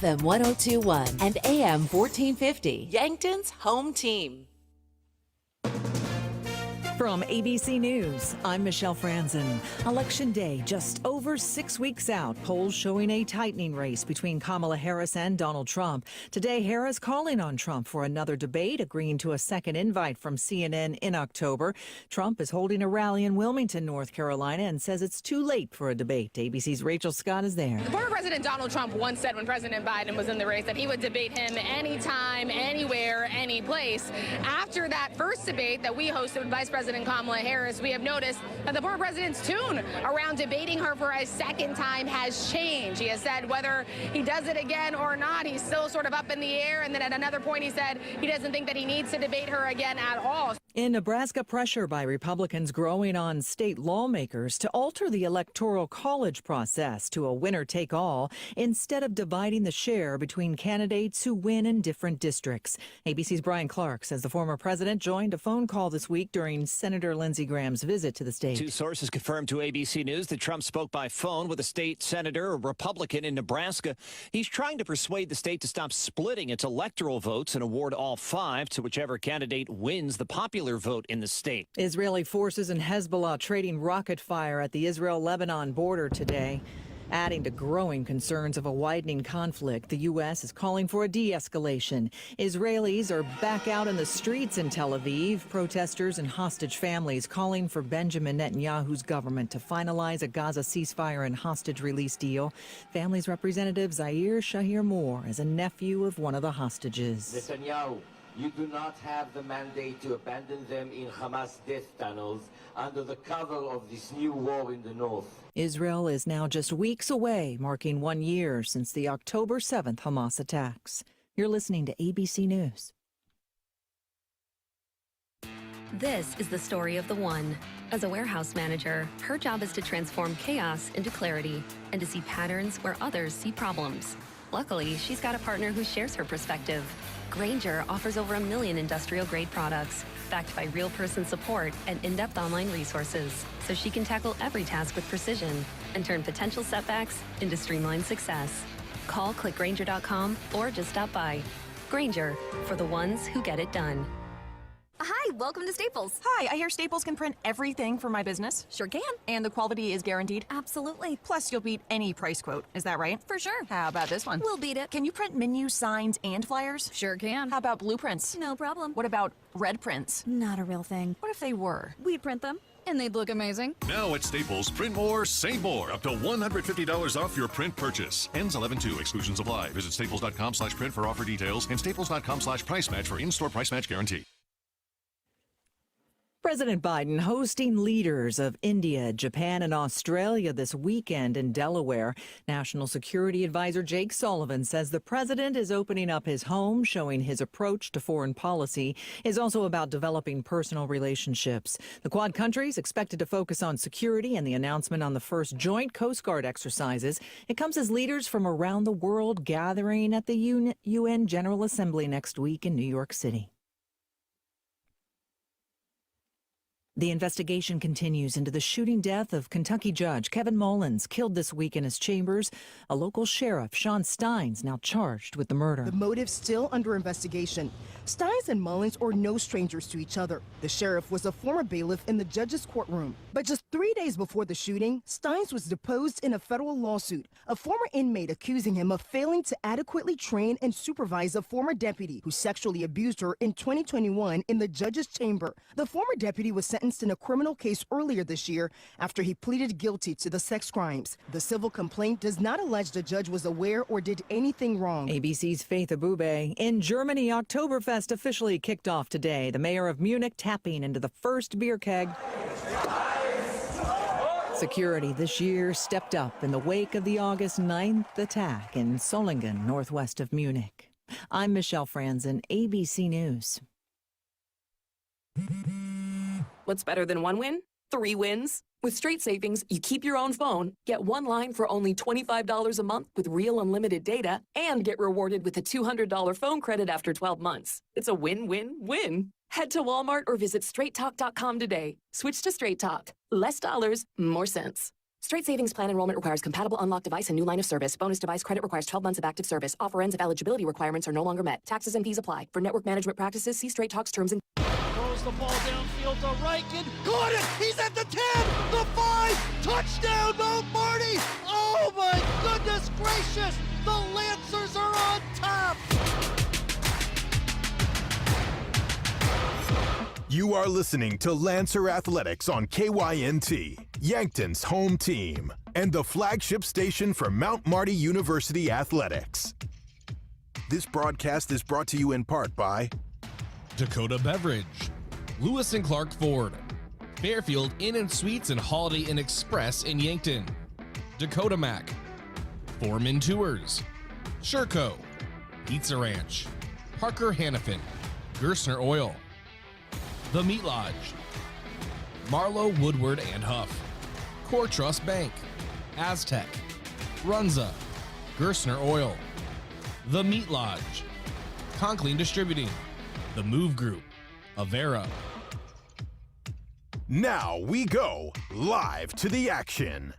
FM 1021 and AM 1450, Yankton's home team. From ABC News, I'm Michelle Franzen. Election Day just over 6 weeks out. Polls showing a tightening race between Kamala Harris and Donald Trump. Today, Harris calling on Trump for another debate, agreeing to a second invite from CNN in October. Trump is holding a rally in Wilmington, North Carolina, and says it's too late for a debate. ABC's Rachel Scott is there. Former President Donald Trump once said when President Biden was in the race that he would debate him anytime, anywhere, any place. After that first debate that we hosted with Vice President Kamala Harris, we have noticed that the former president's tune around debating her for a second time has changed. He has said whether he does it again or not, he's still sort of up in the air. And then at another point, he said he doesn't think that he needs to debate her again at all. In Nebraska, pressure by Republicans growing on state lawmakers to alter the electoral college process to a winner-take-all instead of dividing the share between candidates who win in different districts. ABC's Brian Clark says the former president joined a phone call this week during Senator Lindsey Graham's visit to the state. Two sources confirmed to ABC News that Trump spoke by phone with a state senator, a Republican in Nebraska. He's trying to persuade the state to stop splitting its electoral votes and award all 5 to whichever candidate wins the popular vote in the state. Israeli forces and Hezbollah trading rocket fire at the Israel-Lebanon border today. Adding to growing concerns of a widening conflict, the U.S. is calling for a de-escalation. Israelis are back out in the streets in Tel Aviv. Protesters and hostage families calling for Benjamin Netanyahu's government to finalize a Gaza ceasefire and hostage release deal. Families representative Zaire Shahir Moore is a nephew of one of the hostages. Netanyahu, you do not have the mandate to abandon them in Hamas death tunnels under the cover of this new war in the north. Israel is now just weeks away, marking 1 year since the October 7th Hamas attacks. You're listening to ABC News. This is the story of the one. As a warehouse manager, her job is to transform chaos into clarity and to see patterns where others see problems. Luckily, she's got a partner who shares her perspective. Grainger offers over 1 million industrial-grade products, backed by real-person support and in-depth online resources, so she can tackle every task with precision and turn potential setbacks into streamlined success. Call clickgrainger.com or just stop by. Grainger, for the ones who get it done. Hi, welcome to Staples. Hi, I hear Staples can print everything for my business. Sure can. And the quality is guaranteed? Absolutely. Plus, you'll beat any price quote. Is that right? For sure. How about this one? We'll beat it. Can you print menus, signs, and flyers? Sure can. How about blueprints? No problem. What about red prints? Not a real thing. What if they were? We'd print them, and they'd look amazing. Now at Staples, print more, save more. Up to $150 off your print purchase. Ends 11/2. Exclusions apply. Visit staples.com/print for offer details and staples.com/price match for in-store price match guarantee. President Biden hosting leaders of India, Japan, and Australia this weekend in Delaware. National Security Advisor Jake Sullivan says the president is opening up his home, showing his approach to foreign policy is also about developing personal relationships. The Quad countries expected to focus on security and the announcement on the first joint Coast Guard exercises. It comes as leaders from around the world gathering at the UN General Assembly next week in New York City. The investigation continues into the shooting death of Kentucky Judge Kevin Mullins, killed this week in his chambers. A local sheriff, Sean Steins, now charged with the murder. The motive still under investigation. Steins and Mullins are no strangers to each other. The sheriff was a former bailiff in the judge's courtroom. But just 3 days before the shooting, Steins was deposed in a federal lawsuit. A former inmate accusing him of failing to adequately train and supervise a former deputy who sexually abused her in 2021 in the judge's chamber. The former deputy was sentenced in a criminal case earlier this year after he pleaded guilty to the sex crimes. The civil complaint does not allege the judge was aware or did anything wrong. ABC's Faith Abube. In Germany, Oktoberfest officially kicked off today. The mayor of Munich tapping into the first beer keg. Security this year stepped up in the wake of the August 9th attack in Solingen, northwest of Munich. I'm Michelle Franzen, ABC News. What's better than one win? 3 wins. With Straight Savings, you keep your own phone, get one line for only $25 a month with real unlimited data, and get rewarded with a $200 phone credit after 12 months. It's a win-win-win. Head to Walmart or visit straighttalk.com today. Switch to Straight Talk. Less dollars, more sense. Straight Savings Plan enrollment requires compatible unlocked device and new line of service. Bonus device credit requires 12 months of active service. Offer ends if eligibility requirements are no longer met. Taxes and fees apply. For network management practices, see Straight Talk's terms and... Throws the ball downfield to Reichen. Caught it! He's at the 10! The 5! Touchdown, Mount Marty! Oh my goodness gracious! The Lancers are on top! You are listening to Lancer Athletics on KYNT, Yankton's home team, and the flagship station for Mount Marty University Athletics. This broadcast is brought to you in part by Dakota Beverage, Lewis and Clark Ford, Fairfield Inn & Suites and Holiday Inn Express in Yankton, Dakota Mac, Foreman Tours, Sherco, Pizza Ranch, Parker Hannafin, Gerstner Oil, The Meat Lodge, Marlowe Woodward and Huff, Core Trust Bank, Aztec, Runza, Gerstner Oil, The Meat Lodge, Conclean Distributing, The Move Group, Avera. Now we go live to the action.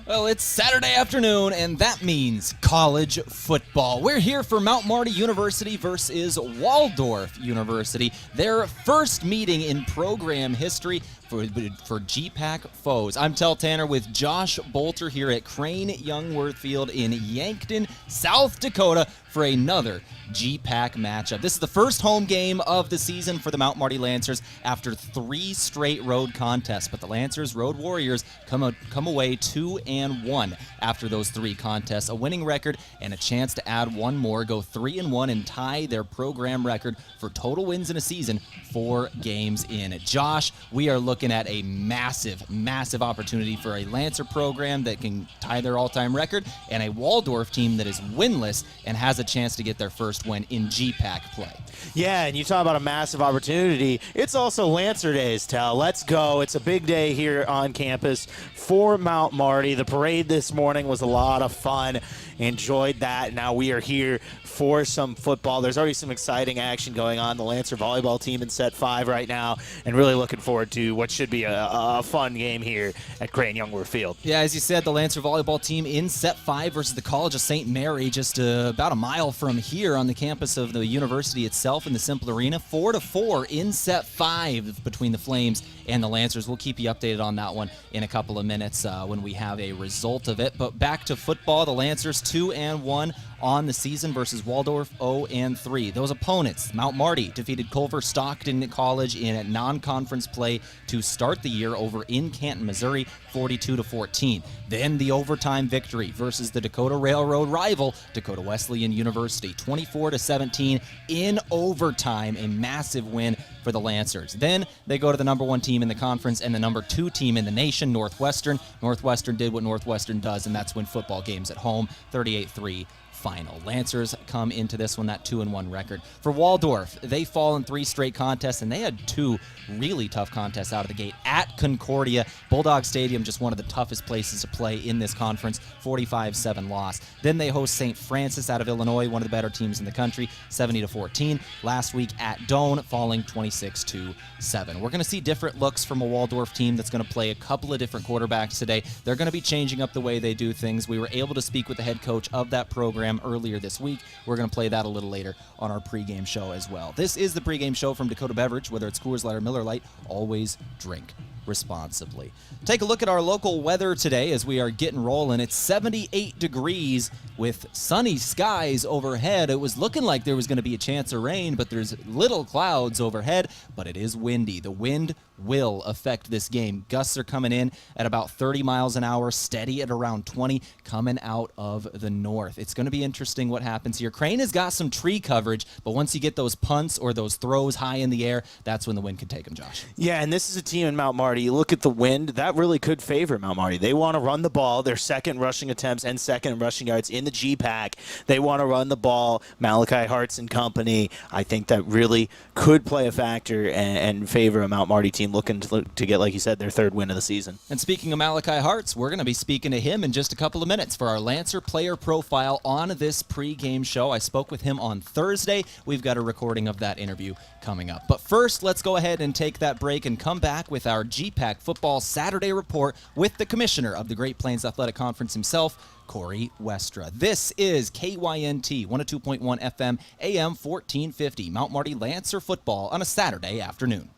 Well, it's Saturday afternoon, and that means college football. We're here for Mount Marty University versus Waldorf University, their first meeting in program history for GPAC foes. I'm Tehl Tanner with Josh Boelter here at Crane-Youngworth Field in Yankton, South Dakota for another GPAC matchup. This is the first home game of the season for the Mount Marty Lancers after 3 straight road contests, but the Lancers Road Warriors come away 2-1 after those 3 contests, a winning record and a chance to add one more, go 3-1 and tie their program record for total wins in a season 4 games in. Josh, we are looking at a massive opportunity for a Lancer program that can tie their all-time record and a Waldorf team that is winless and has a chance to get their first win in GPAC play. Yeah, and you talk about a massive opportunity. It's also Lancer Days, Tehl. Let's go. It's a big day here on campus for Mount Marty. The parade this morning was a lot of fun. Enjoyed that. Now we are here for some football. There's already some exciting action going on. The Lancer volleyball team in set 5 right now, and really looking forward to what should be a fun game here at Crane-Youngworth Field. Yeah, as you said, the Lancer volleyball team in set 5 versus the College of St. Mary, just about a mile from here on the campus of the university itself in the Simple Arena. 4-4 in set 5 between the Flames and the Lancers. We'll keep you updated on that one in a couple of minutes when we have a result of it. But back to football, the Lancers 2-1 on the season versus Waldorf 0-3. Those opponents, Mount Marty defeated Culver Stockton College in non-conference play to start the year over in Canton, Missouri, 42-14. Then the overtime victory versus the Dakota Railroad rival, Dakota Wesleyan University, 24-17 in overtime, a massive win for the Lancers. Then they go to the number 1 team in the conference and the number 2 team in the nation, Northwestern. Northwestern did what Northwestern does, and that's win football games at home, 38-3 final. Lancers come into this one, that 2-1 record. For Waldorf, they fall in 3 straight contests, and they had 2 really tough contests out of the gate at Concordia. Bulldog Stadium, just one of the toughest places to play in this conference, 45-7 loss. Then they host St. Francis out of Illinois, one of the better teams in the country, 70-14. Last week at Doane, falling 26-7. We're going to see different looks from a Waldorf team that's going to play a couple of different quarterbacks today. They're going to be changing up the way they do things. We were able to speak with the head coach of that program earlier this week. We're going to play that a little later on our pregame show as well. This is the pregame show from Dakota Beverage. Whether it's Coors Light or Miller Lite, always drink responsibly. Take a look at our local weather today as we are getting rolling. It's 78 degrees with sunny skies overhead. It was looking like there was going to be a chance of rain, but there's little clouds overhead, but it is windy. The wind will affect this game. Gusts are coming in at about 30 miles an hour, steady at around 20, coming out of the north. It's going to be interesting what happens here. Crane has got some tree coverage, but once you get those punts or those throws high in the air, that's when the wind can take them, Josh. Yeah, and this is a team in Mount Marty. You look at the wind, that really could favor Mount Marty. They want to run the ball. Their second rushing attempts and second rushing yards in the GPAC. They want to run the ball. Malachi Hartz and company, I think that really could play a factor and favor a Mount Marty team looking to get, like you said, their 3rd win of the season. And speaking of Malachi Hartz, we're going to be speaking to him in just a couple of minutes for our Lancer player profile on on this pregame show. I spoke with him on Thursday. We've got a recording of that interview coming up. But first, let's go ahead and take that break and come back with our GPAC Football Saturday report with the commissioner of the Great Plains Athletic Conference himself, Corey Westra. This is KYNT 102.1 FM AM 1450, Mount Marty Lancer football on a Saturday afternoon.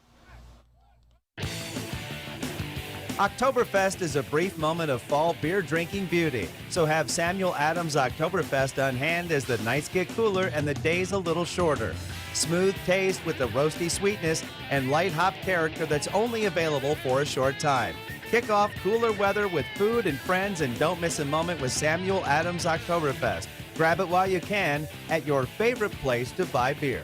Oktoberfest is a brief moment of fall beer drinking beauty, so have Samuel Adams Oktoberfest on hand as the nights get cooler and the days a little shorter. Smooth taste with the roasty sweetness and light hop character that's only available for a short time. Kick off cooler weather with food and friends and don't miss a moment with Samuel Adams Oktoberfest. Grab it while you can at your favorite place to buy beer.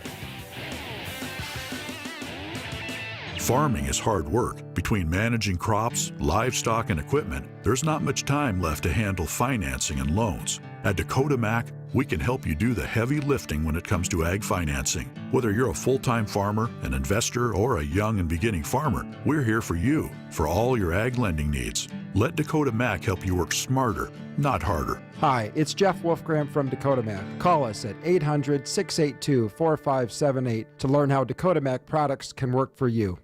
Farming is hard work. Between managing crops, livestock, and equipment, there's not much time left to handle financing and loans. At Dakota Mac, we can help you do the heavy lifting when it comes to ag financing. Whether you're a full-time farmer, an investor, or a young and beginning farmer, we're here for you for all your ag lending needs. Let Dakota Mac help you work smarter, not harder. Hi, it's Jeff Wolfgram from Dakota Mac. Call us at 800-682-4578 to learn how Dakota Mac products can work for you.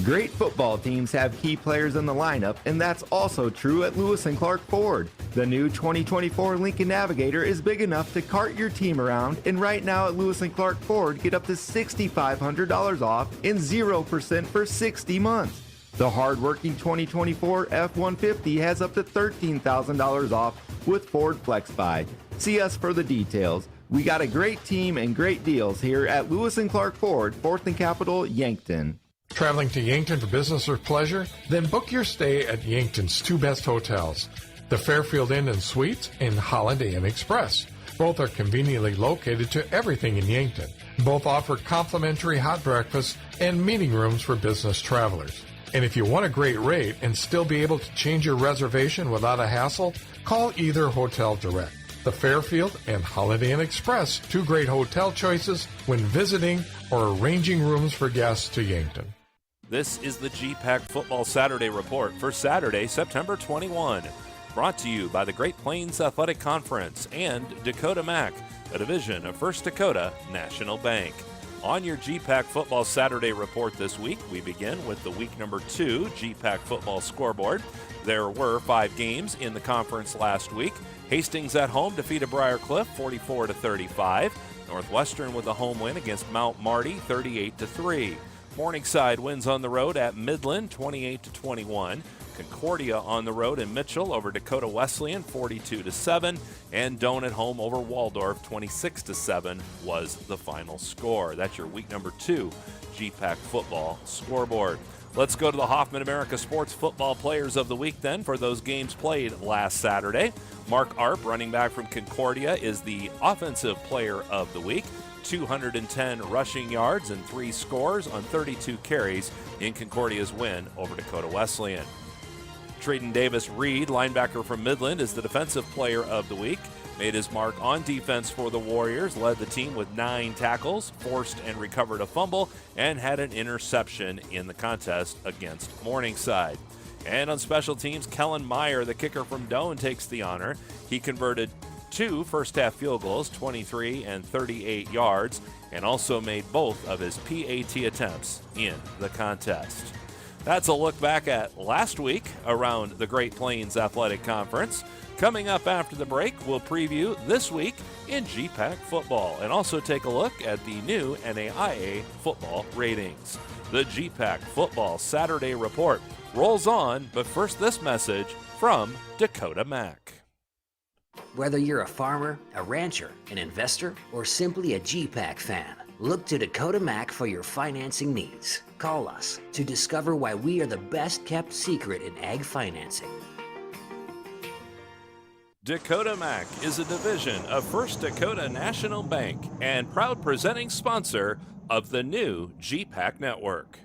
Great football teams have key players in the lineup, and that's also true at Lewis and Clark Ford. The new 2024 Lincoln Navigator is big enough to cart your team around, and right now at Lewis and Clark Ford, get up to $6,500 off and 0% for 60 months. The hard-working 2024 F-150 has up to $13,000 off with Ford Flex Buy. See us for the details. We got a great team and great deals here at Lewis and Clark Ford, 4th and Capitol, Yankton. Traveling to Yankton for business or pleasure? Then book your stay at Yankton's two best hotels, the Fairfield Inn and Suites and Holiday Inn Express. Both are conveniently located to everything in Yankton. Both offer complimentary hot breakfast and meeting rooms for business travelers. And if you want a great rate and still be able to change your reservation without a hassle, call either hotel direct. The Fairfield and Holiday Inn Express, two great hotel choices when visiting or arranging rooms for guests to Yankton. This is the GPAC Football Saturday Report for Saturday, September 21. Brought to you by the Great Plains Athletic Conference and Dakota Mac, a division of First Dakota National Bank. On your GPAC Football Saturday Report this week, we begin with the week number 2 GPAC Football Scoreboard. There were 5 games in the conference last week. Hastings at home defeated Briar Cliff 44-35. Northwestern with a home win against Mount Marty 38-3. Morningside wins on the road at Midland 28-21. Concordia on the road in Mitchell over Dakota Wesleyan 42-7. And Doan at home over Waldorf 26-7 was the final score. That's your week number 2 GPAC Football Scoreboard. Let's go to the Hoffman America Sports Football Players of the Week then for those games played last Saturday. Mark Arp, running back from Concordia, is the Offensive Player of the Week. 210 rushing yards and 3 scores on 32 carries in Concordia's win over Dakota Wesleyan. Trayden Davis-Reed, linebacker from Midland, is the Defensive Player of the Week. Made his mark on defense for the Warriors, led the team with 9 tackles, forced and recovered a fumble, and had an interception in the contest against Morningside. And on special teams, Kellen Meyer, the kicker from Doan, takes the honor. He converted 2 first-half field goals, 23 and 38 yards, and also made both of his PAT attempts in the contest. That's a look back at last week around the Great Plains Athletic Conference. Coming up after the break, we'll preview this week in GPAC football and also take a look at the new NAIA football ratings. The GPAC Football Saturday Report rolls on, but first this message from Dakota Mac. Whether you're a farmer, a rancher, an investor, or simply a GPAC fan, look to Dakota Mac for your financing needs. Call us to discover why we are the best kept secret in ag financing. Dakota Mac is a division of First Dakota National Bank and proud presenting sponsor of the new GPAC network.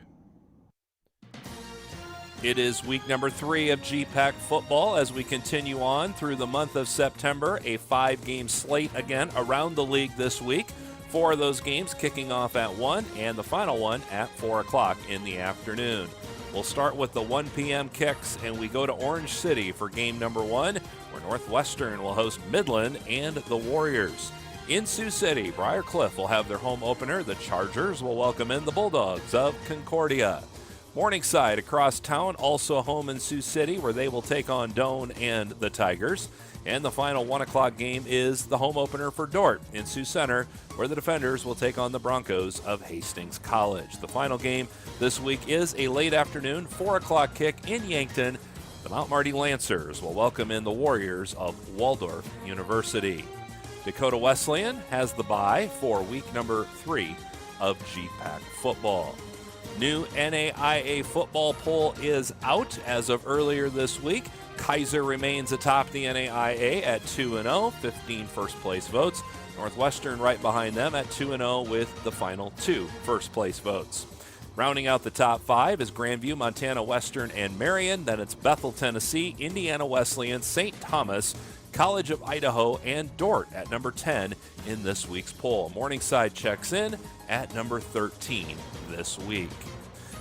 It is week number 3 of GPAC football as we continue on through the month of September. A 5-game slate again around the league this week. 4 of those games kicking off at 1 and the final one at 4 o'clock in the afternoon. We'll start with the 1 p.m. kicks and we go to Orange City for game number 1, where Northwestern will host Midland and the Warriors. In Sioux City, Briarcliff will have their home opener. The Chargers will welcome in the Bulldogs of Concordia. Morningside across town, also home in Sioux City, where they will take on Doane and the Tigers. And the final 1 o'clock game is the home opener for Dordt in Sioux Center, where the Defenders will take on the Broncos of Hastings College. The final game this week is a late afternoon 4 o'clock kick in Yankton. The Mount Marty Lancers will welcome in the Warriors of Waldorf University. Dakota Wesleyan has the bye for week number 3 of GPAC football. New NAIA football poll is out as of earlier this week. Kaiser remains atop the NAIA at 2-0, 15 first-place votes. Northwestern right behind them at 2-0 with the final 2 first-place votes. Rounding out the top 5 is Grandview, Montana Western, and Marion. Then it's Bethel, Tennessee, Indiana Wesleyan, St. Thomas, College of Idaho, and Dordt at number 10 in this week's poll. Morningside checks in at number 13 this week.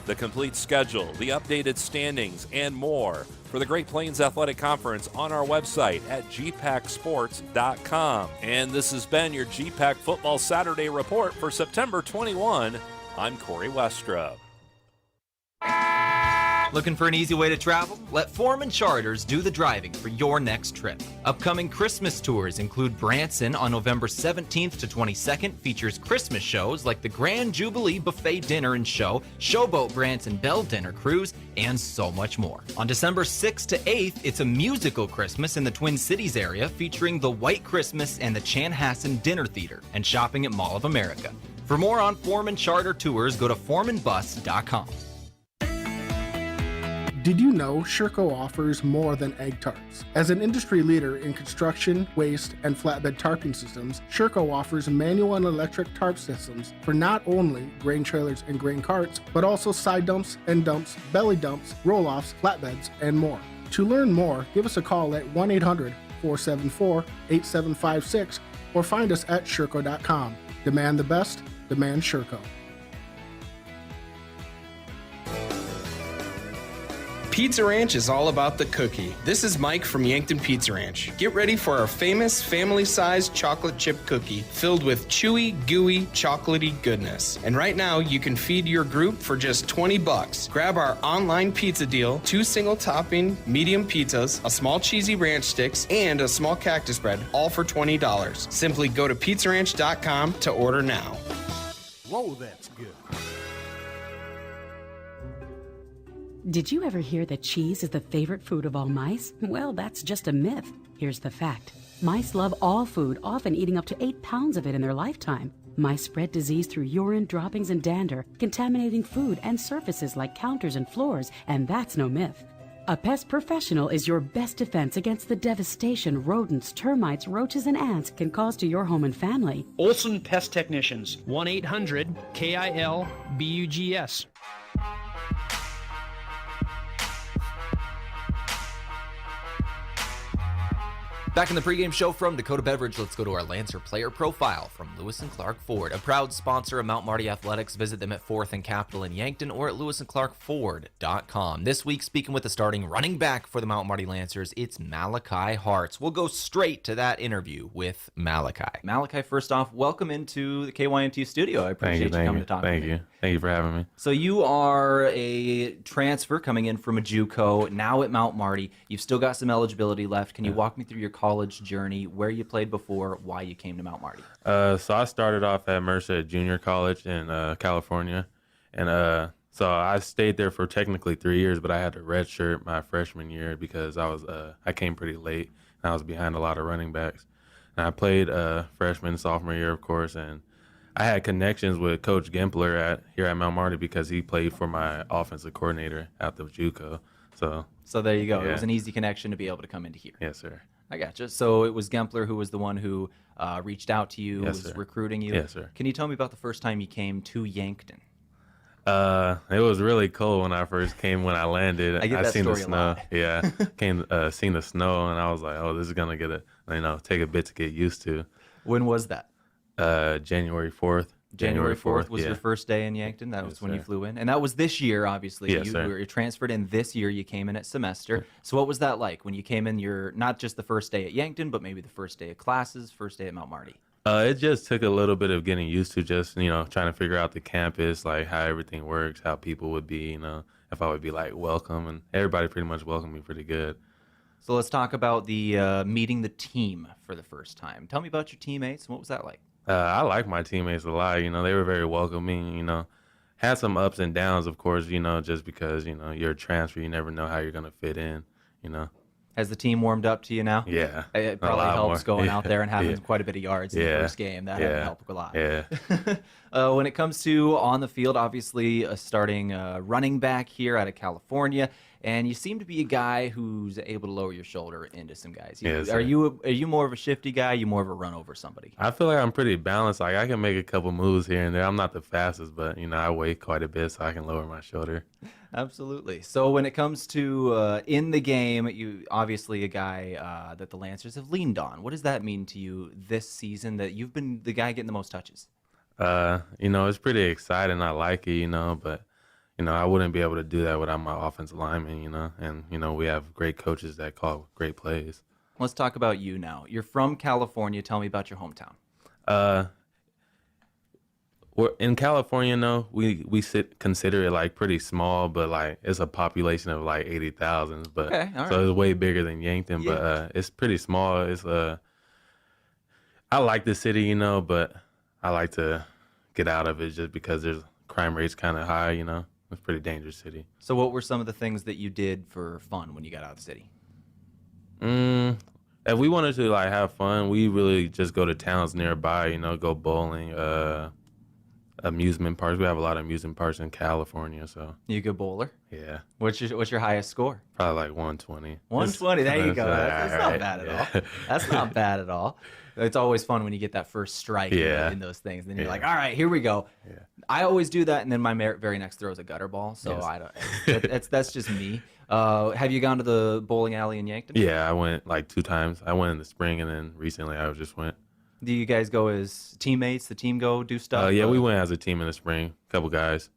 The complete schedule, the updated standings, and more for the Great Plains Athletic Conference on our website at gpacsports.com. And this has been your GPAC Football Saturday Report for September 21. I'm Corey Westra. Looking for an easy way to travel? Let Foreman Charters do the driving for your next trip. Upcoming Christmas tours include Branson on November 17th to 22nd, features Christmas shows like the Grand Jubilee Buffet Dinner and Show, Showboat Branson Bell Dinner Cruise, and so much more. On December 6th to 8th, it's a musical Christmas in the Twin Cities area featuring the White Christmas and the Chanhassen Dinner Theater, and shopping at Mall of America. For more on Foreman Charter Tours, go to foremanbus.com. Did you know Sherco offers more than egg tarps? As an industry leader in construction, waste, and flatbed tarping systems, Sherco offers manual and electric tarp systems for not only grain trailers and grain carts, but also side dumps, end dumps, belly dumps, roll-offs, flatbeds, and more. To learn more, give us a call at 1-800-474-8756 or find us at Sherco.com. Demand the best, demand Sherco. Pizza Ranch is all about the cookie. This is Mike from Yankton Pizza Ranch. Get ready for our famous family-sized chocolate chip cookie filled with chewy, gooey, chocolatey goodness. And right now, you can feed your group for just $20. Grab our online pizza deal, 2 single-topping medium pizzas, a small cheesy ranch sticks, and a small cactus bread, all for $20. Simply go to pizzaranch.com to order now. Whoa, that's good. Did you ever hear that cheese is the favorite food of all mice? Well, that's just a myth. Here's the fact. Mice love all food, often eating up to 8 pounds of it in their lifetime. Mice spread disease through urine, droppings, and dander, contaminating food and surfaces like counters and floors, and that's no myth. A pest professional is your best defense against the devastation rodents, termites, roaches, and ants can cause to your home and family. Olson Pest Technicians, 1-800-KIL-BUGS. Back in the pregame show from Dakota Beverage, let's go to our Lancer player profile from Lewis and Clark Ford, a proud sponsor of Mount Marty Athletics. Visit them at 4th and Capitol in Yankton or at lewisandclarkford.com. This week, speaking with the starting running back for the Mount Marty Lancers, it's Malachi Hartz. We'll go straight to that interview with Malachi. Malachi, first off, welcome into the KYNT studio. I appreciate you coming to talk to me. Thank you. Thank you for having me. So you are a transfer coming in from a JUCO, now at Mount Marty. You've still got some eligibility left. Can you walk me through your college journey, where you played before, why you came to Mount Marty? So I started off at Merced Junior College in California, and so I stayed there for technically 3 years, but I had to redshirt my freshman year because I came pretty late and I was behind a lot of running backs. And I played freshman, sophomore year, of course, and I had connections with Coach Gempler here at Mount Marty because he played for my offensive coordinator at the JUCO. So there you go. Yeah. It was an easy connection to be able to come into here. Yes, sir. I gotcha. So it was Gempler who was the one who reached out to you, Yes, was sir. recruiting you. Yes, sir. Can you tell me about the first time you came to Yankton? It was really cold when I first came. When I landed, I get that seen the story a snow. lot. Yeah, seen the snow, and I was like, "Oh, this is gonna take a bit to get used to." When was that? January 4th. January 4th was yeah. your first day in Yankton. That was Yes, when you sir. flew in. And that was this year, obviously. Yes, you sir. were transferred in this year. You came in at semester. So what was that like when you came in? You're not just the first day at Yankton, but maybe the first day of classes, first day at Mount Marty. It just took a little bit of getting used to just, trying to figure out the campus, like how everything works, how people would be, if I would be like welcome. And everybody pretty much welcomed me pretty good. So let's talk about the meeting the team for the first time. Tell me about your teammates. What was that like? I like my teammates a lot. They were very welcoming. Had some ups and downs, of course. Just because you're a transfer, you never know how you're gonna fit in. Has the team warmed up to you now? Yeah, It a probably lot helps more. going Yeah. out there and having Yeah. quite a bit of yards in the first game. That had to help a lot. Yeah. When it comes to on the field, obviously starting running back here out of California, and you seem to be a guy who's able to lower your shoulder into some guys. Yes, are sir. you more of a shifty guy? Are you more of a run over somebody? I feel like I'm pretty balanced. Like I can make a couple moves here and there. I'm not the fastest, but I weigh quite a bit, so I can lower my shoulder. Absolutely. So when it comes to in the game, you obviously a guy that the Lancers have leaned on. What does that mean to you this season that you've been the guy getting the most touches? It's pretty exciting. I like it, but I wouldn't be able to do that without my offensive lineman, and we have great coaches that call great plays. Let's talk about you now. You're from California. Tell me about your hometown. We're in California, we consider it like pretty small, but like it's a population of like 80,000. But Okay, all so right. it's way bigger than Yankton, Yeah. but it's pretty small. It's I like the city, but I like to get out of it just because there's crime rates kind of high. It's a pretty dangerous city. So what were some of the things that you did for fun when you got out of the city? If we wanted to like have fun, we really just go to towns nearby. Go bowling, amusement parks. We have a lot of amusement parks in California, so You a good bowler? yeah, What's your highest score? probably like 120. 120. There you go. That's not alright, bad at yeah. all. That's not bad at all. It's always fun when you get that first strike Yeah. in those things. Then you're Yeah. like, all right, here we go. I always do that, and then my very next throw is a gutter ball. So Yes. I don't. That's just me. Have you gone to the bowling alley in Yankton? Yeah, I went like 2 times. I went in the spring, and then recently I just went. Do you guys go as teammates? The team go do stuff? Yeah, we went as a team in the spring. A couple guys.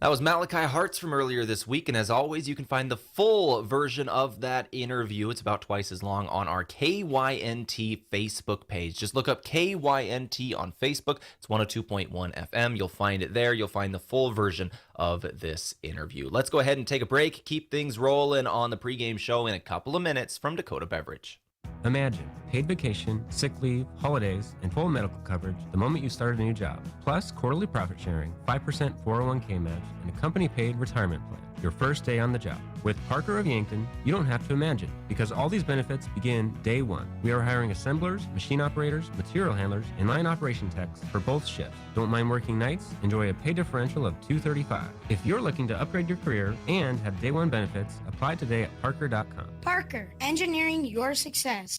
That was Malachi Hartz from earlier this week, and as always, you can find the full version of that interview. It's about twice as long on our KYNT Facebook page. Just look up KYNT on Facebook. It's 102.1 FM. You'll find it there. You'll find the full version of this interview. Let's go ahead and take a break. Keep things rolling on the pregame show in a couple of minutes from Dakota Beverage. Imagine paid vacation, sick leave, holidays, and full medical coverage the moment you start a new job. Plus quarterly profit sharing, 5% 401k match, and a company-paid retirement plan. Your first day on the job. With Parker of Yankton, you don't have to imagine, because all these benefits begin day one. We are hiring assemblers, machine operators, material handlers, and line operation techs for both shifts. Don't mind working nights? Enjoy a pay differential of $235. If you're looking to upgrade your career and have day one benefits, apply today at parker.com. Parker, engineering your success.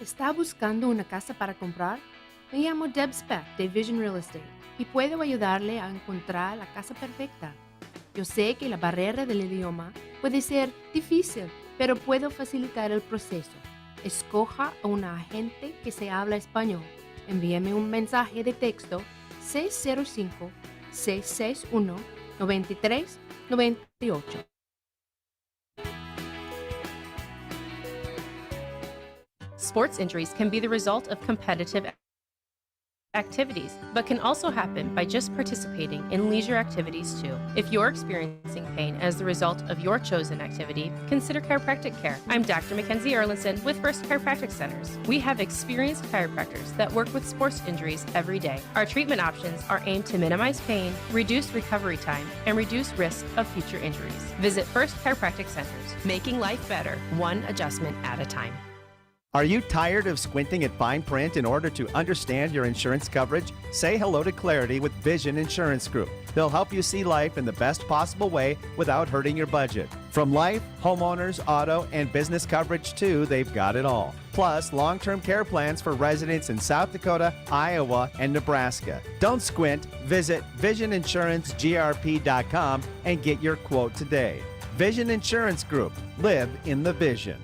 ¿Está buscando una casa para comprar? Me llamo Deb Speck de Vision Real Estate y puedo ayudarle a encontrar la casa perfecta. Yo sé que la barrera del idioma puede ser difícil, pero puedo facilitar el proceso. Escoja a un agente que se habla español. Envíeme un mensaje de texto 605-661-9398. Sports injuries can be the result of competitive activities, but can also happen by just participating in leisure activities too. If you're experiencing pain as the result of your chosen activity, consider chiropractic care. I'm Dr. Mackenzie Erlinson with First Chiropractic Centers. We have experienced chiropractors that work with sports injuries every day. Our treatment options are aimed to minimize pain, reduce recovery time, and reduce risk of future injuries. Visit First Chiropractic Centers, making life better, one adjustment at a time. Are you tired of squinting at fine print in order to understand your insurance coverage? Say hello to clarity with Vision Insurance Group. They'll help you see life in the best possible way without hurting your budget. From life, homeowners, auto, and business coverage too, they've got it all. Plus, long-term care plans for residents in South Dakota, Iowa, and Nebraska. Don't squint. Visit VisionInsuranceGRP.com and get your quote today. Vision Insurance Group. Live in the vision.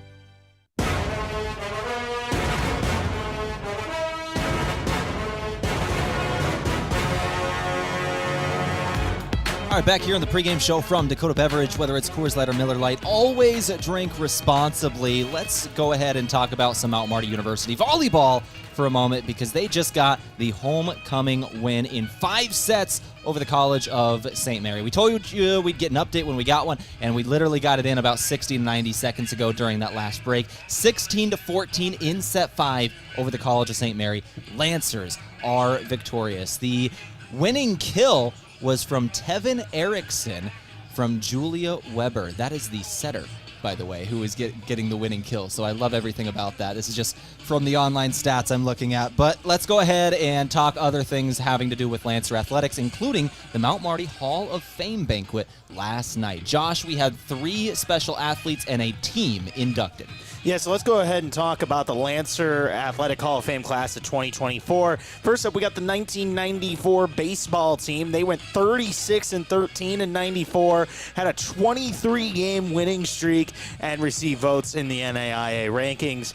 All right, back here on the pregame show from Dakota Beverage, whether it's Coors Light or Miller Lite, always drink responsibly. Let's go ahead and talk about some Mount Marty University volleyball for a moment because they just got the homecoming win in 5 sets over the College of St. Mary. We told you we'd get an update when we got one, and we literally got it in about 60 to 90 seconds ago during that last break. 16-14 in set 5 over the College of St. Mary. Lancers are victorious. The winning kill was from Tevin Erickson from Julia Weber. That is the setter, by the way, who is getting the winning kill. So I love everything about that. This is just from the online stats I'm looking at. But let's go ahead and talk other things having to do with Lancer Athletics, including the Mount Marty Hall of Fame banquet last night. Josh, we had 3 special athletes and a team inducted. Yeah, so let's go ahead and talk about the Lancer Athletic Hall of Fame class of 2024. First up, we got the 1994 baseball team. They went 36-13 in 94, had a 23-game winning streak, and received votes in the NAIA rankings.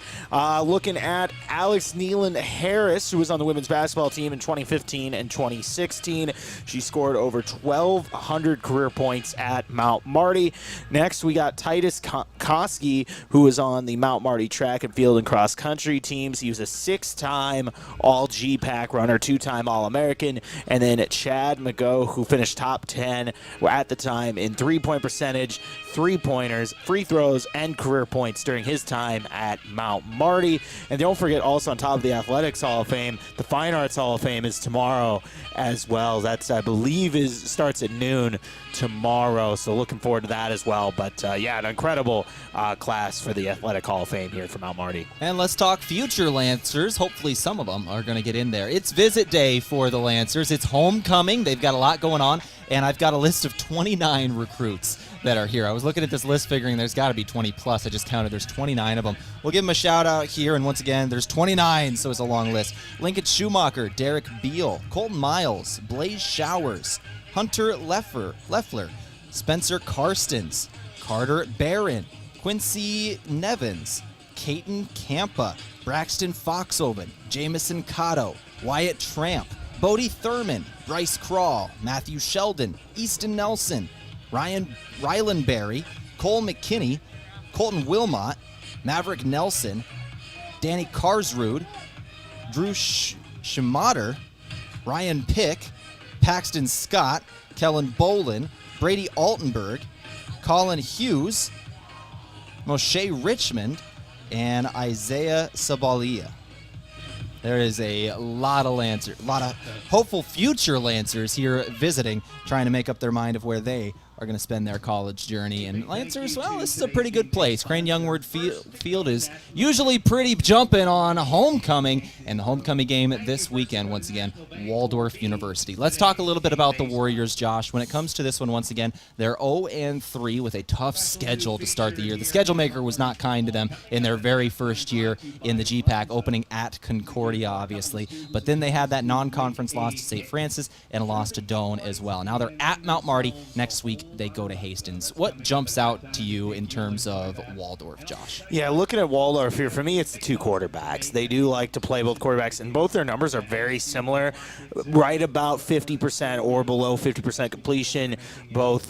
Looking at Alex Neelan Harris, who was on the women's basketball team in 2015 and 2016. She scored over 1,200 career points at Mount Marty. Next, we got Titus Koski, who was on the Mount Marty track and field and cross country teams. He was a 6-time all GPAC runner, 2-time All-American. And then Chad McGough, who finished top 10 at the time in 3-point percentage, 3-pointers, free throws, and career points during his time at Mount Marty. And don't forget, also on top of the Athletics Hall of Fame, the Fine Arts Hall of Fame is tomorrow as well. That's, I believe, starts at noon tomorrow, so looking forward to that as well. But yeah, an incredible class for the Athletic Hall of Fame here from Mount Marty. And let's talk future Lancers. Hopefully some of them are going to get in there. It's visit day for the Lancers. It's homecoming. They've got a lot going on, and I've got a list of 29 recruits that are here. I was looking at this list figuring there's got to be 20 plus. I just counted. There's 29 of them. We'll give them a shout out here, and once again, there's 29, so it's a long list. Lincoln Schumacher, Derek Beal, Colton Miles, Blaze Showers, Hunter Leffler, Spencer Karstens, Carter Barron, Quincy Nevins, Caton Campa, Braxton Foxoven, Jamison Cotto, Wyatt Tramp, Bodie Thurman, Bryce Crawl, Matthew Sheldon, Easton Nelson, Rylan Berry, Cole McKinney, Colton Wilmot, Maverick Nelson, Danny Karsrud, Drew Schmatter, Ryan Pick, Paxton Scott, Kellen Bolin, Brady Altenberg, Colin Hughes, Moshe Richmond, and Isaiah Sabalia. There is a lot of Lancers, a lot of hopeful future Lancers here visiting, trying to make up their mind of where they are going to spend their college journey. And Lancers, well, this is a pretty good place. Crane-Youngworth Field is usually pretty jumping on homecoming, and the homecoming game this weekend, once again, Waldorf University. Let's talk a little bit about the Warriors, Josh. When it comes to this one, once again, they're 0-3 with a tough schedule to start the year. The schedule maker was not kind to them in their very first year in the GPAC, opening at Concordia, obviously. But then they had that non-conference loss to St. Francis and a loss to Doane as well. Now they're at Mount Marty. Next week, they go to Hastings. What jumps out to you in terms of Waldorf, Josh? Yeah, looking at Waldorf here, for me, it's the 2 quarterbacks. They do like to play both quarterbacks, and both their numbers are very similar, right about 50% or below 50% completion, both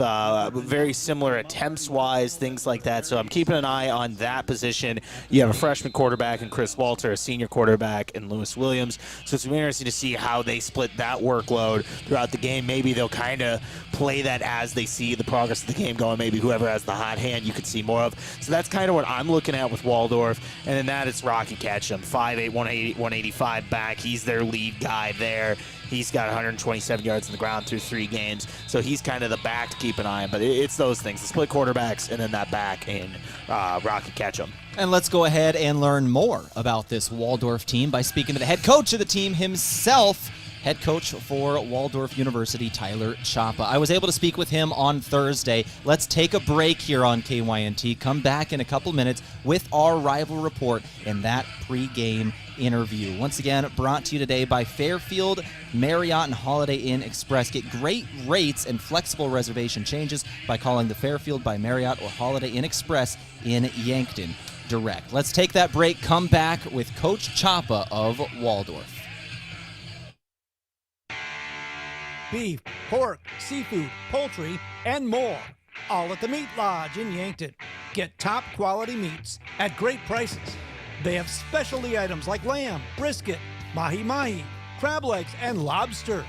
very similar attempts-wise, things like that. So I'm keeping an eye on that position. You have a freshman quarterback in Chris Walter, a senior quarterback in Lewis Williams. So it's going to be interesting to see how they split that workload throughout the game. Maybe they'll kind of play that as they see the progress of the game going. Maybe whoever has the hot hand you could see more of. So that's kind of what I'm looking at with Waldorf. And then that it's Rocky Ketchum, 5'8", 185 back. He's their lead guy there. He's got 127 yards on the ground through 3 games. So he's kind of the back to keep an eye on. But it's those things, the split quarterbacks and then that back in Rocky Ketchum. And let's go ahead and learn more about this Waldorf team by speaking to the head coach of the team himself, head coach for Waldorf University, Tyler Chapa. I was able to speak with him on Thursday. Let's take a break here on KYNT. Come back in a couple minutes with our rival report and that pregame interview. Once again, brought to you today by Fairfield Marriott and Holiday Inn Express. Get great rates and flexible reservation changes by calling the Fairfield by Marriott or Holiday Inn Express in Yankton direct. Let's take that break. Come back with Coach Chapa of Waldorf. beef, pork, seafood, poultry, and more. All at the Meat Lodge in Yankton. Get top quality meats at great prices. They have specialty items like lamb, brisket, mahi-mahi, crab legs, and lobster.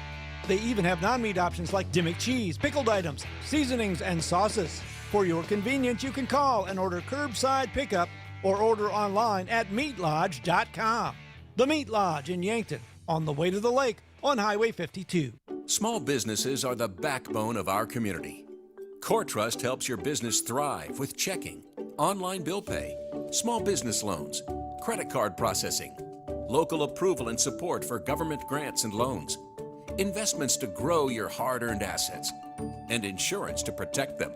They even have non-meat options like Dimmick cheese, pickled items, seasonings, and sauces. For your convenience, you can call and order curbside pickup or order online at meatlodge.com. The Meat Lodge in Yankton, on the way to the lake on Highway 52. Small businesses are the backbone of our community. CoreTrust helps your business thrive with checking, online bill pay, small business loans, credit card processing, local approval and support for government grants and loans, investments to grow your hard-earned assets, and insurance to protect them.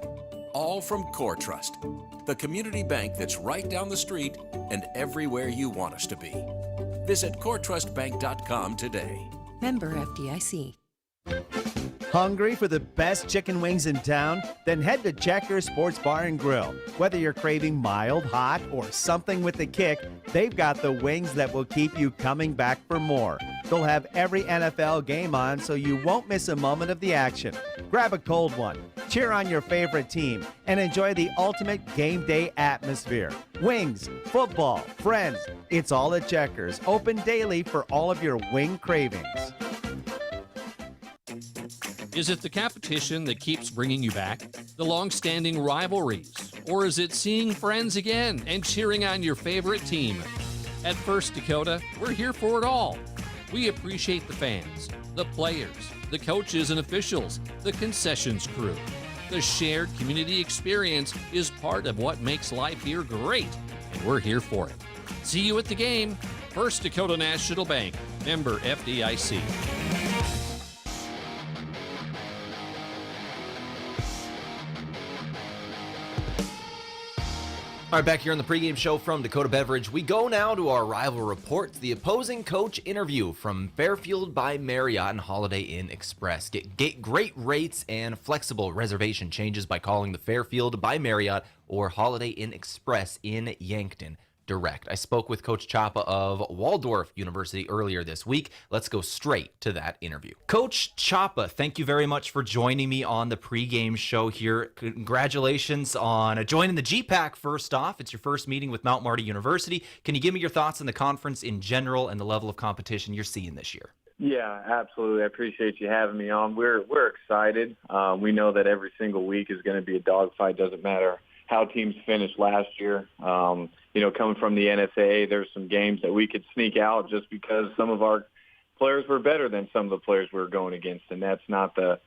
All from CoreTrust, the community bank that's right down the street and everywhere you want us to be. Visit CoreTrustBank.com today. Member FDIC. Hungry for the best chicken wings in town? Then head to Checkers Sports Bar and Grill. Whether you're craving mild, hot, or something with a kick, they've got the wings that will keep you coming back for more. They'll have every NFL game on so you won't miss a moment of the action. Grab a cold one, cheer on your favorite team, and enjoy the ultimate game day atmosphere. Wings, football, friends, it's all at Checkers. Open daily for all of your wing cravings. Is it the competition that keeps bringing you back? The long-standing rivalries? Or is it seeing friends again and cheering on your favorite team? At First Dakota, we're here for it all. We appreciate the fans, the players, the coaches and officials, the concessions crew. The shared community experience is part of what makes life here great, and we're here for it. See you at the game. First Dakota National Bank, member FDIC. All right, back here on the pregame show from Dakota Beverage, we go now to our rival reports, the opposing coach interview from Fairfield by Marriott and Holiday Inn Express. Get great rates and flexible reservation changes by calling the Fairfield by Marriott or Holiday Inn Express in Yankton direct. I spoke with Coach Chapa of Waldorf University earlier this week. Let's go straight to that interview. Coach Chapa, thank you very much for joining me on the pregame show here. Congratulations on joining the GPAC first off. It's your first meeting with Mount Marty University. Can you give me your thoughts on the conference in general and the level of competition you're seeing this year? Yeah, absolutely. I appreciate you having me on. We're excited. We know that every single week is going to be a dogfight. Doesn't matter how teams finished last year. Coming from the NSAA, there's some games that we could sneak out just because some of our players were better than some of the players we were going against, and that's not the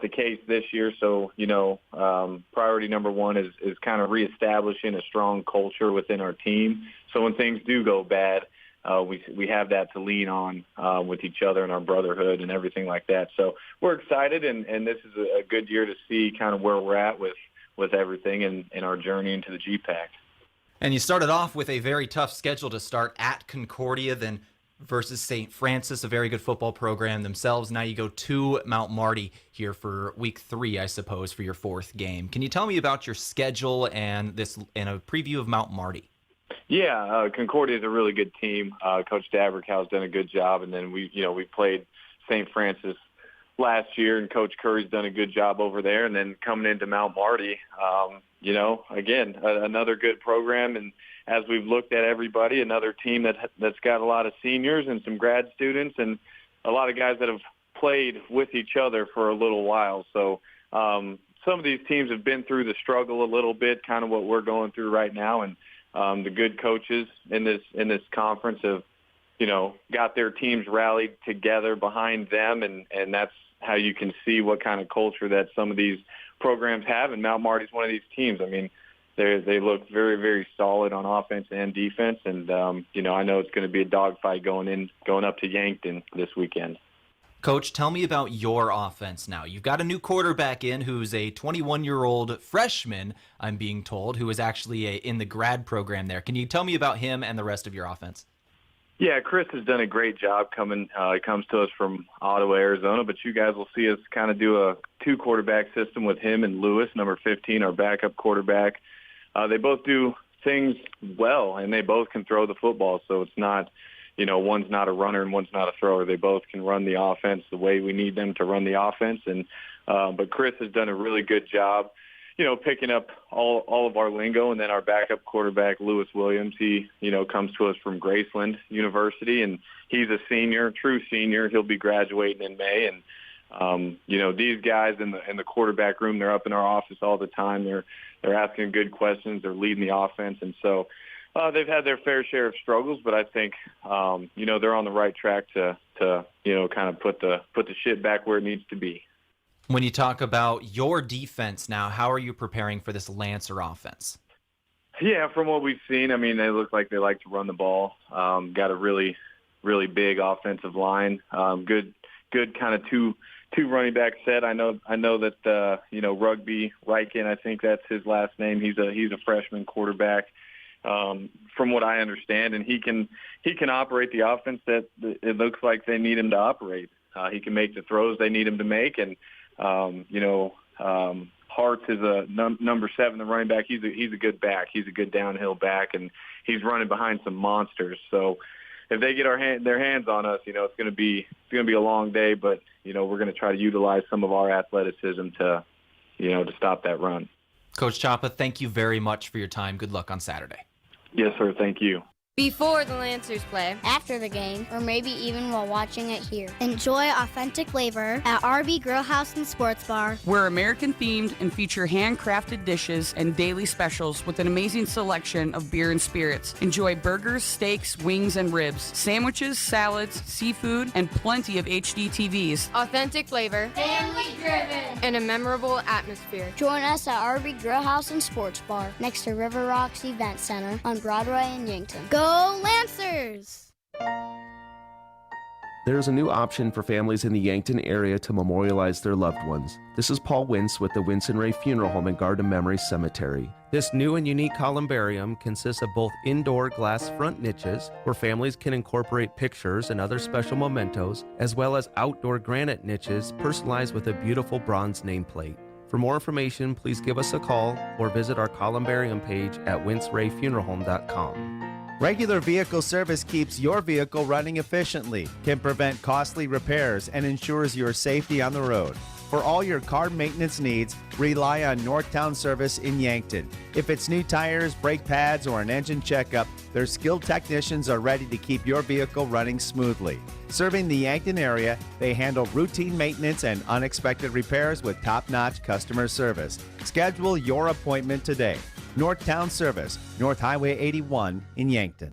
case this year. So, priority number one is kind of reestablishing a strong culture within our team. So when things do go bad, we have that to lean on with each other and our brotherhood and everything like that. So we're excited, and this is a good year to see kind of where we're at with everything in our journey into the GPAC. And you started off with a very tough schedule to start at Concordia, then versus St. Francis, a very good football program themselves. Now you go to Mount Marty here for week 3, I suppose, for your 4th game. Can you tell me about your schedule and a preview of Mount Marty? Yeah, Concordia is a really good team. Coach Dabrikow's done a good job, and then we played St. Francis last year, and Coach Curry's done a good job over there. And then coming into Mount Marty, again, another good program. And as we've looked at everybody, another team that's got a lot of seniors and some grad students and a lot of guys that have played with each other for a little while. So some of these teams have been through the struggle a little bit, kind of what we're going through right now. And the good coaches in this conference have, got their teams rallied together behind them, and that's how you can see what kind of culture that some of these programs have. And Mount Marty's one of these teams. I mean, they look very, very solid on offense and defense. And, I know it's going to be a dogfight going up to Yankton this weekend. Coach, tell me about your offense now. You've got a new quarterback in who's a 21-year-old freshman, I'm being told, who is actually in the grad program there. Can you tell me about him and the rest of your offense? Yeah, Chris has done a great job coming. He comes to us from Ottawa, Arizona, but you guys will see us kind of do a 2-quarterback system with him and Lewis, number 15, our backup quarterback. They both do things well, and they both can throw the football, so it's not, one's not a runner and one's not a thrower. They both can run the offense the way we need them to run the offense. And but Chris has done a really good job, picking up all of our lingo. And then our backup quarterback, Lewis Williams, he, comes to us from Graceland University, and he's a senior, true senior. He'll be graduating in May. And, these guys in the quarterback room, they're up in our office all the time. They're asking good questions. They're leading the offense. And so they've had their fair share of struggles, but I think, they're on the right track to kind of put the shit back where it needs to be. When you talk about your defense now, how are you preparing for this Lancer offense? Yeah, from what we've seen, I mean, they look like they like to run the ball. Got a really, really big offensive line. Good kind of two running back set. I know that Rugby Riken, I think that's his last name. He's a freshman quarterback. From what I understand, and he can operate the offense that it looks like they need him to operate. He can make the throws they need him to make, and Hartz is a number 7, the running back. He's a good back. He's a good downhill back, and he's running behind some monsters. So if they get their hands on us, it's going to be a long day, but we're going to try to utilize some of our athleticism to stop that run. Coach Chapa, thank you very much for your time. Good luck on Saturday. Yes, sir. Thank you. Before the Lancers play, after the game, or maybe even while watching it here. enjoy authentic flavor At RV Grill House and Sports Bar. We're American themed and feature handcrafted dishes and daily specials with an amazing selection of beer and spirits. Enjoy burgers, steaks, wings, and ribs, sandwiches, salads, seafood, and plenty of HD TVs. Authentic flavor, Family driven. and a memorable atmosphere. Join us at RV Grill House and Sports Bar next to River Rocks Event Center on Broadway in Yankton. Go Lancers! There's a new option for families in the Yankton area to memorialize their loved ones. This is Paul Wintz with the Wintz and Ray Funeral Home and Garden Memory Cemetery. This new and unique columbarium consists of both indoor glass front niches, where families can incorporate pictures and other special mementos, as well as outdoor granite niches personalized with a beautiful bronze nameplate. For more information, please give us a call or visit our columbarium page at wintzrayfuneralhome.com. Regular vehicle service keeps your vehicle running efficiently, can prevent costly repairs, and ensures your safety on the road. For all your car maintenance needs, rely on Northtown Service in Yankton. If it's new tires, brake pads, or an engine checkup, their skilled technicians are ready to keep your vehicle running smoothly. Serving the Yankton area, they handle routine maintenance and unexpected repairs with top-notch customer service. Schedule your appointment today. Northtown Service, North Highway 81 in Yankton.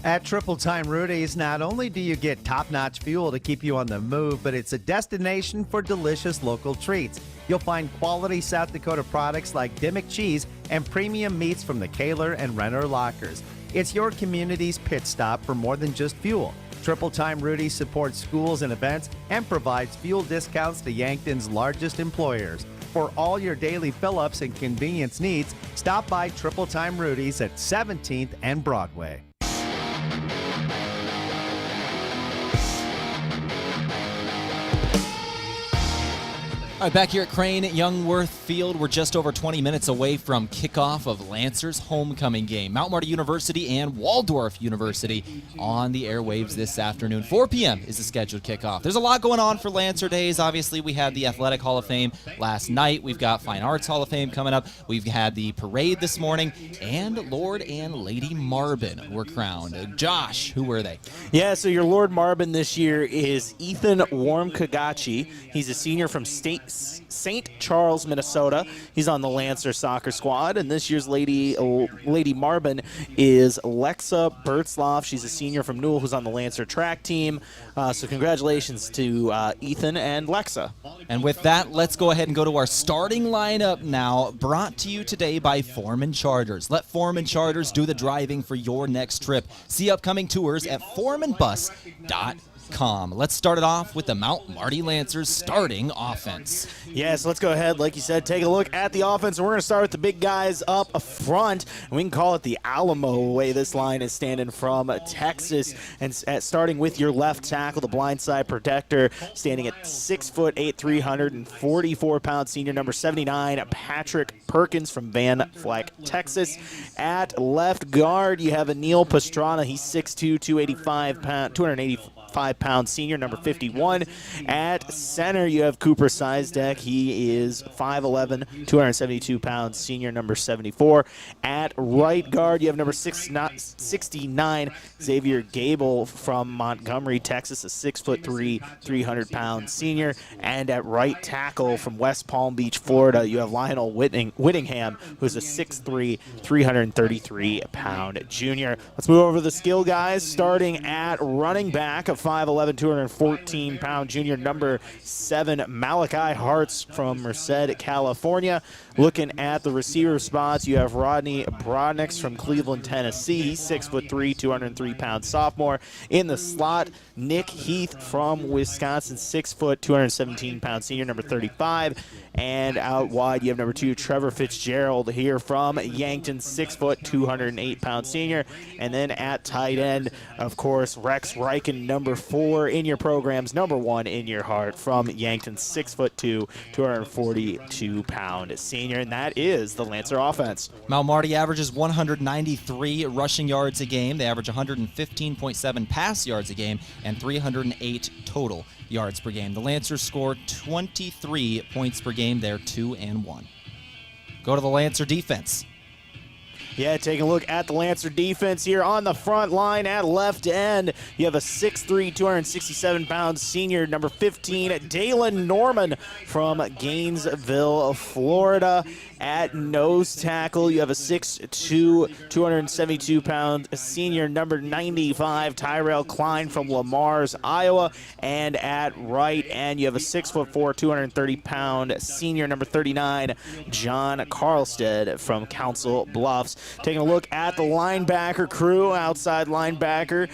At Triple Time Rudy's, not only do you get top-notch fuel to keep you on the move, but it's a destination for delicious local treats. You'll find quality South Dakota products like Dimmick cheese and premium meats from the Kaler and Renner lockers. It's your community's pit stop for more than just fuel. Triple Time Rudy's supports schools and events and provides fuel discounts to Yankton's largest employers. For all your daily fill-ups and convenience needs, stop by Triple Time Rudy's at 17th and Broadway. All right, back here at Crane-Youngworth Field, we're just over 20 minutes away from kickoff of Lancer's homecoming game. Mount Marty University and Waldorf University on the airwaves this afternoon. 4 p.m. is the scheduled kickoff. There's a lot going on for Lancer Days. Obviously, we had the Athletic Hall of Fame last night. We've got Fine Arts Hall of Fame coming up. We've had the parade this morning, and Lord and Lady Marvin were crowned. Josh, who were they? Yeah, so your Lord Marvin this year is Ethan Warmkagachi. He's a senior from St. Charles, Minnesota. He's on the Lancer soccer squad. And this year's Lady Marvin is Lexa Bertzloff. She's a senior from Newell who's on the Lancer track team. So congratulations to Ethan and Lexa. And with that, let's go ahead and go to our starting lineup now, brought to you today by Foreman Charters. Let Foreman Charters do the driving for your next trip. See upcoming tours at foremanbus.com. Sportsgame.com. Let's start it off with the Mount Marty Lancers starting offense. Yes, let's go ahead, like you said, take a look at the offense, and we're going to start with the big guys up front. And we can call it the Alamo way this line is standing from Texas. And starting with your left tackle, the blindside protector, standing at 6'8", 344-pound senior number 79, Patrick Perkins from Van Fleck, Texas. At left guard, you have Anil Pastrana. He's 6'2", 285-pound senior number 51. At center, you have Cooper Sizedek. He is 5'11", 272-pound senior number 74. At right guard, you have number 69, Xavier Gable from Montgomery, Texas, a 6'3", 300-pound senior. And at right tackle from West Palm Beach, Florida, you have Lionel Whittingham, who's a 6'3", 333-pound junior. Let's move over to the skill guys, starting at running back, a 5'11", 214-pound junior number 7, Malachi Hartz from Merced, California. Looking at the receiver spots, you have Rodney Brodnix from Cleveland, Tennessee. He's 6'3", 203-pound sophomore. In the slot, Nick Heath from Wisconsin, 6', 217-pound senior, number 35. And out wide, you have number 2, Trevor Fitzgerald here from Yankton, 6', 208-pound senior. And then at tight end, of course, Rex Reichen, number 4 in your programs, number 1 in your heart from Yankton, 6'2", 242-pound senior. And that is the Lancer offense. Mount Marty averages 193 rushing yards a game. They average 115.7 pass yards a game and 308 total yards per game. The Lancers score 23 points per game. They're 2-1. Go to the Lancer defense. Yeah, take a look at the Lancer defense here on the front line at left end. You have a 6'3", 267-pound senior, number 15, Dalen Norman from Gainesville, Florida. At nose tackle, you have a 6'2", 272-pound senior, number 95, Tyrell Klein from Lamar's, Iowa. And at right end, you have a 6'4", 230-pound senior, number 39, John Carlstead from Council Bluffs. Taking a look at the linebacker crew, outside linebacker,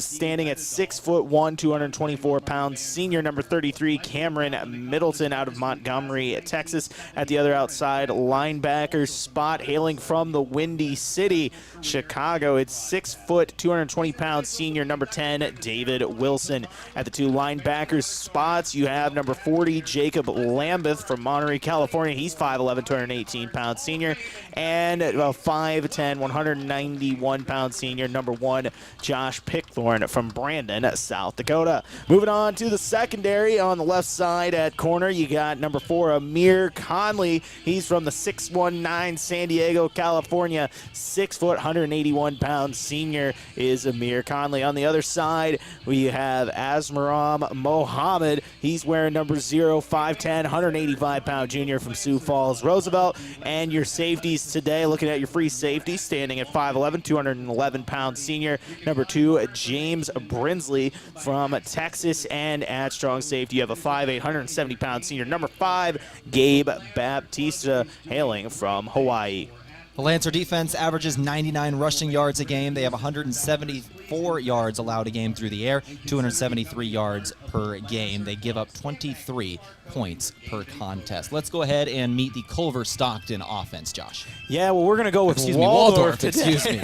standing at 6'1", 224-pound senior, number 33, Cameron Middleton out of Montgomery, Texas. At the other outside linebacker spot, hailing from the Windy City, Chicago, it's 6', 220-pound senior, number 10, David Wilson. At the two linebackers spots, you have number 40, Jacob Lambeth from Monterey, California. He's 5'11", 218-pound senior. And 5'10", 191-pound senior, number 1, Josh Pickthorn from Brandon, South Dakota. Moving on to the secondary, on the left side at corner, you got number 4, Amir Conley. He's from the 619 San Diego, California. 6', 181-pound senior is Amir Conley. On the other side, we have Asmaram Mohammed. He's wearing number 0, 5'10", 185-pound junior from Sioux Falls, Roosevelt. And your safeties today, looking at your free safety, standing at 5'11", 211-pound senior, number 2, James Brinsley from Texas. And at strong safety, you have a 5'8", 170-pound senior, number 5, Gabe Baptista, hailing from Hawaii. The Lancer defense averages 99 rushing yards a game. They have 174 yards allowed a game through the air, 273 yards per game. They give up 23 points per contest. Let's go ahead and meet the Culver Stockton offense, Josh. Yeah, well, we're going to go with Waldorf today. Excuse me.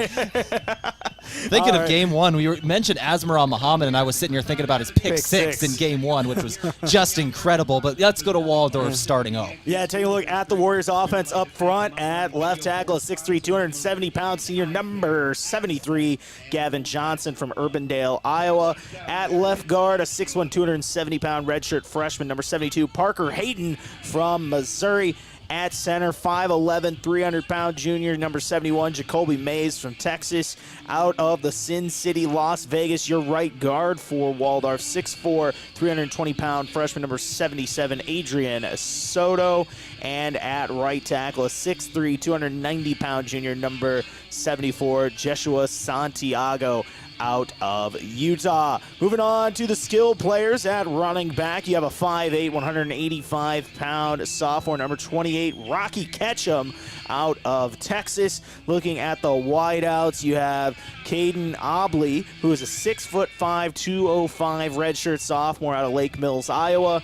Thinking of game one, we mentioned Asmaram Muhammad, and I was sitting here thinking about his pick six in game one, which was just incredible. But let's go to Waldorf starting O. Yeah, take a look at the Warriors offense up front. At left tackle, 6'3", 270-pound senior, number 73, Gavin Johnson from Urbandale, Iowa. At left guard, a 6'1", 270-pound redshirt freshman, number 72, Parker Hayden from Missouri. At center, 5'11", 300-pound junior, number 71, Jacoby Mays from Texas. Out of the Sin City, Las Vegas, your right guard for Waldorf, 6'4", 320-pound freshman, number 77, Adrian Soto. And at right tackle, a 6'3", 290-pound junior, number 74, Jeshua Santiago. out of Utah. Moving on to the skill players at running back. You have a 5'8", 185-pound sophomore, number 28, Rocky Ketchum, out of Texas. Looking at the wideouts, you have Caden Obley, who is a 6'5", 205 redshirt sophomore out of Lake Mills, Iowa.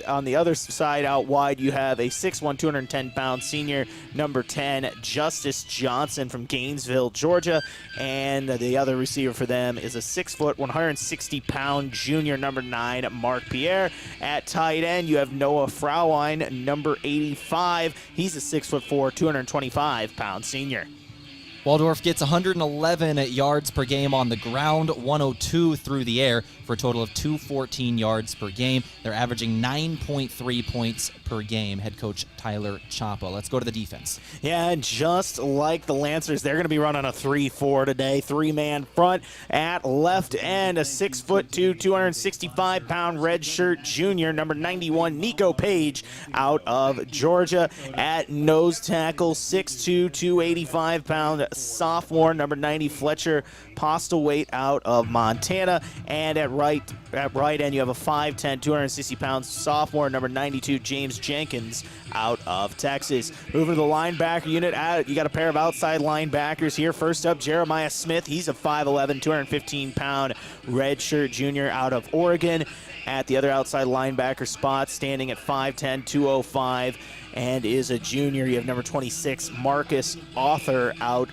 On the other side out wide, you have a 6'1", 210-pound senior, number 10, Justice Johnson from Gainesville, Georgia. And the other receiver for them is a 6', 160-pound junior, number 9, Mark Pierre. At tight end, you have Noah Frauwein, number 85. He's a 6'4", 225-pound senior. Waldorf gets 111 yards per game on the ground, 102 through the air, for a total of 214 yards per game. They're averaging 9.3 points per game. Head coach Tyler Chapa. Let's go to the defense. Yeah, and just like the Lancers, they're going to be running a 3-4 today. Three-man front at left end, a 6'2", 265-pound redshirt junior, number 91, Nico Page, out of Georgia. At nose tackle, 6'2", 285-pound sophomore, number 90, Fletcher Postlewaite, out of Montana. And at right end, you have a 5'10", 260-pound sophomore, number 92, James Jenkins, out of Texas. Moving to the linebacker unit, you got a pair of outside linebackers here. First up, Jeremiah Smith. He's a 5'11", 215-pound redshirt junior, out of Oregon. At the other outside linebacker spot, standing at 5'10", 205, and is a junior, you have number 26, Marcus Arthur out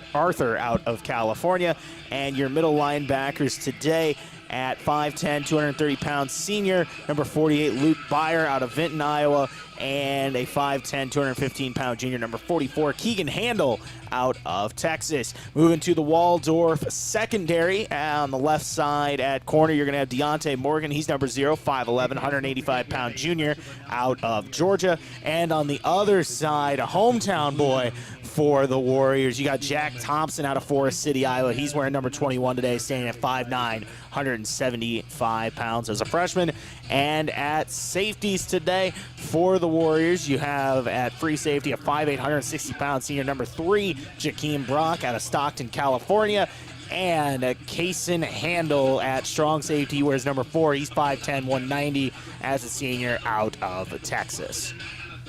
of California. And your middle linebackers today, at 5'10", 230-pound senior, number 48, Luke Byer, out of Vinton, Iowa, and a 5'10", 215-pound junior, number 44, Keegan Handel, out of Texas. Moving to the Waldorf secondary, on the left side at corner, you're going to have Deontay Morgan. He's number 0, 5'11", 185-pound junior, out of Georgia. And on the other side, a hometown boy for the Warriors, you got Jack Thompson out of Forest City, Iowa. He's wearing number 21 today, standing at 5'9", 175 pounds as a freshman. And at safeties today for the Warriors, you have at free safety a 5'8", 160-pound senior, number 3, Jakeem Brock, out of Stockton, California. And Kaysen Handel at strong safety, he wears number 4. He's 5'10", 190 as a senior, out of Texas.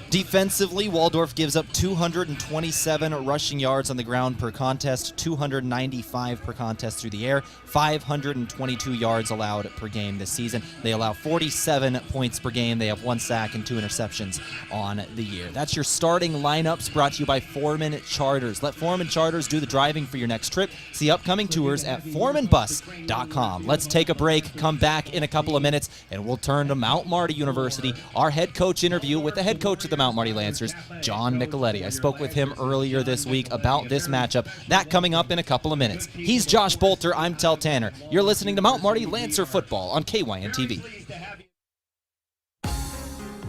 Defensively, Waldorf gives up 227 rushing yards on the ground per contest, 295 per contest through the air, 522 yards allowed per game this season. They allow 47 points per game. They have 1 sack and 2 interceptions on the year. That's your starting lineups, brought to you by Foreman Charters. Let Foreman Charters do the driving for your next trip. See upcoming tours at foremanbus.com. Let's take a break, come back in a couple of minutes, and we'll turn to Mount Marty University, our head coach interview with the head coach of the Mount Marty Lancers, John Micheletti. I spoke with him earlier this week about this matchup. That coming up in a couple of minutes. He's Josh Boelter. I'm Tehl Tanner. You're listening to Mount Marty Lancer Football on KYNT TV.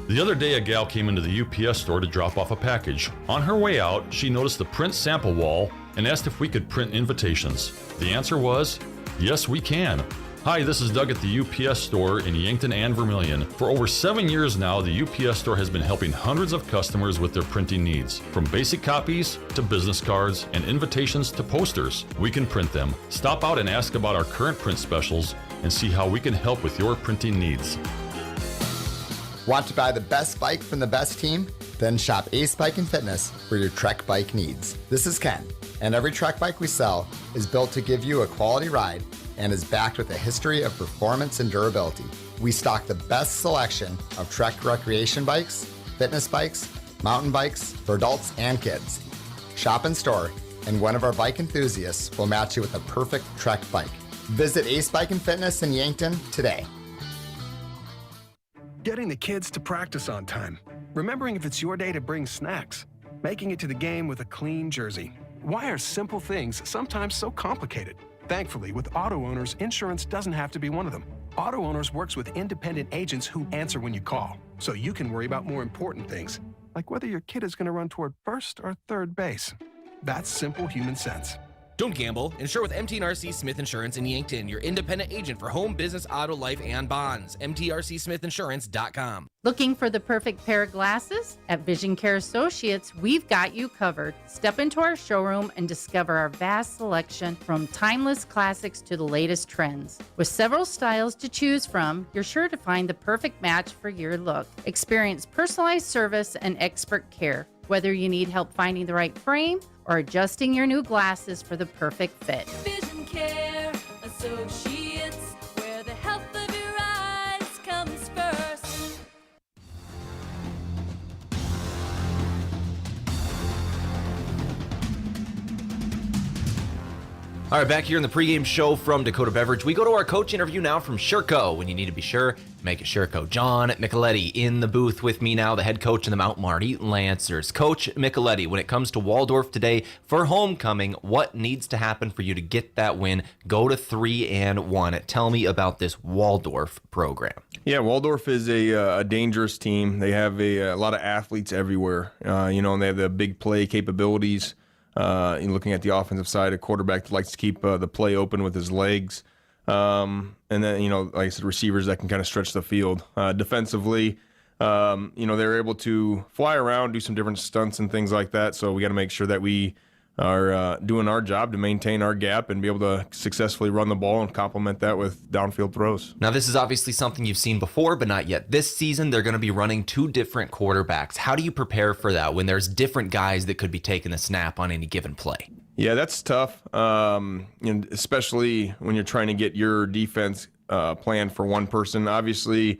The other day, a gal came into the UPS store to drop off a package. On her way out, she noticed the print sample wall and asked if we could print invitations. The answer was, yes, we can. Hi, this is Doug at the UPS store in Yankton and Vermilion. For over 7 years now, the UPS store has been helping hundreds of customers with their printing needs. From basic copies to business cards and invitations to posters, we can print them. Stop out and ask about our current print specials and see how we can help with your printing needs. Want to buy the best bike from the best team? Then shop Ace Bike and Fitness for your Trek bike needs. This is Ken, and every Trek bike we sell is built to give you a quality ride and is backed with a history of performance and durability. We stock the best selection of Trek recreation bikes, fitness bikes, mountain bikes for adults and kids. Shop in store, and one of our bike enthusiasts will match you with a perfect Trek bike. Visit Ace Bike and Fitness in Yankton today. Getting the kids to practice on time. Remembering if it's your day to bring snacks. Making it to the game with a clean jersey. Why are simple things sometimes so complicated? Thankfully, with Auto Owners, insurance doesn't have to be one of them. Auto Owners works with independent agents who answer when you call, so you can worry about more important things, like whether your kid is going to run toward first or third base. That's simple human sense. Don't gamble. Insure with MT&RC Smith Insurance in Yankton, your independent agent for home, business, auto, life, and bonds. MTRCSmithInsurance.com. Looking for the perfect pair of glasses? At Vision Care Associates, we've got you covered. Step into our showroom and discover our vast selection from timeless classics to the latest trends. With several styles to choose from, you're sure to find the perfect match for your look. Experience personalized service and expert care. Whether you need help finding the right frame or adjusting your new glasses for the perfect fit. Vision Care Associates, where the health of your eyes comes first. All right, back here in the pregame show from Dakota Beverage, we go to our coach interview now from Sherco. When you need to be sure, make it Sherco. John Micheletti in the booth with me now, the head coach of the Mount Marty Lancers. Coach Micheletti, when it comes to Waldorf today for homecoming, what needs to happen for you to get that win? Go to 3-1. Tell me about this Waldorf program. Yeah, Waldorf is a dangerous team. They have a lot of athletes everywhere, and they have the big play capabilities. Looking at the offensive side, a quarterback that likes to keep the play open with his legs. And then, like I said, receivers that can kind of stretch the field. Defensively, they're able to fly around, do some different stunts and things like that. So we got to make sure that we are doing our job to maintain our gap and be able to successfully run the ball and complement that with downfield throws. Now, this is obviously something you've seen before, but not yet. This season, they're going to be running 2 different quarterbacks. How do you prepare for that when there's different guys that could be taking the snap on any given play? Yeah, that's tough, especially when you're trying to get your defense planned for one person. Obviously,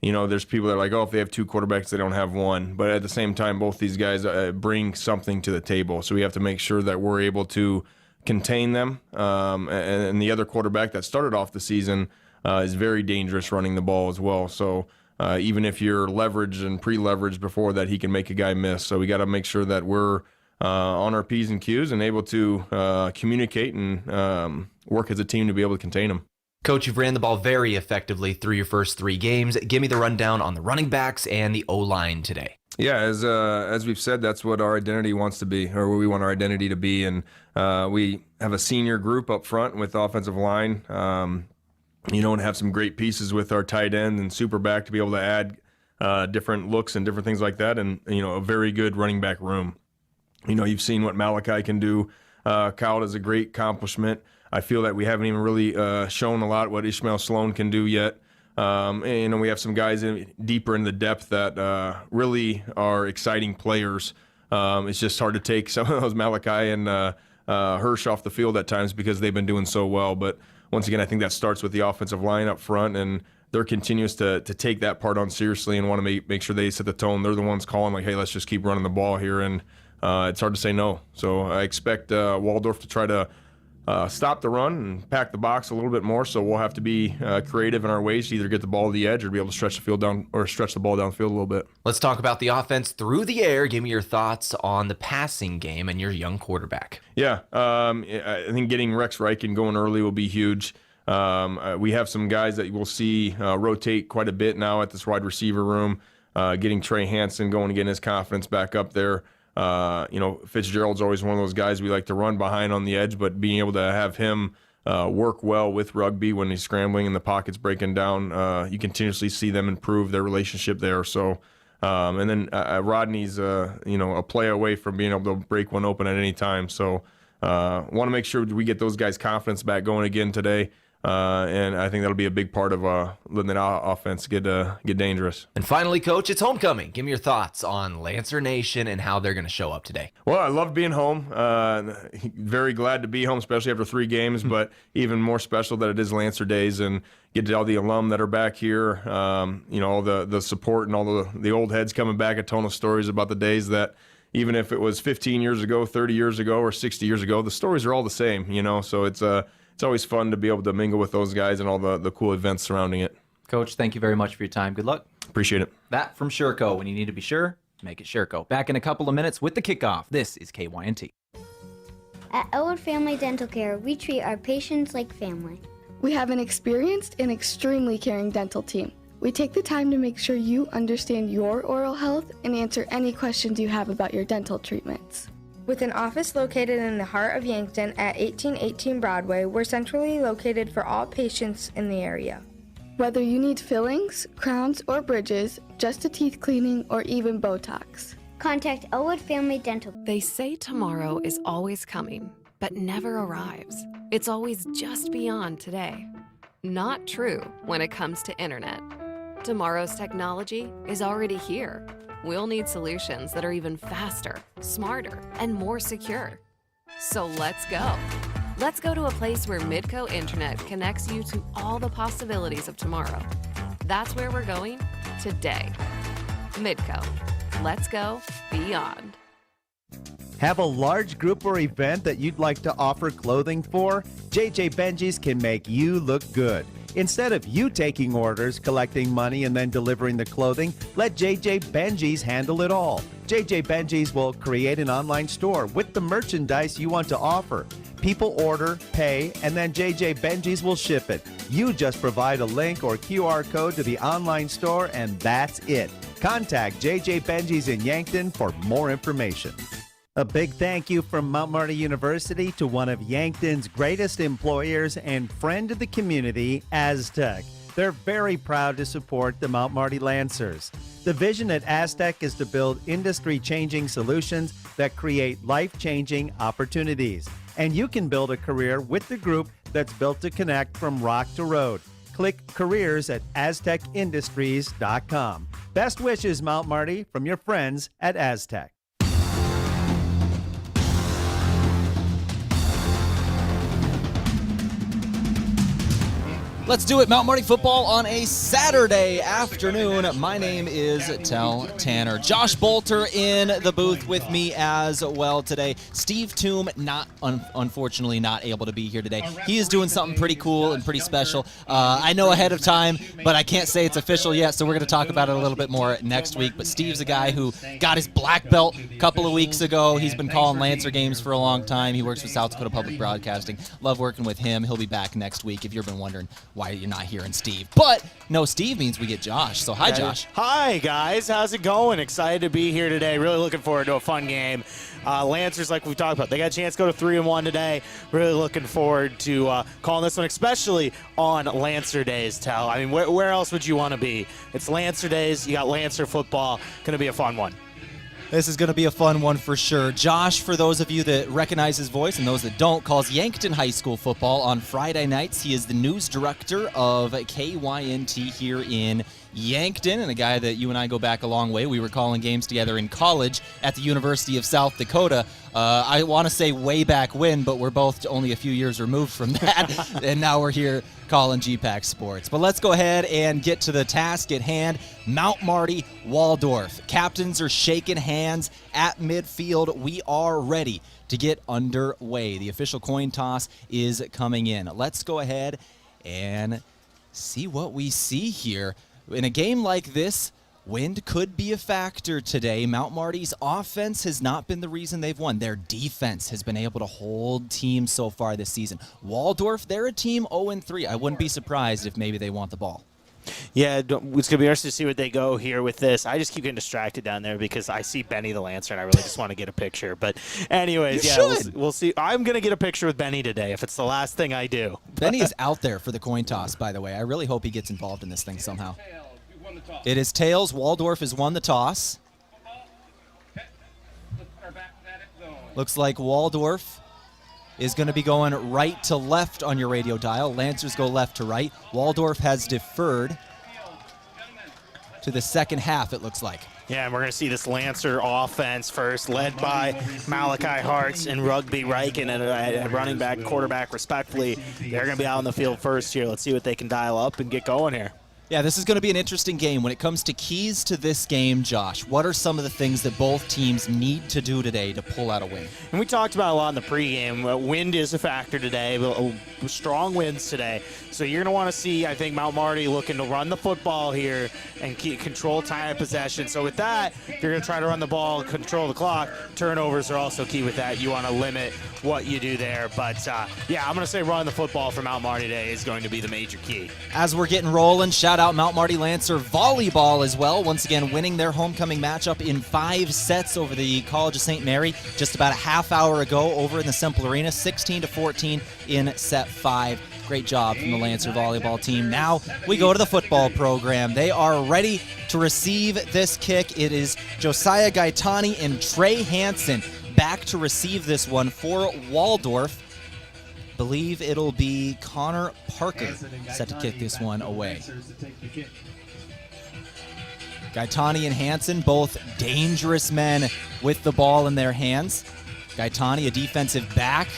there's people that are like, if they have 2 quarterbacks, they don't have one. But at the same time, both these guys bring something to the table. So we have to make sure that we're able to contain them. And the other quarterback that started off the season is very dangerous running the ball as well. So even if you're leveraged and pre-leveraged before that, he can make a guy miss. So we got to make sure that we're on our P's and Q's and able to communicate and work as a team to be able to contain them. Coach, you've ran the ball very effectively through your first 3 games. Give me the rundown on the running backs and the O-line today. Yeah, as we've said, that's what our identity wants to be, or what we want our identity to be. And we have a senior group up front with offensive line, and have some great pieces with our tight end and super back to be able to add different looks and different things like that. And, a very good running back room. You've seen what Malachi can do. Kyle does a great accomplishment. I feel that we haven't even really shown a lot what Ishmael Sloan can do yet. And we have some guys deeper in the depth that really are exciting players. It's just hard to take some of those Malachi and Hirsch off the field at times because they've been doing so well. But once again, I think that starts with the offensive line up front, and they're continuous to take that part on seriously and want to make sure they set the tone. They're the ones calling like, hey, let's just keep running the ball here. And it's hard to say no. So I expect Waldorf to try to stop the run and pack the box a little bit more. So we'll have to be creative in our ways to either get the ball to the edge or be able to stretch the ball downfield a little bit. Let's talk about the offense through the air. Give me your thoughts on the passing game and your young quarterback. Yeah, I think getting Rex Reichen going early will be huge. We have some guys that we'll see rotate quite a bit now at this wide receiver room. Getting Trey Hansen going and getting his confidence back up there. Fitzgerald's always one of those guys we like to run behind on the edge, but being able to have him work well with Rugby when he's scrambling and the pocket's breaking down, you continuously see them improve their relationship there. So, and then Rodney's, a play away from being able to break one open at any time. So, want to make sure we get those guys' confidence back going again today. And I think that'll be a big part of letting that offense get dangerous. And finally, Coach, it's homecoming. Give me your thoughts on Lancer Nation and how they're going to show up today. Well, I love being home. Very glad to be home, especially after 3 games, but even more special that it is Lancer Days and get to all the alum that are back here, all the support and all the old heads coming back and telling us stories about the days that even if it was 15 years ago, 30 years ago, or 60 years ago, the stories are all the same, so it's always fun to be able to mingle with those guys and all the cool events surrounding it. Coach, thank you very much for your time. Good luck. Appreciate it. That from Sherco. When you need to be sure, make it Sherco. Back in a couple of minutes with the kickoff. This is KYNT. At Elwood Family Dental Care, we treat our patients like family. We have an experienced and extremely caring dental team. We take the time to make sure you understand your oral health and answer any questions you have about your dental treatments. With an office located in the heart of Yankton at 1818 Broadway, we're centrally located for all patients in the area. Whether you need fillings, crowns, or bridges, just a teeth cleaning, or even Botox, contact Elwood Family Dental. They say tomorrow is always coming, but never arrives. It's always just beyond today. Not true when it comes to internet. Tomorrow's technology is already here. We'll need solutions that are even faster, smarter, and more secure. So let's go. Let's go to a place where Midco Internet connects you to all the possibilities of tomorrow. That's where we're going today. Midco. Let's go beyond. Have a large group or event that you'd like to offer clothing for? JJ Benji's can make you look good. Instead of you taking orders, collecting money, and then delivering the clothing, let JJ Benji's handle it all. JJ Benji's will create an online store with the merchandise you want to offer. People order, pay, and then JJ Benji's will ship it. You just provide a link or QR code to the online store, and that's it. Contact JJ Benji's in Yankton for more information. A big thank you from Mount Marty University to one of Yankton's greatest employers and friend of the community, Aztec. They're very proud to support the Mount Marty Lancers. The vision at Aztec is to build industry-changing solutions that create life-changing opportunities. And you can build a career with the group that's built to connect from rock to road. Click careers at aztecindustries.com. Best wishes, Mount Marty, from your friends at Aztec. Let's do it. Mount Marty football on a Saturday afternoon. My name is Tehl Tanner. Josh Boelter in the booth with me as well today. Steve Toom, unfortunately not able to be here today. He is doing something pretty cool and pretty special. I know ahead of time, but I can't say it's official yet, so we're going to talk about it a little bit more next week. But Steve's a guy who got his black belt a couple of weeks ago. He's been calling Lancer games for a long time. He works with South Dakota Public Broadcasting. Love working with him. He'll be back next week if you've been wondering why you're not hearing Steve. But no Steve means we get Josh. So hi, Josh. Hi, guys. How's it going? Excited to be here today. Really looking forward to a fun game. Lancers, like we've talked about, they got a chance to go to 3-1 today. Really looking forward to calling this one, especially on Lancer Days, Tehl. I mean, where else would you want to be? It's Lancer Days. You got Lancer football. Going to be a fun one. This is going to be a fun one for sure. Josh, for those of you that recognize his voice and those that don't, calls Yankton High School football on Friday nights. He is the news director of KYNT here in Yankton, and a guy that you and I go back a long way. We were calling games together in college at the University of South Dakota. I want to say way back when, but we're both only a few years removed from that, and now we're here calling GPAC sports. But let's go ahead and get to the task at hand. Mount Marty, Waldorf. Captains are shaking hands at midfield. We are ready to get underway. The official coin toss is coming in. Let's go ahead and see what we see here. In a game like this, wind could be a factor today. Mount Marty's offense has not been the reason they've won. Their defense has been able to hold teams so far this season. Waldorf, they're a team 0-3. I wouldn't be surprised if maybe they want the ball. Yeah, it's going to be interesting to see what they go here with this. I just keep getting distracted down there because I see Benny the Lancer, and I really just want to get a picture. But anyways, we'll see. I'm going to get a picture with Benny today if it's the last thing I do. Benny is out there for the coin toss, by the way. I really hope he gets involved in this thing somehow. It is tails. Waldorf has won the toss. Looks like Waldorf is going to be going right to left on your radio dial. Lancers go left to right. Waldorf has deferred to the second half, it looks like. Yeah, and we're going to see this Lancer offense first, led by Malachi Hartz and Rugby Riken at running back, quarterback, respectively. They're going to be out on the field first here. Let's see what they can dial up and get going here. Yeah, this is going to be an interesting game. When it comes to keys to this game, Josh, what are some of the things that both teams need to do today to pull out a win? And we talked about a lot in the pregame. Wind is a factor today, but strong winds today. So you're going to want to see, I think, Mount Marty looking to run the football here and control time of possession. So with that, you're going to try to run the ball, control the clock. Turnovers are also key with that. You want to limit what you do there. But, yeah, I'm going to say run the football for Mount Marty today is going to be the major key. As we're getting rolling, shout shout out Mount Marty Lancer volleyball as well. Once again, winning their homecoming matchup in 5 sets over the College of St. Mary just about a half hour ago over in the Simple Arena, 16-14 in set 5. Great job from the Lancer volleyball team. Now we go to the football program. They are ready to receive this kick. It is Josiah Gaetani and Trey Hansen back to receive this one for Waldorf. Believe it'll be Connor Parker set to kick this one away. Gaetani and Hansen, both dangerous men with the ball in their hands. Gaetani, a defensive back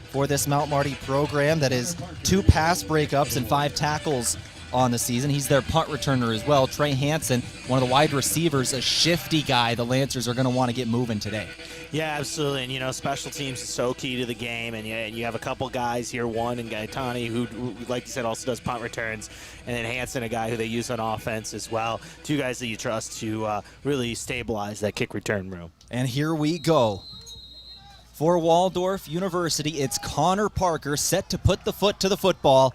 for this Mount Marty program that is 2 pass breakups and 5 tackles on the season. He's their punt returner as well. Trey Hansen, one of the wide receivers, a shifty guy the Lancers are going to want to get moving today. Yeah, absolutely. And, you know, special teams is so key to the game. And you have a couple guys here, one in Gaetani, who, like you said, also does punt returns. And then Hansen, a guy who they use on offense as well. 2 guys that you trust to really stabilize that kick return room. And here we go. For Waldorf University, it's Connor Parker set to put the foot to the football.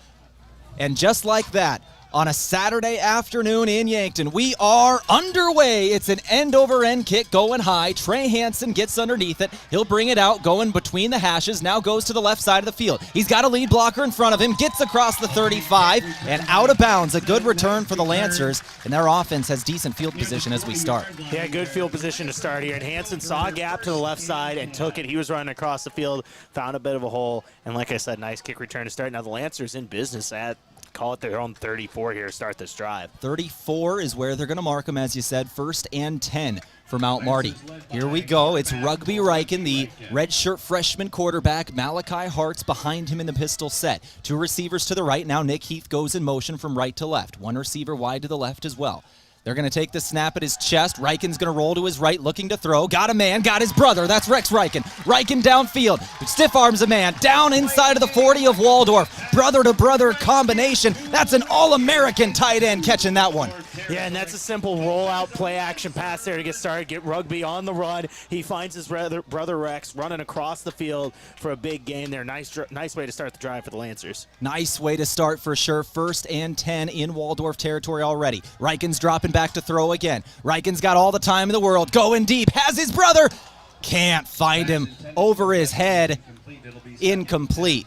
And just like that, on a Saturday afternoon in Yankton, we are underway. It's an end-over-end kick going high. Trey Hansen gets underneath it. He'll bring it out, going between the hashes, now goes to the left side of the field. He's got a lead blocker in front of him, gets across the 35, and out of bounds. A good return for the Lancers, and their offense has decent field position as we start. Yeah, good field position to start here. And Hansen saw a gap to the left side and took it. He was running across the field, found a bit of a hole, and like I said, nice kick return to start. Now the Lancers in business at call it their own 34 here to start this drive. 34 is where they're going to mark them, as you said. 1st and 10 for Mount Marty. Here we go. It's Rugby Riken, the redshirt freshman quarterback. Malachi Hart's behind him in the pistol set. 2 receivers to the right. Now Nick Heath goes in motion from right to left. 1 receiver wide to the left as well. They're going to take the snap at his chest. Riken's going to roll to his right, looking to throw. Got a man, got his brother. That's Rex Riken. Riken downfield. Stiff arms a man. Down inside of the 40 of Waldorf. Brother-to-brother combination. That's an All-American tight end catching that one. Yeah, and that's a simple rollout play-action pass there to get started, get Rugby on the run. He finds his brother Rex running across the field for a big gain there. Nice way to start the drive for the Lancers. Nice way to start for sure. 1st and 10 in Waldorf territory already. Riken's dropping back to throw again. Riken's got all the time in the world. Going deep. Has his brother. Can't find him. Over his head. Incomplete.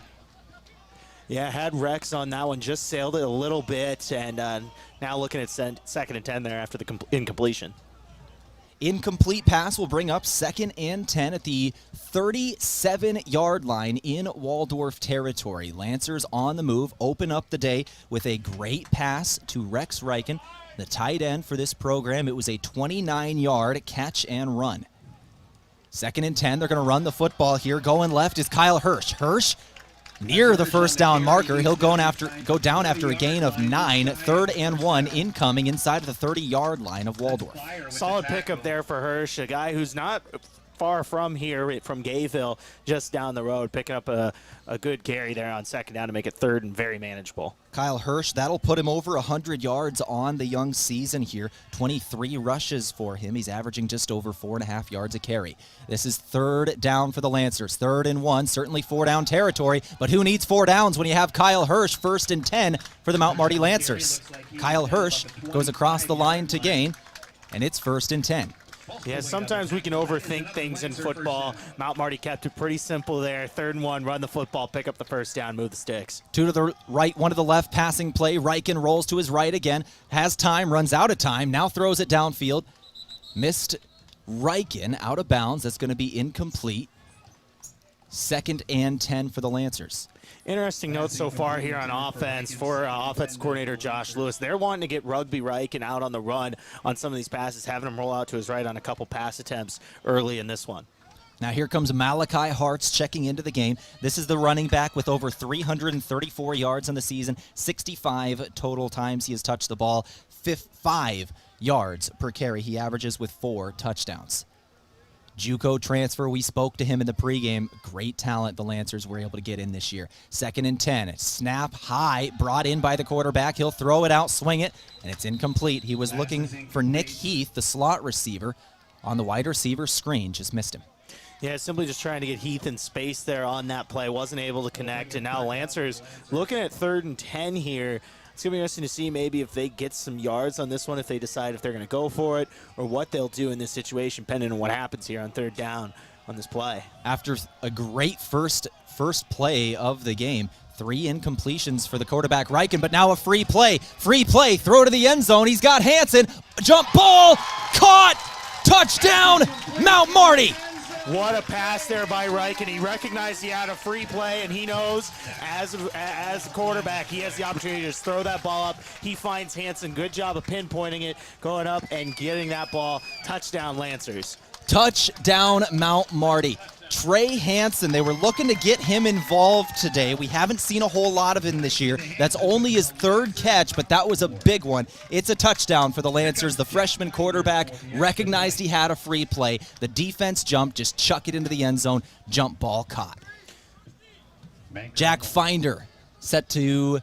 Yeah, had Rex on that one. Just sailed it a little bit. And now looking at 2nd and 10 there after the incompletion. Incomplete pass will bring up 2nd and 10 at the 37-yard line in Waldorf territory. Lancers on the move, open up the day with a great pass to Rex Riken, the tight end for this program. It was a 29-yard catch and run. 2nd and 10, they're going to run the football here. Going left is Kyle Hirsch. Hirsch near the 1st down marker. He'll go down after a gain of 9. 3rd and 1 incoming inside of the 30-yard line of Waldorf. Solid pickup there for Hirsch, a guy who's not far from here, from Gayville, just down the road, picking up a good carry there on 2nd down to make it 3rd and very manageable. Kyle Hirsch, that'll put him over 100 yards on the young season here. 23 rushes for him. He's averaging just over 4.5 yards a carry. This is 3rd down for the Lancers. 3rd and 1, certainly 4-down territory, but who needs 4 downs when you have Kyle Hirsch 1st and 10 for the Mount Marty Lancers? Kyle Hirsch goes across the line to gain, and it's 1st and 10. Yeah, sometimes we can overthink things in football. Mount Marty kept it pretty simple there. 3rd and 1, run the football, pick up the 1st down, move the sticks. 2 to the right, 1 to the left, passing play. Riken rolls to his right again, has time, runs out of time, now throws it downfield. Missed Riken out of bounds. That's going to be incomplete. 2nd and 10 for the Lancers. Interesting note so far here on offense for offense coordinator Josh Lewis. They're wanting to get Rugby Riken out on the run on some of these passes, having him roll out to his right on a couple pass attempts early in this one. Now here comes Malachi Hartz checking into the game. This is the running back with over 334 yards on the season, 65 total times he has touched the ball, 5 yards per carry he averages with 4 touchdowns. JUCO transfer, we spoke to him in the pregame. Great talent the Lancers were able to get in this year. 2nd and 10. Snap high, brought in by the quarterback. He'll throw it out, swing it, and it's incomplete. He was looking for Nick Heath, the slot receiver, on the wide receiver screen. Just missed him. Yeah, simply just trying to get Heath in space there on that play. Wasn't able to connect, and now Lancers looking at 3rd and 10 here. It's going to be interesting to see maybe if they get some yards on this one, if they decide if they're going to go for it or what they'll do in this situation, depending on what happens here on 3rd down on this play. After a great first play of the game, 3 incompletions for the quarterback Reichen, but now a free play, throw to the end zone. He's got Hansen, jump ball, caught, touchdown, Mount Marty. What a pass there by Reichen. He recognized he had a free play, and he knows as the quarterback, he has the opportunity to just throw that ball up. He finds Hansen. Good job of pinpointing it, going up and getting that ball. Touchdown, Lancers. Touchdown, Mount Marty. Trey Hansen, they were looking to get him involved today. We haven't seen a whole lot of him this year. That's only his 3rd catch, but that was a big one. It's a touchdown for the Lancers. The freshman quarterback recognized he had a free play. The defense jumped, just chuck it into the end zone. Jump ball caught. Jack Finder set to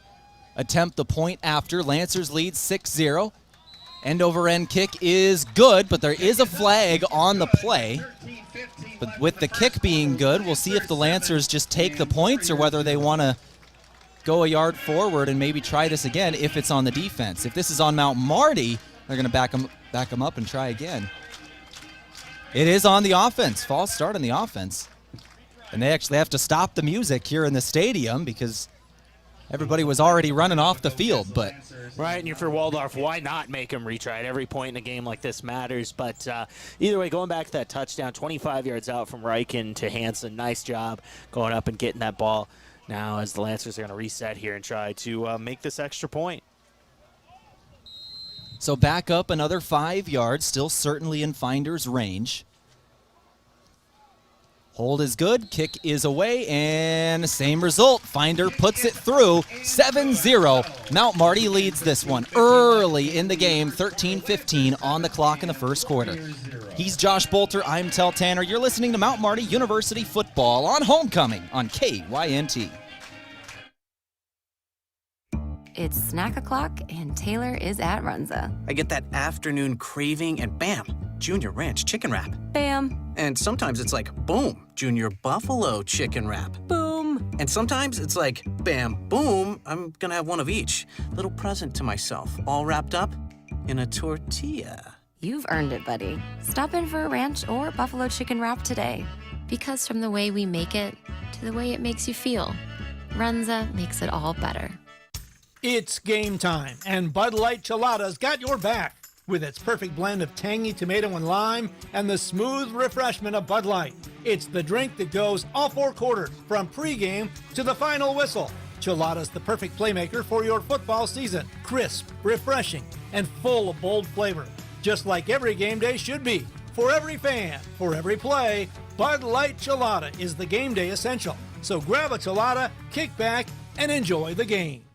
attempt the point after. Lancers lead 6-0. End-over-end kick is good, but there is a flag on the play. But with the kick being good, we'll see if the Lancers just take the points or whether they want to go a yard forward and maybe try this again if it's on the defense. If this is on Mount Marty, they're going to back them up and try again. It is on the offense. False start on the offense. And they actually have to stop the music here in the stadium because everybody was already running off the field, but right, and if you're Waldorf, why not make them retry it? Every point in a game like this matters. But either way, going back to that touchdown, 25 yards out from Reichen to Hansen. Nice job going up and getting that ball. Now as the Lancers are going to reset here and try to make this extra point. So back up another 5 yards, still certainly in Finder's range. Hold is good, kick is away, and same result. Finder puts it through, 7-0. Mount Marty leads this one early in the game, 13-15 on the clock in the first quarter. He's Josh Boelter, I'm Tehl Tanner. You're listening to Mount Marty University Football on Homecoming on KYNT. It's snack o'clock, and Taylor is at Runza. I get that afternoon craving, and bam, Junior Ranch chicken wrap. Bam. And sometimes it's like, boom, Junior Buffalo chicken wrap. Boom. And sometimes it's like, bam, boom, I'm gonna have one of each. Little present to myself, all wrapped up in a tortilla. You've earned it, buddy. Stop in for a ranch or buffalo chicken wrap today. Because from the way we make it to the way it makes you feel, Runza makes it all better. It's game time, and Bud Light Chelada's got your back. With its perfect blend of tangy tomato and lime and the smooth refreshment of Bud Light. It's the drink that goes all 4 quarters, from pregame to the final whistle. Chelada's the perfect playmaker for your football season. Crisp, refreshing, and full of bold flavor. Just like every game day should be. For every fan, for every play, Bud Light Chelada is the game day essential. So grab a Chelada, kick back, and enjoy the game.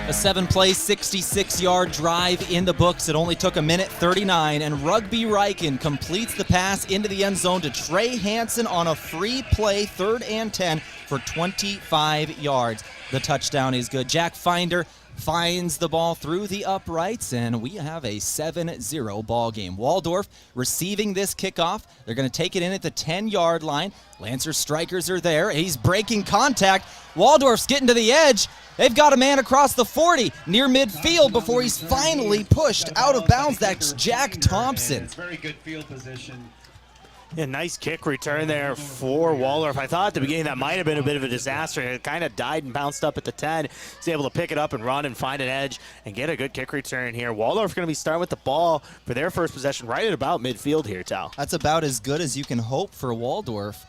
A 7-play, 66-yard drive in the books. It only took 1:39, and Rugby Reichen completes the pass into the end zone to Trey Hansen on a free play, 3rd and 10 for 25 yards. The touchdown is good. Jack Finder finds the ball through the uprights, and we have a 7-0 ball game. Waldorf receiving this kickoff. They're going to take it in at the 10-yard line. Lancer strikers are there. He's breaking contact. Waldorf's getting to the edge. They've got a man across the 40 near midfield before he's finally pushed out of bounds. That's Jack Thompson. Very good field position. Yeah, nice kick return there for Waldorf. I thought at the beginning that might have been a bit of a disaster. It kind of died and bounced up at the 10. He's able to pick it up and run and find an edge and get a good kick return here. Waldorf going to be starting with the ball for their first possession right at about midfield here, Tal. That's about as good as you can hope for Waldorf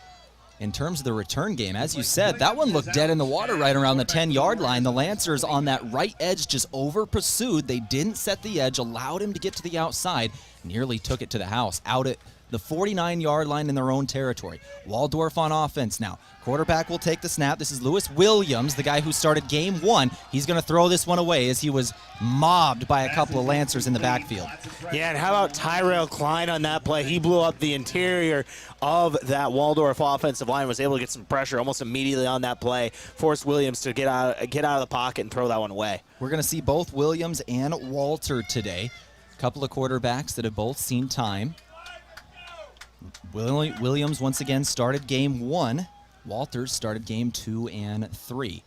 in terms of the return game. As you said, that one looked dead in the water right around the 10-yard line. The Lancers on that right edge just over-pursued. They didn't set the edge, allowed him to get to the outside, nearly took it to the house. Out at the 49-yard line in their own territory. Waldorf on offense now. Quarterback will take the snap. This is Lewis Williams, the guy who started game 1. He's going to throw this one away as he was mobbed by a couple of Lancers in the backfield. Yeah, and how about Tyrell Klein on that play? He blew up the interior of that Waldorf offensive line, was able to get some pressure almost immediately on that play, forced Williams to get out of the pocket and throw that one away. We're going to see both Williams and Walter today. A couple of quarterbacks that have both seen time. Williams once again started game 1. Walters started game 2 and 3.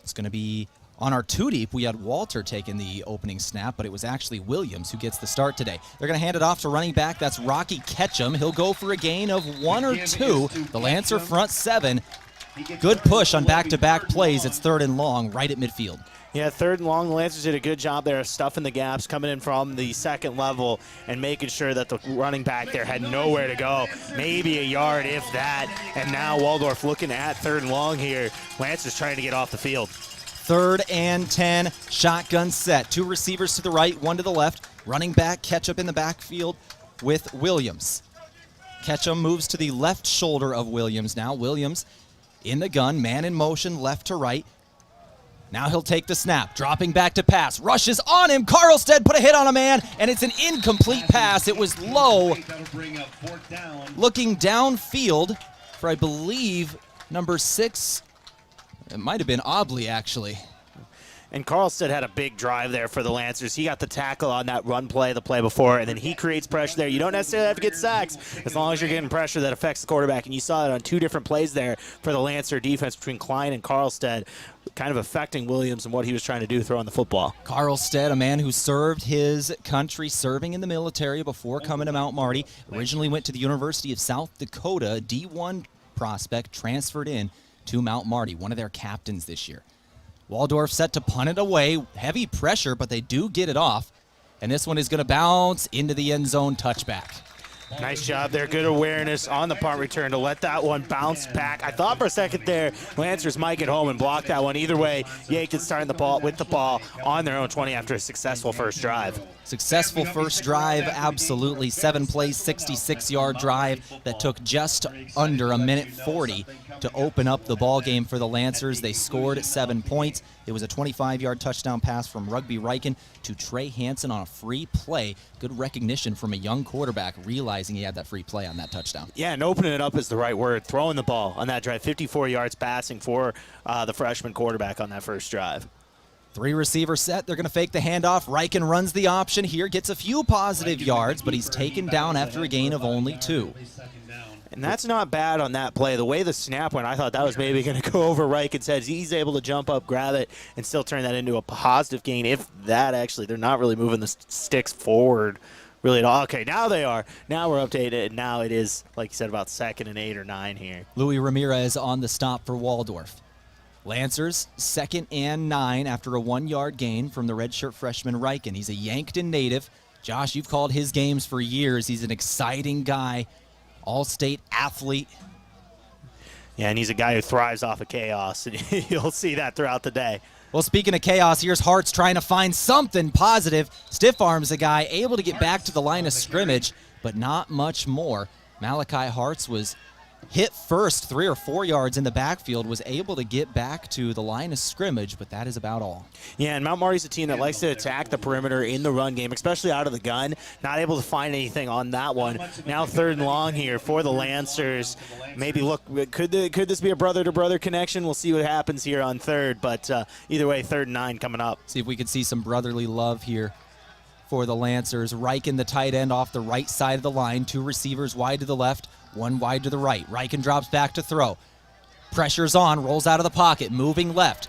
It's going to be on our 2-deep. We had Walter taking the opening snap, but it was actually Williams who gets the start today. They're going to hand it off to running back. That's Rocky Ketchum. He'll go for a gain of 1 or 2. The Lancer front 7. Good push on back-to-back plays. It's 3rd and long right at midfield. Yeah, 3rd and long. The Lancers did a good job there of stuffing the gaps, coming in from the second level and making sure that the running back there had nowhere to go. Maybe a yard, if that. And now Waldorf looking at 3rd and long here. Lancers trying to get off the field. 3rd and 10, shotgun set. 2 receivers to the right, 1 to the left. Running back, Ketchum in the backfield with Williams. Ketchum moves to the left shoulder of Williams now. Williams in the gun, man in motion, left to right. Now he'll take the snap, dropping back to pass, rushes on him. Carlstead put a hit on a man, and it's an incomplete pass. It was low, looking downfield for, I believe, number 6. It might have been Obley, actually. And Carlstead had a big drive there for the Lancers. He got the tackle on that run play, the play before, and then he creates pressure there. You don't necessarily have to get sacks as long as you're getting pressure that affects the quarterback. And you saw it on 2 different plays there for the Lancer defense between Klein and Carlstead, kind of affecting Williams and what he was trying to do throwing the football. Carlstead, a man who served his country, serving in the military before coming to Mount Marty, originally went to the University of South Dakota, D1 prospect, transferred in to Mount Marty, one of their captains this year. Waldorf set to punt it away. Heavy pressure, but they do get it off. And this one is going to bounce into the end zone, touchback. Nice job there. Good awareness on the punt return to let that one bounce back. I thought for a second there Lancers might get home and block that one. Either way, Yankton starting the ball with the ball on their own 20 after a successful first drive. Successful first drive, absolutely. 7 plays, 66-yard drive that took just under 1:40 to open up the ball game for the Lancers. They scored 7 points. It was a 25-yard touchdown pass from Rugby Riken to Trey Hansen on a free play. Good recognition from a young quarterback, realizing he had that free play on that touchdown. Yeah, and opening it up is the right word. Throwing the ball on that drive. 54 yards passing for the freshman quarterback on that first drive. 3 receiver set. They're going to fake the handoff. Riken runs the option here, gets a few positive yards, but he's taken down after a gain of only 2. And that's not bad on that play. The way the snap went, I thought that was maybe going to go over Riken's head. He's able to jump up, grab it, and still turn that into a positive gain. If that actually, they're not really moving the sticks forward really at all. Okay, now they are. Now we're updated, and now it is, like you said, about 2nd and 8 or 9 here. Louis Ramirez on the stop for Waldorf. Lancers, 2nd and 9 after a 1-yard gain from the redshirt freshman Riken. He's a Yankton native. Josh, you've called his games for years. He's an exciting guy, all-state athlete. Yeah, and he's a guy who thrives off of chaos, and you'll see that throughout the day. Well, speaking of chaos, here's Hartz trying to find something positive. Stiff arms a guy, able to get back to the line of scrimmage, but not much more. Malachi Hartz was hit first 3 or 4 yards in the backfield, was able to get back to the line of scrimmage, but that is about all. Yeah, and Mount Marty's a team that likes to attack the perimeter in the run game, especially out of the gun. Not able to find anything on that one. Now 3rd and long here for the Lancers. Maybe look, could this be a brother-to-brother connection? We'll see what happens here on 3rd, but either way, 3rd and 9 coming up. See if we can see some brotherly love here for the Lancers. Riken, the tight end, off the right side of the line. 2 receivers wide to the left, 1 wide to the right. Riken drops back to throw. Pressure's on, rolls out of the pocket, moving left.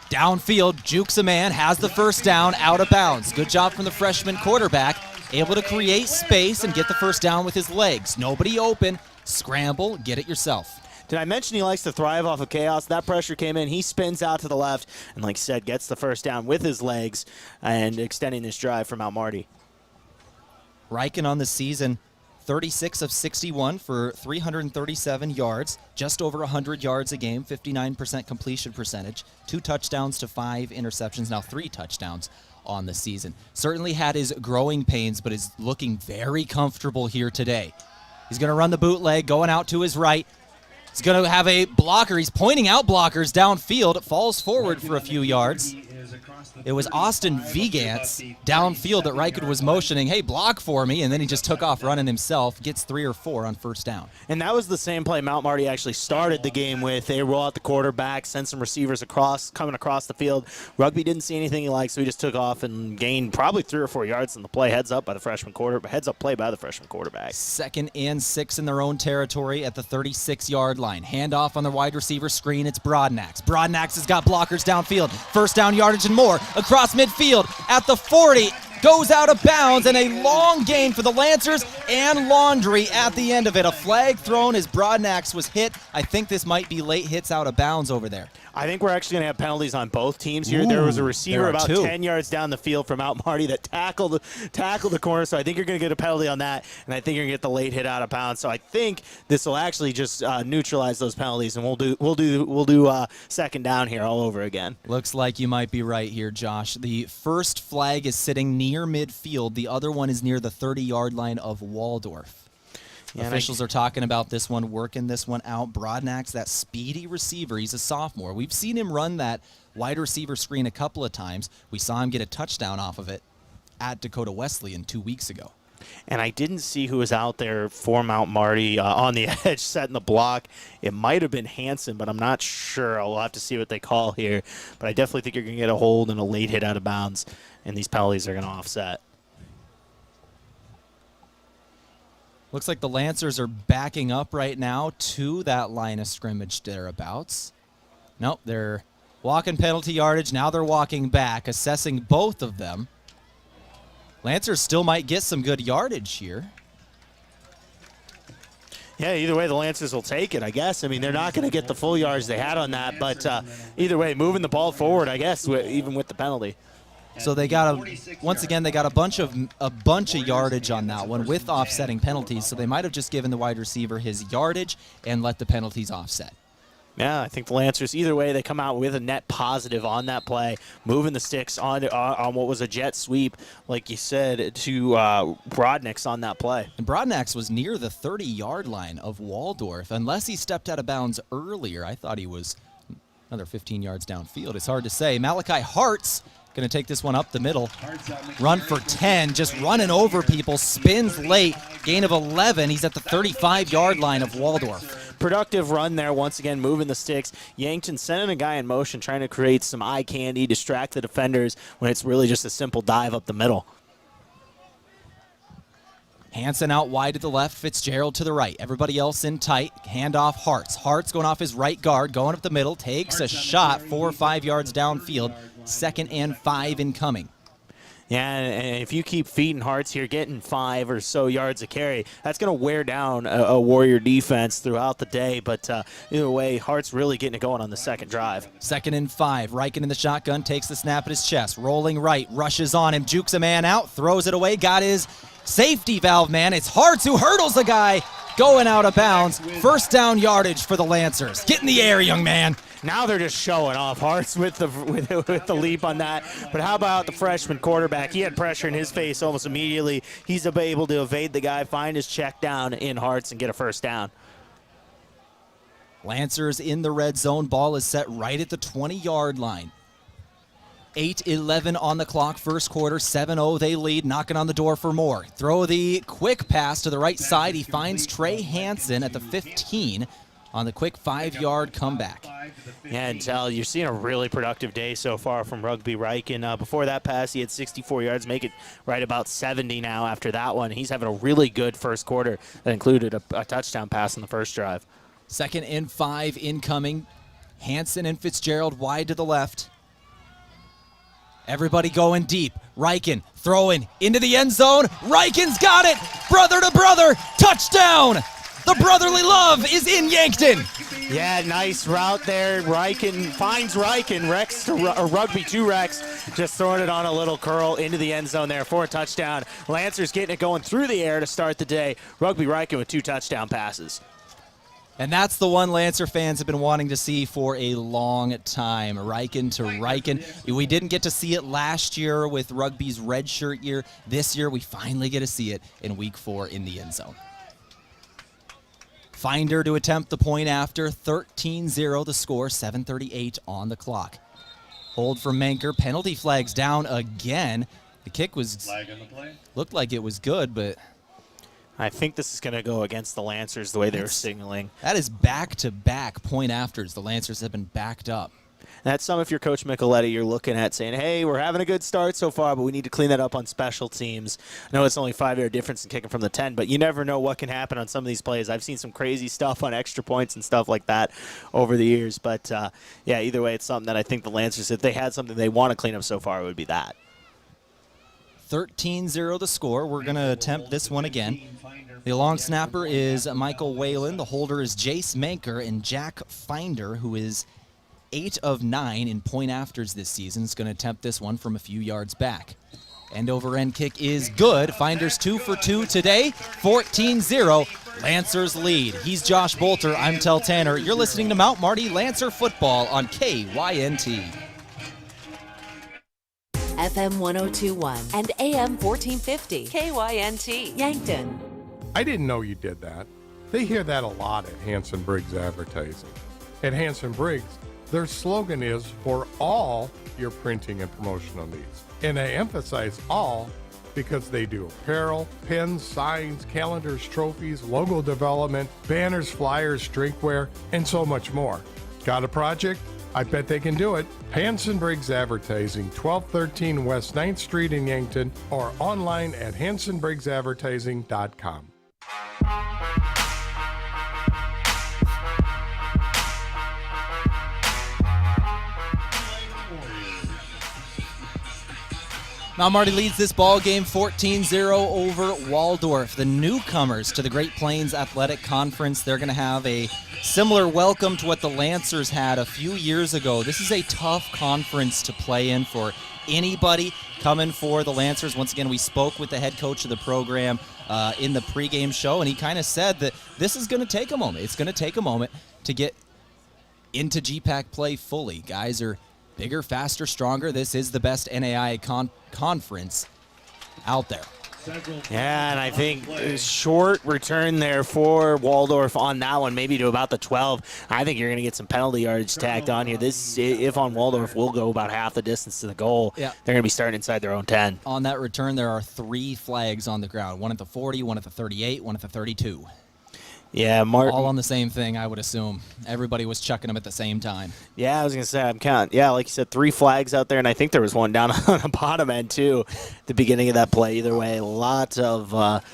Downfield, jukes a man, has the first down, out of bounds. Good job from the freshman quarterback, able to create space and get the first down with his legs. Nobody open, scramble, get it yourself. Did I mention he likes to thrive off of chaos? That pressure came in. He spins out to the left and, like I said, gets the first down with his legs and extending this drive for Mount Marty. Riken on the season, 36 of 61 for 337 yards, just over 100 yards a game, 59% completion percentage, 2 touchdowns to 5 interceptions, now 3 touchdowns on the season. Certainly had his growing pains, but is looking very comfortable here today. He's going to run the bootleg, going out to his right. He's going to have a blocker. He's pointing out blockers downfield. It falls forward for a few yards. It was Austin Vigance downfield that Reichert was motioning, hey, block for me, and then he just took off running himself, gets 3 or 4 on first down. And that was the same play Mount Marty actually started the game with. They roll out the quarterback, send some receivers coming across the field. Rugby didn't see anything he liked, so he just took off and gained probably 3 or 4 yards in the play. Heads up play by the freshman quarterback. 2nd and 6 in their own territory at the 36-yard line. Handoff on the wide receiver screen. It's Broadnax. Broadnax has got blockers downfield. First down yardage and more. Across midfield at the 40. Goes out of bounds, and a long gain for the Lancers and Laundry at the end of it. A flag thrown as Broadnax was hit. I think this might be late hits out of bounds over there. I think we're actually going to have penalties on both teams here. There was a receiver about 10 yards down the field from Mount Marty that tackled the corner, so I think you're going to get a penalty on that, and I think you're going to get the late hit out of bounds. So I think this will actually just neutralize those penalties, and we'll do second down here all over again. Looks like you might be right here, Josh. The first flag is sitting near midfield. The other one is near the 30-yard line of Waldorf. Yeah, officials are talking about this one, working this one out. Broadnax, that speedy receiver, he's a sophomore. We've seen him run that wide receiver screen a couple of times. We saw him get a touchdown off of it at Dakota Wesleyan 2 weeks ago. And I didn't see who was out there for Mount Marty on the edge setting the block. It might have been Hansen, but I'm not sure. I'll have to see what they call here. But I definitely think you're going to get a hold and a late hit out of bounds, and these penalties are going to offset. Looks like the Lancers are backing up right now to that line of scrimmage thereabouts. Nope, they're walking penalty yardage. Now they're walking back, assessing both of them. Lancers still might get some good yardage here. Yeah, either way, the Lancers will take it, I guess. I mean, they're not going to get the full yards they had on that, but either way, moving the ball forward, I guess, even with the penalty. So they got once again they got a bunch of yardage on that one with offsetting penalties. So they might have just given the wide receiver his yardage and let the penalties offset. Yeah, I think the Lancers, either way, they come out with a net positive on that play, moving the sticks on what was a jet sweep, like you said, to Broadnax on that play. And Broadnax was near the 30-yard line of Waldorf. Unless he stepped out of bounds earlier, I thought he was another 15 yards downfield. It's hard to say. Malachi Hart's going to take this one up the middle. Run for 10, just running over people, spins late, gain of 11. He's at the 35-yard line of Waldorf. Productive run there, once again, moving the sticks. Yankton sending a guy in motion, trying to create some eye candy, distract the defenders when it's really just a simple dive up the middle. Hansen out wide to the left, Fitzgerald to the right. Everybody else in tight. Handoff Hartz. Hartz going off his right guard, going up the middle, takes a shot 4 or 5 yards downfield. 2nd and 5 incoming. Yeah, and if you keep feeding Hartz here, getting 5 or so yards a carry, that's going to wear down a Warrior defense throughout the day. But either way, Hartz really getting it going on the second drive. 2nd and 5. Reichen in the shotgun, takes the snap at his chest. Rolling right, rushes on him, jukes a man out, throws it away, got his safety valve man. It's Hartz who hurdles the guy, going out of bounds. First down yardage for the Lancers. Get in the air, young man. Now they're just showing off. Hartz with the leap on that. But how about the freshman quarterback? He had pressure in his face almost immediately. He's able to evade the guy, find his check down in Hartz, and get a first down. Lancers in the red zone. Ball is set right at the 20-yard line. 8:11 on the clock, first quarter, 7-0 they lead, knocking on the door for more. Throw the quick pass to the right side. He finds Trey Hansen at the 15 on the quick 5-yard comeback. Yeah, and Tehl, you're seeing a really productive day so far from Rugby Reichen. Before that pass, he had 64 yards, make it right about 70 now after that one. He's having a really good first quarter that included a touchdown pass in the first drive. 2nd and 5 incoming. Hansen and Fitzgerald wide to the left. Everybody going deep. Reichen throwing into the end zone. Reichen's got it. Brother to brother. Touchdown. The brotherly love is in Yankton. Yeah, nice route there. Reichen finds Rex to Rugby to Rex. Just throwing it on a little curl into the end zone there for a touchdown. Lancers getting it going through the air to start the day. Rugby Reichen with 2 touchdown passes. And that's the one Lancer fans have been wanting to see for a long time. Riken to Riken. We didn't get to see it last year with rugby's red shirt year. This year, we finally get to see it in week 4 in the end zone. Finder to attempt the point after. 13-0 the score, 7:38 on the clock. Hold from Manker. Penalty flags down again. The kick looked like it was good, but I think this is going to go against the Lancers the way they're signaling. That is back-to-back point afters. The Lancers have been backed up. That's some if you're Coach Micheletti, you're looking at saying, hey, we're having a good start so far, but we need to clean that up on special teams. I know it's only 5-yard difference in kicking from the 10, but you never know what can happen on some of these plays. I've seen some crazy stuff on extra points and stuff like that over the years. But, yeah, either way, it's something that I think the Lancers, if they had something they want to clean up so far, it would be that. 13-0 the score. We're going to attempt this one again. The long snapper is Michael Whalen. The holder is Jace Manker, and Jack Finder, who is 8 of 9 in point afters this season, is going to attempt this one from a few yards back. End over end kick is good. Finder's 2 for 2 today. 14-0. Lancers lead. He's Josh Boelter. I'm Tehl Tanner. You're listening to Mount Marty Lancer football on KYNT. FM 1021 and AM 1450. KYNT, Yankton. I didn't know you did that. They hear that a lot at Hanson Briggs Advertising. At Hanson Briggs, their slogan is for all your printing and promotional needs. And I emphasize all because they do apparel, pens, signs, calendars, trophies, logo development, banners, flyers, drinkware, and so much more. Got a project? I bet they can do it. Hanson Briggs Advertising, 1213 West 9th Street in Yankton, or online at hansonbriggsadvertising.com. Mount Marty leads this ball game 14-0 over Waldorf. The newcomers to the Great Plains Athletic Conference, they're going to have a similar welcome to what the Lancers had a few years ago. This is a tough conference to play in for anybody coming for the Lancers. Once again, we spoke with the head coach of the program in the pregame show, and he kind of said that this is going to take a moment. It's going to take a moment to get into GPAC play fully. Guys are bigger, faster, stronger. This is the best NAIA conference out there. Yeah, and I think a short return there for Waldorf on that one, maybe to about the 12. I think you're going to get some penalty yardage tacked on here. This, if on Waldorf, will go about half the distance to the goal. Yeah. They're going to be starting inside their own 10. On that return, there are 3 flags on the ground. One at the 40, one at the 38, one at the 32. Yeah, Martin. All on the same thing, I would assume. Everybody was chucking them at the same time. Yeah, I was going to say, I'm counting. Yeah, like you said, 3 flags out there, and I think there was one down on the bottom end, too, at the beginning of that play. Either way, lots of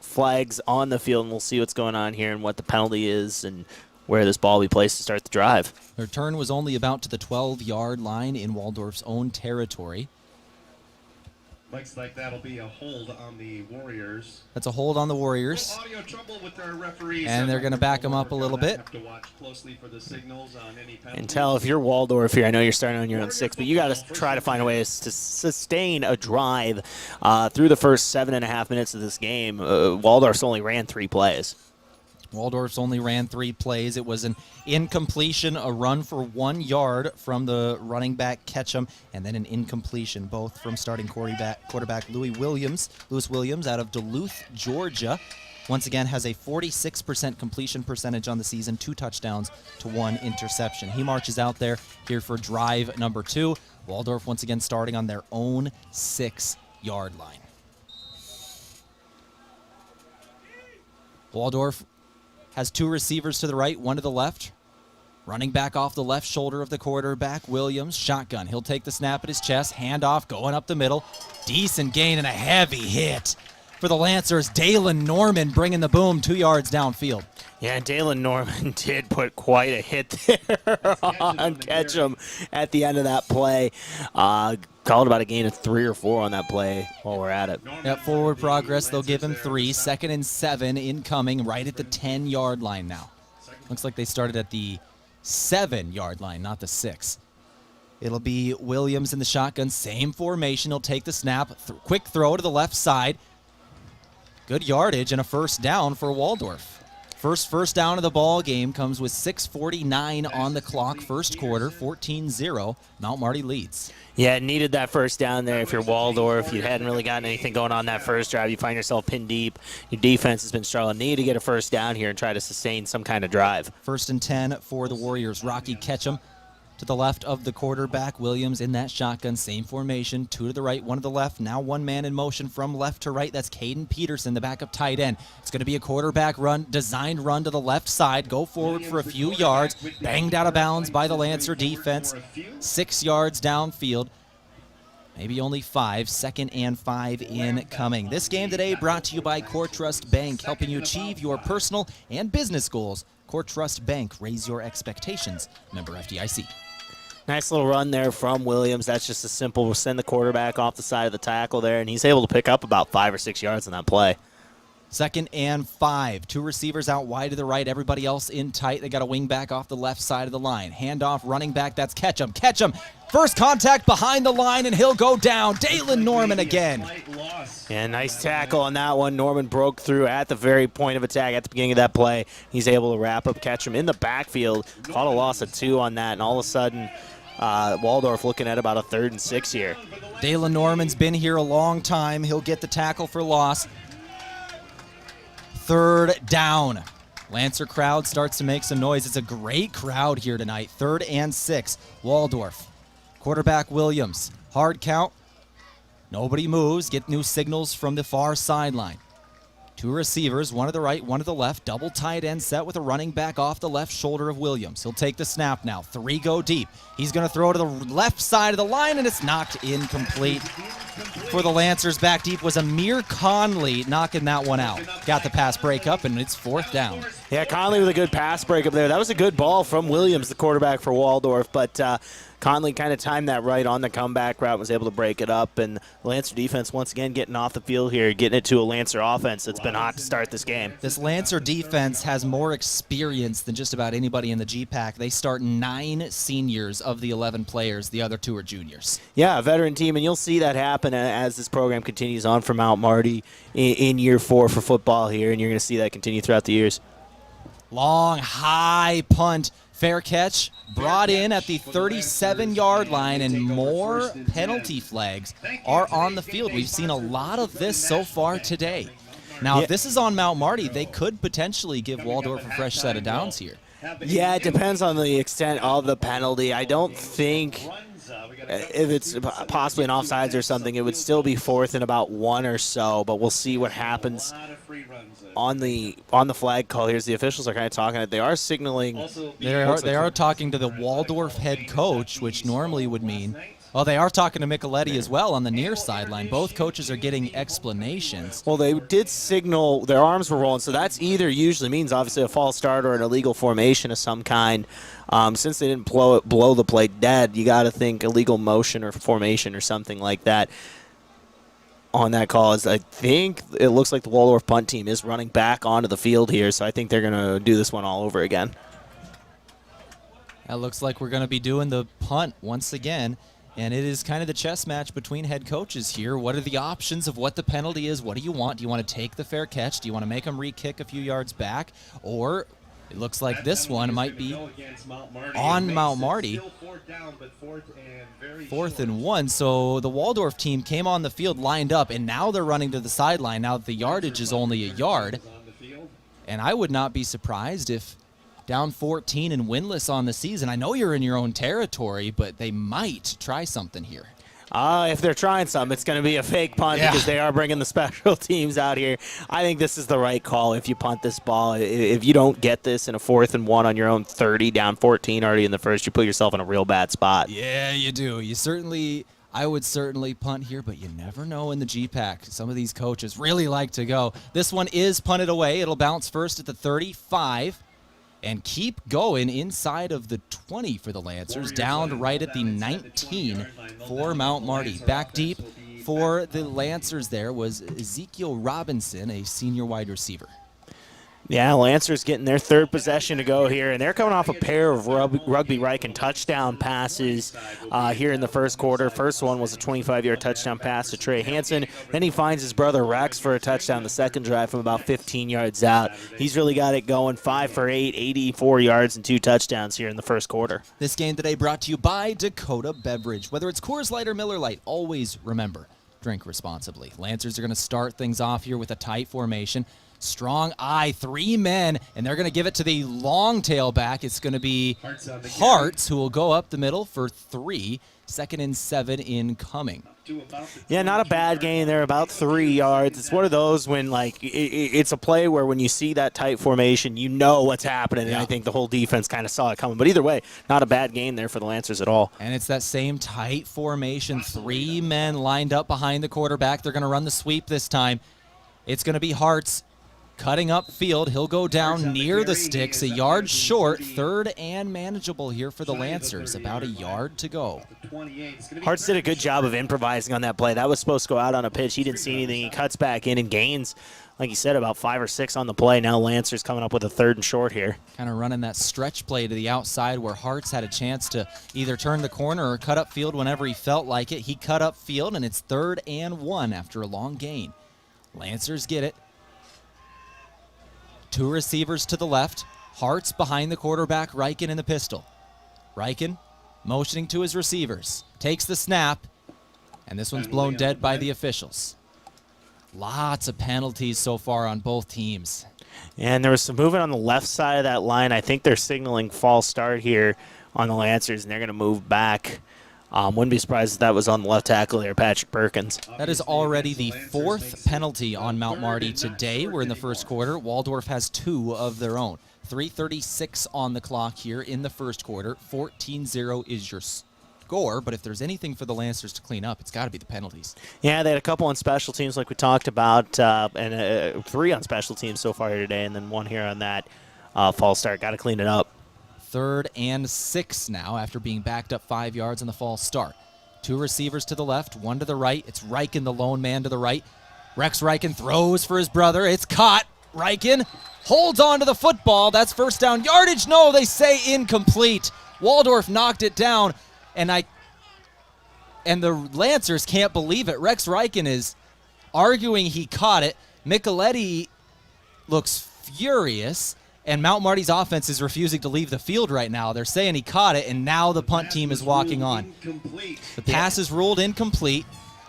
flags on the field, and we'll see what's going on here and what the penalty is and where this ball will be placed to start the drive. The return was only about to the 12-yard line in Waldorf's own territory. Looks like that'll be a hold on the Warriors. That's a hold on the Warriors. Audio trouble with our referees. And they're going to back them up a little bit. Have to watch closely for the signals on any penalties. And Tehl, if you're Waldorf here, I know you're starting on your own 6, but you got to try to find a way to sustain a drive through the first 7.5 minutes of this game. Waldorf's only ran 3 plays. Waldorf's only ran 3 plays. It was an incompletion, a run for 1 yard from the running back Ketchum, and then an incompletion, both from starting quarterback Louis Williams out of Duluth, Georgia. Once again, has a 46% completion percentage on the season, 2 touchdowns to 1 interception. He marches out there here for drive number 2. Waldorf once again starting on their own 6-yard line. Waldorf has 2 receivers to the right, 1 to the left. Running back off the left shoulder of the quarterback, Williams, shotgun. He'll take the snap at his chest, handoff, going up the middle. Decent gain and a heavy hit for the Lancers. Dalen Norman bringing the boom 2 yards downfield. Yeah, Dalen Norman did put quite a hit there on Ketchum at the end of that play. Called about a gain of 3 or 4 on that play while we're at it. Yep, forward progress. They'll give him 3. 2nd and 7 incoming right at the 10-yard line now. Looks like they started at the 7-yard line, not the 6. It'll be Williams in the shotgun. Same formation. He'll take the snap. Quick throw to the left side. Good yardage and a first down for Waldorf. First down of the ball game comes with 6:49 on the clock. First quarter, 14-0. Mount Marty leads. Yeah, needed that first down there. If you're Waldorf, you hadn't really gotten anything going on that first drive. You find yourself pinned deep. Your defense has been struggling. Need to get a first down here and try to sustain some kind of drive. 1st and 10 for the Warriors. Rocky Ketchum to the left of the quarterback. Williams in that shotgun, same formation. 2 to the right, 1 to the left. Now 1 man in motion from left to right. That's Caden Peterson, the backup tight end. It's going to be a quarterback run, designed run to the left side. Go forward for a few yards. Banged out of bounds by the Lancer defense. 6 yards downfield. Maybe only 5. 2nd and 5 incoming. This game today brought to you by Core Trust Bank, helping you achieve your personal and business goals. Core Trust Bank, raise your expectations. Member FDIC. Nice little run there from Williams. That's just a simple, we'll send the quarterback off the side of the tackle there, and he's able to pick up about 5 or 6 yards on that play. 2nd and 5. 2 receivers out wide to the right. Everybody else in tight. They got a wing back off the left side of the line. Handoff, running back. That's Ketchum. Ketchum. First contact behind the line, and he'll go down. Dalen Norman again. Yeah, nice tackle on that one. Norman broke through at the very point of attack at the beginning of that play. He's able to wrap up Ketchum in the backfield. Caught a loss of 2 on that, and all of a sudden, Waldorf looking at about a 3rd and 6 here. Dalen Norman's been here a long time. He'll get the tackle for loss. 3rd down. Lancer crowd starts to make some noise. It's a great crowd here tonight. 3rd and 6. Waldorf. Quarterback Williams. Hard count. Nobody moves. Get new signals from the far sideline. 2 receivers, 1 to the right, 1 to the left. Double tight end set with a running back off the left shoulder of Williams. He'll take the snap now. 3 go deep. He's going to throw to the left side of the line, and it's knocked incomplete. For the Lancers, back deep was Amir Conley knocking that one out. Got the pass break up, and it's 4th down. Yeah, Conley with a good pass break up there. That was a good ball from Williams, the quarterback for Waldorf, but Conley kind of timed that right on the comeback route, was able to break it up, and the Lancer defense once again getting off the field here, getting it to a Lancer offense that's been hot to start this game. This Lancer defense has more experience than just about anybody in the GPAC. They start 9 seniors of the 11 players. The other 2 are juniors. Yeah, a veteran team, and you'll see that happen as this program continues on for Mount Marty in year 4 for football here, and you're going to see that continue throughout the years. Long, high punt. Fair catch, brought in at the 37-yard line, and more penalty flags are on the field. We've seen a lot of this so far today. Now, if this is on Mount Marty, they could potentially give Waldorf a fresh set of downs here. Yeah, it depends on the extent of the penalty. I don't think if it's possibly an offsides or something, it would still be 4th and about 1 or so, but we'll see what happens on the flag call. Here's the officials are kind of talking. They are signaling. They are talking to the Waldorf head coach, which normally would mean. Well, they are talking to Micheletti as well on the near sideline. Both coaches are getting explanations. Well, they did signal their arms were rolling, so that's either usually means obviously a false start or an illegal formation of some kind. Since they didn't blow the play dead, you got to think illegal motion or formation or something like that. On that call, is I think it looks like the Waldorf punt team is running back onto the field here, so I think they're going to do this one all over again. That looks like we're going to be doing the punt once again, and it is kind of the chess match between head coaches here. What are the options of what the penalty is? What do you want? Do you want to take the fair catch? Do you want to make them re-kick a few yards back? Or it looks like this one might be on Mount Marty. 4th and 1. So the Waldorf team came on the field, lined up, and now they're running to the sideline. Now the yardage is only a yard. And I would not be surprised if down 14 and winless on the season. I know you're in your own territory, but they might try something here. If they're trying something, it's going to be a fake punt because they are bringing the special teams out here. I think this is the right call if you punt this ball. If you don't get this in a 4th and 1 on your own 30, down 14 already in the first, you put yourself in a real bad spot. Yeah, you do. I would certainly punt here, but you never know in the GPAC. Some of these coaches really like to go. This one is punted away. It'll bounce first at the 35. And keep going inside of the 20 for the Lancers, down right at the 19 for Mount Marty. Back deep for the Lancers there was Ezekiel Robinson, a senior wide receiver. Yeah, Lancers getting their third possession to go here, and they're coming off a pair of Rugby Riken touchdown passes here in the first quarter. First one was a 25-yard touchdown pass to Trey Hansen. Then he finds his brother Rex for a touchdown the second drive from about 15 yards out. He's really got it going, 5 for 8, 84 yards and 2 touchdowns here in the first quarter. This game today brought to you by Dakota Beverage. Whether it's Coors Light or Miller Lite, always remember, drink responsibly. Lancers are going to start things off here with a tight formation. Strong eye, 3 men, and they're going to give it to the long tailback. It's going to be Hartz, who will go up the middle for 3. 2nd and 7 incoming. Yeah, not a bad game there, about 3 yards. It's one of those when, like, it's a play where when you see that tight formation, you know what's happening, and I think the whole defense kind of saw it coming. But either way, not a bad game there for the Lancers at all. And it's that same tight formation, 3 men lined up behind the quarterback. They're going to run the sweep this time. It's going to be Hartz cutting up field. He'll go down near the sticks, a yard short. 3rd and manageable here for the Lancers. About a yard to go. Hartz did a good job of improvising on that play. That was supposed to go out on a pitch. He didn't see anything. He cuts back in and gains, like you said, about 5 or 6 on the play. Now Lancers coming up with a 3rd and short here. Kind of running that stretch play to the outside where Hartz had a chance to either turn the corner or cut up field whenever he felt like it. He cut up field, and it's 3rd and 1 after a long gain. Lancers get it. 2 receivers to the left. Hartz behind the quarterback, Riken in the pistol. Riken motioning to his receivers. Takes the snap, and this one's blown dead by the officials. Lots of penalties so far on both teams. And there was some movement on the left side of that line. I think they're signaling false start here on the Lancers, and they're going to move back. Wouldn't be surprised if that was on the left tackle there, Patrick Perkins. That is already the 4th penalty on Mount Marty today. We're in the first quarter. Waldorf has 2 of their own. 3:36 on the clock here in the first quarter. 14-0 is your score, but if there's anything for the Lancers to clean up, it's got to be the penalties. Yeah, they had a couple on special teams like we talked about, and 3 on special teams so far here today, and then 1 here on that false start. Got to clean it up. 3rd and 6 now after being backed up 5 yards on the false start. 2 receivers to the left, 1 to the right. It's Riken, the lone man, to the right. Rex Riken throws for his brother. It's caught. Riken holds on to the football. That's first down yardage. No, they say incomplete. Waldorf knocked it down, and the Lancers can't believe it. Rex Riken is arguing he caught it. Micheletti looks furious. And Mount Marty's offense is refusing to leave the field right now. They're saying he caught it, and now the punt team is walking on. The pass is ruled incomplete.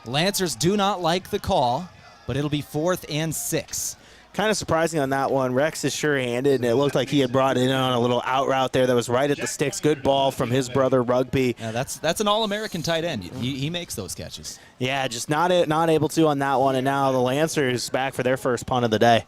Lancers do not like the call, but it'll be 4th and 6. Kind of surprising on that one. Rex is sure-handed, and it looked like he had brought it in on a little out route there that was right at the sticks. Good ball from his brother, Rugby. Yeah, that's an All-American tight end. He makes those catches. Yeah, just not able to on that one, and now the Lancers back for their first punt of the day.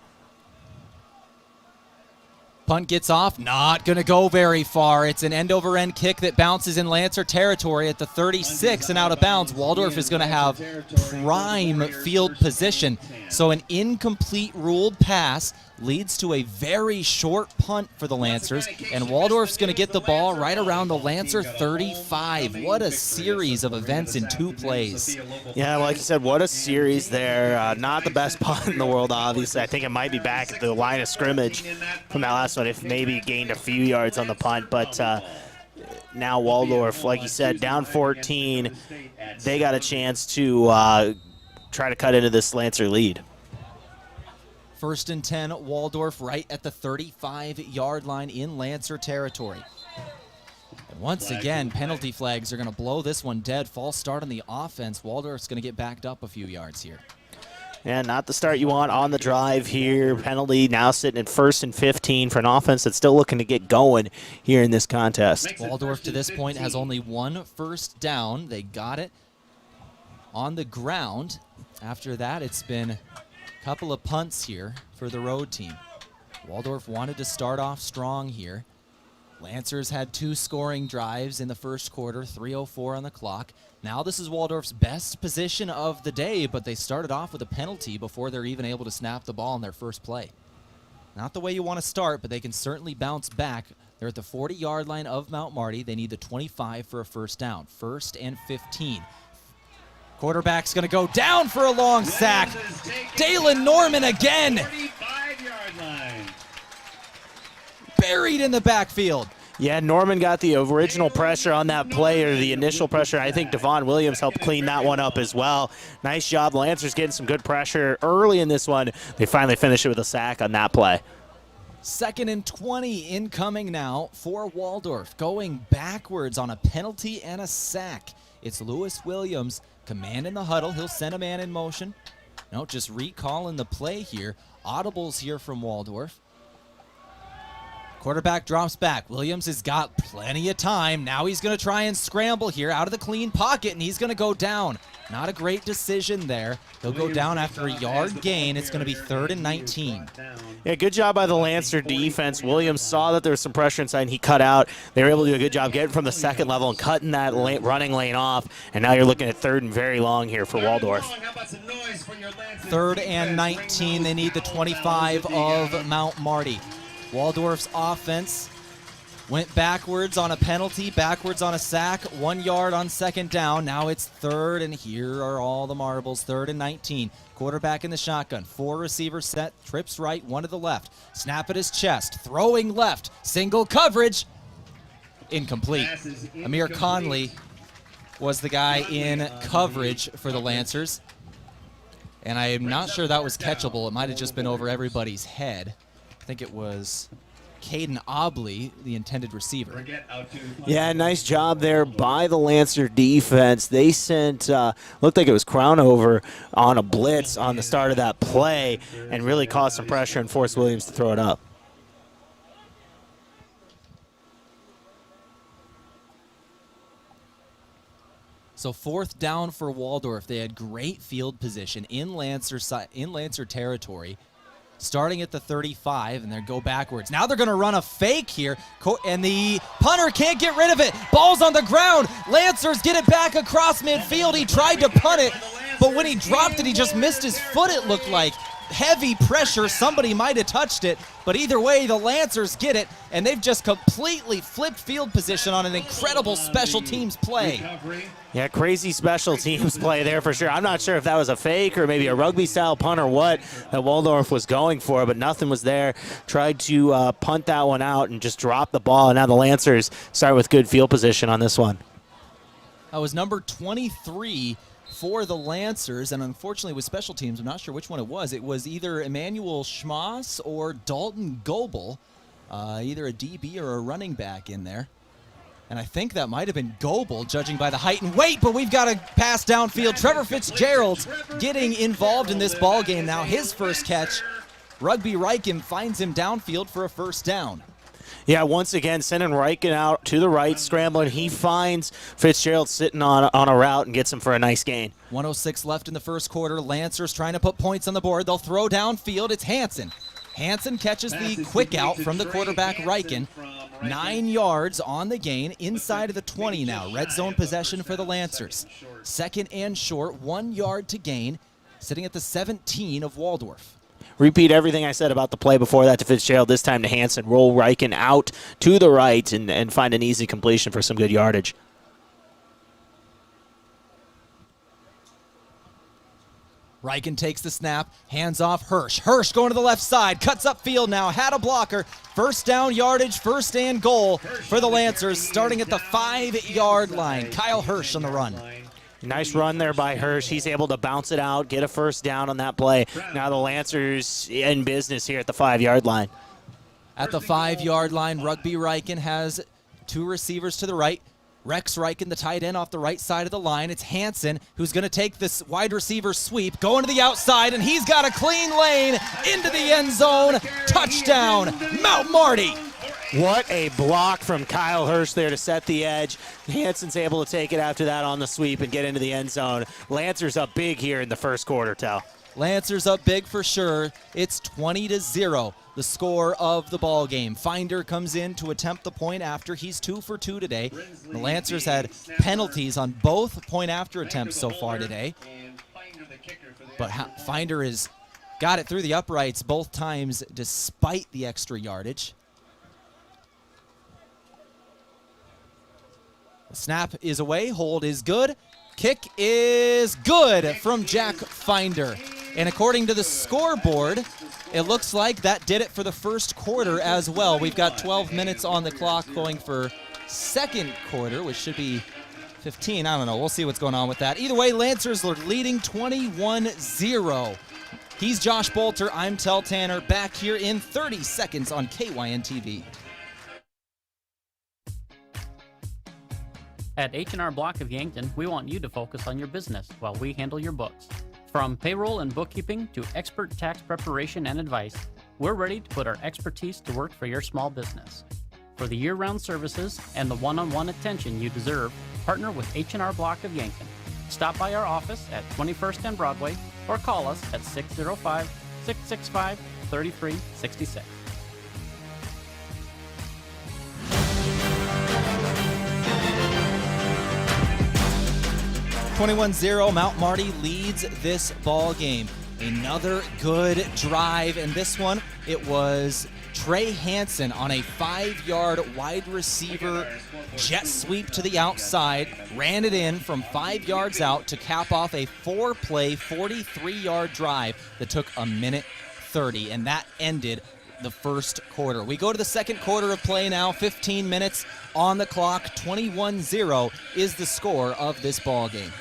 Punt gets off, not going to go very far. It's an end-over-end kick that bounces in Lancer territory at the 36 and out of bounds. Waldorf is going to have prime field position. So an incomplete ruled pass leads to a very short punt for the Lancers, and Waldorf's going to get the ball right around the Lancer 35. What a series of events in 2 plays. Yeah, like you said, what a series there. Not the best punt in the world, obviously. I think it might be back at the line of scrimmage from that last one, if maybe gained a few yards on the punt. But now Waldorf, like you said, down 14. They got a chance to try to cut into this Lancer lead. 1st and 10, Waldorf right at the 35-yard line in Lancer territory. And once again, penalty flags are going to blow this one dead. False start on the offense. Waldorf's going to get backed up a few yards here. And not the start you want on the drive here. Penalty now sitting at 1st and 15 for an offense that's still looking to get going here in this contest. Waldorf to this point has only 1 first down. They got it on the ground. After that, it's been couple of punts here for the road team. Waldorf wanted to start off strong here. Lancers had 2 scoring drives in the first quarter, 3:04 on the clock. Now this is Waldorf's best position of the day, but they started off with a penalty before they're even able to snap the ball in their first play. Not the way you want to start, but they can certainly bounce back. They're at the 40-yard line of Mount Marty. They need the 25 for a first down. 1st and 15. Quarterback's going to go down for a long sack. Dalen Norman again. buried in the backfield. Yeah, Norman got the original pressure on that play, or the initial pressure. I think Devon Williams helped clean that one up as well. Nice job. Lancers getting some good pressure early in this one. They finally finish it with a sack on that play. 2nd and 20 incoming now for Waldorf. Going backwards on a penalty and a sack. It's Lewis Williams commanding the huddle. He'll send a man in motion. No, just recalling the play here. Audibles here from Waldorf. Quarterback drops back. Williams has got plenty of time. Now he's going to try and scramble here out of the clean pocket, and he's going to go down. Not a great decision there. He'll go down after a yard gain. It's going to be 3rd and 19. Yeah, good job by the Lancer defense. Williams saw that there was some pressure inside, and he cut out. They were able to do a good job getting from the second level and cutting that running lane off, and now you're looking at 3rd and very long here for Waldorf. 3rd and 19. They need the 25 of Mount Marty. Waldorf's offense went backwards on a penalty, backwards on a sack, 1 yard on 2nd down. Now it's 3rd, and here are all the marbles. 3rd and 19. Quarterback in the shotgun. 4 receivers set, trips right, 1 to the left. Snap at his chest, throwing left, single coverage. Incomplete. Amir Conley was the guy in coverage for the Lancers. And I am not sure that was catchable. It might have just been over everybody's head. I think it was Caden Obley, the intended receiver. Yeah, nice job there by the Lancer defense. They sent, looked like it was Crownover on a blitz on the start of that play and really caused some pressure and forced Williams to throw it up. So 4th down for Waldorf. They had great field position in Lancer territory. Starting at the 35, and they go backwards. Now they're going to run a fake here, and the punter can't get rid of it. Ball's on the ground. Lancers get it back across midfield. He tried to punt it, but when he dropped it, he just missed his foot, it looked like. Heavy pressure. Somebody might have touched it, but either way, the Lancers get it, and they've just completely flipped field position on an incredible special teams play. Yeah, crazy special teams play there for sure. I'm not sure if that was a fake or maybe a rugby-style punt or what that Waldorf was going for, but nothing was there. Tried to punt that one out and just drop the ball, and now the Lancers start with good field position on this one. That was number 23 for the Lancers, and unfortunately with special teams, I'm not sure which one it was. It was either Emmanuel Schmass or Dalton Goebel, either a DB or a running back in there. And I think that might have been Goebel, judging by the height and weight, but we've got a pass downfield. Trevor Fitzgerald's getting involved in this ball game now. His first catch, Rugby Reichen finds him downfield for a 1st down. Yeah, once again, sending Reichen out to the right, scrambling. He finds Fitzgerald sitting on a route and gets him for a nice gain. 1:06 left in the 1st quarter. Lancers trying to put points on the board. They'll throw downfield. It's Hansen. Hansen catches the quick out from the quarterback, Reichen. 9 yards on the gain, inside of the 20 now. Red zone possession for the Lancers. 2nd and short, 1 yard to gain, sitting at the 17 of Waldorf. Repeat everything I said about the play before that to Fitzgerald, this time to Hansen. Roll Reichen out to the right and find an easy completion for some good yardage. Reichen takes the snap, hands off Hirsch. Hirsch going to the left side, cuts up field now, had a blocker. 1st down yardage, 1st and goal for the Lancers, starting at the 5-yard line. Kyle Hirsch on the run. Nice run there by Hirsch. He's able to bounce it out, get a 1st down on that play. Now the Lancers in business here at the 5-yard line. At the 5-yard line, Rugby Reichen has 2 receivers to the right. Rex Reichen, the tight end, off the right side of the line. It's Hansen who's going to take this wide receiver sweep, going to the outside, and he's got a clean lane into the end zone. Touchdown, Mount Marty. What a block from Kyle Hirsch there to set the edge. Hansen's able to take it after that on the sweep and get into the end zone. Lancers up big here in the 1st quarter, Tehl. Lancers up big for sure. It's 20-0, the score of the ball game. Finder comes in to attempt the point after. He's 2 for 2 today. The Lancers had penalties on both point after attempts so far today. But Finder has got it through the uprights both times despite the extra yardage. The snap is away, hold is good. Kick is good from Jack Finder. And according to the scoreboard, It looks like that did it for the first quarter as well. We've got 12 minutes on the clock going for second quarter, which should be 15. I don't know. We'll see what's going on with that. Either way, Lancers are leading 21-0. He's Josh Boelter. I'm Tehl Tanner, back here in 30 seconds on KYNT TV. At H&R Block of Yankton, we want you to focus on your business while we handle your books. From payroll and bookkeeping to expert tax preparation and advice, we're ready to put our expertise to work for your small business. For the year-round services and the one-on-one attention you deserve, partner with H&R Block of Yankton. Stop by our office at 21st and Broadway or call us at 605-665-3366. Mount Marty leads this ball game. Another good drive, and this one, it was Trey Hansen on a 5-yard wide receiver jet sweep to the outside, ran it in from 5 yards out to cap off a 4-play, 43-yard drive that took a minute 30, and that ended the first quarter. We go to the second quarter of play now, 15 minutes on the clock, 21-0 is the score of this ball game.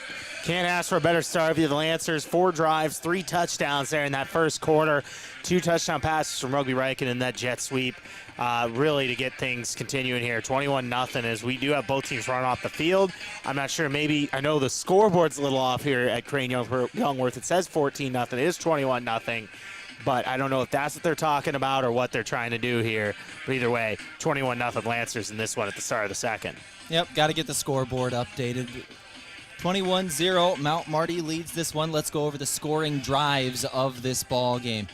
Can't ask for a better start for the Lancers. 4 drives, 3 touchdowns there in that first quarter. 2 touchdown passes from Rugby Riken and that jet sweep, really to get things continuing here. 21-0 as we do have both teams running off the field. I'm not sure, maybe, I know the scoreboard's a little off here at Crane-Youngworth. It says 14-0. It is 21-0. But I don't know if that's what they're talking about or what they're trying to do here. But either way, 21-0 Lancers in this one at the start of the second. Yep, got to get the scoreboard updated. 21-0, Mount Marty leads this one. Let's go over the scoring drives of this ball game.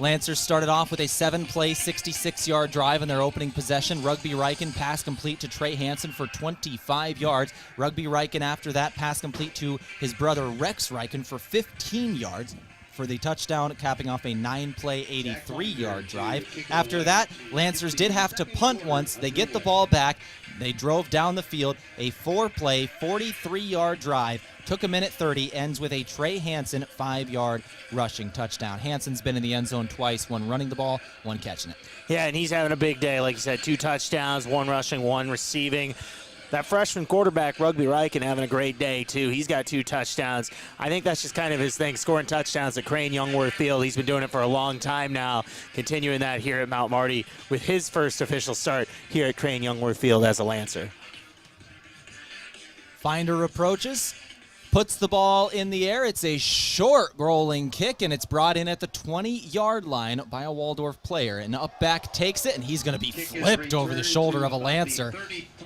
Lancers started off with a 7-play, 66-yard drive in their opening possession. Rugby Riken pass complete to Trey Hansen for 25 yards. Rugby Riken after that pass complete to his brother Rex Riken for 15 yards. For the touchdown, capping off a 9-play, 83-yard drive. After that, Lancers did have to punt once. They get the ball back. They drove down the field. A 4-play, 43-yard drive. Took a minute 30, ends with a Trey Hansen 5-yard rushing touchdown. Hansen's been in the end zone twice, one running the ball, one catching it. Yeah, and he's having a big day. Like you said, 2 touchdowns, 1 rushing, 1 receiving. That freshman quarterback, Rugby Riken, having a great day, too. He's got 2 touchdowns. I think that's just kind of his thing, scoring touchdowns at Crane-Youngworth Field. He's been doing it for a long time now, continuing that here at Mount Marty with his first official start here at Crane-Youngworth Field as a Lancer. Finder approaches, puts the ball in the air. It's a short rolling kick, and it's brought in at the 20-yard line by a Waldorf player. And up back takes it, and he's going to be flipped over the shoulder of a Lancer.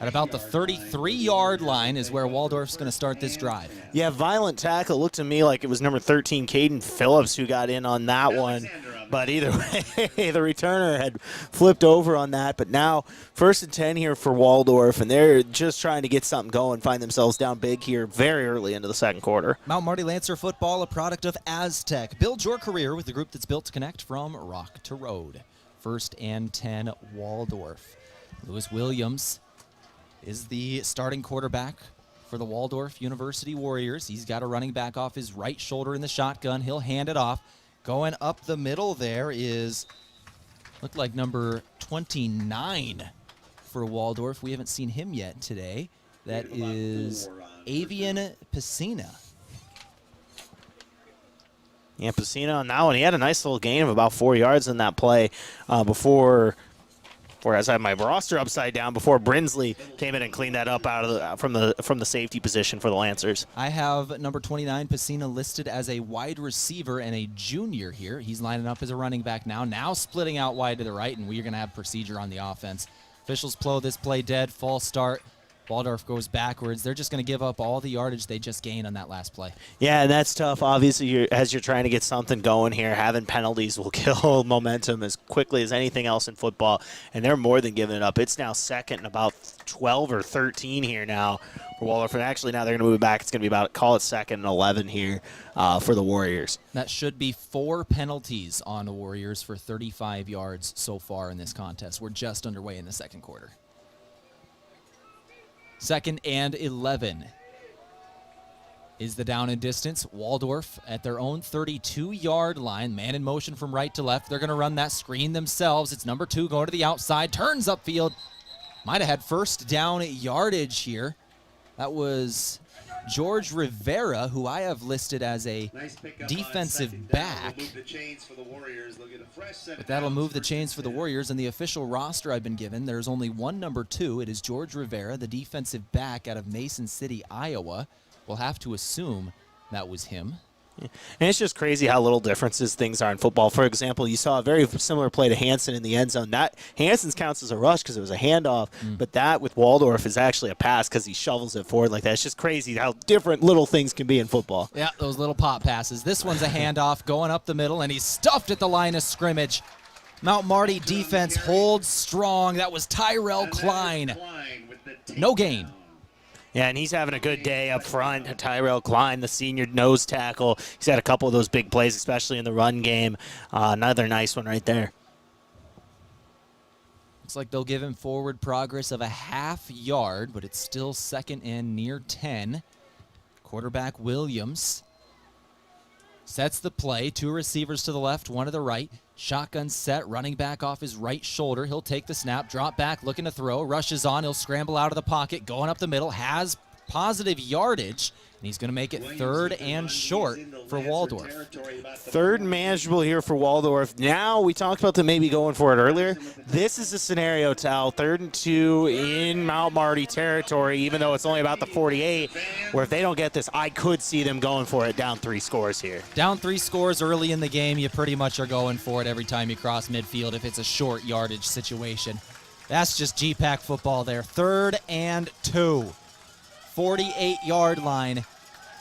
At about the 33-yard line is where Waldorf's going to start this drive. Yeah, violent tackle. It looked to me like it was number 13, Caden Phillips, who got in on that one. But either way, the returner had flipped over on that. But now, 1st and 10 here for Waldorf, and they're just trying to get something going, find themselves down big here very early into the second quarter. Mount Marty Lancer football, a product of Aztec. Build your career with the group that's built to connect from rock to road. 1st and 10, Waldorf. Lewis Williams is the starting quarterback for the Waldorf University Warriors. He's got a running back off his right shoulder in the shotgun. He'll hand it off. Going up the middle there is, looked like number 29 for Waldorf. We haven't seen him yet today. That is Avian Piscina. Yeah, Piscina on that one. He had a nice little gain of about 4 yards in that play before I had my roster upside down before Brinsley came in and cleaned that up out of from the safety position for the Lancers. I have number 29, Piscina, listed as a wide receiver and a junior here. He's lining up as a running back now splitting out wide to the right, and we're going to have procedure on the offense. Officials blow this play dead, false start. Waldorf goes backwards. They're just going to give up all the yardage they just gained on that last play. Yeah, and that's tough. Obviously, as you're trying to get something going here, having penalties will kill momentum as quickly as anything else in football, and they're more than giving it up. It's now second and about 12 or 13 here now for Waldorf, and actually now they're going to move it back. It's going to be about, call it 2nd and 11 here for the Warriors. That should be 4 penalties on the Warriors for 35 yards so far in this contest. We're just underway in the second quarter. 2nd and 11. is the down and distance. Waldorf at their own 32-yard line. Man in motion from right to left. They're going to run that screen themselves. It's number 2 going to the outside. Turns upfield. Might have had first down yardage here. That was George Rivera, who I have listed as a defensive back. But that'll move the chains for the Warriors. And the official roster I've been given, there's only one number 2. It is George Rivera, the defensive back out of Mason City, Iowa. We'll have to assume that was him. And it's just crazy how little differences things are in football. For example, you saw a very similar play to Hansen in the end zone. That Hansen's counts as a rush because it was a handoff, but that with Waldorf is actually a pass because he shovels it forward like that. It's just crazy how different little things can be in football. Yeah, those little pop passes. This one's a handoff going up the middle, and he's stuffed at the line of scrimmage. Mount Marty defense holds strong. That was Tyrell Klein. No gain. Yeah, and he's having a good day up front. Tyrell Klein, the senior nose tackle. He's had a couple of those big plays, especially in the run game. Another nice one right there. Looks like they'll give him forward progress of a half yard, but it's still second and near 10. Quarterback Williams sets the play. 2 receivers to the left, 1 to the right. Shotgun set, running back off his right shoulder. He'll take the snap, drop back, looking to throw, rushes on. He'll scramble out of the pocket, going up the middle, has positive yardage, and he's going to make it 3rd and short for Waldorf. 3rd and manageable here for Waldorf. Now, we talked about them maybe going for it earlier. This is a scenario, Tehl, 3rd and 2 in Mount Marty territory, even though it's only about the 48, where if they don't get this, I could see them going for it down 3 scores here. Down 3 scores early in the game, you pretty much are going for it every time you cross midfield if it's a short yardage situation. That's just GPAC football there. 3rd and 2. 48-yard line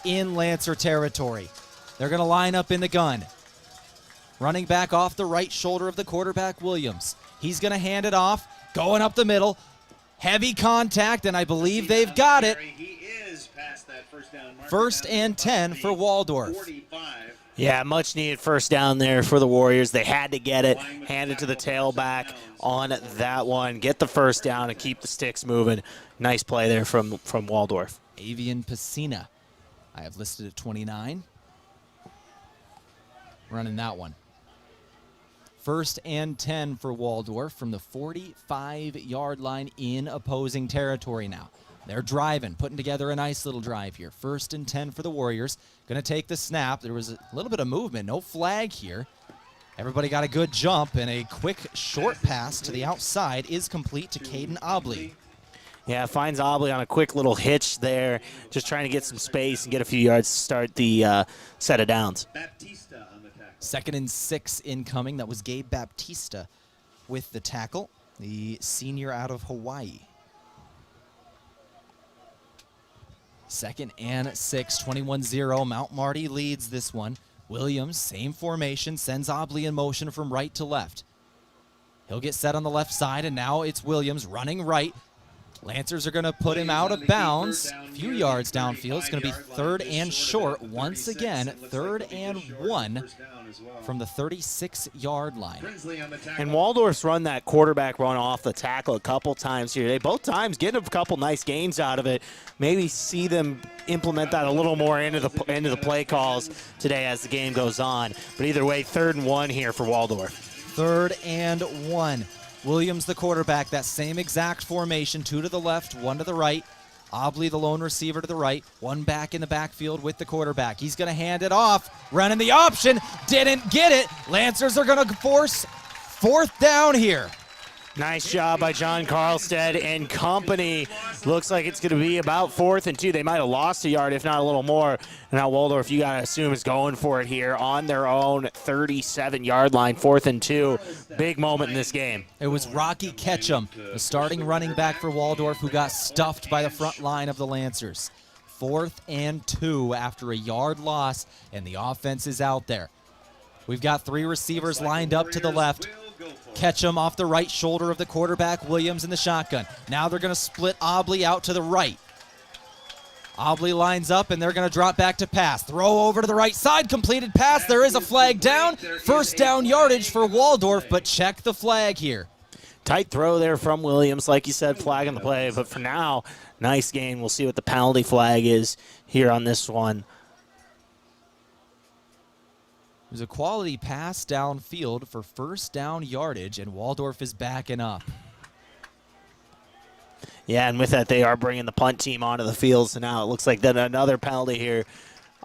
in Lancer territory. They're going to line up in the gun. Running back off the right shoulder of the quarterback, Williams. He's going to hand it off, going up the middle. Heavy contact, and I believe they've got it. 1st and 10 for Waldorf. Yeah, much needed first down there for the Warriors. They had to get it, hand it to the tailback on that one, get the first down and keep the sticks moving. Nice play there from Waldorf. Avian Pacina, I have listed at 29. Running that one. 1st and 10 for Waldorf from the 45-yard line in opposing territory now. They're driving, putting together a nice little drive here. 1st and 10 for the Warriors. Going to take the snap. There was a little bit of movement, no flag here. Everybody got a good jump, and a quick short pass to the outside is complete to Caden Obley. Yeah, finds Obley on a quick little hitch there, just trying to get some space and get a few yards to start the set of downs. 2nd and 6 incoming. That was Gabe Baptista with the tackle, the senior out of Hawaii. 2nd and 6, 21-0. Mount Marty leads this one. Williams, same formation, sends Obley in motion from right to left. He'll get set on the left side, and now it's Williams running right. Lancers are going to put him out of bounds. A few yards downfield. It's going to be 3rd and short once again. 3rd and 1 from the 36-yard line. And Waldorf's run that quarterback run off the tackle a couple times here. They both times get a couple nice gains out of it. Maybe see them implement that a little more into the play calls today as the game goes on. But either way, 3rd and 1 here for Waldorf. 3rd and 1. Williams, the quarterback, that same exact formation, 2 to the left, 1 to the right. Obley, the lone receiver, to the right. 1 back in the backfield with the quarterback. He's going to hand it off, running the option, didn't get it. Lancers are going to force 4th down here. Nice job by John Carlstead and company. Looks like it's going to be about 4th and 2. They might have lost a yard, if not a little more. And now Waldorf, you got to assume, is going for it here on their own 37-yard line, 4th and 2. Big moment in this game. It was Rocky Ketchum, the starting running back for Waldorf, who got stuffed by the front line of the Lancers. 4th and 2 after a yard loss, and the offense is out there. We've got 3 receivers lined up to the left. Ketchum off the right shoulder of the quarterback, Williams in the shotgun. Now they're going to split Obley out to the right. Obley lines up, and they're going to drop back to pass. Throw over to the right side, completed pass. There is a flag down. 1st down yardage for Waldorf, but check the flag here. Tight throw there from Williams, like you said, flag on the play. But for now, nice gain. We'll see what the penalty flag is here on this one. There's a quality pass downfield for first down yardage, and Waldorf is backing up. Yeah, and with that, they are bringing the punt team onto the field. So now it looks like then another penalty here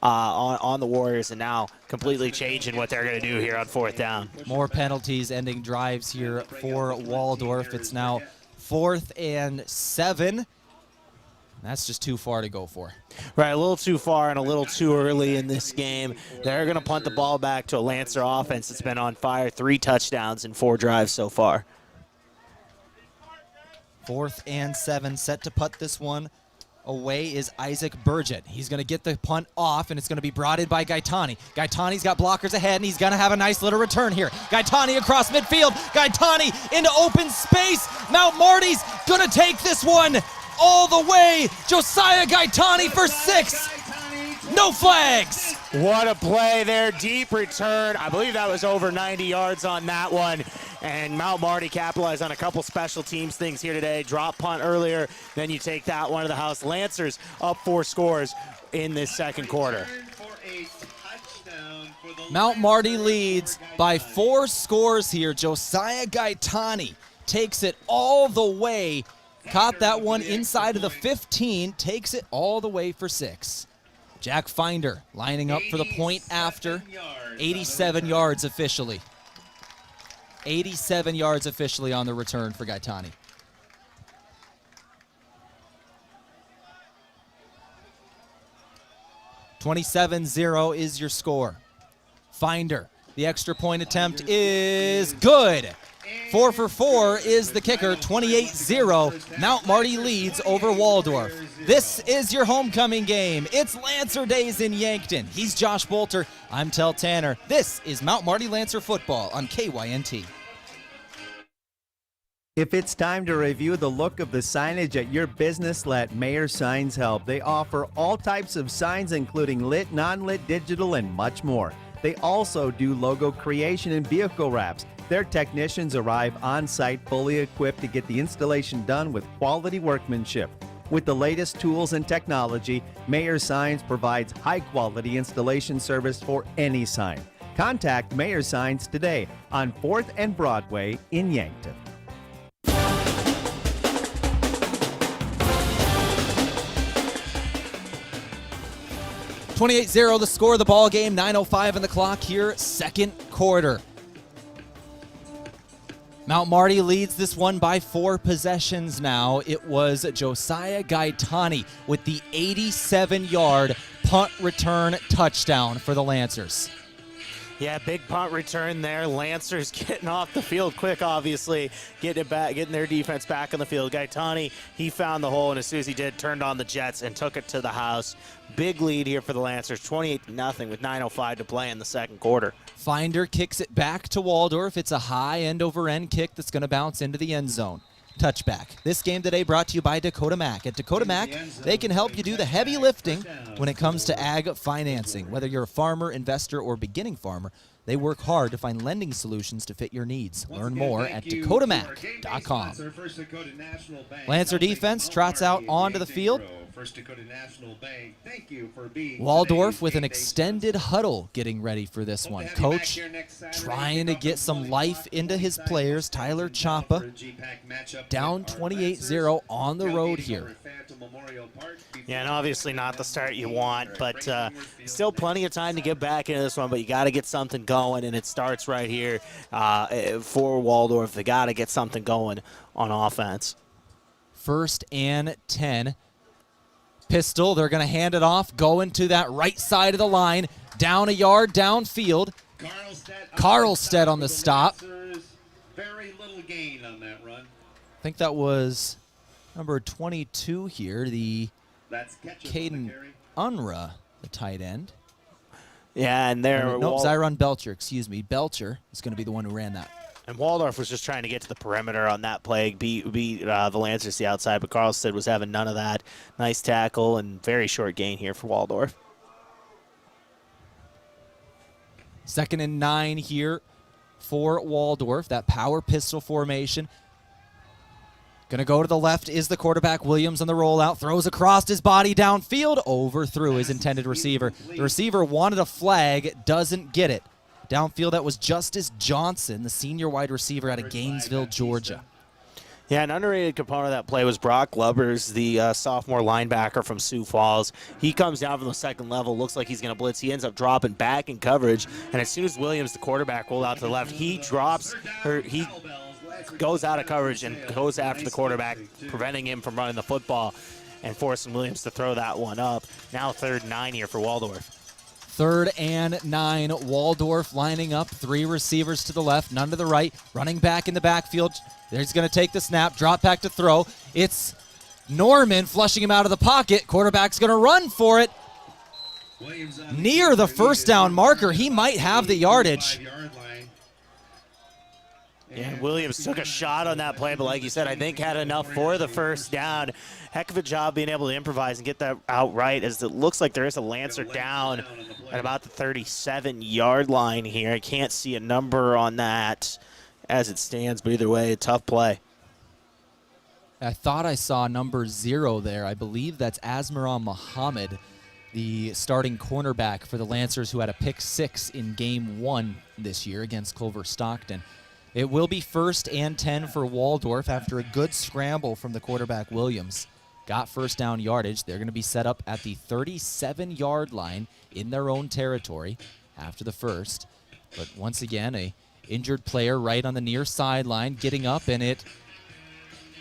on the Warriors, and now completely changing what they're going to do here on 4th down. More penalties ending drives here for Waldorf. It's now 4th and 7. That's just too far to go for. Right, a little too far and a little too early in this game. They're going to punt the ball back to a Lancer offense that's been on fire. 3 touchdowns in 4 drives so far. 4th and 7, set to punt this one away is Isaac Burgett. He's going to get the punt off, and it's going to be brought in by Gaetani. Gaetani's got blockers ahead, and he's going to have a nice little return here. Gaetani across midfield. Gaetani into open space. Mount Marty's going to take this one all the way. Josiah Gaetani for 6. No flags. What a play there. Deep return. I believe that was over 90 yards on that one. And Mount Marty capitalized on a couple special teams things here today. Drop punt earlier, then you take that one to the house. Lancers up 4 scores in this second quarter. Mount Marty leads by 4 scores here. Josiah Gaetani takes it all the way. Caught that one inside of the 15, takes it all the way for 6. Jack Finder lining up for the point after. 87 yards officially. 87 yards officially on the return for Gaetani. (27-0) is your score. Finder, the extra point attempt is good. 4 for 4 is the kicker. 28-0. Mount Marty leads over Waldorf. This is your homecoming game. It's Lancer Days in Yankton. He's Josh Boelter. I'm Tehl Tanner. This is Mount Marty Lancer football on KYNT. If it's time to review the look of the signage at your business, let Mayor Signs help. They offer all types of signs, including lit, non-lit, digital, and much more. They also do logo creation and vehicle wraps. Their technicians arrive on site fully equipped to get the installation done with quality workmanship. With the latest tools and technology, Mayor Signs provides high-quality installation service for any sign. Contact Mayor Signs today on 4th and Broadway in Yankton. 28-0 the score of the ball game. 9:05 on the clock here, second quarter. Mount Marty leads this one by 4 possessions now. It was Josiah Gaetani with the 87-yard punt return touchdown for the Lancers. Yeah, big punt return there. Lancers getting off the field quick, obviously, getting it back, getting their defense back on the field. Gaetani, he found the hole, and as soon as he did, turned on the Jets and took it to the house. Big lead here for the Lancers, 28-0 with 9:05 to play in the second quarter. Finder kicks it back to Waldorf. It's a high end-over-end kick that's going to bounce into the end zone. Touchback. This game today brought to you by Dakota Mac. At Dakota Mac, they can help you do the heavy lifting when it comes to ag financing. Whether you're a farmer, investor, or beginning farmer, they work hard to find lending solutions to fit your needs. Learn more at dakotamac.com. Lancer defense trots out onto the field. Waldorf with an extended huddle getting ready for this one. Coach trying to get some life into his players. Tyler Chapa down 28-0 on the road here. Yeah, and obviously not the start you want, but still plenty of time to get back into this one, but you got to get something going, and it starts right here for Waldorf. They got to get something going on offense. 1st and 10. Pistol, they're going to hand it off, going to that right side of the line, down a yard, downfield. Carlstead on the stop. Very little gain on that run. I think that was number 22 here, the Caden Unruh, the tight end. Yeah, and there... Zyron Belcher, excuse me. Belcher is going to be the one who ran that. And Waldorf was just trying to get to the perimeter on that play, beat the Lancers to the outside, but Carlstead was having none of that. Nice tackle and very short gain here for Waldorf. 2nd and 9 here for Waldorf. That power pistol formation. Going to go to the left is the quarterback, Williams, on the rollout. Throws across his body downfield, overthrew his intended receiver. The receiver wanted a flag, doesn't get it. Downfield, that was Justice Johnson, the senior wide receiver out of Gainesville, Georgia. Yeah, an underrated component of that play was Brock Lubbers, the sophomore linebacker from Sioux Falls. He comes down from the second level, looks like he's going to blitz. He ends up dropping back in coverage, and as soon as Williams, the quarterback, rolled out to the left, he goes out of coverage and goes after the quarterback, preventing him from running the football and forcing Williams to throw that one up. Now 3rd and 9 here for Waldorf. 3rd and 9, Waldorf lining up, 3 receivers to the left, none to the right, running back in the backfield. He's going to take the snap, drop back to throw. It's Norman flushing him out of the pocket. Quarterback's going to run for it. Near the first down marker, he might have the yardage. Yeah, Williams took a shot on that play, but like you said, I think had enough for the first down. Heck of a job being able to improvise and get that out right, as it looks like there is a Lancer down at about the 37-yard line here. I can't see a number on that as it stands, but either way, a tough play. I thought I saw number 0 there. I believe that's Asmaran Muhammad, the starting cornerback for the Lancers, who had a pick 6 in game 1 this year against Clover Stockton. It will be 1st and 10 for Waldorf after a good scramble from the quarterback Williams. Got first down yardage. They're going to be set up at the 37-yard line in their own territory after the first. But once again, a injured player right on the near sideline getting up, and it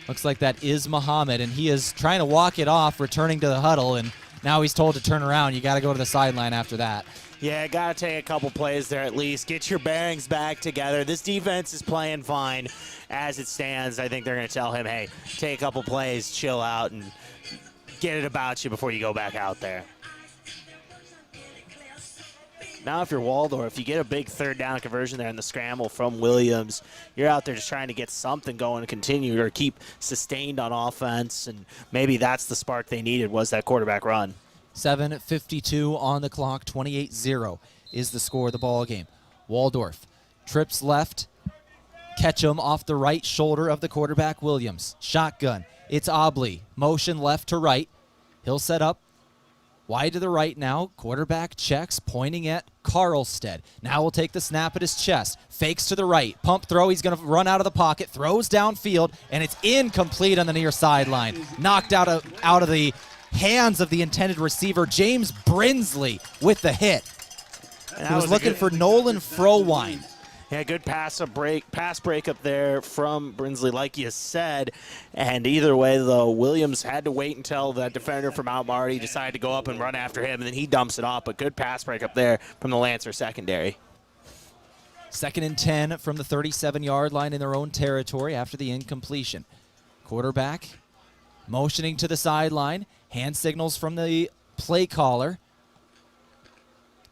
looks like that is Muhammad, and he is trying to walk it off, returning to the huddle, and now he's told to turn around. You got to go to the sideline after that. Yeah, got to take a couple plays there at least. Get your bearings back together. This defense is playing fine as it stands. I think they're going to tell him, hey, take a couple plays, chill out, and get it about you before you go back out there. Now if you're Waldorf, you get a big 3rd down conversion there in the scramble from Williams. You're out there just trying to get something going to continue or keep sustained on offense, and maybe that's the spark they needed, was that quarterback run. 7:52 on the clock, 28-0 is the score of the ball game. Waldorf trips left, Ketchum off the right shoulder of the quarterback Williams. Shotgun, it's Obley, motion left to right. He'll set up wide to the right now. Quarterback checks, pointing at Carlstead. Now will take the snap at his chest. Fakes to the right. Pump throw. He's going to run out of the pocket. Throws downfield, and it's incomplete on the near sideline. Knocked out of the hands of the intended receiver, James Brinsley, with the hit. He was looking for Nolan Frowine. Yeah, good pass break up there from Brinsley, like you said. And either way, though, Williams had to wait until that defender from Mount Marty decided to go up and run after him, and then he dumps it off. But good pass break up there from the Lancer secondary. 2nd and 10 from the 37-yard line in their own territory after the incompletion. Quarterback motioning to the sideline. Hand signals from the play caller.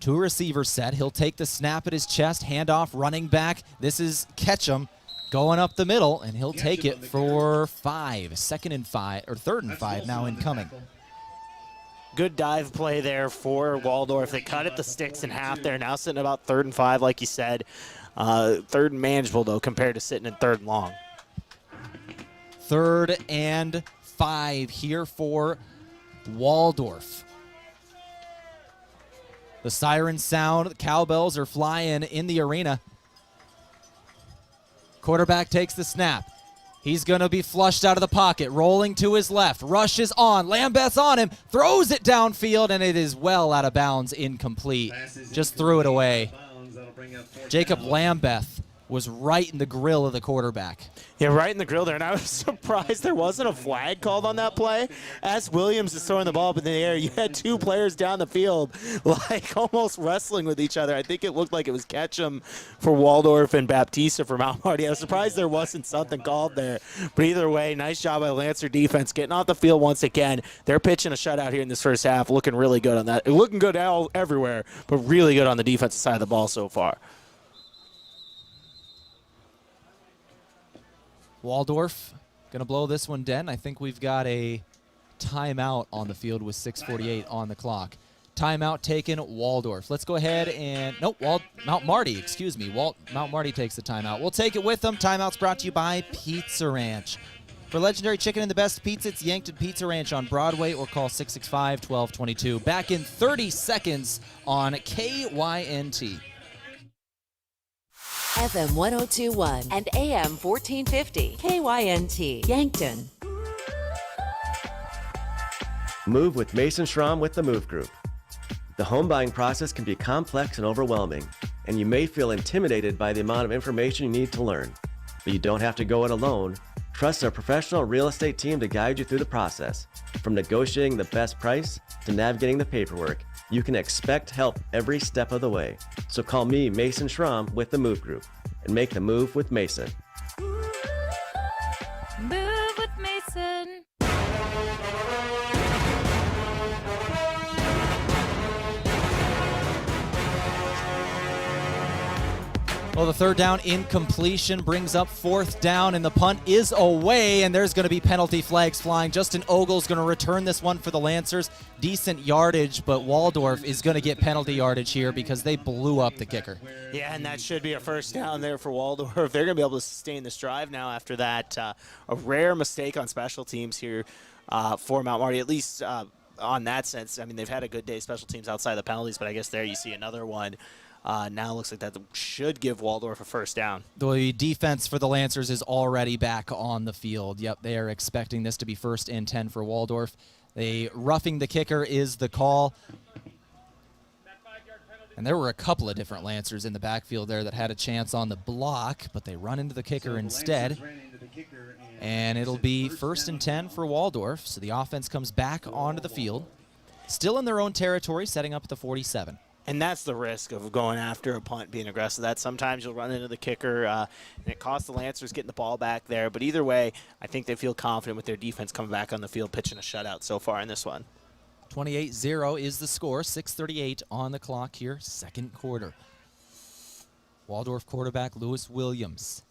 2 receivers set. He'll take the snap at his chest. Handoff, running back. This is Ketchum going up the middle, and he'll take it for 5. 2nd and 5, or 3rd and 5 now incoming. Good dive play there for Waldorf. They cut it the sticks in half there. Now sitting about 3rd and 5, like you said. 3rd and manageable, though, compared to sitting in 3rd and long. 3rd and 5 here for Waldorf. The sirens sound, the cowbells are flying in the arena. Quarterback takes the snap. He's going to be flushed out of the pocket, rolling to his left, rushes on, Lambeth's on him, throws it downfield, and it is well out of bounds, incomplete. Just threw it away. Jacob Lambeth was right in the grill of the quarterback. Yeah, right in the grill there, and I was surprised there wasn't a flag called on that play. As Williams is throwing the ball up in the air, you had 2 players down the field, like almost wrestling with each other. I think it looked like it was Ketchum for Waldorf and Baptista for Mount Marty. I was surprised there wasn't something called there. But either way, nice job by Lancer defense getting off the field once again. They're pitching a shutout here in this first half, looking really good on that. Looking good everywhere, but really good on the defensive side of the ball so far. Waldorf going to blow this one dead. I think we've got a timeout on the field with 6:48 on the clock. Timeout taken, Waldorf. Let's go ahead and, nope, Mount Marty, excuse me. Mount Marty takes the timeout. We'll take it with them. Timeout's brought to you by Pizza Ranch. For legendary chicken and the best pizza, it's Yankton Pizza Ranch on Broadway, or call 665-1222. Back in 30 seconds on KYNT. FM 1021 and AM 1450. KYNT, Yankton. Move with Mason Schramm with the Move Group. The home buying process can be complex and overwhelming, and you may feel intimidated by the amount of information you need to learn. But you don't have to go it alone. Trust our professional real estate team to guide you through the process. From negotiating the best price to navigating the paperwork, you can expect help every step of the way. So call me, Mason Schramm, with the Move Group, and make the move with Mason. Move with Mason. Well, the third down incompletion brings up fourth down, and the punt is away, and there's going to be penalty flags flying. Justin Ogle's going to return this one for the Lancers. Decent yardage, but Waldorf is going to get penalty yardage here because they blew up the kicker. Yeah, and that should be a first down there for Waldorf. They're going to be able to sustain this drive now after that. A rare mistake on special teams here for Mount Marty, at least on that sense. I mean, they've had a good day special teams outside the penalties, but I guess there you see another one. Now it looks like that should give Waldorf a first down. The defense for the Lancers is already back on the field. Yep, they are expecting this to be 1st and 10 for Waldorf. Roughing the kicker is the call. And there were a couple of different Lancers in the backfield there that had a chance on the block, but they run into the kicker instead. And it'll be 1st and 10 for Waldorf. So the offense comes back onto the field. Still in their own territory, setting up at the 47. And that's the risk of going after a punt, being aggressive. That sometimes you'll run into the kicker, and it costs the Lancers getting the ball back there. But either way, I think they feel confident with their defense coming back on the field, pitching a shutout so far in this one. 28-0 is the score. 6:38 on the clock here, second quarter. Waldorf quarterback Lewis Williams.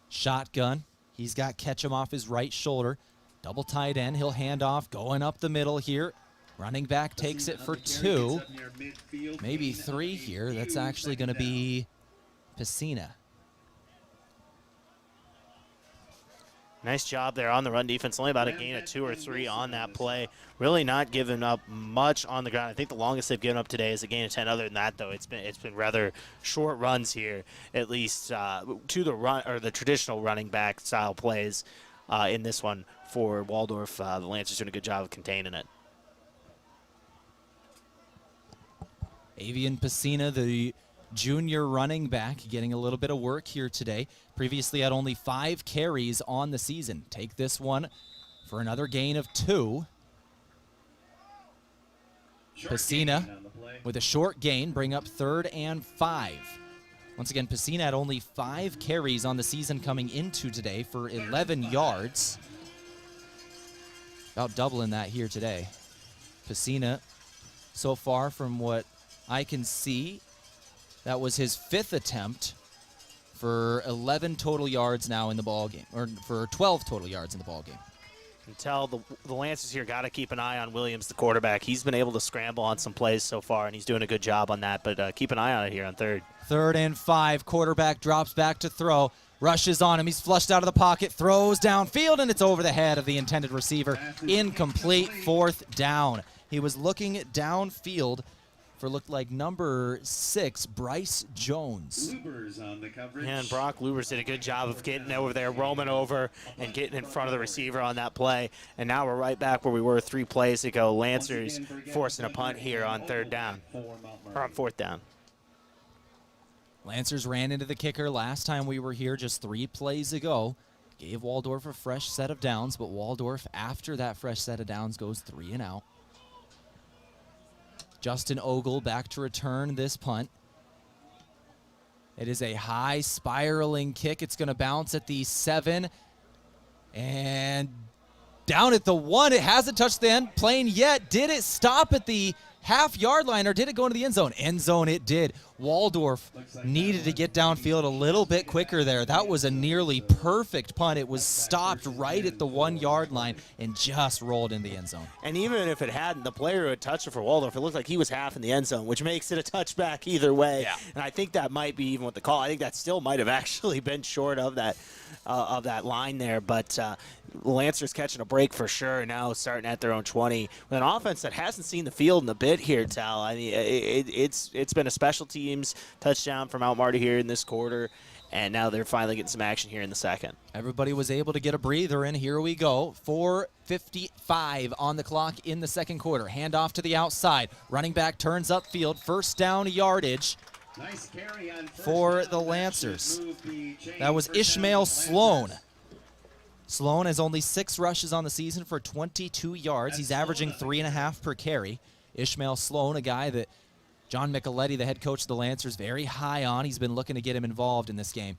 Shotgun. He's got Ketchum off his right shoulder. Double tight end. He'll hand off, going up the middle here. Running back takes it for 2, maybe 3 here. That's actually going to be Piscina. Nice job there on the run defense. Only about a gain of 2 or 3 on that play. Really not giving up much on the ground. I think the longest they've given up today is a gain of 10. Other than that, though, it's been rather short runs here, at least to the run or the traditional running back style plays in this one for Waldorf. The Lancers doing a good job of containing it. Avian Piscina, the junior running back, getting a little bit of work here today. Previously had only 5 carries on the season. Take this one for another gain of 2. Piscina with a short gain, bring up 3rd and 5. Once again, Piscina had only 5 carries on the season coming into today for 11 yards. About doubling that here today. Piscina, so far from what I can see, that was his 5th attempt for 11 total yards now in the ball game, or for 12 total yards in the ball game. You can tell the Lancers here got to keep an eye on Williams, the quarterback. He's been able to scramble on some plays so far, and he's doing a good job on that, but keep an eye on it here on 3rd. 3rd and 5, quarterback drops back to throw, rushes on him, he's flushed out of the pocket, throws downfield, and it's over the head of the intended receiver. Incomplete, 4th down. He was looking downfield for looked like number 6, Bryce Jones. Yeah, and Brock Lubers did a good job of getting over there, roaming over, and getting in front of the receiver on that play. And now we're right back where we were 3 plays ago. Lancers forcing a punt here on 3rd down, or on 4th down. Lancers ran into the kicker last time we were here just 3 plays ago. Gave Waldorf a fresh set of downs, but Waldorf, after that fresh set of downs, goes 3 and out. Justin Ogle back to return this punt. It is a high spiraling kick. It's going to bounce at the 7 and down at the 1. It hasn't touched the end plane yet. Did it stop at the half-yard line, or did it go into the end zone? End zone it did. Waldorf needed to get downfield a little bit quicker there. That was a nearly perfect punt. It was stopped right at the 1-yard line and just rolled in the end zone. And even if it hadn't, the player who had touched it for Waldorf, it looked like he was half in the end zone, which makes it a touchback either way. Yeah. And I think that might be even with the call. I think that still might have actually been short of that line there. But the Lancers catching a break for sure now, starting at their own 20 with an offense that hasn't seen the field in a bit here, Tehl. I mean, it's been a special teams touchdown from Mount Marty here in this quarter, and now they're finally getting some action here in the second. Everybody was able to get a breather in. Here we go. 4:55 on the clock in the second quarter. Handoff to the outside. Running back turns upfield. First down yardage Nice carry on first for down. the Lancers. Move the chain. That was First down Ishmael for the Sloan. Lancers. Sloan has only 6 rushes on the season for 22 yards. He's averaging 3.5 per carry. Ishmael Sloan, a guy that John Micheletti, the head coach of the Lancers, very high on. He's been looking to get him involved in this game.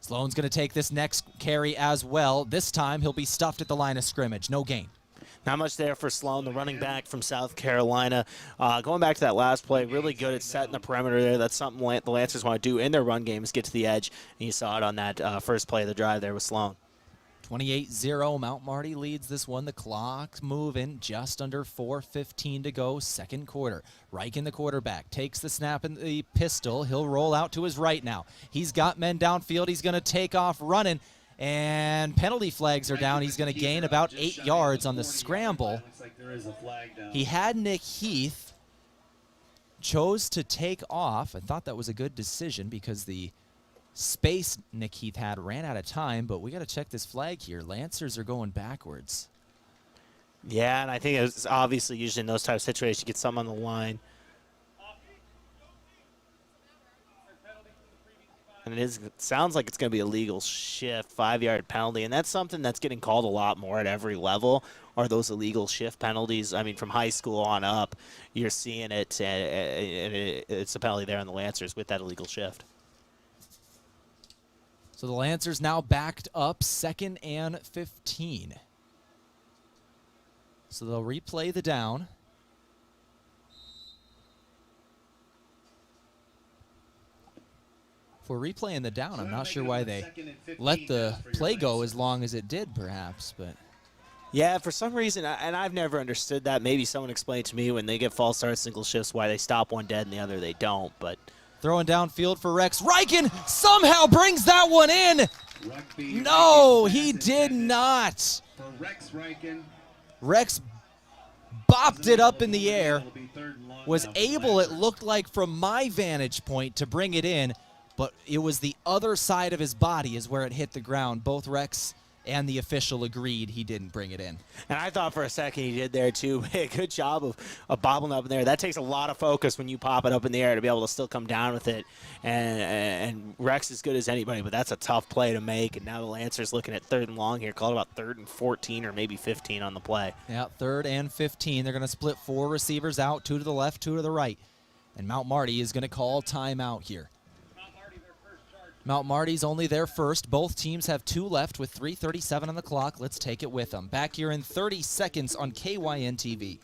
Sloan's going to take this next carry as well. This time he'll be stuffed at the line of scrimmage. No gain. Not much there for Sloan, the running back from South Carolina. Going back to that last play, really good at setting the perimeter there. That's something the Lancers want to do in their run game, is get to the edge. And you saw it on that first play of the drive there with Sloan. 28-0, Mount Marty leads this one. The clock's moving, just under 4:15 to go, second quarter. Reichen, the quarterback, takes the snap in the pistol. He'll roll out to his right now. He's got men downfield. He's going to take off running, and penalty flags are down. He's going to gain about 8 yards on the scramble. He had Nick Heath, chose to take off. I thought that was a good decision because the space Nick Heath had ran out of time, but we got to check this flag here. Lancers are going backwards. Yeah, and I think it's obviously usually in those type of situations you get something on the line. And it sounds like it's going to be a legal shift, 5-yard penalty, and that's something that's getting called a lot more at every level, are those illegal shift penalties. I mean, from high school on up, you're seeing it, and it's a penalty there on the Lancers with that illegal shift. So the Lancers now backed up, 2nd and 15. So they'll replay the down. For replaying the down, I'm not sure why they let the play go as long as it did, perhaps. But yeah, for some reason, and I've never understood that. Maybe someone explained to me when they get false starts, single shifts, why they stop one dead and the other they don't. But throwing downfield for Rex. Reichen somehow brings that one in. No, he did not. Rex bopped it up in the air. Was able, it looked like from my vantage point, to bring it in, but it was the other side of his body is where it hit the ground. Both Rex and the official agreed he didn't bring it in. And I thought for a second he did there too. Good job of bobbling up in there. That takes a lot of focus when you pop it up in the air to be able to still come down with it. And Rex is good as anybody, but that's a tough play to make. And now the Lancers looking at 3rd and long here, called about 3rd and 14 or maybe 15 on the play. Yeah, 3rd and 15. They're going to split 4 receivers out, 2 to the left, 2 to the right. And Mount Marty is going to call timeout here. Mount Marty's only their first. Both teams have 2 left with 3:37 on the clock. Let's take it with them. Back here in 30 seconds on KYNT TV.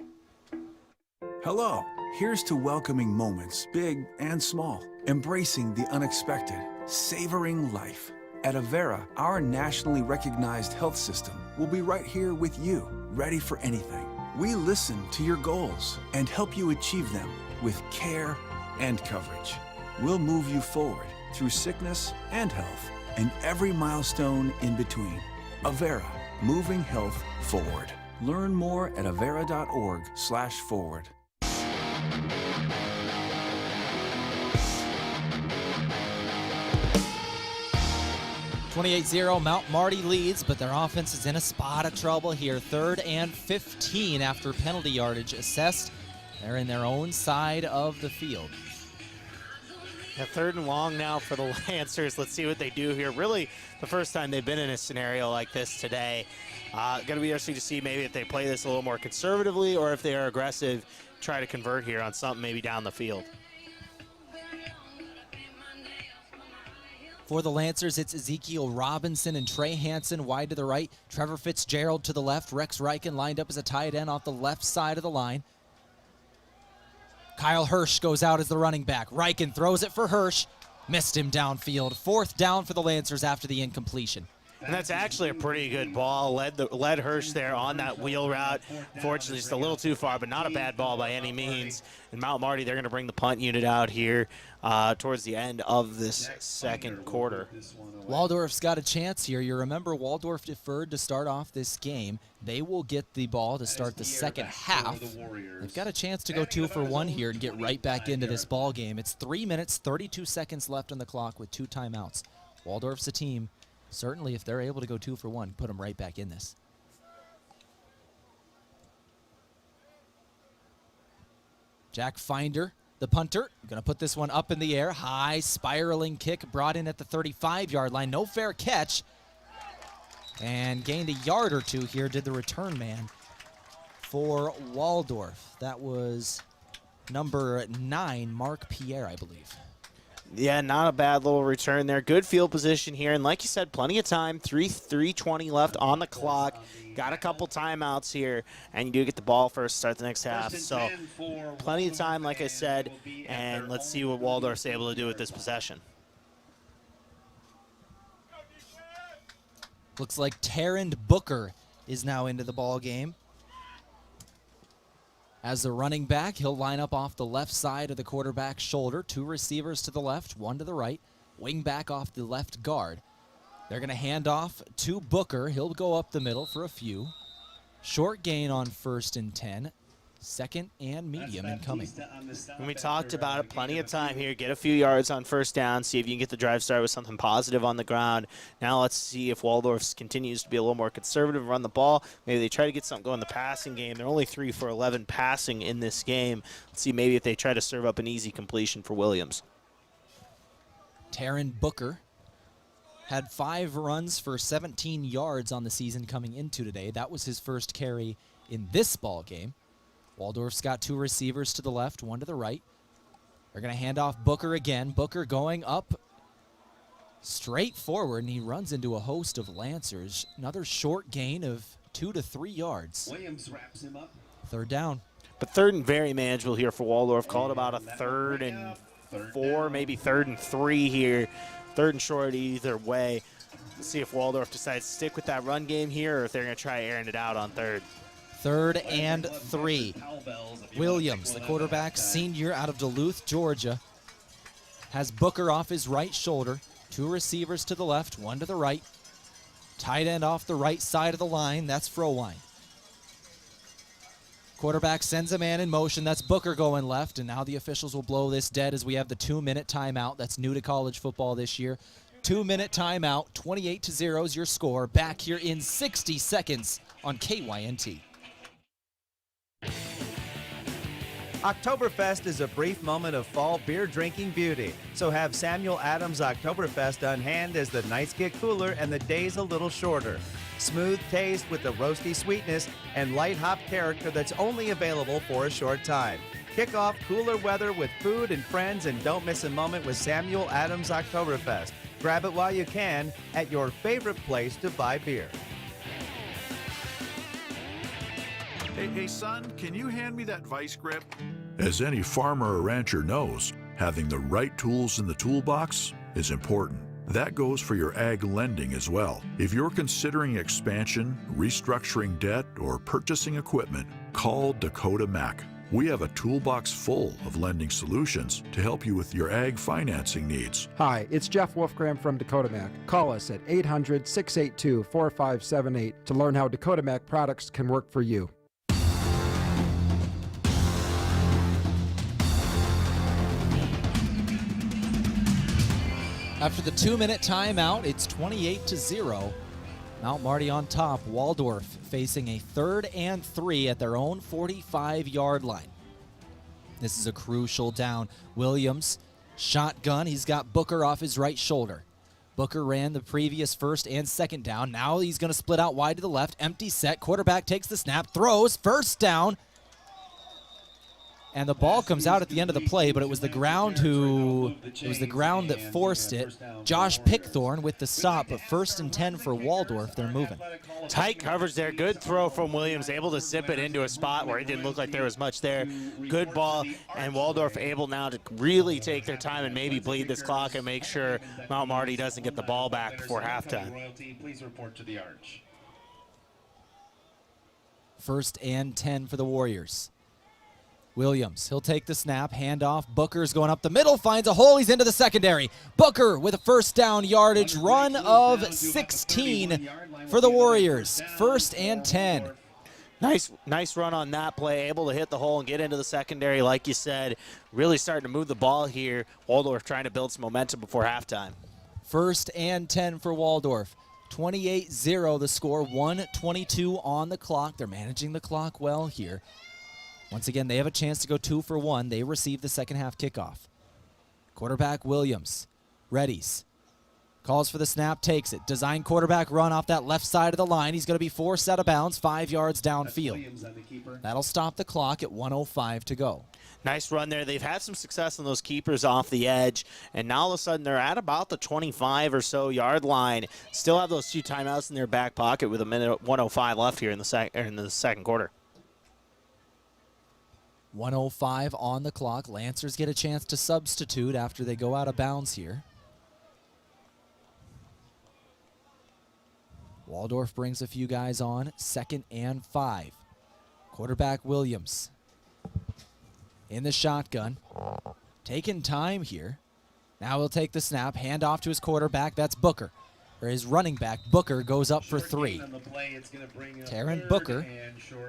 Hello. Here's to welcoming moments, big and small. Embracing the unexpected. Savoring life. At Avera, our nationally recognized health system will be right here with you, ready for anything. We listen to your goals and help you achieve them with care and coverage. We'll move you forward through sickness and health, and every milestone in between. Avera, moving health forward. Learn more at avera.org/forward. 28-0, Mount Marty leads, but their offense is in a spot of trouble here. 3rd and 15 after penalty yardage assessed. They're in their own side of the field. Yeah, 3rd and long now for the Lancers. Let's see what they do here. Really, the first time they've been in a scenario like this today. Going to be interesting to see maybe if they play this a little more conservatively or if they are aggressive, try to convert here on something maybe down the field. For the Lancers, it's Ezekiel Robinson and Trey Hansen wide to the right. Trevor Fitzgerald to the left. Rex Reichen lined up as a tight end off the left side of the line. Kyle Hirsch goes out as the running back. Reichen throws it for Hirsch. Missed him downfield. 4th down for the Lancers after the incompletion. And that's actually a pretty good ball. Led Hirsch there on that wheel route. Fortunately, just a little too far, but not a bad ball by any means. And Mount Marty, they're going to bring the punt unit out here towards the end of this second quarter. Waldorf's got a chance here. You remember Waldorf deferred to start off this game. They will get the ball to start the second half. They've got a chance to go 2 for 1 here and get right back into this ball game. It's 3 minutes, 32 seconds left on the clock with 2 timeouts. Waldorf's a team. Certainly, if they're able to go 2 for 1, put them right back in this. Jack Finder, the punter, going to put this one up in the air. High spiraling kick brought in at the 35-yard line. No fair catch. And gained a yard or 2 here, did the return man for Waldorf. That was number 9, Mark Pierre, I believe. Yeah, not a bad little return there. Good field position here. And like you said, plenty of time. 3:20 left on the clock. Got a couple timeouts here. And you do get the ball first, start the next half. So plenty of time, like I said. And let's see what Waldorf's able to do with this possession. Looks like Taryn Booker is now into the ball game. As the running back, he'll line up off the left side of the quarterback's shoulder. 2 receivers to the left, 1 to the right. Wing back off the left guard. They're going to hand off to Booker. He'll go up the middle for a few. Short gain on 1st and 10. Second and medium incoming. And we talked about it, plenty of time here. Get a few yards on 1st down, see if you can get the drive started with something positive on the ground. Now let's see if Waldorf continues to be a little more conservative, run the ball. Maybe they try to get something going in the passing game. They're only 3 for 11 passing in this game. Let's see maybe if they try to serve up an easy completion for Williams. Taryn Booker had 5 runs for 17 yards on the season coming into today. That was his first carry in this ball game. Waldorf's got 2 receivers to the left, 1 to the right. They're going to hand off Booker again. Booker going up straight forward, and he runs into a host of Lancers. Another short gain of 2 to 3 yards. Williams wraps him up. 3rd down. But 3rd and very manageable here for Waldorf. Called about a 3rd and 4, maybe 3rd and 3 here. 3rd and short either way. Let's see if Waldorf decides to stick with that run game here or if they're going to try airing it out on 3rd. 3rd and 3. Williams, the quarterback, senior out of Duluth, Georgia, has Booker off his right shoulder. 2 receivers to the left, 1 to the right. Tight end off the right side of the line. That's Frowein. Quarterback sends a man in motion. That's Booker going left, and now the officials will blow this dead as we have the 2-minute timeout. That's new to college football this year. 2-minute timeout, 28-0 is your score. Back here in 60 seconds on KYNT. Oktoberfest is a brief moment of fall beer drinking beauty, so have Samuel Adams Oktoberfest on hand as the nights get cooler and the days a little shorter. Smooth taste with the roasty sweetness and light hop character that's only available for a short time. Kick off cooler weather with food and friends and don't miss a moment with Samuel Adams Oktoberfest. Grab it while you can at your favorite place to buy beer. Hey, son, can you hand me that vice grip? As any farmer or rancher knows, having the right tools in the toolbox is important. That goes for your ag lending as well. If you're considering expansion, restructuring debt, or purchasing equipment, call Dakota Mac. We have a toolbox full of lending solutions to help you with your ag financing needs. Hi, it's Jeff Wolfgram from Dakota Mac. Call us at 800-682-4578 to learn how Dakota Mac products can work for you. After the 2-minute timeout, it's 28-0. Mount Marty on top. Waldorf facing a 3rd and 3 at their own 45-yard line. This is a crucial down. Williams, shotgun. He's got Booker off his right shoulder. Booker ran the previous 1st and 2nd down. Now he's going to split out wide to the left. Empty set. Quarterback takes the snap, throws. 1st down. And the ball comes out at the end of the play, but it was the ground that forced it. Josh Pickthorn with the stop, but 1st and 10 for Waldorf. They're moving. Tight coverage there. Good throw from Williams, able to zip it into a spot where it didn't look like there was much there. Good ball, and Waldorf able now to really take their time and maybe bleed this clock and make sure Mount Marty doesn't get the ball back before halftime. Please report to the arch. 1st and 10 for the Warriors. Williams, he'll take the snap, handoff. Booker's going up the middle, finds a hole, he's into the secondary. Booker with a 1st down yardage, run of 16 for the Warriors. 1st and 10. Nice run on that play, able to hit the hole and get into the secondary, like you said. Really starting to move the ball here. Waldorf trying to build some momentum before halftime. 1st and 10 for Waldorf. 28-0 the score, 1:22 on the clock. They're managing the clock well here. Once again, they have a chance to go 2 for 1. They receive the second half kickoff. Quarterback Williams readies. Calls for the snap, takes it. Design quarterback run off that left side of the line. He's going to be forced out of bounds, 5 yards downfield. That'll stop the clock at 1:05 to go. Nice run there. They've had some success on those keepers off the edge, and now all of a sudden they're at about the 25 or so yard line. Still have those 2 timeouts in their back pocket with 1:05 left here in the second quarter. 1:05 on the clock. Lancers get a chance to substitute after they go out of bounds here. Waldorf brings a few guys on. 2nd and 5. Quarterback Williams in the shotgun. Taking time here. Now he'll take the snap, hand off to his quarterback. That's Booker. Or his running back, Booker, goes up for 3. Taryn Booker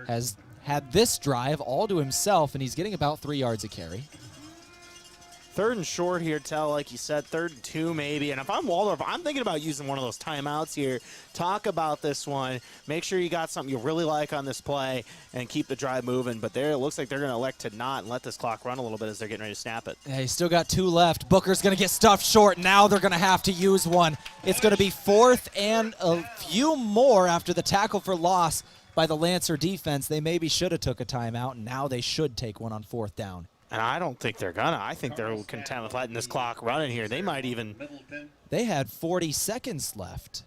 has had this drive all to himself, and he's getting about 3 yards a carry. 3rd and short here, Tehl, like you said, 3rd and 2 maybe. And if I'm Waldorf, I'm thinking about using one of those timeouts here. Talk about this one. Make sure you got something you really like on this play and keep the drive moving. But there, it looks like they're going to elect to not and let this clock run a little bit as they're getting ready to snap it. Yeah, he's still got 2 left. Booker's going to get stuffed short. Now they're going to have to use one. It's going to be 4th and a few more after the tackle for loss by the Lancer defense. They maybe should have took a timeout, and now they should take one on 4th down. And I don't think they're gonna. I think they're content with letting this clock run in here. They might even. They had 40 seconds left.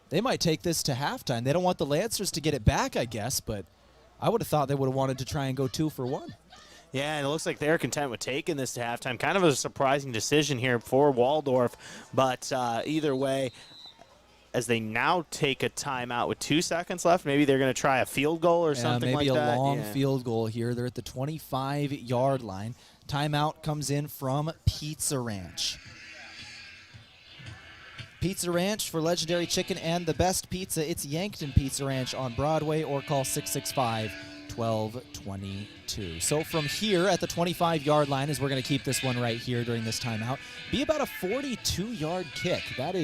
They might take this to halftime. They don't want the Lancers to get it back, I guess, but I would have thought they would have wanted to try and go 2 for 1. Yeah, and it looks like they're content with taking this to halftime. Kind of a surprising decision here for Waldorf, but either way, as they now take a timeout with 2 seconds left, maybe they're going to try a field goal or something like that. Maybe a long field goal here. They're at the 25-yard line. Timeout comes in from Pizza Ranch. Pizza Ranch for legendary chicken and the best pizza. It's Yankton Pizza Ranch on Broadway, or call 665-1222. So from here at the 25-yard line, as we're going to keep this one right here during this timeout, be about a 42-yard kick. That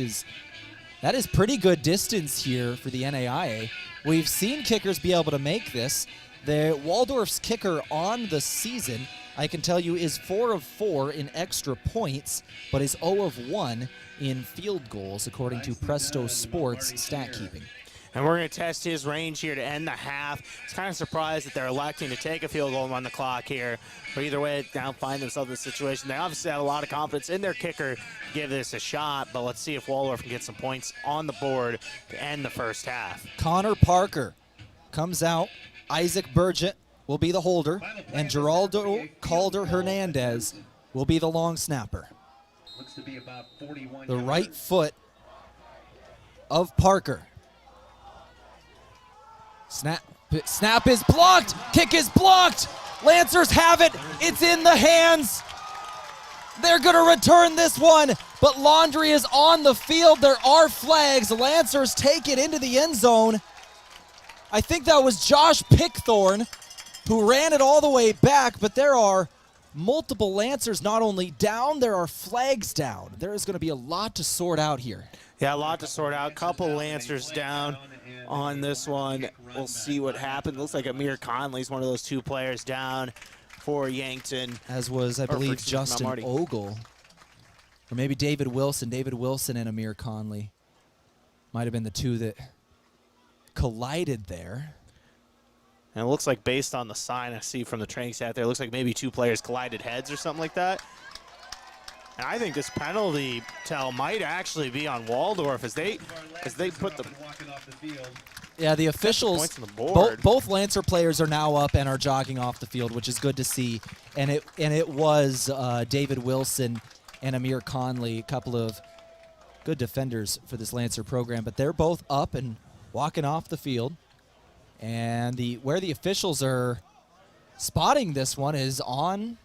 is pretty good distance here for the NAIA. We've seen kickers be able to make this. The Waldorf's kicker on the season, I can tell you, is 4 of 4 in extra points, but is 0 of 1 in field goals, according to Presto Sports stat keeping. And we're going to test his range here to end the half. It's kind of surprised that they're electing to take a field goal and run the clock here. But either way, they now find themselves in this situation. They obviously have a lot of confidence in their kicker to give this a shot, but let's see if Waldorf can get some points on the board to end the first half. Connor Parker comes out. Isaac Burgett will be the holder, and Geraldo Calder Hernandez will be the long snapper. Looks to be about 41 the right foot of Parker. Snap is blocked. Kick is blocked. Lancers have it. It's in the hands. They're going to return this one, but Laundry is on the field. There are flags. Lancers take it into the end zone. I think that was Josh Pickthorn who ran it all the way back, but there are multiple Lancers not only down, there are flags down. There is going to be a lot to sort out here. Yeah, a lot to sort out. Couple Lancers down on this one. We'll see what happens. Looks like Amir Conley's one of those 2 players down for Yankton. As was, I believe, Justin Ogle. Or maybe David Wilson. David Wilson and Amir Conley might have been the 2 that collided there. And it looks like based on the sign I see from the training staff there, it looks like maybe two players collided heads or something like that. And I think this penalty, Tehl, might actually be on Waldorf as they put the... Yeah, the officials, both Lancer players are now up and are jogging off the field, which is good to see. And it was David Wilson and Amir Conley, a couple of good defenders for this Lancer program, but they're both up and walking off the field. And where the officials are spotting this one is on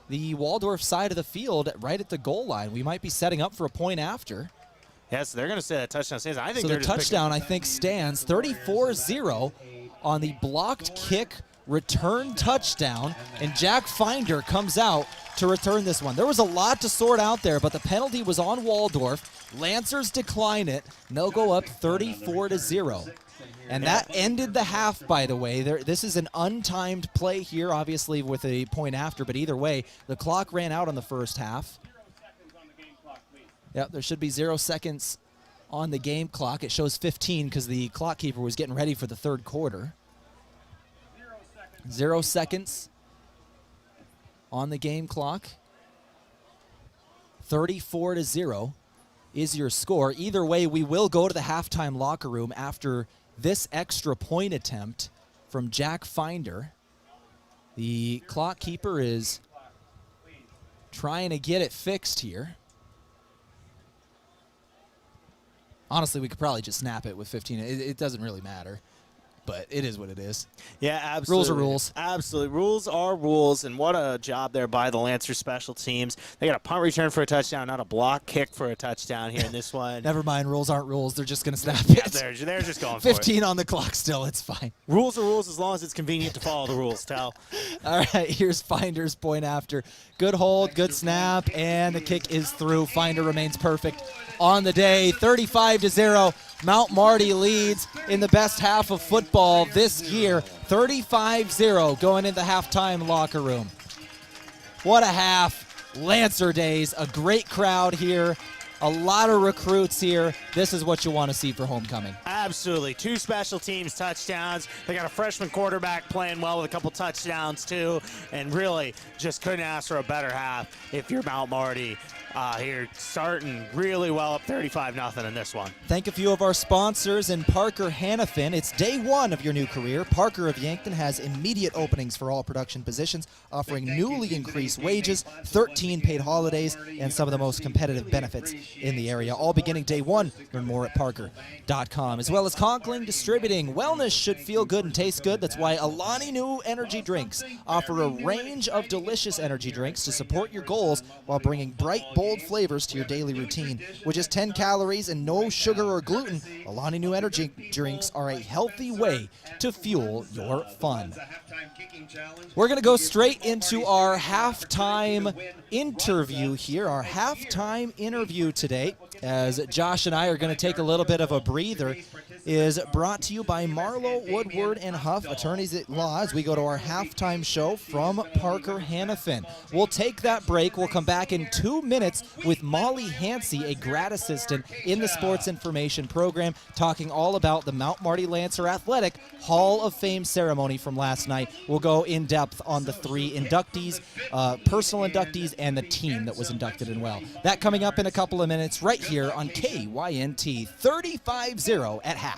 the Waldorf side of the field, right at the goal line. We might be setting up for a point after. Yes, they're going to say that touchdown stands. I think so. The touchdown, I think, stands 34-0 on the blocked kick return touchdown, and Jack Finder comes out to return this one. There was a lot to sort out there, but the penalty was on Waldorf. Lancers decline it, and they'll go up 34-0. And that ended the half, by the way. This is an untimed play here, obviously with a point after, but either way, the clock ran out on the first half. Yep, there should be 0 seconds on the game clock. It shows 15 because the clock keeper was getting ready for the third quarter. 0 seconds on the game clock. 34-0 is your score. Either way, we will go to the halftime locker room after this extra point attempt from Jack Finder. The clock keeper is trying to get it fixed here. Honestly, we could probably just snap it with 15. It doesn't really matter, but it is what it is. Yeah, absolutely. Rules are rules. Absolutely. Rules are rules, and what a job there by the Lancer special teams. They got a punt return for a touchdown, not a block kick for a touchdown here in this one. Never mind, rules aren't rules. They're just going to snap it. Yeah, they're just going for 15 on the clock still. It's fine. Rules are rules as long as it's convenient to follow the rules, Tehl. All right, here's Finder's point after. Good hold, good snap, and the kick is through. Finder remains perfect on the day. 35-0. Mount Marty leads in the best half of football this year. 35-0 going into the halftime locker room. What a half. Lancer days. A great crowd here. A lot of recruits here. This is what you want to see for homecoming. Absolutely. 2 special teams touchdowns. They got a freshman quarterback playing well with a couple touchdowns too. And really just couldn't ask for a better half if you're Mount Marty. Here starting really well up 35-0 in this one. Thank a few of our sponsors and Parker Hannafin. It's day one of your new career. Parker of Yankton has immediate openings for all production positions, offering newly increased wages, 13 paid holidays, and some of the most competitive benefits in the area. All beginning day one. Learn more at parker.com. As well as Conkling Distributing. Wellness should feel good and taste good. That's why Alani New Energy Drinks offer a range of delicious energy drinks to support your goals while bringing bright, bold flavors to your daily routine. With just 10 calories and no sugar or gluten, Alani New Energy drinks are a healthy way to fuel your fun. We're going to go straight into our halftime interview here. Our halftime interview today, as Josh and I are going to take a little bit of a breather, is brought to you by Marlowe, Woodward, and Huff, attorneys at law, as we go to our halftime show from Parker Hannafin. We'll take that break. We'll come back in 2 minutes with Molly Hansey, a grad assistant in the sports information program, talking all about the Mount Marty Lancer Athletic Hall of Fame ceremony from last night. We'll go in depth on the 3 inductees, personal inductees, and the team that was inducted in well. That coming up in a couple of minutes right here on KYNT. 35-0 at half.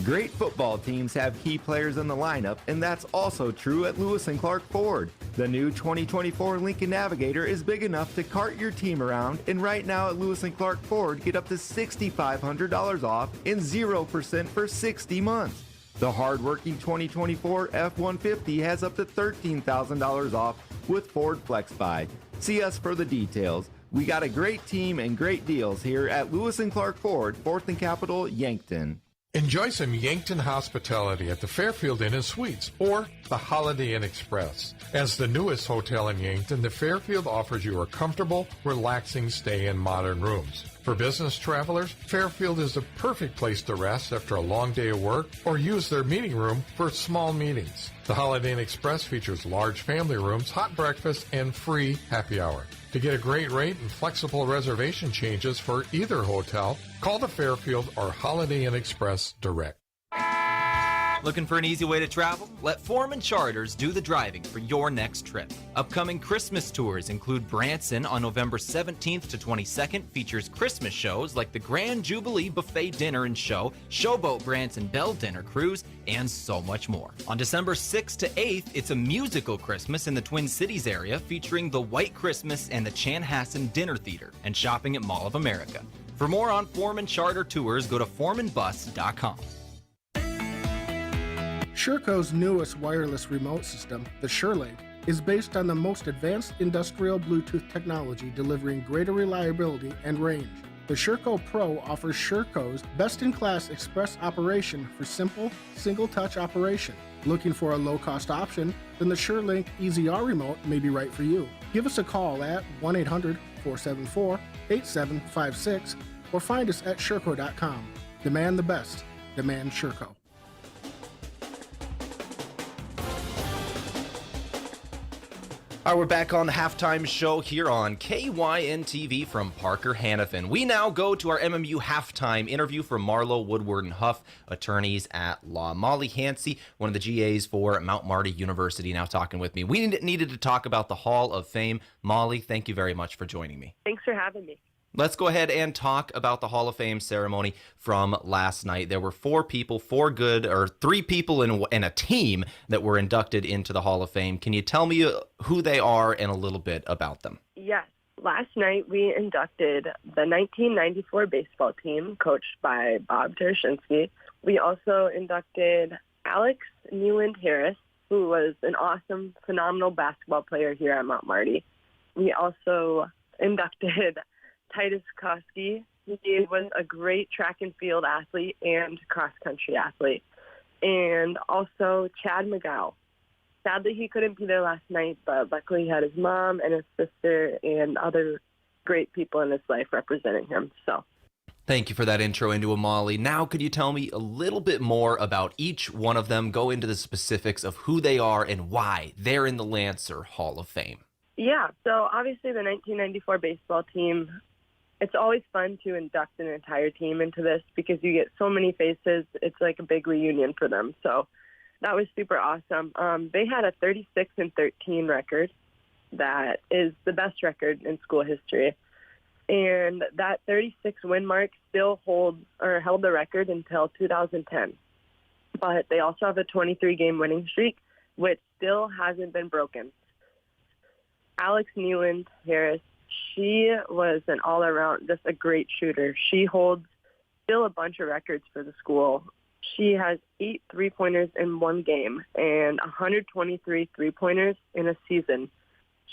Great football teams have key players in the lineup, and that's also true at Lewis & Clark Ford. The new 2024 Lincoln Navigator is big enough to cart your team around, and right now at Lewis & Clark Ford, get up to $6,500 off and 0% for 60 months. The hard-working 2024 F-150 has up to $13,000 off with Ford Flex Buy. See us for the details. We got a great team and great deals here at Lewis & Clark Ford, 4th and Capitol, Yankton. Enjoy some Yankton hospitality at the Fairfield Inn & Suites or the Holiday Inn Express. As the newest hotel in Yankton, the Fairfield offers you a comfortable, relaxing stay in modern rooms. For business travelers, Fairfield is the perfect place to rest after a long day of work or use their meeting room for small meetings. The Holiday Inn Express features large family rooms, hot breakfast, and free happy hour. To get a great rate and flexible reservation changes for either hotel, call the Fairfield or Holiday Inn Express direct. Looking for an easy way to travel? Let Foreman Charters do the driving for your next trip. Upcoming Christmas tours include Branson on November 17th to 22nd, features Christmas shows like the Grand Jubilee Buffet Dinner and Show, Showboat Branson Bell Dinner Cruise, and so much more. On December 6th to 8th, it's a musical Christmas in the Twin Cities area featuring the White Christmas and the Chanhassen Dinner Theater, and shopping at Mall of America. For more on Foreman Charter Tours, go to foremanbus.com. SureCo's newest wireless remote system, the SureLink, is based on the most advanced industrial Bluetooth technology, delivering greater reliability and range. The SureCo Pro offers SureCo's best-in-class express operation for simple, single-touch operation. Looking for a low-cost option? Then the SureLink EZR remote may be right for you. Give us a call at 1-800-474-8756 or find us at SureCo.com. Demand the best. Demand SureCo. All right, we're back on the halftime show here on KYNT TV from Parker Hannafin. We now go to our MMU halftime interview from Marlowe, Woodward, and Huff, attorneys at law. Molly Hansey, one of the GAs for Mount Marty University, now talking with me. We needed to talk about the Hall of Fame. Molly, thank you very much for joining me. Thanks for having me. Let's go ahead and talk about the Hall of Fame ceremony from last night. There were three people in a team that were inducted into the Hall of Fame. Can you tell me who they are and a little bit about them? Yes. Last night we inducted the 1994 baseball team coached by Bob Tershinsky. We also inducted Alex Newland-Harris, who was an awesome, phenomenal basketball player here at Mount Marty. We also inducted Titus Koski. He was a great track and field athlete and cross-country athlete. And also Chad McGow. Sadly, he couldn't be there last night, but luckily he had his mom and his sister and other great people in his life representing him. So, thank you for that intro into Molly. Now, could you tell me a little bit more about each one of them? Go into the specifics of who they are and why they're in the Lancer Hall of Fame. Yeah, so obviously the 1994 baseball team, it's always fun to induct an entire team into this because you get so many faces. It's like a big reunion for them. So that was super awesome. They had a 36-13 record. That is the best record in school history. And that 36 win mark still held the record until 2010. But they also have a 23-game winning streak, which still hasn't been broken. Alex Newland-Harris, she was an all-around, just a great shooter. She holds still a bunch of records for the school. She has 8 three-pointers in one game and 123 three-pointers in a season.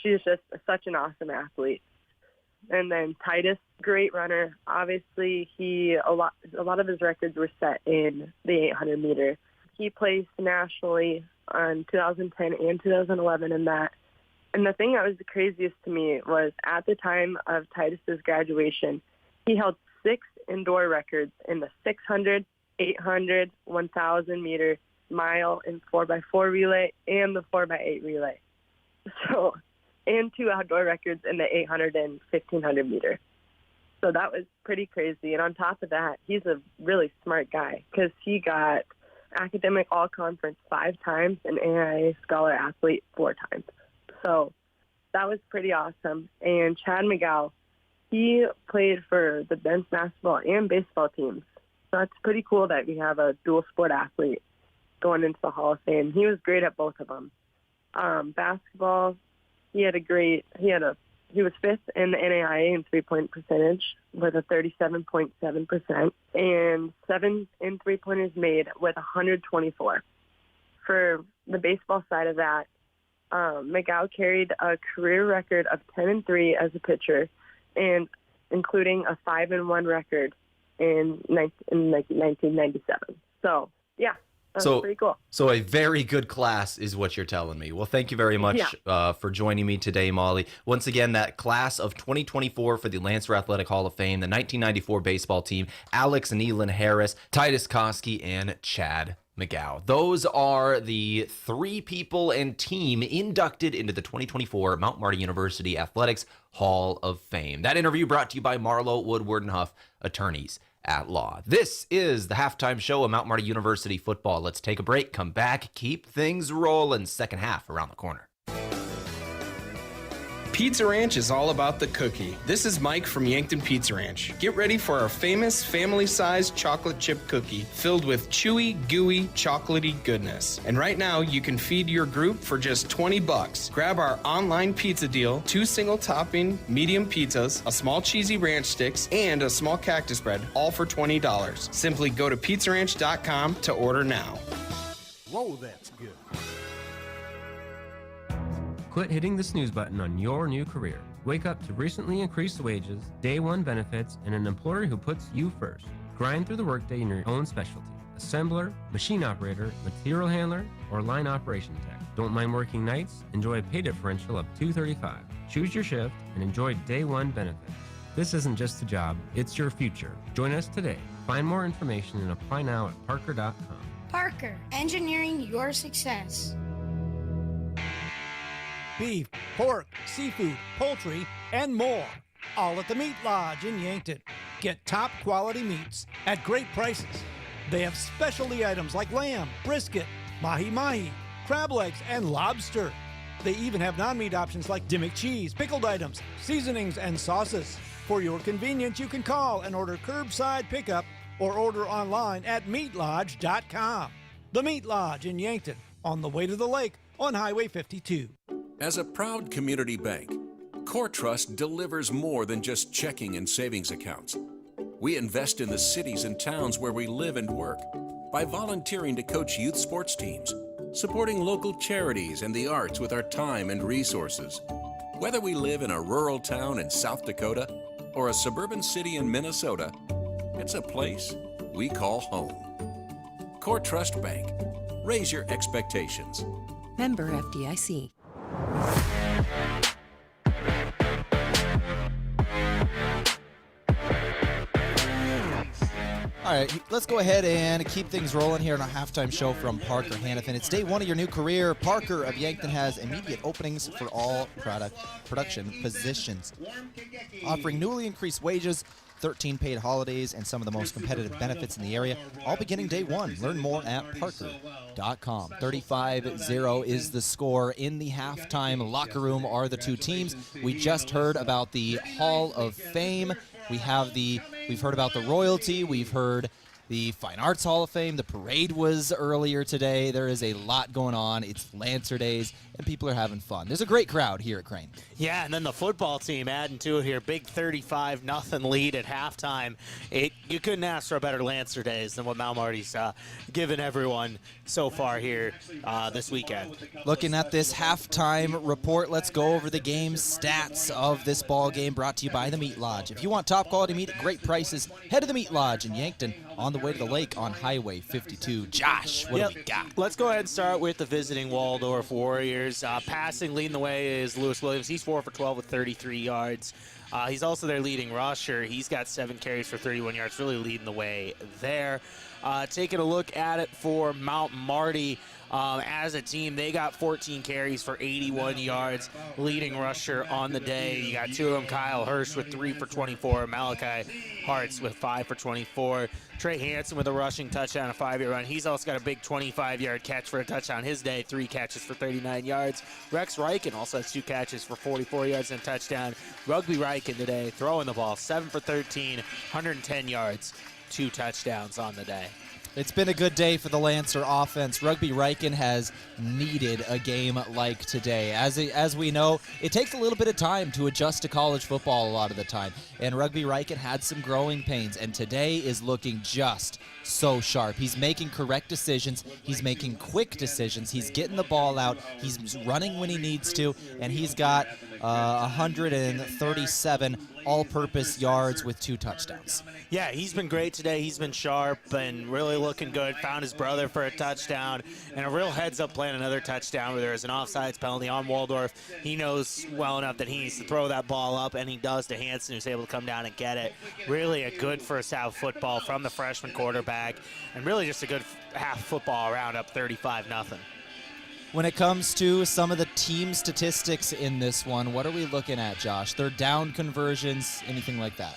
She's just such an awesome athlete. And then Titus, great runner. Obviously, a lot of his records were set in the 800-meter. He placed nationally on 2010 and 2011 in that. And the thing that was the craziest to me was at the time of Titus's graduation, he held 6 indoor records in the 600, 800, 1,000 meter, mile, and 4x4 relay, and the 4x8 relay. So, and 2 outdoor records in the 800 and 1,500 meter. So that was pretty crazy. And on top of that, he's a really smart guy because he got academic all-conference 5 times and AIA Scholar Athlete 4 times. So that was pretty awesome. And Chad McGow, he played for the men's basketball and baseball teams. So it's pretty cool that we have a dual sport athlete going into the Hall of Fame. He was great at both of them. Basketball, he was 5th in the NAIA in three-point percentage with a 37.7% and 7 in three-pointers made with 124. For the baseball side of that, McGow carried a career record of 10-3 as a pitcher, and including a 5-1 record in 1997. So, yeah, that's pretty cool. So a very good class is what you're telling me. Well, thank you very much for joining me today, Molly. Once again, that class of 2024 for the Lancer Athletic Hall of Fame, the 1994 baseball team, Alex Newland-Harris, Titus Koski, and Chad McGow. Those are the 3 people and team inducted into the 2024 Mount Marty University Athletics Hall of Fame. That interview brought to you by Marlowe, Woodward, and Huff, attorneys at law. This is the halftime show of Mount Marty University football. Let's take a break, come back, keep things rolling. Second half around the corner. Pizza Ranch is all about the cookie. This is Mike from Yankton Pizza Ranch. Get ready for our famous family-sized chocolate chip cookie filled with chewy, gooey, chocolatey goodness. And right now, you can feed your group for just $20. Grab our online pizza deal, 2 single-topping medium pizzas, a small cheesy ranch sticks, and a small cactus bread, all for $20. Simply go to pizzaranch.com to order now. Whoa, that's good. Quit hitting the snooze button on your new career. Wake up to recently increased wages, day one benefits, and an employer who puts you first. Grind through the workday in your own specialty. Assembler, machine operator, material handler, or line operation tech. Don't mind working nights? Enjoy a pay differential of $2.35. Choose your shift and enjoy day one benefits. This isn't just a job, it's your future. Join us today. Find more information and apply now at parker.com. Parker, engineering your success. Beef, pork, seafood, poultry, and more. All at the Meat Lodge in Yankton. Get top quality meats at great prices. They have specialty items like lamb, brisket, mahi-mahi, crab legs, and lobster. They even have non-meat options like Dimmick cheese, pickled items, seasonings, and sauces. For your convenience, you can call and order curbside pickup or order online at meatlodge.com. The Meat Lodge in Yankton, on the way to the lake on Highway 52. As a proud community bank, Core Trust delivers more than just checking and savings accounts. We invest in the cities and towns where we live and work by volunteering to coach youth sports teams, supporting local charities and the arts with our time and resources. Whether we live in a rural town in South Dakota or a suburban city in Minnesota, it's a place we call home. Core Trust Bank. Raise your expectations. Member FDIC. All right, let's go ahead and keep things rolling here on a halftime show from Parker Hannafin. It's day one of your new career. Parker of Yankton has immediate openings for all production positions, offering newly increased wages, 13 paid holidays, and some of the most competitive benefits in the area, all beginning day one. Learn more at parker.com. 35-0 is the score. In the halftime locker room are the two teams. We just heard about the Hall of Fame. We've heard about the royalty. We've heard the Fine Arts Hall of Fame. The parade was earlier today. There is a lot going on. It's Lancer Days, and people are having fun. There's a great crowd here at Crane. Yeah, and then the football team adding to it here. Big 35-0 lead at halftime. You couldn't ask for a better Lancer Days than what Mount Marty's given everyone so far here this weekend. Looking at this halftime report, let's go over the game stats of this ball game, brought to you by the Meat Lodge. If you want top quality meat at great prices, head to the Meat Lodge in Yankton on the way to the lake on Highway 52. Josh, what do we got? Let's go ahead and start with the visiting Waldorf Warriors. Passing, leading the way is Lewis Williams. He's 4 for 12 with 33 yards. He's also their leading rusher. He's got 7 carries for 31 yards, really leading the way there. Taking a look at it for Mount Marty, as a team, they got 14 carries for 81 yards. Leading rusher on the day, you got 2 of them, Kyle Hirsch with 3 for 24, Malachi Hartz with 5 for 24. Trey Hansen with a rushing touchdown, a 5-yard run. He's also got a big 25-yard catch for a touchdown his day, 3 catches for 39 yards. Rex Reichen also has 2 catches for 44 yards and a touchdown. Rugby Reichen today throwing the ball, 7 for 13, 110 yards, 2 touchdowns on the day. It's been a good day for the Lancer offense. Rugby Reichen has needed a game like today. As we know, it takes a little bit of time to adjust to college football a lot of the time. And Rugby Reichen had some growing pains, and today is looking just so sharp. He's making correct decisions. He's making quick decisions. He's getting the ball out. He's running when he needs to, and he's got 137 all-purpose yards with 2 touchdowns. Yeah, he's been great today. He's been sharp and really looking good. Found his brother for a touchdown and a real heads-up play on another touchdown where there is an offsides penalty on Waldorf. He knows well enough that he needs to throw that ball up, and he does to Hansen, who's able to come down and get it. Really a good first half football from the freshman quarterback, and really just a good half football around, up 35-0. When it comes to some of the team statistics in this one, what are we looking at, Josh? Third down conversions, anything like that?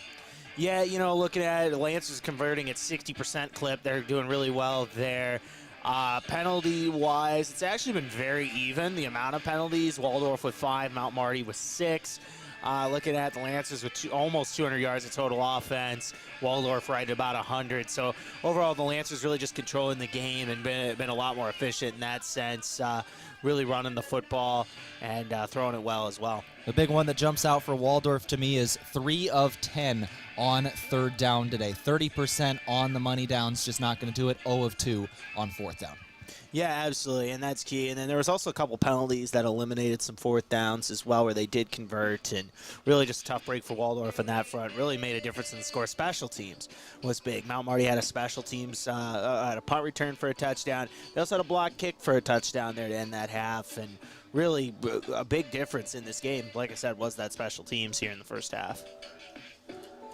Yeah, looking at it, Lancers converting at 60% clip. They're doing really well there. Penalty-wise, it's actually been very even, the amount of penalties. Waldorf with 5, Mount Marty with 6. Looking at the Lancers with almost 200 yards of total offense. Waldorf right at about 100. So overall, the Lancers really just controlling the game and been a lot more efficient in that sense. Really running the football and throwing it well as well. The big one that jumps out for Waldorf to me is 3 of 10 on third down today. 30% on the money downs, just not going to do it. 0 of 2 on fourth down. Yeah, absolutely, and that's key. And then there was also a couple penalties that eliminated some fourth downs as well, where they did convert, and really just a tough break for Waldorf on that front. Really made a difference in the score. Special teams was big. Mount Marty had a special teams, had a punt return for a touchdown. They also had a block kick for a touchdown there to end that half, and really a big difference in this game, like I said, was that special teams here in the first half.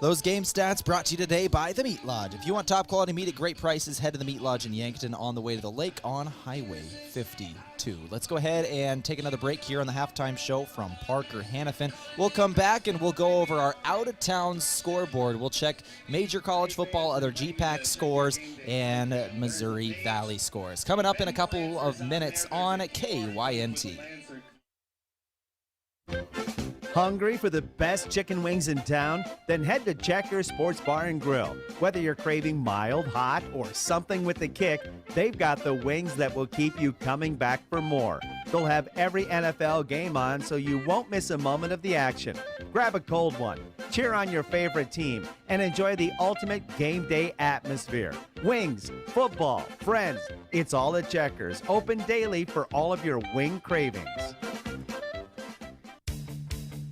Those game stats brought to you today by The Meat Lodge. If you want top quality meat at great prices, head to The Meat Lodge in Yankton on the way to the lake on Highway 52. Let's go ahead and take another break here on the halftime show from Parker Hannafin. We'll come back and we'll go over our out-of-town scoreboard. We'll check major college football, other GPAC scores, and Missouri Valley scores. Coming up in a couple of minutes on KYNT. Hungry for the best chicken wings in town? Then head to Checkers Sports Bar and Grill. Whether you're craving mild, hot, or something with a kick, they've got the wings that will keep you coming back for more. They'll have every NFL game on so you won't miss a moment of the action. Grab a cold one, cheer on your favorite team, and enjoy the ultimate game day atmosphere. Wings, football, friends, it's all at Checkers. Open daily for all of your wing cravings.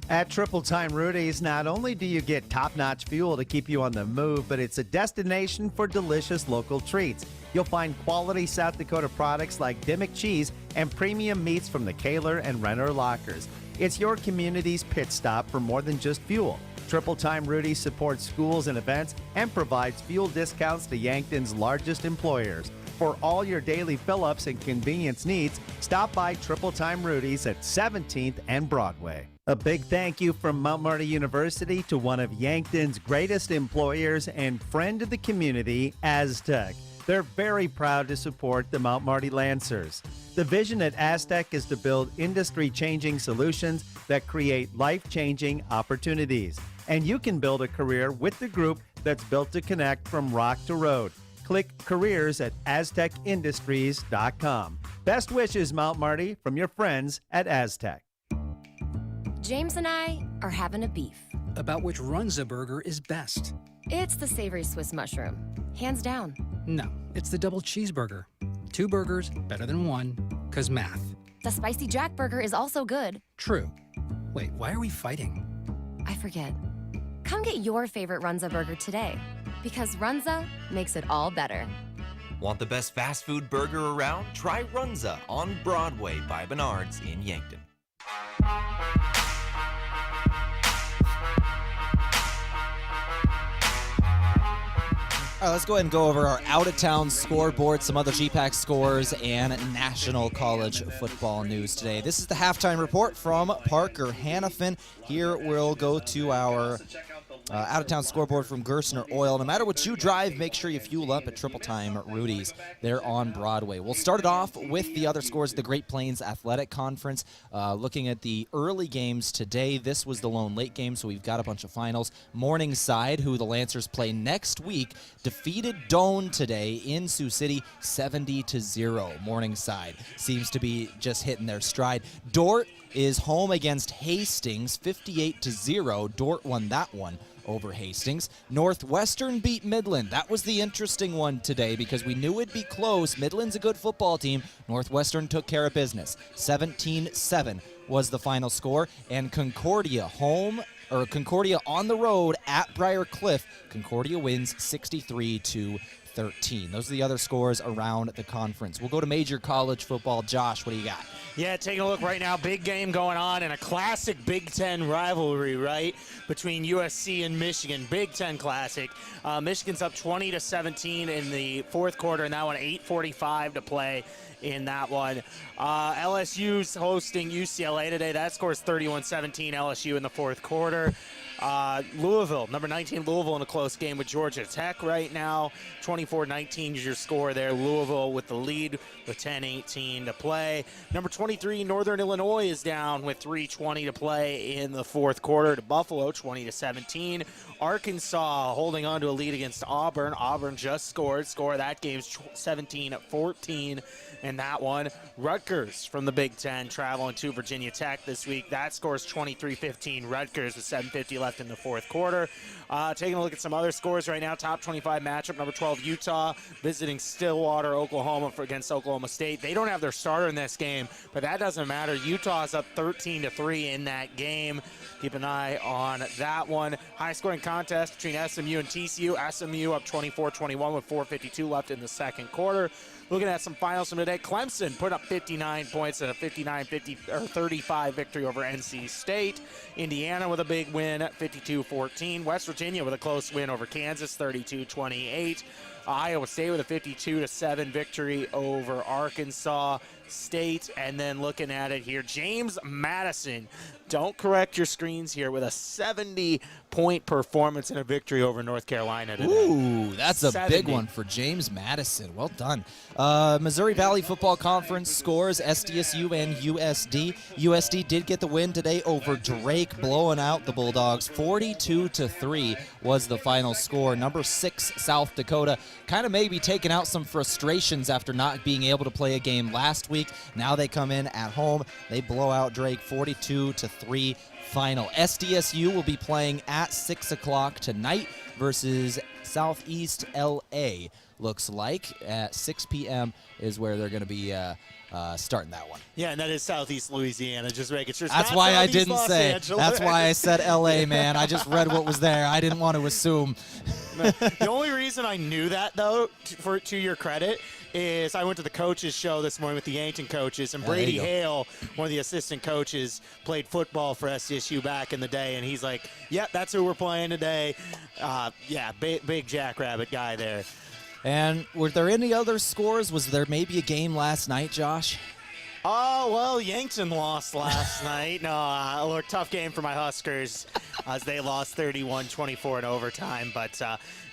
At Triple Time Rudy's, not only do you get top-notch fuel to keep you on the move, but it's a destination for delicious local treats. You'll find quality South Dakota products like Dimmick cheese and premium meats from the Kaler and Renner lockers. It's your community's pit stop for more than just fuel. Triple Time Rudy's supports schools and events and provides fuel discounts to Yankton's largest employers. For all your daily fill-ups and convenience needs, stop by Triple Time Rudy's at 17th and Broadway. A big thank you from Mount Marty University to one of Yankton's greatest employers and friend of the community, Aztec. They're very proud to support the Mount Marty Lancers. The vision at Aztec is to build industry-changing solutions that create life-changing opportunities. And you can build a career with the group that's built to connect from rock to road. Click careers at aztecindustries.com. Best wishes, Mount Marty, from your friends at Aztec. James and I are having a beef. About which Runza burger is best. It's the savory Swiss mushroom. Hands down. No, it's the double cheeseburger. 2 burgers, better than 1, 'cause math. The spicy Jack burger is also good. True. Wait, why are we fighting? I forget. Come get your favorite Runza burger today, because Runza makes it all better. Want the best fast food burger around? Try Runza on Broadway by Bernard's in Yankton. All right, let's go ahead and go over our out-of-town scoreboard, some other GPAC scores, and national college football news today. This is the halftime report from Parker Hannafin. Here we'll go to our out-of-town scoreboard from Gersner Oil. No matter what you drive, make sure you fuel up at Triple Time Rudy's. They're on Broadway. We'll start it off with the other scores of the Great Plains Athletic Conference. Looking at the early games today, this was the lone late game, so we've got a bunch of finals. Morningside, who the Lancers play next week, defeated Doane today in Sioux City 70-0. Morningside seems to be just hitting their stride. Dordt is home against Hastings 58-0. Dordt won that one over Hastings. Northwestern beat Midland. That was the interesting one today because we knew it'd be close. Midland's a good football team. Northwestern took care of business. 17-7 was the final score. And Concordia on the road at Briar Cliff. Concordia wins 63-13. Those are the other scores around the conference. We'll go to major college football. Josh, what do you got? Yeah, taking a look right now, big game going on in a classic Big Ten rivalry, right, between USC and Michigan. Big Ten classic. Michigan's up 20-17 in the fourth quarter, and that one 8:45 to play in that one. LSU's hosting UCLA today. That scores 31-17 LSU in the fourth quarter. Louisville, number 19 Louisville in a close game with Georgia Tech right now. 24-19 is your score there. Louisville with the lead with 10:18 to play. Number 23 Northern Illinois is down with 3:20 to play in the fourth quarter to Buffalo, 20-17. Arkansas holding on to a lead against Auburn. Auburn just scored. Score of that game's 17-14 in that one. Rutgers from the Big Ten traveling to Virginia Tech this week. That scores 23-15. Rutgers with 7:50 left in the fourth quarter. Taking a look at some other scores right now. Top 25 matchup, number 12 Utah visiting Stillwater, Oklahoma against Oklahoma State. They don't have their starter in this game, but that doesn't matter. Utah's up 13-3 in that game. Keep an eye on that one. High-scoring contest between SMU and TCU. SMU up 24-21 with 4:52 left in the second quarter. Looking at some finals from today, Clemson put up 59 points in a 35 victory over NC State. Indiana with a big win, 52-14. West Virginia with a close win over Kansas, 32-28. Iowa State with a 52-7 victory over Arkansas State. And then looking at it here, James Madison, don't correct your screens here, with a 70-point performance in a victory over North Carolina today. Ooh, that's a big one for James Madison. Well done. Missouri Valley Football Conference scores, SDSU and USD. USD did get the win today over Drake, blowing out the Bulldogs. 42-3 was the final score. Number 6 South Dakota kind of maybe taking out some frustrations after not being able to play a game last week. Now they come in at home. They blow out Drake 42-3 final. SDSU will be playing at 6 o'clock tonight versus Southeast LA. Looks like at 6 p.m. is where they're going to be starting that one. Yeah, and that is Southeast Louisiana. Just making sure. That's why I didn't say. That's why I said L.A., man. I just read what was there. I didn't want to assume. The only reason I knew that, though, to your credit, is I went to the coaches show this morning with the Yankton coaches, and Brady Hale, one of the assistant coaches, played football for SDSU back in the day, and he's like, "Yep, that's who we're playing today." Big Jackrabbit guy there. And were there any other scores? Was there maybe a game last night, Josh? Oh, well, Yankton lost last night. No, tough game for my Huskers as they lost 31-24 in overtime. But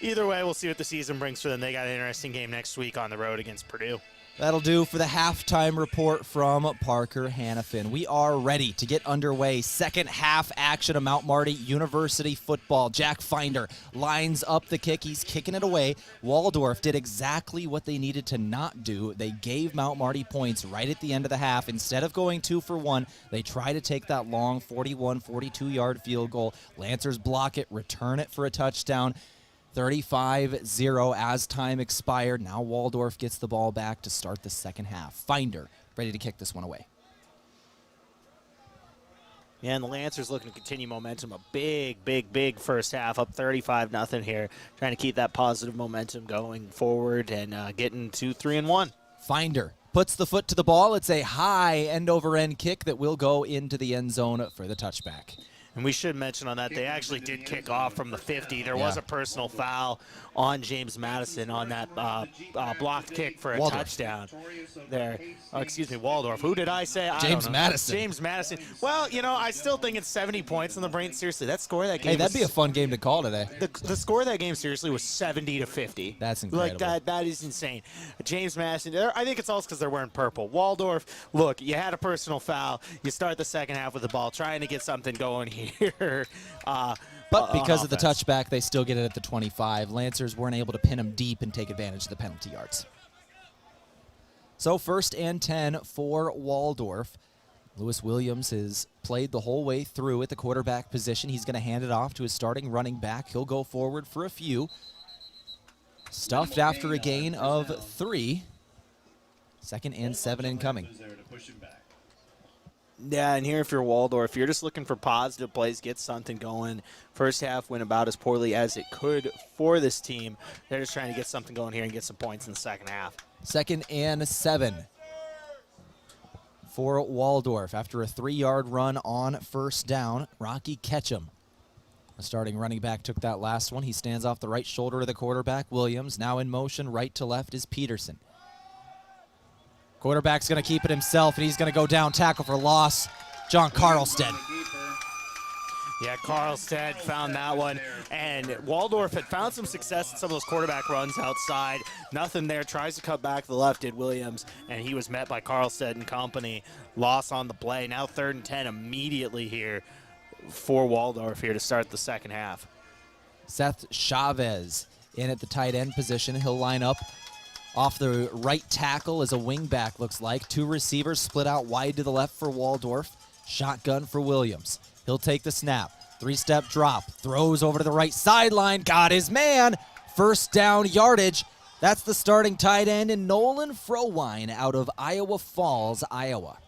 either way, we'll see what the season brings for them. They got an interesting game next week on the road against Purdue. That'll do for the halftime report from Parker Hannafin. We are ready to get underway. Second half action of Mount Marty University football. Jack Finder lines up the kick. He's kicking it away. Waldorf did exactly what they needed to not do. They gave Mount Marty points right at the end of the half. Instead of going 2 for 1, they try to take that long 41, 42-yard field goal. Lancers block it, return it for a touchdown. 35-0 as time expired. Now Waldorf gets the ball back to start the second half. Finder ready to kick this one away. Yeah, and the Lancers looking to continue momentum. A big first half, up 35-0 here. Trying to keep that positive momentum going forward and getting to 3-1. Finder puts the foot to the ball. It's a high end-over-end kick that will go into the end zone for the touchback. And we should mention on that, they actually did kick off from the 50. There was a personal foul on James Madison on that blocked kick for a touchdown there. Oh, excuse me, Waldorf. Who did I say? James Madison. James Madison. Well, I still think it's 70 points on the brain. Seriously, that score of that game. Hey, that'd be a fun game to call today. The score of that game, seriously, was 70-50. That's incredible. Like, that is insane. James Madison, I think it's also because they're wearing purple. Waldorf, look, you had a personal foul. You start the second half with the ball, trying to get something going here. But because of the touchback, they still get it at the 25. Lancers weren't able to pin them deep and take advantage of the penalty yards. So 1st and 10 for Waldorf. Lewis Williams has played the whole way through at the quarterback position. He's going to hand it off to his starting running back. He'll go forward for a few. Stuffed after a gain of 3. 2nd and 7 incoming. Yeah, and here if you're Waldorf, you're just looking for positive plays, get something going. First half went about as poorly as it could for this team. They're just trying to get something going here and get some points in the second half. 2nd and 7 for Waldorf. After a 3-yard run on first down, Rocky Ketchum, the starting running back, took that last one. He stands off the right shoulder of the quarterback, Williams. Now in motion, right to left is Peterson. Quarterback's going to keep it himself, and he's going to go down, tackle for loss. John Carlstead. Yeah, Carlstead found that one, and Waldorf had found some success in some of those quarterback runs outside. Nothing there, tries to cut back to the left, did Williams, and he was met by Carlstead and company. Loss on the play. Now 3rd and 10 immediately here for Waldorf here to start the second half. Seth Chavez in at the tight end position. He'll line up off the right tackle as a wingback, looks like. 2 receivers split out wide to the left for Waldorf. Shotgun for Williams. He'll take the snap. 3-step drop. Throws over to the right sideline. Got his man. First down yardage. That's the starting tight end in Nolan Frowine out of Iowa Falls, Iowa.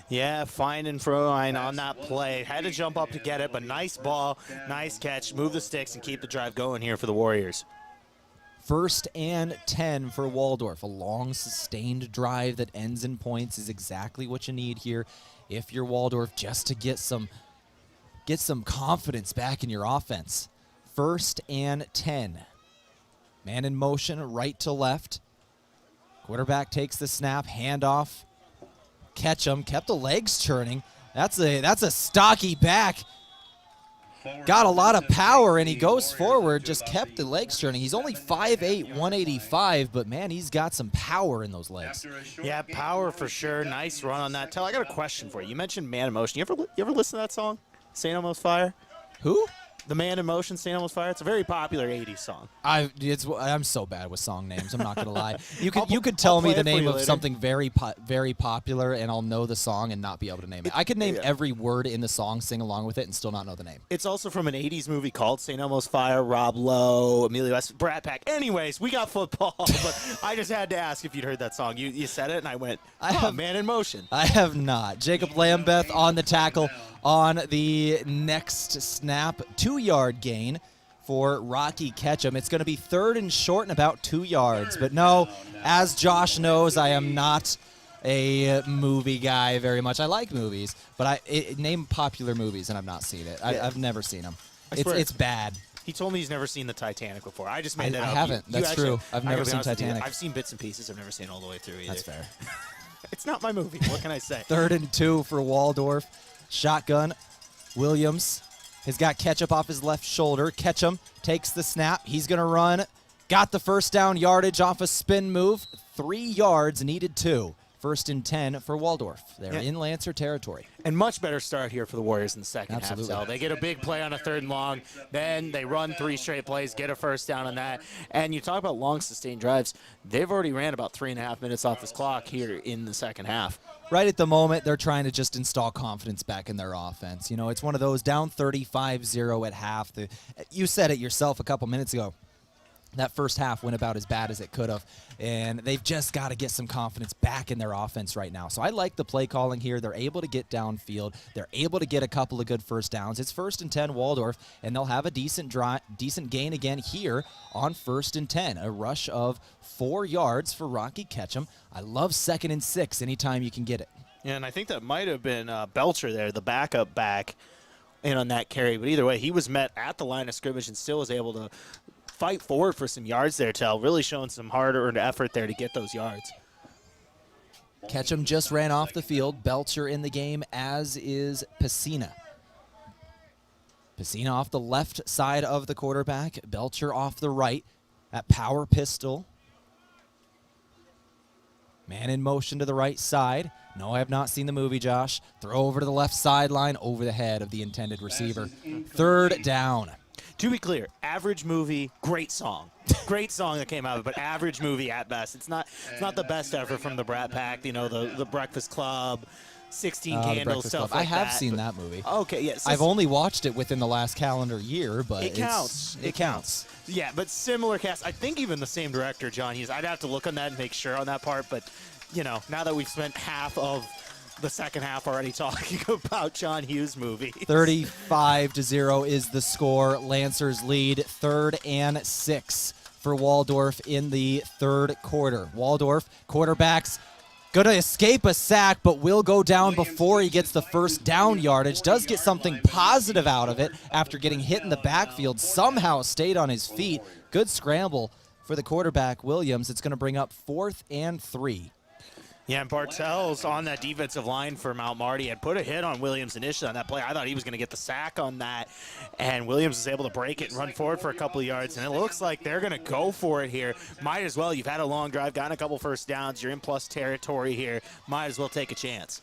Yeah, finding Frowine on that play. Had to jump up to get it, but nice ball, nice catch. Move the sticks and keep the drive going here for the Warriors. 1st and 10 for Waldorf. A long, sustained drive that ends in points is exactly what you need here if you're Waldorf, just to get some confidence back in your offense. 1st and 10. Man in motion, right to left. Quarterback takes the snap, handoff. Ketchum kept the legs turning. That's a stocky back. Got a lot of power, and he goes forward, just kept the legs turning. He's only 5'8", 185, but, man, he's got some power in those legs. Yeah, power for sure. Nice run on that. Tehl, I got a question for you. You mentioned Man in Motion. You ever listen to that song, St. Elmo's Fire? Who? The Man in Motion, St. Elmo's Fire. It's a very popular 80s song. I'm so bad with song names. I'm not going to lie. You could tell me the name of something very popular, and I'll know the song and not be able to name it. I could name every word in the song, sing along with it, and still not know the name. It's also from an 80s movie called St. Elmo's Fire, Rob Lowe, Emilio West, Brat Pack. Anyways, we got football, but I just had to ask if you'd heard that song. You said it, and I went, Man in Motion. I have not. Jacob Lambeth on the tackle on the next snap. 2-yard gain for Rocky Ketchum. It's going to be 3rd and short and about 2 yards. But no, as Josh knows, I am not a movie guy very much. I like movies, but name popular movies, and I've not seen it. I've never seen them. It's bad. He told me he's never seen the Titanic before. I just made that up. I haven't. That's true. I've never seen Titanic. I've seen bits and pieces. I've never seen it all the way through either. That's fair. It's not my movie. What can I say? 3rd and 2 for Waldorf. Shotgun. Williams has got Ketchum off his left shoulder. Ketchum takes the snap. He's going to run. Got the first down yardage off a spin move. 3 yards, needed 2. 1st and 10 for Waldorf. They're in Lancer territory. And much better start here for the Warriors in the second Absolutely. half. So they get a big play on a 3rd and long. Then they run 3 straight plays, get a first down on that. And you talk about long, sustained drives. They've already ran about 3.5 minutes off this clock here in the second half. Right at the moment, they're trying to just install confidence back in their offense. You know, it's one of those down 35-0 at half. You said it yourself a couple minutes ago. That first half went about as bad as it could have, and they've just got to get some confidence back in their offense right now. So I like the play calling here. They're able to get downfield. They're able to get a couple of good first downs. It's 1st and 10 Waldorf, and they'll have a decent gain again here on 1st and 10. A rush of 4 yards for Rocky Ketchum. I love 2nd and 6 anytime you can get it. Yeah, and I think that might have been Boelter there, the backup back, in on that carry. But either way, he was met at the line of scrimmage and still was able to fight forward for some yards there, Tehl. Really showing some hard-earned effort there to get those yards. Ketchum just ran off the field. Boelter in the game, as is Pesina. Pesina off the left side of the quarterback. Boelter off the right. That power pistol. Man in motion to the right side. No, I have not seen the movie, Josh. Throw over to the left sideline, over the head of the intended receiver. 3rd down. To be clear, average movie, great song. Great song that came out of it, but average movie at best. It's not the best effort from the Brat Pack, you know, the Breakfast Club, 16 Candles, stuff like that. I have seen that movie. Okay, yes. I've only watched it within the last calendar year, but it counts. It counts. Yeah, but similar cast. I think even the same director, John Hughes. I'd have to look on that and make sure on that part, but, you know, now that we've spent half of the second half already talking about John Hughes movies. 35-0 is the score. Lancers lead. 3rd and 6 for Waldorf in the 3rd quarter. Waldorf, quarterback's going to escape a sack, but will go down before he gets the first down yardage. Does get something positive out of it after getting hit in the backfield. Somehow stayed on his feet. Good scramble for the quarterback, Williams. It's going to bring up 4th and 3. Yeah, and Bartels on that defensive line for Mount Marty had put a hit on Williams initially on that play. I thought he was going to get the sack on that, and Williams was able to break it and run forward for a couple of yards, and it looks like they're going to go for it here. Might as well. You've had a long drive, gotten a couple first downs. You're in plus territory here. Might as well take a chance.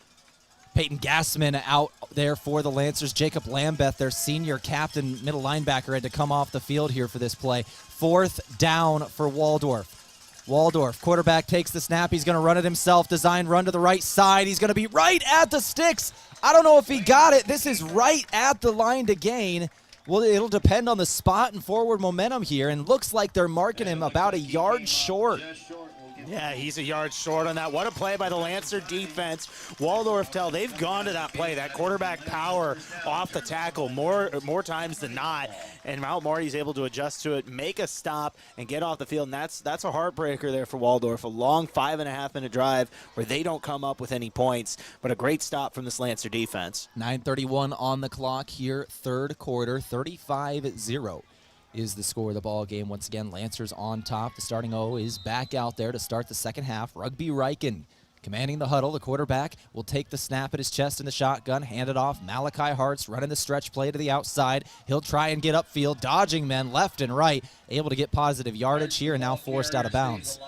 Peyton Gassman out there for the Lancers. Jacob Lambeth, their senior captain, middle linebacker, had to come off the field here for this play. 4th down for Waldorf. Waldorf, quarterback takes the snap. He's going to run it himself. Design run to the right side. He's going to be right at the sticks. I don't know if he got it. This is right at the line to gain. Well, it'll depend on the spot and forward momentum here, and looks like they're marking him about a yard short. Yeah, he's a yard short on that. What a play by the Lancer defense. Waldorf Tehl, they've gone to that play, that quarterback power off the tackle more times than not, and Mount Marty's able to adjust to it, make a stop, and get off the field, and that's a heartbreaker there for Waldorf. A long 5.5-minute drive where they don't come up with any points, but a great stop from this Lancer defense. 9:31 on the clock here, third quarter, 35-0. Is the score of the ball game. Once again, Lancers on top. The starting O is back out there to start the second half. Rugby Riken commanding the huddle. The quarterback will take the snap at his chest in the shotgun, hand it off. Malachi Hartz running the stretch play to the outside. He'll try and get upfield, dodging men left and right. Able to get positive yardage here and now forced out of bounds.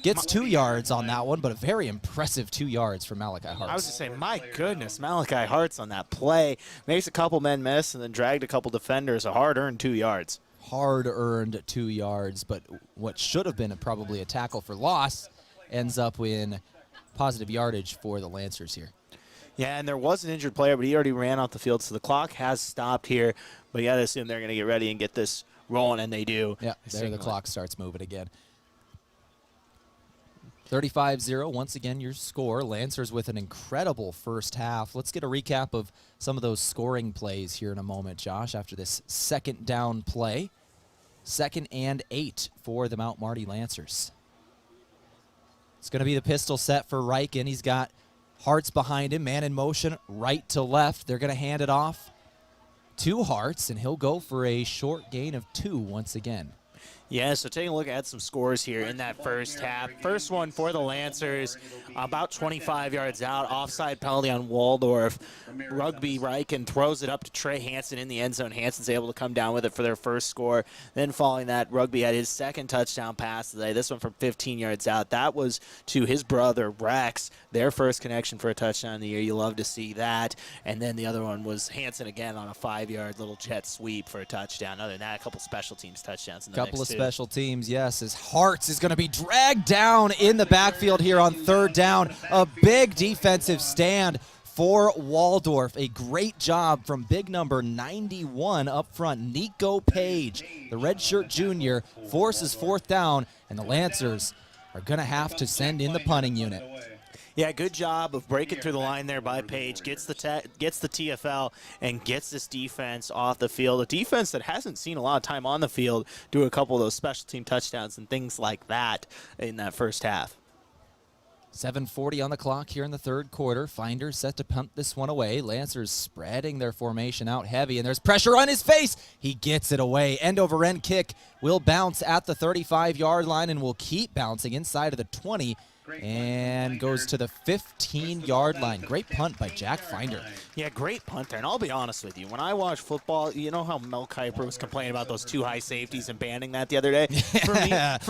Gets 2 yards on that one, but a very impressive 2 yards for Malachi Hartz. I was just saying, my goodness, Malachi Hartz on that play. Makes a couple men miss and then dragged a couple defenders. A hard-earned 2 yards. Hard-earned 2 yards, but what should have been probably a tackle for loss ends up in positive yardage for the Lancers here. Yeah, and there was an injured player, but he already ran off the field, so the clock has stopped here. But you got to assume they're going to get ready and get this rolling, and they do. Yeah, there the clock starts moving again. 35-0, once again, your score. Lancers with an incredible first half. Let's get a recap of some of those scoring plays here in a moment, Josh, after this second down play. 2nd and 8 for the Mount Marty Lancers. It's going to be the pistol set for Riken. He's got Hartz behind him, man in motion, right to left. They're going to hand it off to Hartz, and he'll go for a short gain of 2 once again. Yeah, so taking a look at some scores here in that first half. First one for the Lancers, about 25 yards out, offside penalty on Waldorf. Rugby Riken throws it up to Trey Hansen in the end zone. Hansen's able to come down with it for their first score. Then following that, Rugby had his second touchdown pass today, this one from 15 yards out. That was to his brother, Rex, their first connection for a touchdown of the year. You love to see that. And then the other one was Hansen again on a 5-yard little jet sweep for a touchdown. Other than that, a couple special teams touchdowns in the Couple mix, of special teams, yes, as Hartz is going to be dragged down in the backfield here on 3rd down. A big defensive stand for Waldorf. A great job from big number 91 up front, Nico Page. The redshirt junior forces 4th down, and the Lancers are going to have to send in the punting unit. Yeah, good job of breaking through the line there by Page. Gets the TFL and gets this defense off the field. A defense that hasn't seen a lot of time on the field do a couple of those special team touchdowns and things like that in that first half. 7:40 on the clock here in the third quarter. Finder set to punt this one away. Lancers spreading their formation out heavy, and there's pressure on his face. He gets it away. End-over-end kick will bounce at the 35-yard line and will keep bouncing inside of the 20 and goes to the 15-yard line. Great punt by Jack Finder. Yeah, great punt there. And I'll be honest with you, when I watch football, you know how Mel Kiper was complaining about those 2 high safeties and banning that the other day? For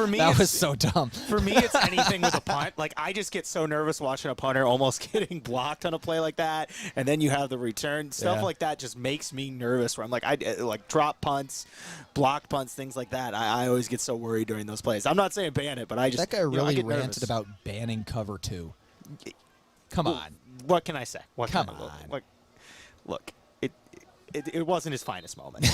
me, that was so dumb. For me, it's anything with a punt. Like, I just get so nervous watching a punter almost getting blocked on a play like that, and then you have the return. Stuff like that just makes me nervous, where I'm like, like drop punts, blocked punts, things like that. I always get so worried during those plays. I'm not saying ban it, but I just That guy really ranted nervous about banning cover 2. Come on. What can I say? Come on. Look, it wasn't his finest moment.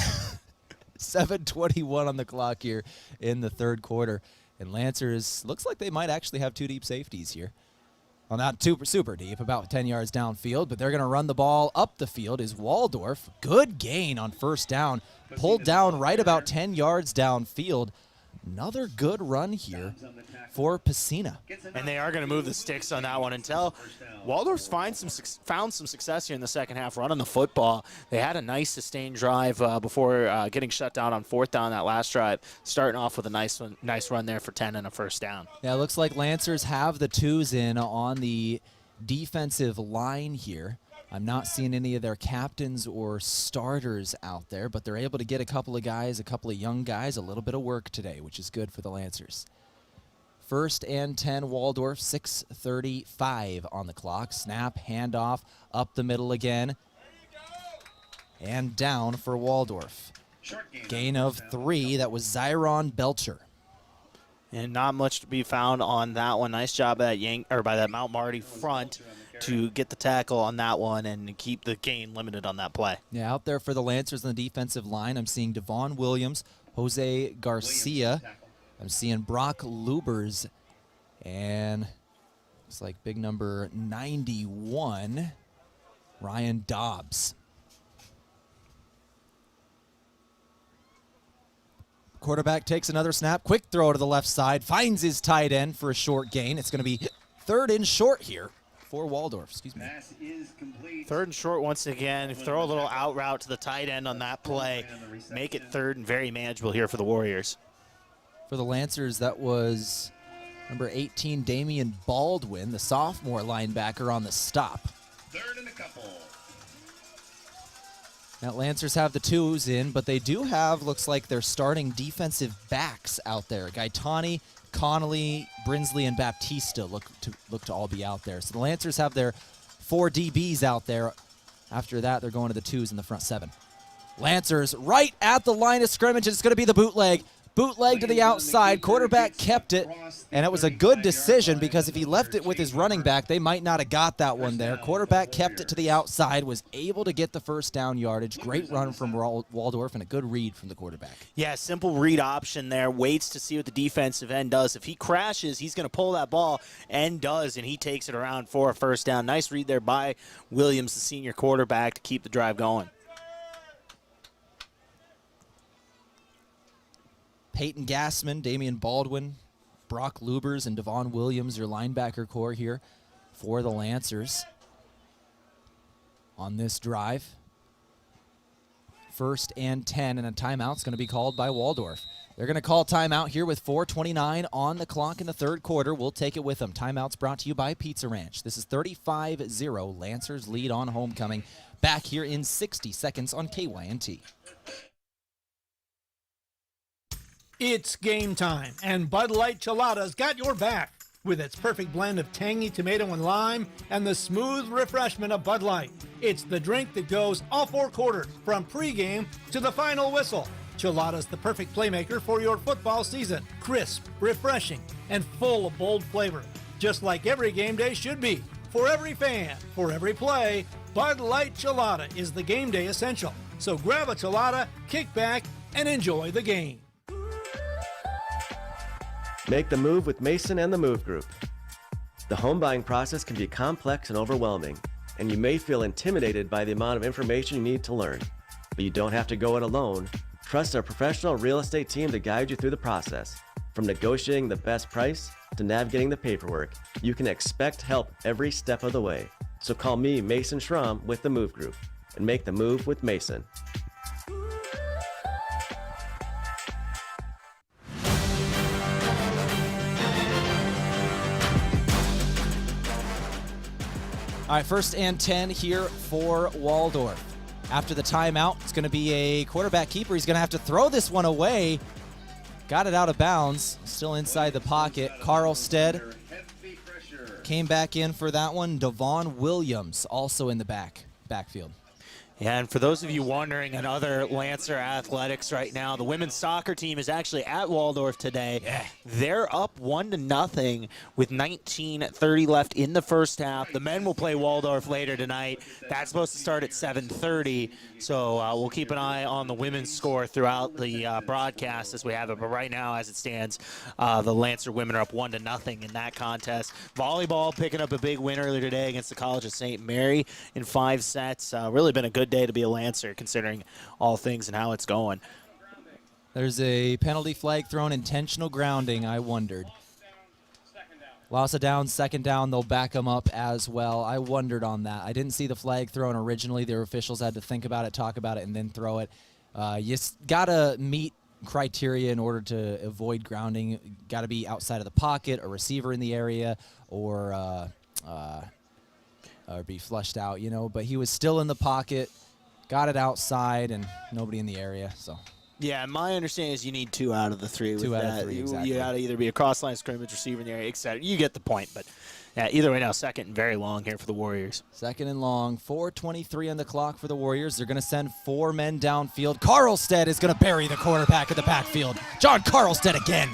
7:21 on the clock here in the third quarter. And Lancers, looks like they might actually have 2 deep safeties here. Well, not super deep, about 10 yards downfield, but they're going to run the ball up the field is Waldorf. Good gain on first down. Pulled down right about 10 yards downfield Another good run here for Pacina. And they are going to move the sticks on that one until Waldorf's found some success here in the second half running the football. They had a nice sustained drive before getting shut down on fourth down that last drive, starting off with a nice run there for 10 and a first down. Yeah, it looks like Lancers have the twos in on the defensive line here. I'm not seeing any of their captains or starters out there, but they're able to get a couple of guys, a couple of young guys, a little bit of work today, which is good for the Lancers. First and 10, Waldorf, 6:35 on the clock. Snap, handoff, up the middle again, and down for Waldorf. Gain of 3, that was Zyron Belcher. And not much to be found on that one. Nice job by that Mount Marty front to get the tackle on that one and keep the gain limited on that play. Yeah, out there for the Lancers on the defensive line, I'm seeing Devon Williams, Jose Garcia. I'm seeing Brock Lubers, and it's like big number 91, Ryan Dobbs. Quarterback takes another snap, quick throw to the left side, finds his tight end for a short gain. It's going to be third and short here for Waldorf, excuse me. Third and short once again. Throw a little out route to the tight end on that play. Make it third and very manageable here for the Warriors. For the Lancers, that was number 18, Damian Baldwin, the sophomore linebacker on the stop. Third and a couple. Now, Lancers have the twos in, but they do have, looks like, their starting defensive backs out there. Gaetani, Connolly, Brinsley, and Baptista look to all be out there. So the Lancers have their 4 DBs out there. After that, they're going to the twos in the front 7. Lancers right at the line of scrimmage. It's going to be the bootleg. Bootleg to the outside. Quarterback kept it, and it was a good decision because if he left it with his running back, they might not have got that one there. Quarterback kept it to the outside, was able to get the first down yardage. Great run from Waldorf and a good read from the quarterback. Yeah, simple read option there. Waits to see what the defensive end does. If he crashes, he's going to pull that ball, and does, and he takes it around for a first down. Nice read there by Williams, the senior quarterback, to keep the drive going. Peyton Gassman, Damian Baldwin, Brock Lubers, and Devon Williams, your linebacker core here for the Lancers on this drive. First and 10, and a timeout's going to be called by Waldorf. They're going to call timeout here with 4:29 on the clock in the third quarter. We'll take it with them. Timeout's brought to you by Pizza Ranch. This is 35-0. Lancers lead on homecoming. Back here in 60 seconds on KYNT. It's game time, and Bud Light Chelada's got your back with its perfect blend of tangy tomato and lime and the smooth refreshment of Bud Light. It's the drink that goes all 4 quarters, from pregame to the final whistle. Chelada's the perfect playmaker for your football season. Crisp, refreshing, and full of bold flavor. Just like every game day should be. For every fan, for every play, Bud Light Chelada is the game day essential. So grab a Chelada, kick back, and enjoy the game. Make the move with Mason and the Move Group. The home buying process can be complex and overwhelming, and you may feel intimidated by the amount of information you need to learn. But you don't have to go it alone. Trust our professional real estate team to guide you through the process. From negotiating the best price to navigating the paperwork, you can expect help every step of the way. So call me, Mason Schramm, with the Move Group, and make the move with Mason. All right, first and 10 here for Waldorf. After the timeout, it's going to be a quarterback keeper. He's going to have to throw this one away. Got it out of bounds. Still inside the pocket. Carlstead came back in for that one. Devon Williams also in the backfield. Yeah, and for those of you wondering, another Lancer athletics right now, the women's soccer team is actually at Waldorf today. Yeah. They're up 1-0 with 19:30 left in the first half. The men will play Waldorf later tonight. That's supposed to start at 7:30, so we'll keep an eye on the women's score throughout the broadcast as we have it. But right now, as it stands, the Lancer women are up 1-0 in that contest. Volleyball picking up a big win earlier today against the College of St. Mary in 5 sets. Really been a good day to be a Lancer, considering all things and how it's going. There's a penalty flag thrown, intentional grounding, I wondered. Loss of down, second down, they'll back them up as well. I wondered on that. I didn't see the flag thrown originally. Their officials had to think about it, talk about it, and then throw it. You got to meet criteria in order to avoid grounding. Got to be outside of the pocket, a receiver in the area, or be flushed out, But he was still in the pocket, got it outside, and nobody in the area, so... Yeah, my understanding is you need 2 out of the 3. Two out of 3, exactly. You got to either be a cross-line scrimmage receiver in the area, etc. You get the point, but yeah, either way now, second and very long here for the Warriors. Second and long, 4:23 on the clock for the Warriors. They're going to send 4 men downfield. Carlstead is going to bury the quarterback at the backfield. John Carlstead again.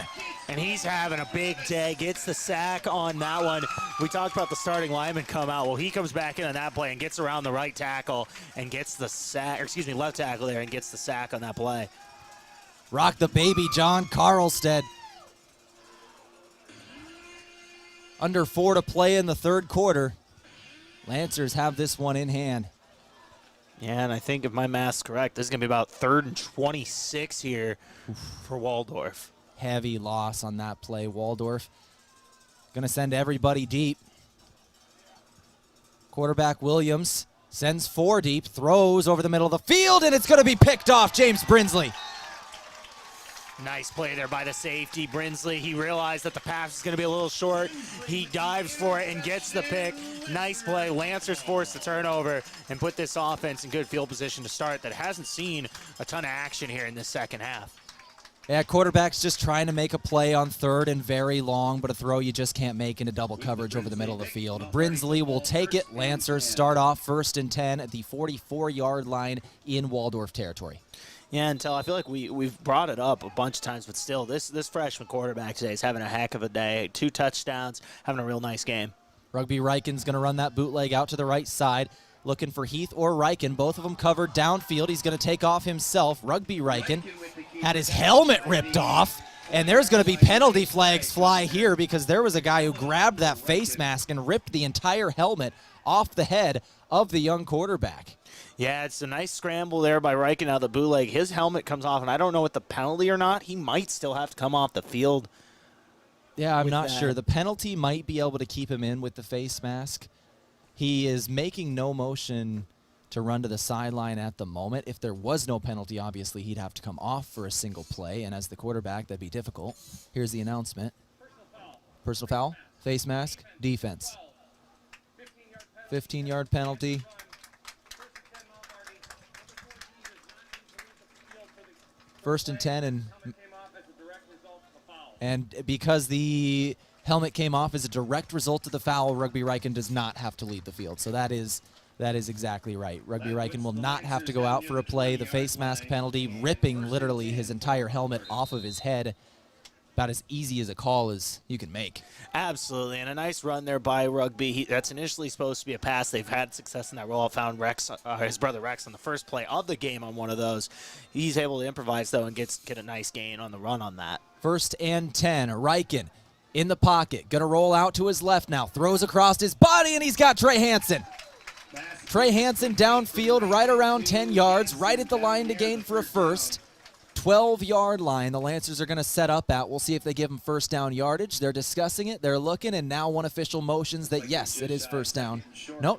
And he's having a big day, gets the sack on that one. We talked about the starting lineman come out. Well, he comes back in on that play and gets around the right tackle and gets the sack, left tackle there and gets the sack on that play. Rock the baby, John Carlstead. Under 4 to play in the third quarter. Lancers have this one in hand. Yeah, and I think if my math's correct, this is going to be about 3rd and 26 here for Waldorf. Heavy loss on that play. Waldorf going to send everybody deep. Quarterback Williams sends 4 deep, throws over the middle of the field, and it's going to be picked off. James Brinsley. Nice play there by the safety, Brinsley. He realized that the pass is going to be a little short. He dives for it and gets the pick. Nice play. Lancers forced the turnover and put this offense in good field position to start that hasn't seen a ton of action here in this second half. Yeah, quarterback's just trying to make a play on 3rd and very long, but a throw you just can't make into double coverage over the middle of the field. Brinsley will take it. Lancers start off 1st and 10 at the 44-yard line in Waldorf territory. Yeah, until I feel like we've brought it up a bunch of times, but still, this freshman quarterback today is having a heck of a day. 2 touchdowns, having a real nice game. Rugby Ryken's going to run that bootleg out to the right side, looking for Heath or Ryken. Both of them covered downfield. He's going to take off himself. Rugby Ryken had his helmet ripped off, and there's going to be penalty flags fly here because there was a guy who grabbed that face mask and ripped the entire helmet off the head of the young quarterback. Yeah, it's a nice scramble there by Ryken out of the bootleg. His helmet comes off, and I don't know what the penalty or not. He might still have to come off the field. Yeah, I'm not sure. The penalty might be able to keep him in with the face mask. He is making no motion to run to the sideline at the moment. If there was no penalty, obviously he'd have to come off for a single play, and as the quarterback, that'd be difficult. Here's the announcement. Personal foul, face mask, defense. 15-yard penalty. First and 10, and because the helmet came off as a direct result of the foul, Rugby Ryken does not have to leave the field. So that is exactly right. Rugby Ryken will not have to go out for a play. The face mask penalty, ripping literally his entire helmet off of his head, about as easy as a call as you can make. Absolutely, and a nice run there by Rugby. That's initially supposed to be a pass. They've had success in that role. Found Rex, his brother Rex, on the first play of the game on one of those. He's able to improvise, though, and get a nice gain on the run on that. 1st and 10, Ryken in the pocket. Going to roll out to his left now. Throws across his body, and he's got Trey Hansen. Trey Hansen downfield right around 10 yards, right at the line to gain for a first. 12-yard line the Lancers are going to set up at. We'll see if they give him first down yardage. They're discussing it. They're looking, and now one official motions that, yes, it is first down. No.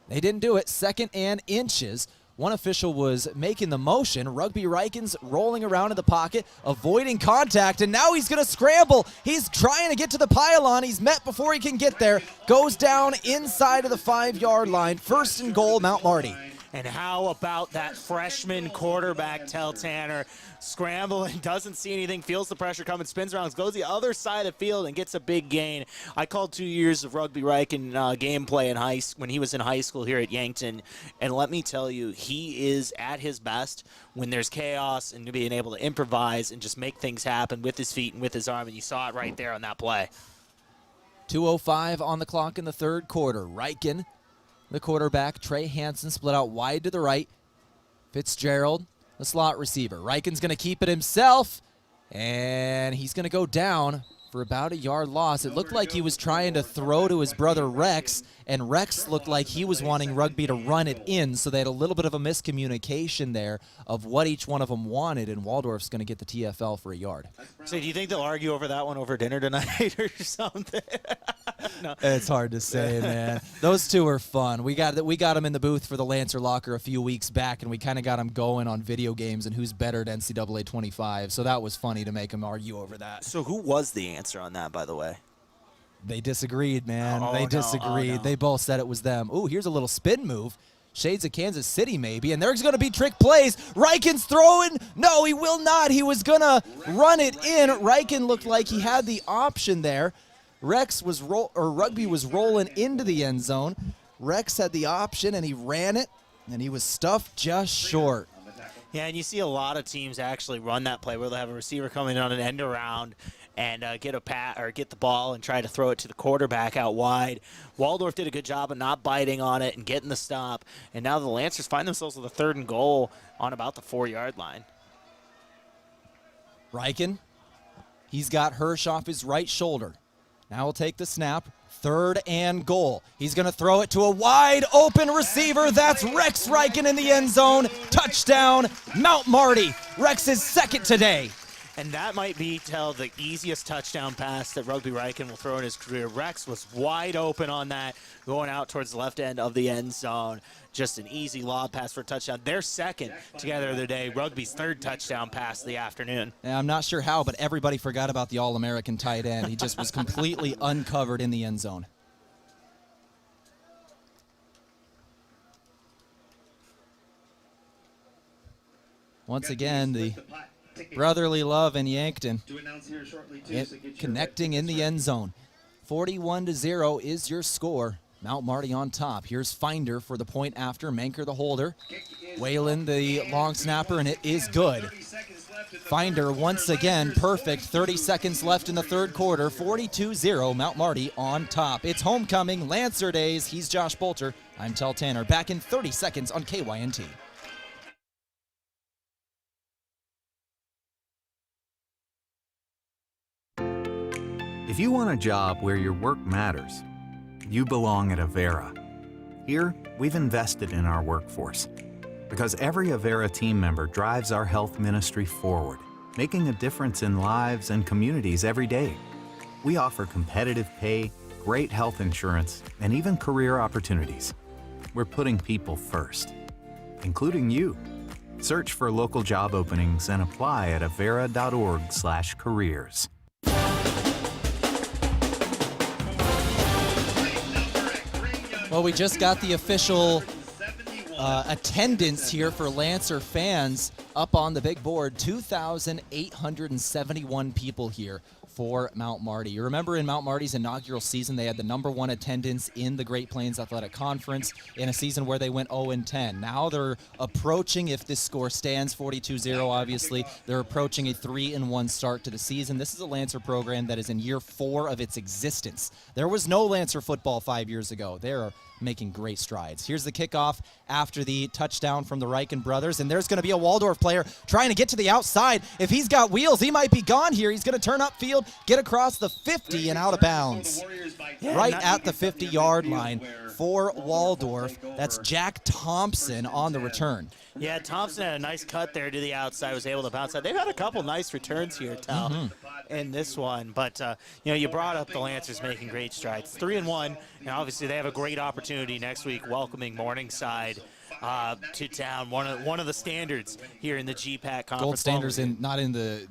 They didn't do it. 2nd and inches. One official was making the motion. Rugby Ryken's rolling around in the pocket, avoiding contact, and now he's going to scramble. He's trying to get to the pylon. He's met before he can get there. Goes down inside of the 5-yard line. 1st and goal, Mount Marty. And how about that freshman quarterback, Tehl Tanner, scrambling, doesn't see anything, feels the pressure coming, spins around, goes the other side of the field and gets a big gain. I called 2 years of Rugby Ryken gameplay when he was in high school here at Yankton, and let me tell you, he is at his best when there's chaos and being able to improvise and just make things happen with his feet and with his arm, and you saw it right there on that play. 2:05 on the clock in the third quarter. Ryken, the quarterback, Trey Hansen split out wide to the right. Fitzgerald, the slot receiver. Ryken's going to keep it himself, and he's going to go down for about a yard loss. It looked like he was trying to throw to his brother Rex, and Rex looked like he was wanting Rugby to run it in, so they had a little bit of a miscommunication there of what each one of them wanted, and Waldorf's going to get the TFL for a yard. So do you think they'll argue over that one over dinner tonight or something? No. It's hard to say, man. Those two are fun. We got them in the booth for the Lancer Locker a few weeks back, and we kind of got them going on video games and who's better at NCAA 25, so that was funny to make them argue over that. So who was the answer on that, by the way? They disagreed, man. Oh, they no. disagreed. Oh, no. They both said it was them. Ooh, here's a little spin move. Shades of Kansas City, maybe. And there's going to be trick plays. Ryken's throwing. No, he will not. He was going to run it in. Ryken looked like he had the option there. Rugby was rolling into the end zone. Rex had the option, and he ran it, and he was stuffed just short. Yeah, and you see a lot of teams actually run that play where they'll have a receiver coming in on an end around and get the ball and try to throw it to the quarterback out wide. Waldorf did a good job of not biting on it and getting the stop, and now the Lancers find themselves with a 3rd and goal on about the 4-yard line. Ryken, he's got Hirsch off his right shoulder. Now he'll take the snap. 3rd and goal. He's going to throw it to a wide open receiver. That's Rex Ryken in the end zone. Touchdown, Mount Marty. Rex's 2nd today. And that might be the easiest touchdown pass that Rugby Ryken will throw in his career. Rex was wide open on that, going out towards the left end of the end zone. Just an easy lob pass for a touchdown. Their 2nd together of the day. Rugby's 3rd touchdown pass of the afternoon. Yeah, I'm not sure how, but everybody forgot about the All-American tight end. He just was completely uncovered in the end zone. Once again, the brotherly love in Yankton connecting in the end zone. 41-0 is your score. Mount Marty on top. Here's Finder for the point after. Manker the holder. Whalen the long snapper, and it is good. Finder once again perfect. 30 seconds left in the 3rd quarter. 42-0 Mount Marty on top. It's homecoming, Lancer days. He's Josh Boelter. I'm Tehl Tanner. Back in 30 seconds on KYNT. If you want a job where your work matters, you belong at Avera. Here, we've invested in our workforce because every Avera team member drives our health ministry forward, making a difference in lives and communities every day. We offer competitive pay, great health insurance, and even career opportunities. We're putting people first, including you. Search for local job openings and apply at avera.org/careers. Well, we just got the official attendance here for Lancer fans up on the big board. 2,871 people here for Mount Marty. You remember in Mount Marty's inaugural season, they had the #1 attendance in the Great Plains Athletic Conference in a season where they went 0-10. Now they're approaching, if this score stands, 42-0 obviously, they're approaching a 3-1 start to the season. This is a Lancer program that is in year 4 of its existence. There was no Lancer football 5 years ago. They're making great strides. Here's the kickoff after the touchdown from the Ryken brothers, and there's going to be a Waldorf player trying to get to the outside. If he's got wheels, he might be gone here. He's going to turn upfield, get across the 50 and out of bounds. Right at the 50-yard line for Waldorf. That's Jack Thompson on the return. Yeah, Thompson had a nice cut there to the outside, was able to bounce out. They've had a couple nice returns here, Tehl, in this one. But, you brought up the Lancers making great strides. 3-1, and obviously they have a great opportunity next week welcoming Morningside to town. One of the standards here in the GPAC conference. Gold standards not in the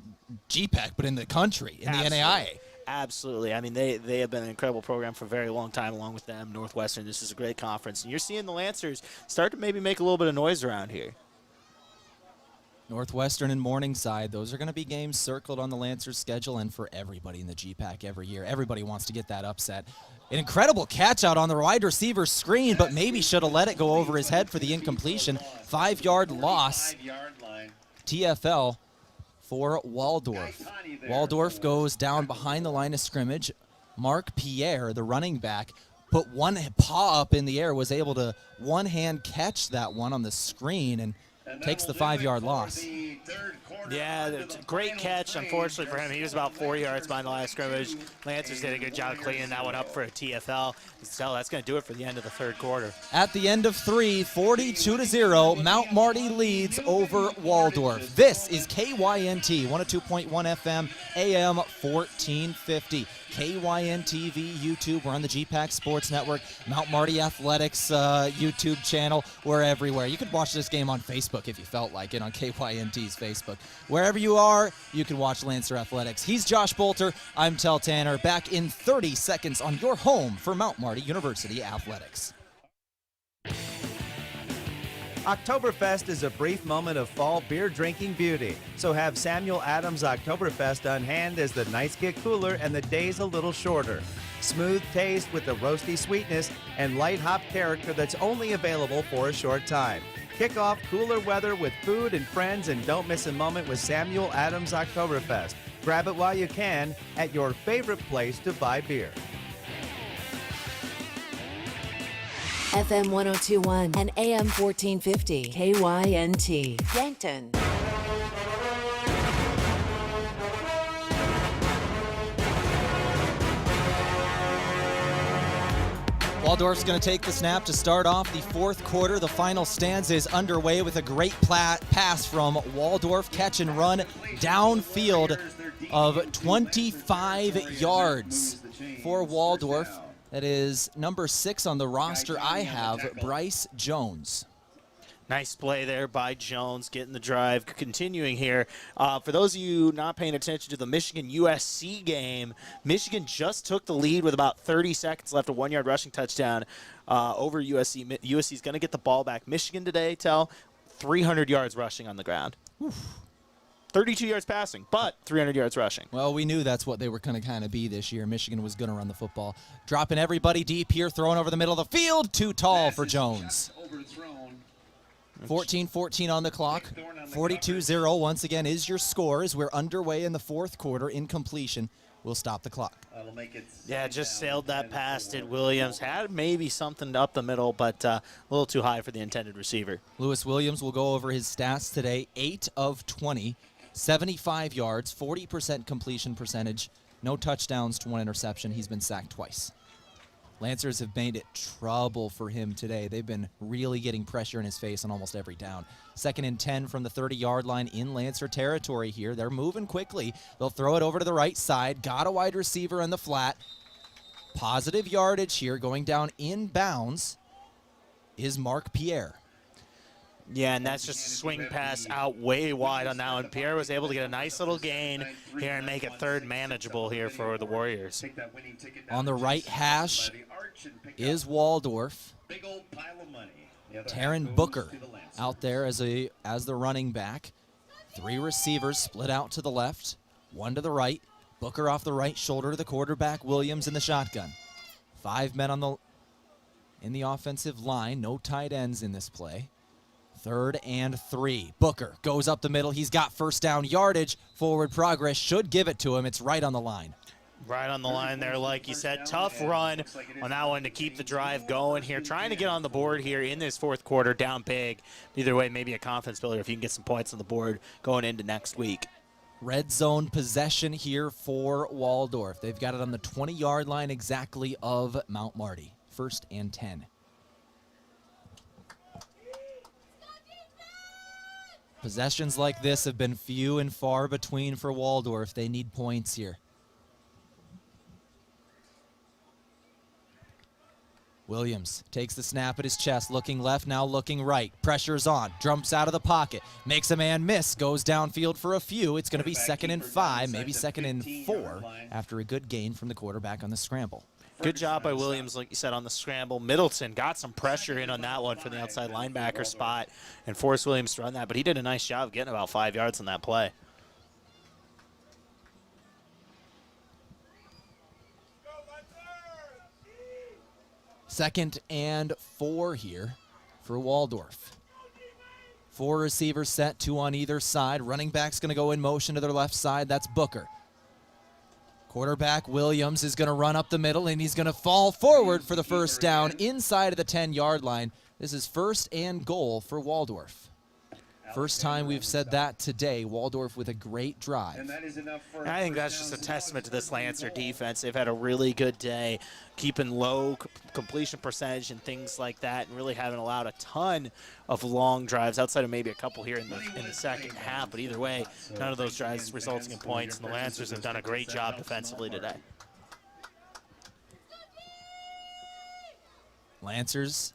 GPAC, but in the country, in the NAIA. Absolutely. I mean, they have been an incredible program for a very long time along with them. Northwestern, this is a great conference. And you're seeing the Lancers start to maybe make a little bit of noise around here. Northwestern and Morningside, those are going to be games circled on the Lancers schedule and for everybody in the GPAC every year. Everybody wants to get that upset. An incredible catch out on the wide receiver screen, but maybe should have let it go over his head for the incompletion. 5-yard loss. TFL for Waldorf. Waldorf goes down behind the line of scrimmage. Mark Pierre, the running back, put one paw up in the air, was able to one-hand catch that one on the screen, and takes the 5-yard loss. Yeah, great catch. Unfortunately for him, he was about 4 yards behind the last scrimmage. Lancers did a good job cleaning that one up for a TFL. So that's going to do it for the end of the third quarter. At the end of 3, 42-0, Mount Marty leads over Waldorf. This is KYNT, 102.1 FM, AM 1450. KYNT TV, YouTube. We're on the GPAC Sports Network, Mount Marty Athletics YouTube channel. We're everywhere. You could watch this game on Facebook if you felt like it, on KYNT's Facebook. Wherever you are, you can watch Lancer Athletics. He's Josh Boelter. I'm Tehl Tanner. Back in 30 seconds on your home for Mount Marty University Athletics. Oktoberfest is a brief moment of fall beer drinking beauty, so have Samuel Adams Oktoberfest on hand as the nights get cooler and the days a little shorter. Smooth taste with the roasty sweetness and light hop character that's only available for a short time. Kick off cooler weather with food and friends, and don't miss a moment with Samuel Adams Oktoberfest. Grab it while you can at your favorite place to buy beer. FM 1021 and AM 1450. KYNT. Yankton. Waldorf's going to take the snap to start off the fourth quarter. The final stanza is underway with a great pass from Waldorf. Catch and run downfield of 25 yards for Waldorf. That is number 6 on the roster. I have Bryce Jones. Nice play there by Jones, getting the drive, continuing here. For those of you not paying attention to the Michigan-USC game, Michigan just took the lead with about 30 seconds left, a 1-yard rushing touchdown over USC. USC's going to get the ball back. Michigan today, Tehl, 300 yards rushing on the ground. Oof. 32 yards passing, but 300 yards rushing. Well, we knew that's what they were going to kind of be this year. Michigan was going to run the football. Dropping everybody deep here, throwing over the middle of the field. Too tall for Jones. 14-14 on the clock. 42-0 once again is your score as we're underway in the fourth quarter. Incompletion will stop the clock. Yeah, just sailed that past it. Williams had maybe something up the middle, but a little too high for the intended receiver. Lewis Williams will go over his stats today. 8 of 20. 75 yards, 40% completion percentage, no touchdowns to 1 interception. He's been sacked twice. Lancers have made it trouble for him today. They've been really getting pressure in his face on almost every down. 2nd and 10 from the 30-yard line in Lancer territory here. They're moving quickly. They'll throw it over to the right side. Got a wide receiver in the flat. Positive yardage here. Going down inbounds is Mark Pierre. Yeah, and that's just a swing pass out way wide on that one. Pierre was able to get a nice little gain here and make it third manageable here for the Warriors. On the right hash is Waldorf. Taryn Booker out there as the running back. 3 receivers split out to the left, 1 to the right. Booker off the right shoulder to the quarterback, Williams in the shotgun. 5 men in the offensive line, no tight ends in this play. 3rd and 3. Booker goes up the middle. He's got first down yardage. Forward progress should give it to him. It's right on the line. Right on the line there, like you said. Tough run on that one to keep the drive going here. Trying to get on the board here in this fourth quarter, down big. Either way, maybe a confidence builder if you can get some points on the board going into next week. Red zone possession here for Waldorf. They've got it on the 20-yard line exactly of Mount Marty. 1st and 10. Possessions like this have been few and far between for Waldorf. They need points here. Williams takes the snap at his chest, looking left, now looking right. Pressure's on, jumps out of the pocket, makes a man miss, goes downfield for a few. It's going to be 2nd and 5, maybe 2nd and 4 after a good gain from the quarterback on the scramble. Good job by Williams, like you said, on the scramble. Middleton got some pressure in on that one for the outside linebacker spot and forced Williams to run that, but he did a nice job of getting about 5 yards on that play. Second and 4 here for Waldorf. 4 receivers set, 2 on either side. Running back's going to go in motion to their left side. That's Booker. Quarterback Williams is going to run up the middle, and he's going to fall forward for the first down inside of the 10-yard line. This is 1st and goal for Waldorf. First time we've said that today. Waldorf with a great drive. And I think that's just a testament to this Lancer defense. They've had a really good day, keeping low completion percentage and things like that, and really haven't allowed a ton of long drives outside of maybe a couple here in the second half. But either way, none of those drives resulting in points, and the Lancers have done a great job defensively today. Lancers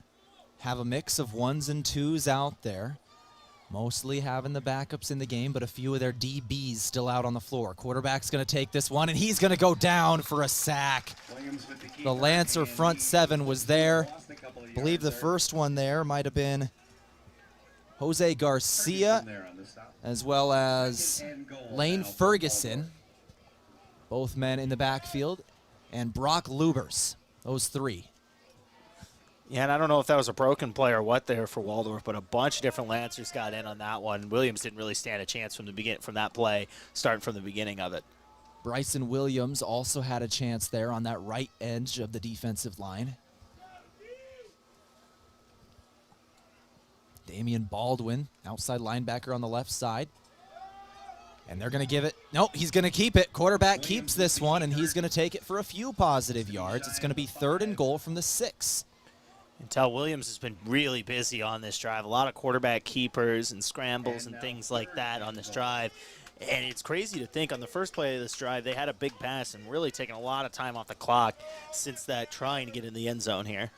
have a mix of 1s and 2s out there. Mostly having the backups in the game, but a few of their DBs still out on the floor. Quarterback's going to take this one, and he's going to go down for a sack. The Lancer front 7 was there. I believe the first one there might have been Jose Garcia, as well as Lane Ferguson. Both men in the backfield. And Brock Lubers, those 3. Yeah, and I don't know if that was a broken play or what there for Waldorf, but a bunch of different Lancers got in on that one. Williams didn't really stand a chance from that play, starting from the beginning of it. Bryson Williams also had a chance there on that right edge of the defensive line. Damian Baldwin, outside linebacker on the left side. And they're going to give it. Nope, he's going to keep it. Quarterback keeps this one, and he's going to take it for a few positive yards. It's going to be 3rd and goal from the 6. And Tehl Williams has been really busy on this drive. A lot of quarterback keepers and scrambles and things like that on this drive. And it's crazy to think on the first play of this drive, they had a big pass and really taken a lot of time off the clock since that, trying to get in the end zone here.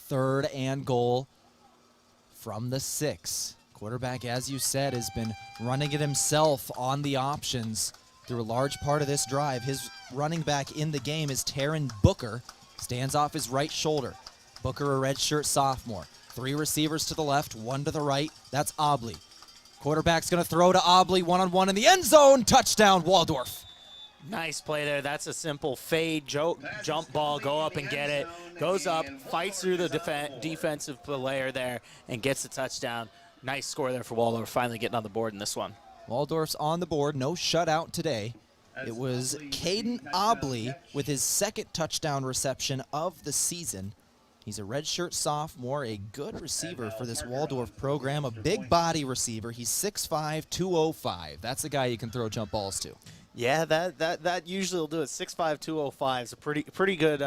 3rd and goal from the 6. Quarterback, as you said, has been running it himself on the options through a large part of this drive. His running back in the game is Taryn Booker. Stands off his right shoulder. Booker, a redshirt sophomore. 3 receivers to the left, 1 to the right. That's Obley. Quarterback's going to throw to Obley, 1-on-1 in the end zone. Touchdown, Waldorf. Nice play there. That's a simple fade jump ball. Go up and get it. Goes up, fights through the defensive player there, and gets the touchdown. Nice score there for Waldorf, finally getting on the board in this one. Waldorf's on the board. No shutout today. It was Caden Obley with his 2nd touchdown reception of the season. He's a redshirt sophomore, a good receiver for this Waldorf program, a big body receiver. He's 6'5", 205. That's the guy you can throw jump balls to. Yeah, that usually will do it. 6'5", 205 is a pretty good,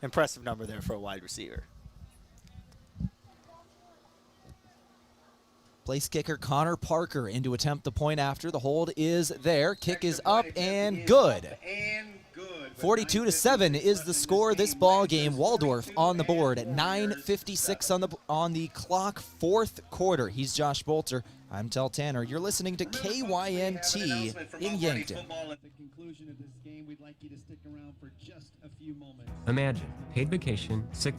impressive number there for a wide receiver. Place kicker Connor Parker in to attempt the point after. The hold is there. Kick is up and good. 42-7 is the score. This ball game. Waldorf on the board at 9:56 on the clock, 4th quarter. He's Josh Boelter. I'm Tehl Tanner. You're listening to KYNT in Yankton. Imagine paid vacation, sick.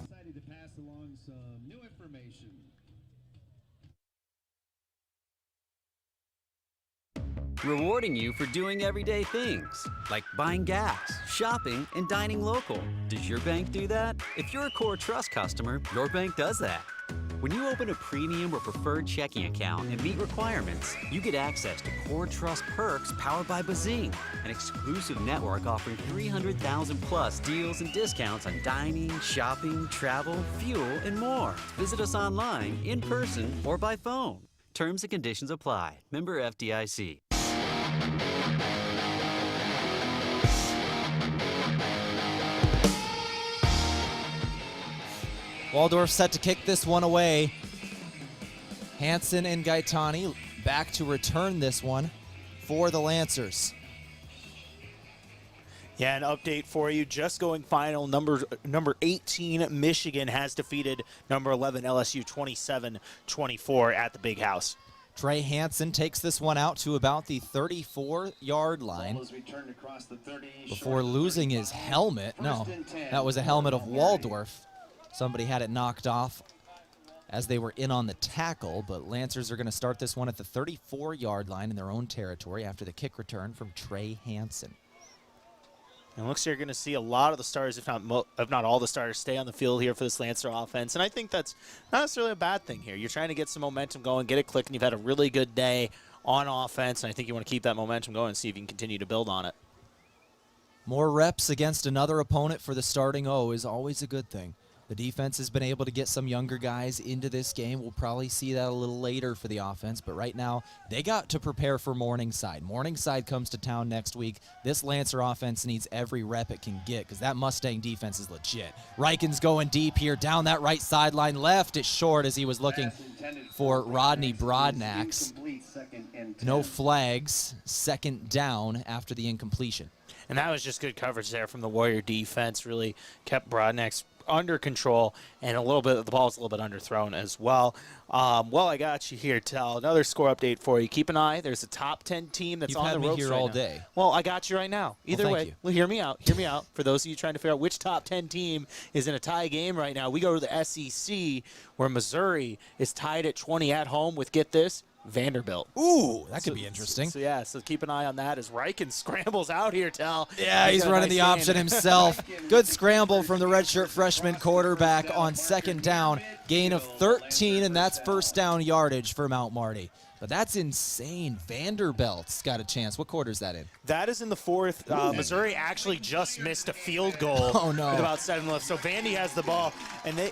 Rewarding you for doing everyday things, like buying gas, shopping, and dining local. Does your bank do that? If you're a Core Trust customer, your bank does that. When you open a premium or preferred checking account and meet requirements, you get access to Core Trust perks powered by Bazing, an exclusive network offering 300,000 plus deals and discounts on dining, shopping, travel, fuel, and more. Visit us online, in person, or by phone. Terms and conditions apply. Member FDIC. Waldorf set to kick this one away. Hansen and Gaetani back to return this one for the Lancers. Yeah, an update for you. Just going final. Number 18, Michigan has defeated number 11, LSU 27-24 at the Big House. Trey Hansen takes this one out to about the 34-yard line before losing his helmet. No, that was a helmet of Waldorf. Somebody had it knocked off as they were in on the tackle, but Lancers are going to start this one at the 34-yard line in their own territory after the kick return from Trey Hansen. And it looks like you're going to see a lot of the starters, if not all the starters, stay on the field here for this Lancer offense. And I think that's not necessarily a bad thing here. You're trying to get some momentum going, get it clicking. You've had a really good day on offense, and I think you want to keep that momentum going and see if you can continue to build on it. More reps against another opponent for the starting O is always a good thing. The defense has been able to get some younger guys into this game. We'll probably see that a little later for the offense, but right now they got to prepare for Morningside. Morningside comes to town next week. This Lancer offense needs every rep it can get because that Mustang defense is legit. Reichen's going deep here down that right sideline. Left it short as he was looking for Rodney Brodnax. No flags, second down after the incompletion. And that was just good coverage there from the Warrior defense. Really kept Brodnax under control, and a little bit, the ball's a little bit underthrown as well. Well, I got you here, Tehl. Another score update for you. Keep an eye. There's a top 10 team that's You've on had the me ropes here right all now. day. Well, I got you right now. Either thank way, you. well, hear me out. Hear me out. For those of you trying to figure out which top 10 team is in a tie game right now, we go to the SEC, where Missouri is tied at 20 at home with, get this, Vanderbilt. Ooh, that could be interesting. So keep an eye on that as Reichen scrambles out here, Tehl. Yeah, he's got a running nice the option gain. himself. Good scramble from the redshirt freshman quarterback on second down. Gain of 13, and that's first down yardage for Mount Marty. But that's insane. Vanderbilt's got a chance. What quarter is that in? That is in the fourth. Missouri actually just missed a field goal Oh, no. with about 7 left. So Vandy has the ball, and they...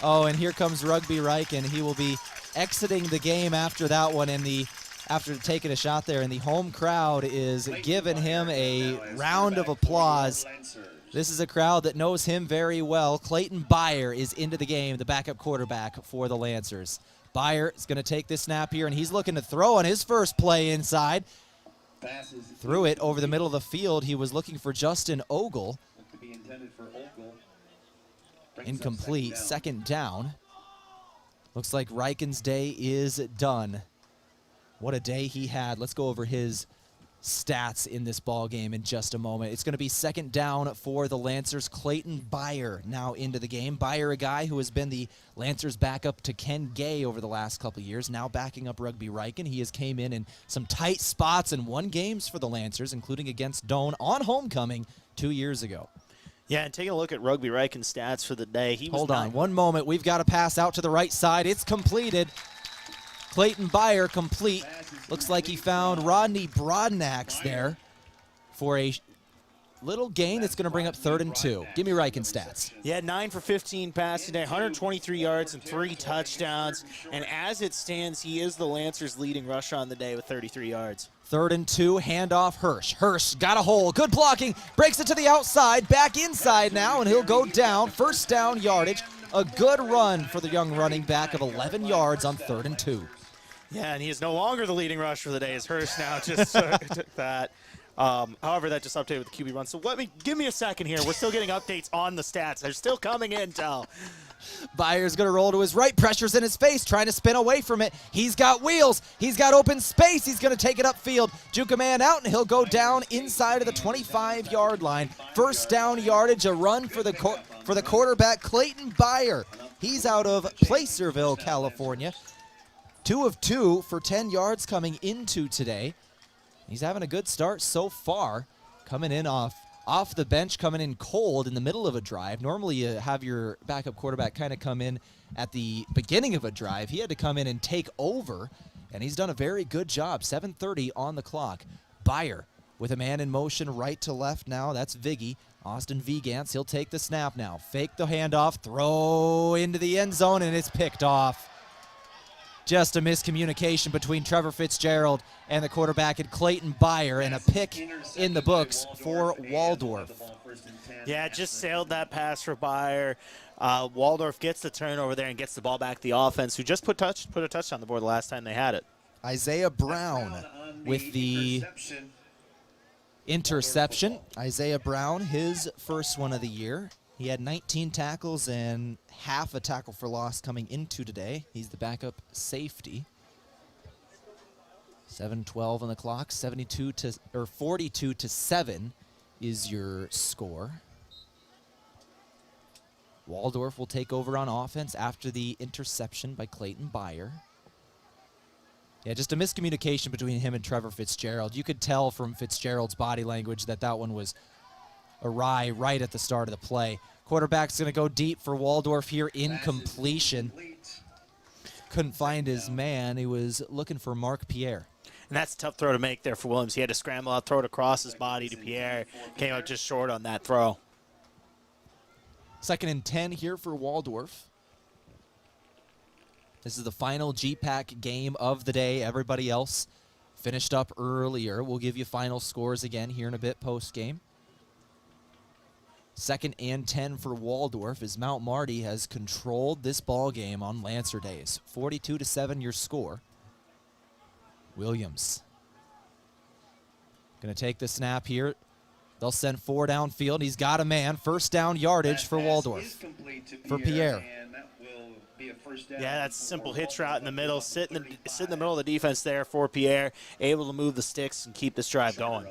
Oh, and here comes Rugby Reichen. He will be exiting the game after that one, and after taking a shot there, and the home crowd is giving him a round of applause. This is a crowd that knows him very well. Clayton Byer is into the game, the backup quarterback for the Lancers. Byer is going to take this snap here, and he's looking to throw on his first play inside. Threw it over the middle of the field. He was looking for Justin Ogle. Incomplete, second down. Looks like Reichen's day is done. What a day he had. Let's go over his stats in this ball game in just a moment. It's going to be second down for the Lancers. Clayton Byer now into the game. Byer, a guy who has been the Lancers backup to Ken Gay over the last couple of years, now backing up Rugby Reichen. He has came in some tight spots and won games for the Lancers, including against Doane on homecoming 2 years ago. Yeah, and taking a look at Rugby Reichen's stats for the day. Hold on one moment. We've got a pass out to the right side. It's completed. Clayton Byer complete. Looks like he found Rodney Brodnax there for a little gain that's going to bring up 3rd and 2. Give me Reichen's stats. Yeah, 9 for 15 passing day, 123 yards and 3 touchdowns. And as it stands, he is the Lancers' leading rusher on the day with 33 yards. 3rd and 2, handoff Hirsch. Hirsch got a hole, good blocking, breaks it to the outside, back inside now, and he'll go down. First down yardage. A good run for the young running back of 11 yards on 3rd and 2. Yeah, and he is no longer the leading rusher for the day as Hirsch now just took that. However, that just updated with the QB run. So give me a second here. We're still getting updates on the stats. They're still coming in, Tehl. Byer's going to roll to his right, pressure's in his face, trying to spin away from it. He's got wheels. He's got open space. He's going to take it upfield. Juke a man out, and he'll go down inside of the 25-yard line. First down yardage, a run for the quarterback, Clayton Byer. He's out of Placerville, California. 2 of 2 for 10 yards coming into today. He's having a good start so far, coming in off the bench, coming in cold in the middle of a drive. Normally you have your backup quarterback kind of come in at the beginning of a drive. He had to come in and take over, and he's done a very good job. 7:30 on the clock. Byer with a man in motion right to left now. That's Viggy. Austin Vigance, he'll take the snap now. Fake the handoff, throw into the end zone, and it's picked off. Just a miscommunication between Trevor Fitzgerald and the quarterback and Clayton Byer, and a pick in the books for Waldorf. Yeah, just sailed that pass for Byer. Waldorf gets the turnover there and gets the ball back to the offense, who just put a touchdown on the board the last time they had it. Isaiah Brown with the interception. Isaiah Brown, his first one of the year. He had 19 tackles and half a tackle for loss coming into today. He's the backup safety. 7:12 on the clock. 42 to 7 is your score. Waldorf will take over on offense after the interception by Clayton Byer. Yeah, just a miscommunication between him and Trevor Fitzgerald. You could tell from Fitzgerald's body language that one was awry right at the start of the play. Quarterback's going to go deep for Waldorf here. Incompletion. Couldn't find his man. He was looking for Mark Pierre. And that's a tough throw to make there for Williams. He had to scramble out, throw it across his body to Pierre. Came up just short on that throw. 2nd and 10 here for Waldorf. This is the final GPAC game of the day. Everybody else finished up earlier. We'll give you final scores again here in a bit post-game. 2nd and 10 for Waldorf as Mount Marty has controlled this ball game on Lancer days. 42-7 your score. Williams going to take the snap here. They'll send 4 downfield. He's got a man. First down yardage for Waldorf. For Pierre. Yeah, that's a simple hitch route in the middle. Sit in the middle of the defense there for Pierre. Able to move the sticks and keep this drive going.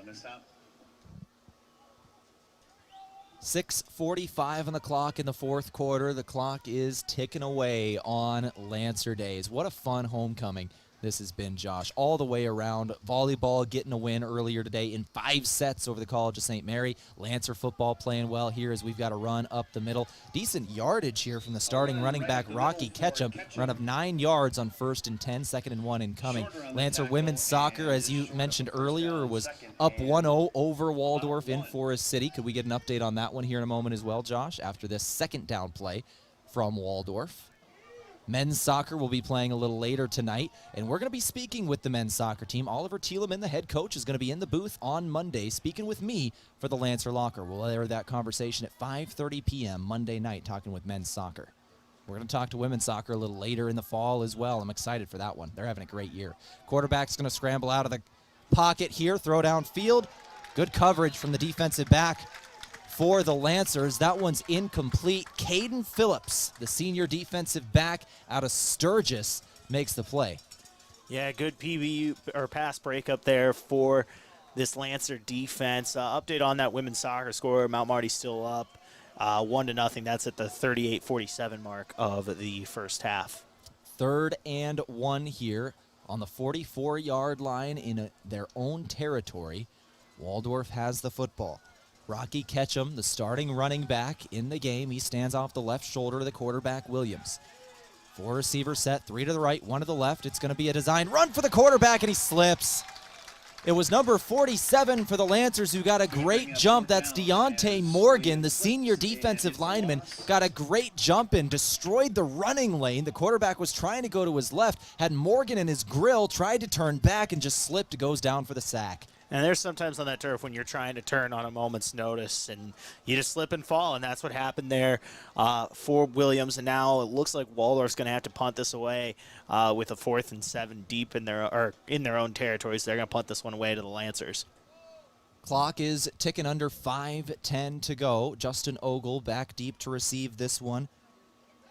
6:45 on the clock in the fourth quarter. The clock is ticking away on Lancer days. What a fun homecoming this has been, Josh. All the way around. Volleyball getting a win earlier today in 5 sets over the College of St. Mary. Lancer football playing well here as we've got a run up the middle. Decent yardage here from the starting running back, Rocky Ketchum. Run of 9 yards on 1st and 10, 2nd and 1 incoming. Lancer women's soccer, as you mentioned earlier, was up 1-0 over Waldorf in Forest City. Could we get an update on that one here in a moment as well, Josh, after this 2nd down play from Waldorf? Men's soccer will be playing a little later tonight, and we're going to be speaking with the men's soccer team. Oliver Tehlman, the head coach, is going to be in the booth on Monday speaking with me for the Lancer Locker. We'll air that conversation at 5:30 p.m. Monday night, talking with men's soccer. We're going to talk to women's soccer a little later in the fall as well. I'm excited for that one. They're having a great year. Quarterback's going to scramble out of the pocket here, throw downfield. Good coverage from the defensive back for the Lancers. That one's incomplete. Caden Phillips, the senior defensive back out of Sturgis, makes the play. Yeah, good PBU or pass breakup there for this Lancer defense. Update on that women's soccer score. Mount Marty's still up 1-0. That's at the 38-47 mark of the first half. 3rd and 1 here on the 44-yard line in their own territory. Waldorf has the football. Rocky Ketchum, the starting running back in the game. He stands off the left shoulder of the quarterback, Williams. 4 receiver set, 3 to the right, 1 to the left. It's going to be a design run for the quarterback, and he slips. It was number 47 for the Lancers who got a great jump. That's Deontay Morgan, the senior defensive lineman. Got a great jump in, destroyed the running lane. The quarterback was trying to go to his left, had Morgan in his grill, tried to turn back, and just slipped, goes down for the sack. And there's sometimes on that turf when you're trying to turn on a moment's notice and you just slip and fall, and that's what happened there for Williams. And now it looks like Waldorf's going to have to punt this away with a 4th and 7 deep in their own territory. So they're going to punt this one away to the Lancers. Clock is ticking under 5:10 to go. Justin Ogle back deep to receive this one.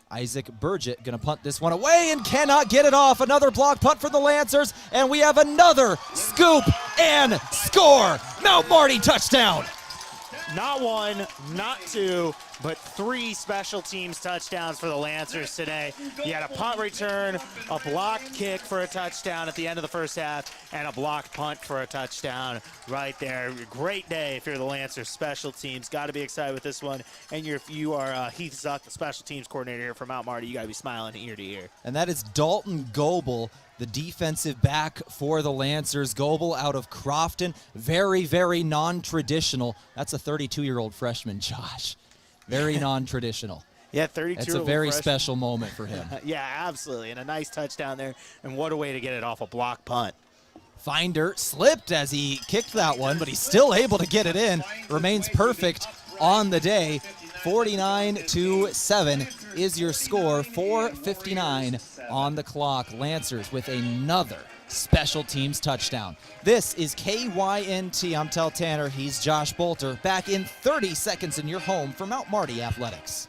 Isaac Burgett going to punt this one away and cannot get it off. Another block punt for the Lancers, and we have another scoop and score. Mount Marty touchdown. Not 1, not 2, but 3 special teams touchdowns for the Lancers today. You had a punt return, a blocked kick for a touchdown at the end of the first half, and a blocked punt for a touchdown right there. Great day if you're the Lancers special teams. Got to be excited with this one. And if you are Heath Zuck, the special teams coordinator here for Mount Marty, you got to be smiling ear to ear. And that is Dalton Goebel, the defensive back for the Lancers. Goebel out of Crofton. Very, very non-traditional. That's a 32-year-old freshman, Josh. Very non-traditional. Yeah, 32-year-old It's a very freshman. special moment for him. Yeah, absolutely. And a nice touchdown there. And what a way to get it off a block punt. Finder slipped as he kicked that one, but he's still able to get it in. Remains perfect on the day. 49-7 is your score. 4:59 on the clock. Lancers with another special teams touchdown. This is KYNT. I'm Tehl Tanner. He's Josh Boelter. Back in 30 seconds in your home for Mount Marty Athletics.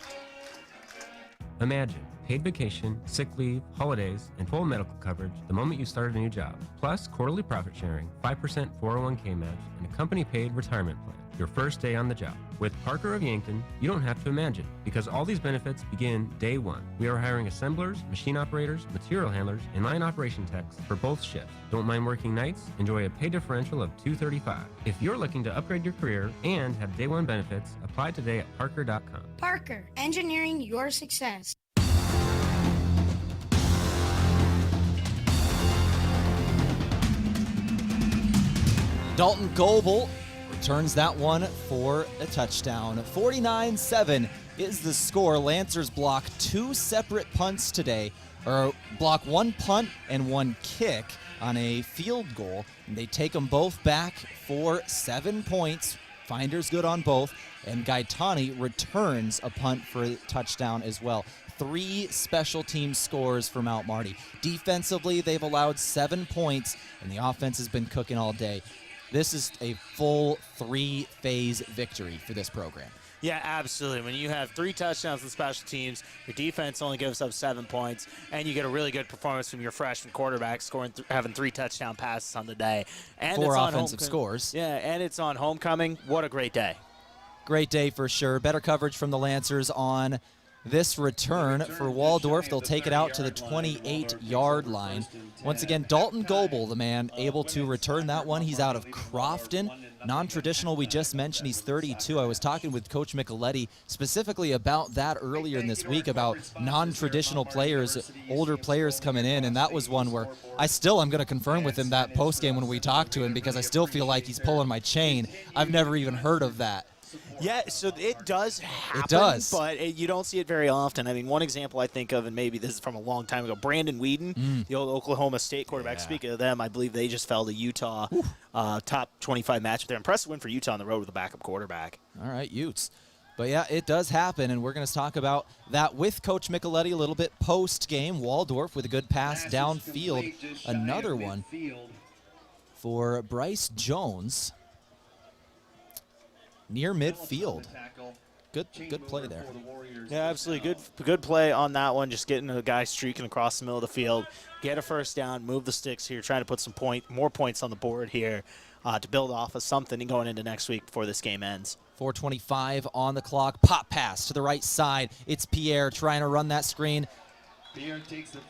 Imagine paid vacation, sick leave, holidays, and full medical coverage the moment you start a new job. Plus quarterly profit sharing, 5% 401k match, and a company-paid retirement plan. Your first day on the job. With Parker of Yankton, you don't have to imagine, because all these benefits begin day 1. We are hiring assemblers, machine operators, material handlers, and line operation techs for both shifts. Don't mind working nights? Enjoy a pay differential of $235. If you're looking to upgrade your career and have day 1 benefits, apply today at parker.com. Parker, engineering your success. Dalton Goebel returns that one for a touchdown. 49-7 is the score. Lancers block 2 separate punts today, or block 1 punt and 1 kick on a field goal. And they take them both back for 7 points. Finder's good on both, and Gaetani returns a punt for a touchdown as well. 3 special team scores for Mount Marty. Defensively, they've allowed 7 points, and the offense has been cooking all day. This is a full 3-phase victory for this program. Yeah, absolutely. When you have 3 touchdowns in special teams, your defense only gives up 7 points, and you get a really good performance from your freshman quarterback having 3 touchdown passes on the day. And 4 it's offensive scores. Yeah, and it's on homecoming. What a great day. Great day for sure. Better coverage from the Lancers on this return for Waldorf. They'll take it out to the 28-yard line. Once again, Dalton Goebel, the man, able to return that one. He's out of Crofton. Non-traditional, we just mentioned, he's 32. I was talking with Coach Micheletti specifically about that earlier in this week, about non-traditional players, older players coming in, and that was one where I'm going to confirm with him that postgame when we talk to him, because I still feel like he's pulling my chain. I've never even heard of that. Yeah, so it does happen, it does. But you don't see it very often. I mean, one example I think of, and maybe this is from a long time ago, Brandon Whedon, the old Oklahoma State quarterback. Yeah. Speaking of them, I believe they just fell to Utah, top 25 matchup there. Impressive win for Utah on the road with a backup quarterback. All right, Utes. But, yeah, it does happen, and we're going to talk about that with Coach Micheletti a little bit post-game. Waldorf with a good pass downfield. Another one for Bryce Jones. Near midfield. Good play there. Yeah, absolutely. Good play on that one. Just getting a guy streaking across the middle of the field. Get a first down, move the sticks here, trying to put some more points on the board here to build off of something going into next week before this game ends. 4:25 on the clock. Pop pass to the right side. It's Pierre trying to run that screen.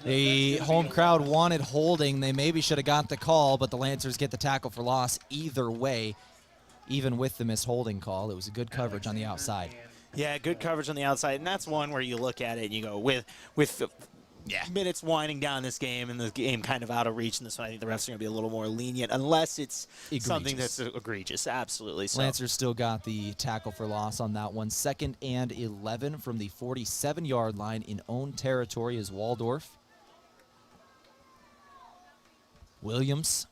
The home crowd wanted holding. They maybe should have got the call, but the Lancers get the tackle for loss either way. Even with the missed holding call, it was a good coverage on the outside. Yeah, good coverage on the outside, and that's one where you look at it and you go, with minutes winding down this game and the game kind of out of reach in this one, I think the refs are going to be a little more lenient unless it's something that's egregious. Absolutely. So. Lancers still got the tackle for loss on that one. 2nd and 11 from the 47-yard line in own territory is Waldorf. Williams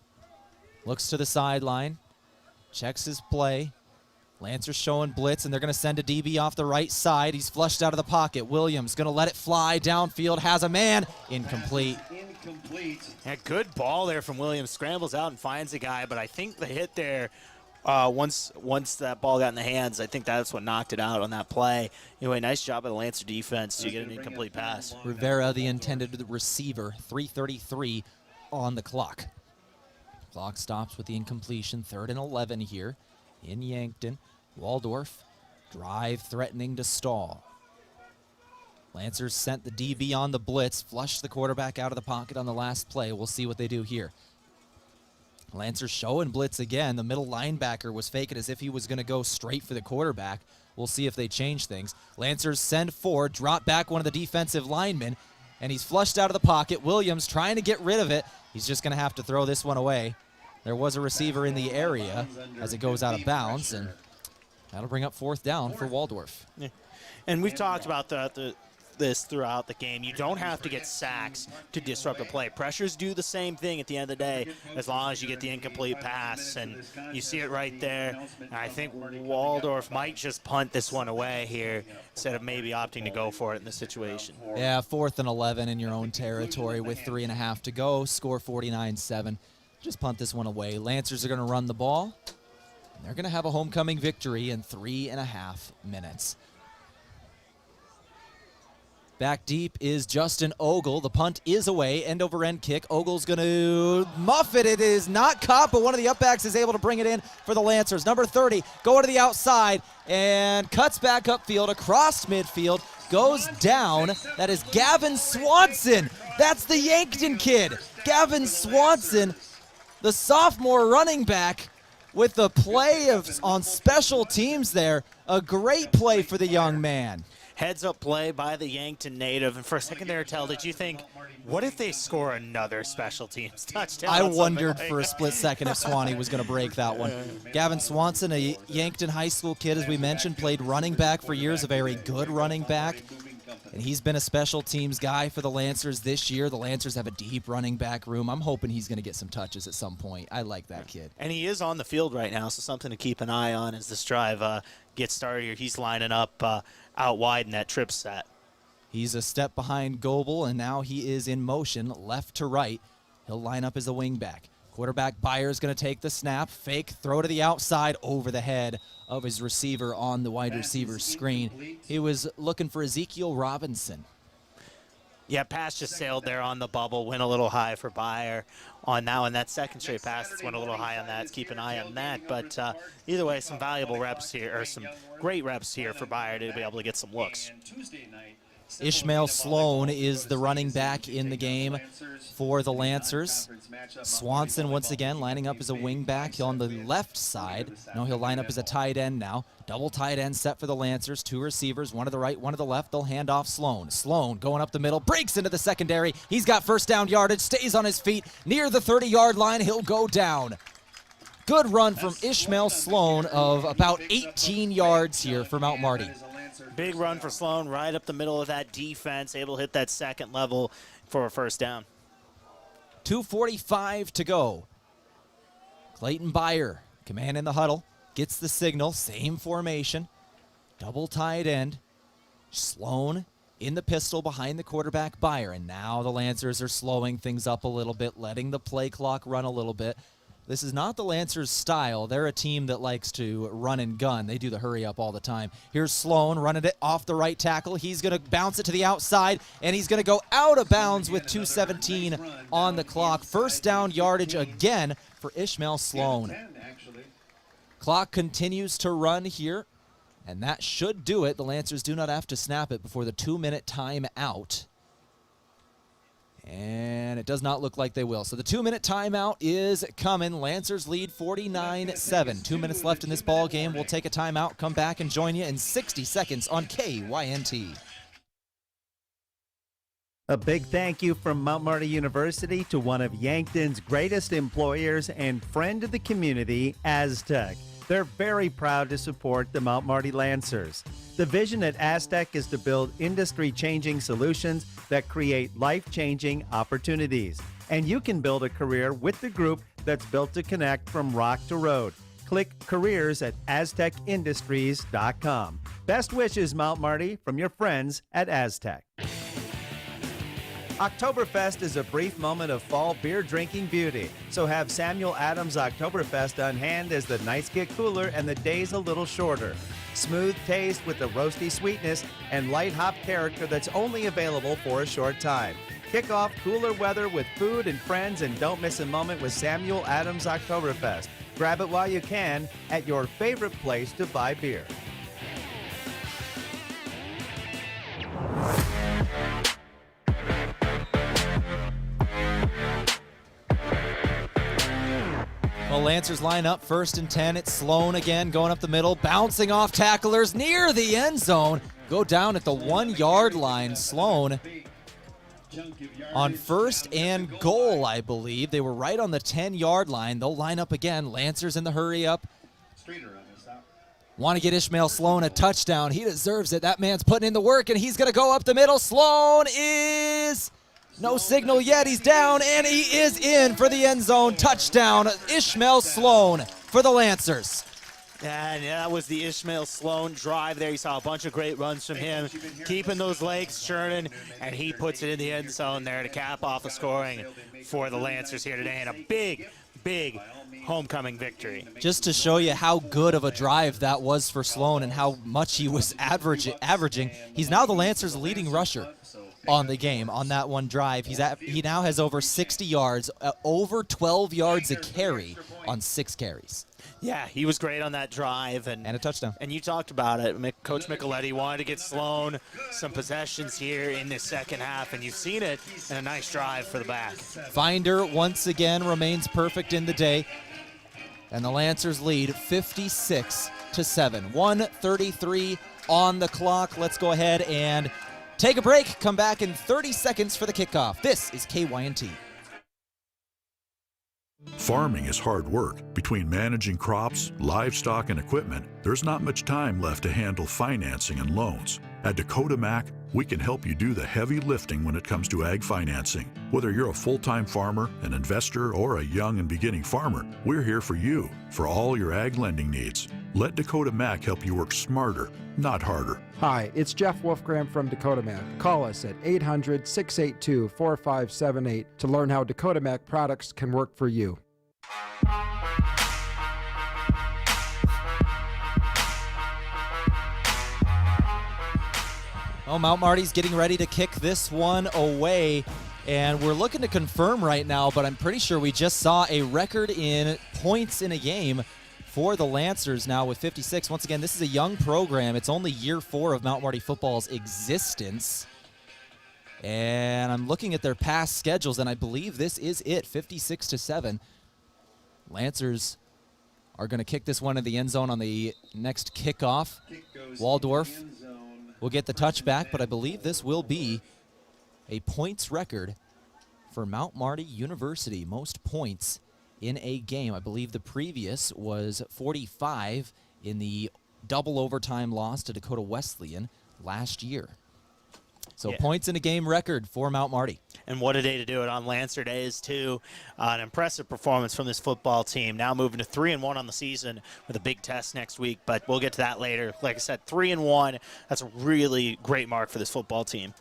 looks to the sideline. Checks his play. Lancers showing blitz, and they're going to send a DB off the right side. He's flushed out of the pocket. Williams going to let it fly downfield. Has a man. Incomplete. Yeah, good ball there from Williams. Scrambles out and finds a guy, but I think the hit there, once that ball got in the hands, I think that's what knocked it out on that play. Anyway, nice job by the Lancer defense to get an incomplete pass. Rivera, the intended receiver. 3:33 on the clock. Clock stops with the incompletion. 3rd and 11 here in Yankton. Waldorf drive threatening to stall. Lancers sent the DB on the blitz, flushed the quarterback out of the pocket on the last play. We'll see what they do here. Lancers showing blitz again. The middle linebacker was faking as if he was going to go straight for the quarterback. We'll see if they change things. Lancers send 4, drop back one of the defensive linemen, and he's flushed out of the pocket. Williams trying to get rid of it. He's just going to have to throw this one away. There was a receiver in the area as it goes out of bounds, and that'll bring up 4th down for Waldorf. Yeah. And we've talked about this throughout the game. You don't have to get sacks to disrupt a play. Pressures do the same thing at the end of the day as long as you get the incomplete pass, and you see it right there. And I think Waldorf might just punt this one away here instead of maybe opting to go for it in this situation. Yeah, 4th and 11 in your own territory with 3.5 to go. Score 49-7. Just punt this one away. Lancers are going to run the ball. And they're going to have a homecoming victory in 3.5 minutes. Back deep is Justin Ogle. The punt is away. End-over-end kick. Ogle's going to muff it. It is not caught, but one of the upbacks is able to bring it in for the Lancers. Number 30 going to the outside and cuts back upfield across midfield. Goes down. That is Gavin Swanson. That's the Yankton kid. Gavin Swanson, the sophomore running back, with the play on special teams there. A great play for the young man. Heads-up play by the Yankton native. And for a second there, Tehl, did you think, what if they score another special teams touchdown? I wondered for a split second if Swanee was going to break that one. Gavin Swanson, a Yankton High School kid, as we mentioned, played running back for years, a very good running back. And he's been a special teams guy for the Lancers this year. The Lancers have a deep running back room. I'm hoping he's going to get some touches at some point. I like that kid. And he is on the field right now, so something to keep an eye on as this drive gets started here. He's lining up out wide in that trip set. He's a step behind Goebel, and now he is in motion left to right. He'll line up as a wingback. Quarterback Byers going to take the snap, fake, throw to the outside over the head of his receiver on the wide receiver screen. He was looking for Ezekiel Robinson. Yeah, pass just sailed there on the bubble, went a little high for Byer on that one. That second straight pass went a little high on that. Let's keep an eye on that. But either way, some valuable reps here, or some great reps here for Byer to be able to get some looks. Ishmael Sloan is the running back in the game for the Lancers. Swanson once again lining up as a wingback on the left side. No, he'll line up as a tight end now. Double tight end set for the Lancers. Two receivers, one to the right, one to the left. They'll hand off Sloan. Sloan going up the middle, breaks into the secondary. He's got first down yardage, stays on his feet near the 30-yard line. He'll go down. Good run from Ishmael Sloan of about 18 yards here for Mount Marty. Big run for Sloan right up the middle of that defense, able to hit that second level for a first down. 2:45 to go. Clayton Byer, command in the huddle, gets the signal, same formation. Double tight end. Sloan in the pistol behind the quarterback Byer. And now the Lancers are slowing things up a little bit, letting the play clock run a little bit. This is not the Lancers' style. They're a team that likes to run and gun. They do the hurry up all the time. Here's Sloan running it off the right tackle. He's going to bounce it to the outside, and he's going to go out of bounds with 2:17 on the clock. First down yardage again for Ishmael Sloan. Clock continues to run here, and that should do it. The Lancers do not have to snap it before the 2-minute timeout. And it does not look like they will. So the 2-minute timeout is coming. Lancers lead 49-7. 2 minutes left in this ball game. We'll take a timeout, come back and join you in 60 seconds on KYNT. A big thank you from Mount Marty University to one of Yankton's greatest employers and friend of the community, Aztec. They're very proud to support the Mount Marty Lancers. The vision at Aztec is to build industry-changing solutions that create life-changing opportunities. And you can build a career with the group that's built to connect from rock to road. Click careers at aztecindustries.com. Best wishes, Mount Marty, from your friends at Aztec. Oktoberfest is a brief moment of fall beer drinking beauty. So have Samuel Adams Oktoberfest on hand as the nights get cooler and the days a little shorter. Smooth taste with the roasty sweetness and light hop character that's only available for a short time. Kick off cooler weather with food and friends, and don't miss a moment with Samuel Adams Oktoberfest. Grab it while you can at your favorite place to buy beer. Well, Lancers line up 1st and 10. It's Sloan again going up the middle, bouncing off tacklers near the end zone. Go down at the 1-yard line. Sloan on 1st and goal, I believe. They were right on the 10-yard line. They'll line up again. Lancers in the hurry up. Want to get Ishmael Sloan a touchdown. He deserves it. That man's putting in the work, and he's going to go up the middle. Sloan is... no signal yet. He's down, and he is in for the end zone. Touchdown, Ishmael Sloan for the Lancers. And that was the Ishmael Sloan drive there. You saw a bunch of great runs from him, keeping those legs churning, and he puts it in the end zone there to cap off the scoring for the Lancers here today. And a big, big homecoming victory. Just to show you how good of a drive that was for Sloan and how much he was averaging, he's now the Lancers' leading rusher on the game on that one drive. He now has over 60 yards, over 12 yards a carry on 6 carries. Yeah, he was great on that drive. And a touchdown. And you talked about it. Coach Micheletti wanted to get Sloan some possessions here in the second half, and you've seen it in a nice drive for the back. Finder once again remains perfect in the day, and the Lancers lead 56-7. 1:33 on the clock. Let's go ahead and take a break. Come back in 30 seconds for the kickoff. This is KYNT. Farming is hard work. Between managing crops, livestock, and equipment, there's not much time left to handle financing and loans. At Dakota Mac, we can help you do the heavy lifting when it comes to ag financing. Whether you're a full-time farmer, an investor, or a young and beginning farmer, we're here for you for all your ag lending needs. Let Dakota Mac help you work smarter, not harder. Hi, it's Jeff Wolfgram from Dakota Mac. Call us at 800-682-4578 to learn how Dakota Mac products can work for you. Oh, Mount Marty's getting ready to kick this one away, and we're looking to confirm right now, but I'm pretty sure we just saw a record in points in a game for the Lancers now with 56. Once again, this is a young program. It's only year 4 of Mount Marty football's existence. And I'm looking at their past schedules, and I believe this is it, 56-7. Lancers are going to kick this one in the end zone on the next kickoff. Waldorf will get the touchback, but I believe this will be a points record for Mount Marty University. Most points in a game. I believe the previous was 45 in the double overtime loss to Dakota Wesleyan last year. So points in a game record for Mount Marty. And what a day to do it on Lancer Days, too. An impressive performance from this football team. Now moving to 3-1 on the season with a big test next week, but we'll get to that later. Like I said, 3-1. That's a really great mark for this football team.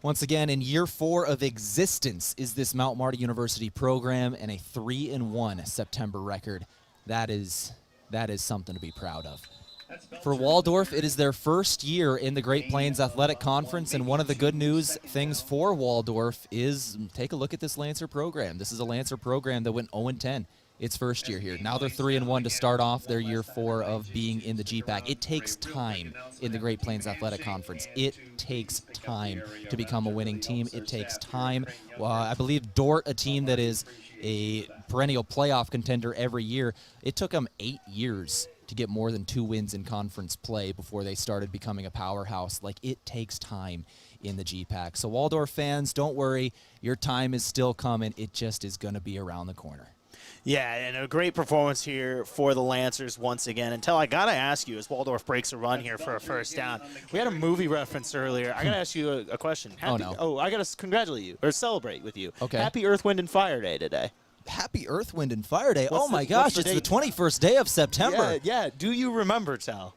Once again, in year 4 of existence is this Mount Marty University program, and a 3-1 September record. That is something to be proud of. For Waldorf, it is their first year in the Great Plains Athletic Conference, and one of the good news things for Waldorf is take a look at this Lancer program. This is a Lancer program that went 0-10 its first year here. Now they're 3-1 to start off their year 4 of being in the GPAC. It takes time in the Great Plains Athletic Conference. It takes time to become a winning team. It takes time. I believe Dort, a team that is a perennial playoff contender every year, it took them 8 years to get more than 2 wins in conference play before they started becoming a powerhouse. Like, it takes time in the GPAC. So Waldorf fans, don't worry. Your time is still coming. It just is going to be around the corner. Yeah, and a great performance here for the Lancers once again. And Tehl, I got to ask you, as Waldorf breaks a run here for a first down, we had a movie reference earlier. I got to ask you a question. I got to congratulate you, or celebrate with you. Okay. Happy Earth, Wind, and Fire Day today. Happy Earth, Wind, and Fire Day. Oh, my gosh, it's the 21st day of September. Yeah. Do you remember, Tehl?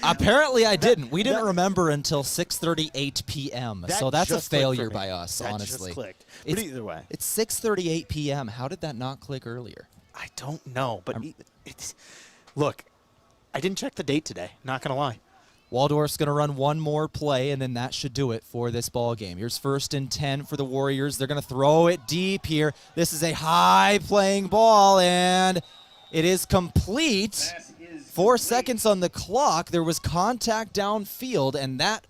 Apparently I didn't. We didn't remember until 6:38 p.m. So that's a failure by us, honestly. Just clicked. But either way. It's 6:38 p.m. How did that not click earlier? I don't know, but look, I didn't check the date today, not going to lie. Waldorf's going to run one more play, and then that should do it for this ball game. Here's 1st and 10 for the Warriors. They're going to throw it deep here. This is a high-playing ball, and it is complete. 4 seconds on the clock. There was contact downfield, and that,